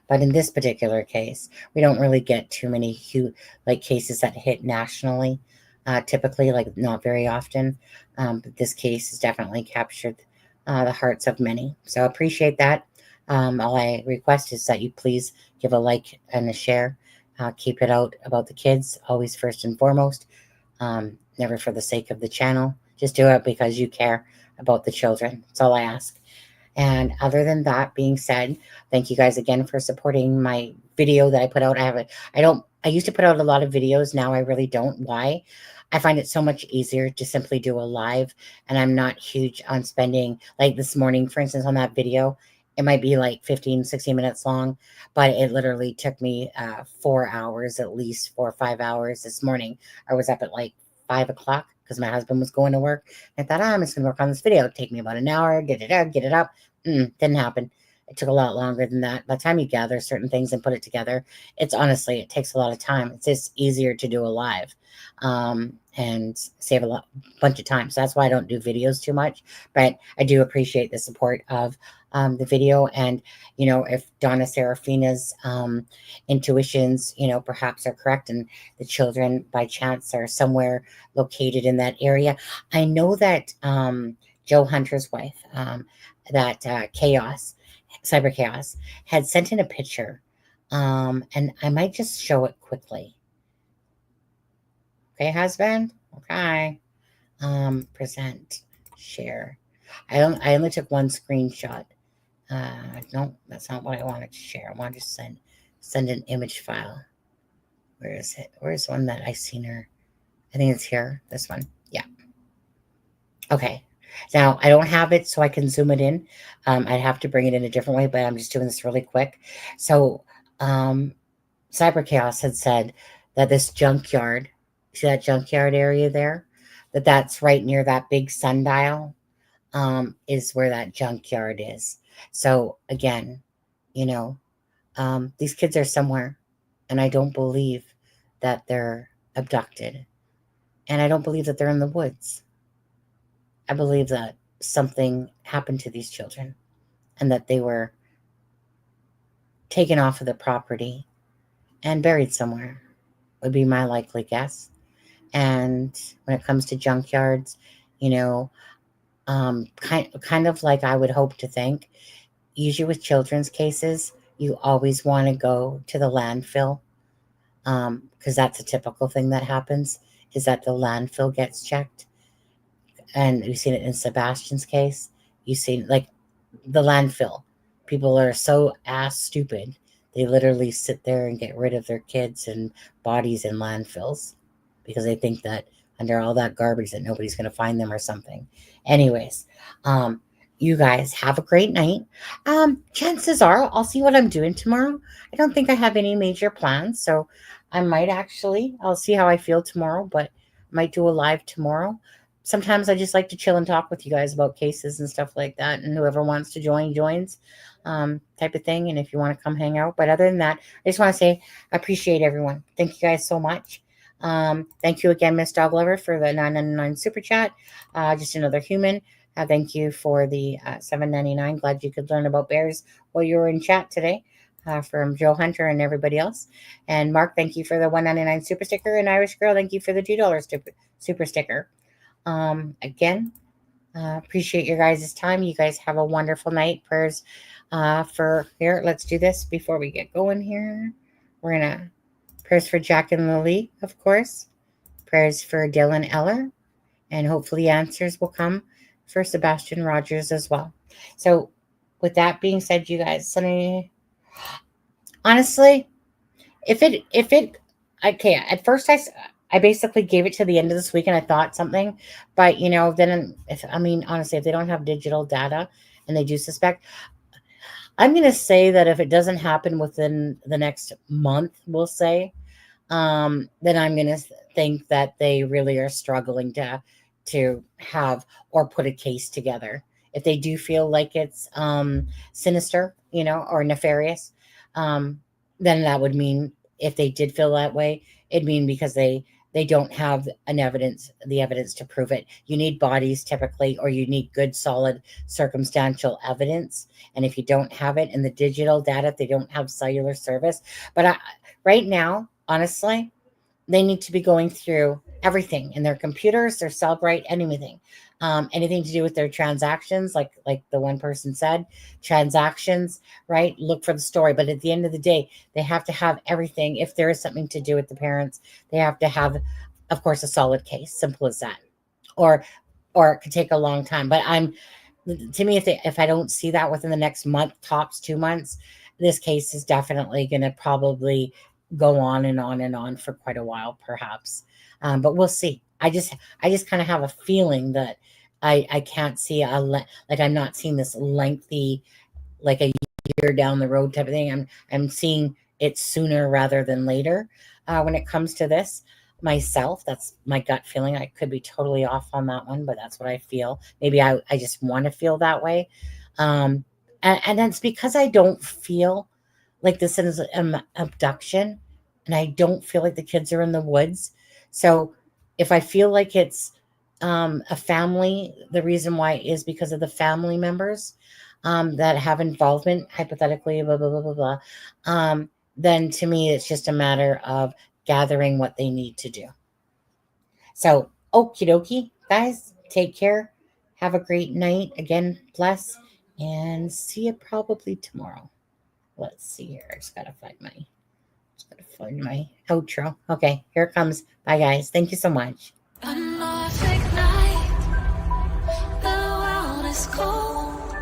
But in this particular case, we don't really get too many cases that hit nationally, typically, like not very often. But this case has definitely captured the hearts of many. So I appreciate that. All I request is that you please give a like and a share. Keep it out about the kids, always first and foremost. Never for the sake of the channel. Just do it because you care about the children. That's all I ask. And other than that being said, thank you guys again for supporting my video that I put out. I used to put out a lot of videos. Now I really don't. Why? I find it so much easier to simply do a live, and I'm not huge on spending, like this morning, for instance, on that video. It might be like 15, 16 minutes long, but it literally took me 4 hours, at least 4 or 5 hours this morning. I was up at like 5 o'clock because my husband was going to work. I thought, I'm just going to work on this video. It'll take me about an hour, get it up. Didn't happen. It took a lot longer than that. By the time you gather certain things and put it together, it takes a lot of time. It's just easier to do a live and save a bunch of time. So that's why I don't do videos too much. But I do appreciate the support of the video. And, you know, if Donna Serafina's intuitions, you know, perhaps are correct and the children by chance are somewhere located in that area. I know that Joe Hunter's wife, that Cyber Chaos, had sent in a picture. And I might just show it quickly. Okay, husband? Okay. Present, share. I only took one screenshot. No, that's not what I wanted to share. I wanted to send an image file. Where is it? Where's one that I seen her? I think it's here. This one. Yeah. Okay. Now, I don't have it so I can zoom it in. I'd have to bring it in a different way, but I'm just doing this really quick. So, Cyber Chaos had said that this junkyard, see that junkyard area there? That's right near that big sundial, is where that junkyard is. So, again, you know, these kids are somewhere, and I don't believe that they're abducted. And I don't believe that they're in the woods. I believe that something happened to these children and that they were taken off of the property and buried somewhere, would be my likely guess. And when it comes to junkyards, you know, kind of like I would hope to think, usually with children's cases, you always want to go to the landfill, because that's a typical thing that happens, is that the landfill gets checked. And you've seen it in Sebastian's case. You've seen, like, the landfill. People are so ass stupid. They literally sit there and get rid of their kids and bodies in landfills because they think that under all that garbage that nobody's going to find them or something. Anyways, you guys have a great night. Chances are I'll see what I'm doing tomorrow. I don't think I have any major plans, so I might actually, I'll see how I feel tomorrow, but might do a live tomorrow. Sometimes I just like to chill and talk with you guys about cases and stuff like that. And whoever wants to join, joins, type of thing. And if you want to come hang out. But other than that, I just want to say I appreciate everyone. Thank you guys so much. Thank you again, Miss Dog Lover, for the $9.99 super chat. Just another human. Thank you for the $7.99. Glad you could learn about bears while you were in chat today. From Joe Hunter and everybody else. And Mark, thank you for the $1.99 super sticker. And Irish Girl, thank you for the $2 super sticker. Again, appreciate your guys' time. You guys have a wonderful night. Prayers for here. Let's do this before we get going here. We're gonna prayers for Jack and Lily, of course. Prayers for Dylan Eller, and hopefully answers will come for Sebastian Rogers as well. So, with that being said, you guys, honestly, if it okay, at first I basically gave it to the end of this week and I thought something, but you know, then honestly, if they don't have digital data and they do suspect, I'm going to say that if it doesn't happen within the next month, we'll say, then I'm going to think that they really are struggling to have or put a case together. If they do feel like it's sinister, you know, or nefarious, then that would mean, if they did feel that way, it'd mean because they don't have the evidence to prove it. You need bodies typically, or you need good, solid, circumstantial evidence. And if you don't have it in the digital data, if they don't have cellular service. But right now, honestly, they need to be going through everything in their computers, their Cellbrite, anything. Anything to do with their transactions, like the one person said, transactions, right? Look for the story. But at the end of the day, they have to have everything. If there is something to do with the parents, they have to have, of course, a solid case. Simple as that. Or it could take a long time. But to me, if I don't see that within the next month, tops 2 months, this case is definitely going to probably go on and on and on for quite a while, perhaps. But we'll see. I just kind of have a feeling that I can't see I'm not seeing this lengthy, like a year down the road type of thing. I'm seeing it sooner rather than later. When it comes to this myself, that's my gut feeling. I could be totally off on that one, but that's what I feel. Maybe I just want to feel that way. And that's because I don't feel like this is an abduction, and I don't feel like the kids are in the woods. So if I feel like it's a family, the reason why is because of the family members that have involvement, hypothetically, blah, blah, blah, blah, blah. Then to me, it's just a matter of gathering what they need to do. So, okie dokie, guys, take care. Have a great night. Again, bless, and see you probably tomorrow. Let's see here. I just gotta find my outro. Okay, here it comes. Bye, guys. Thank you so much. A Norfolk night, the world is cold.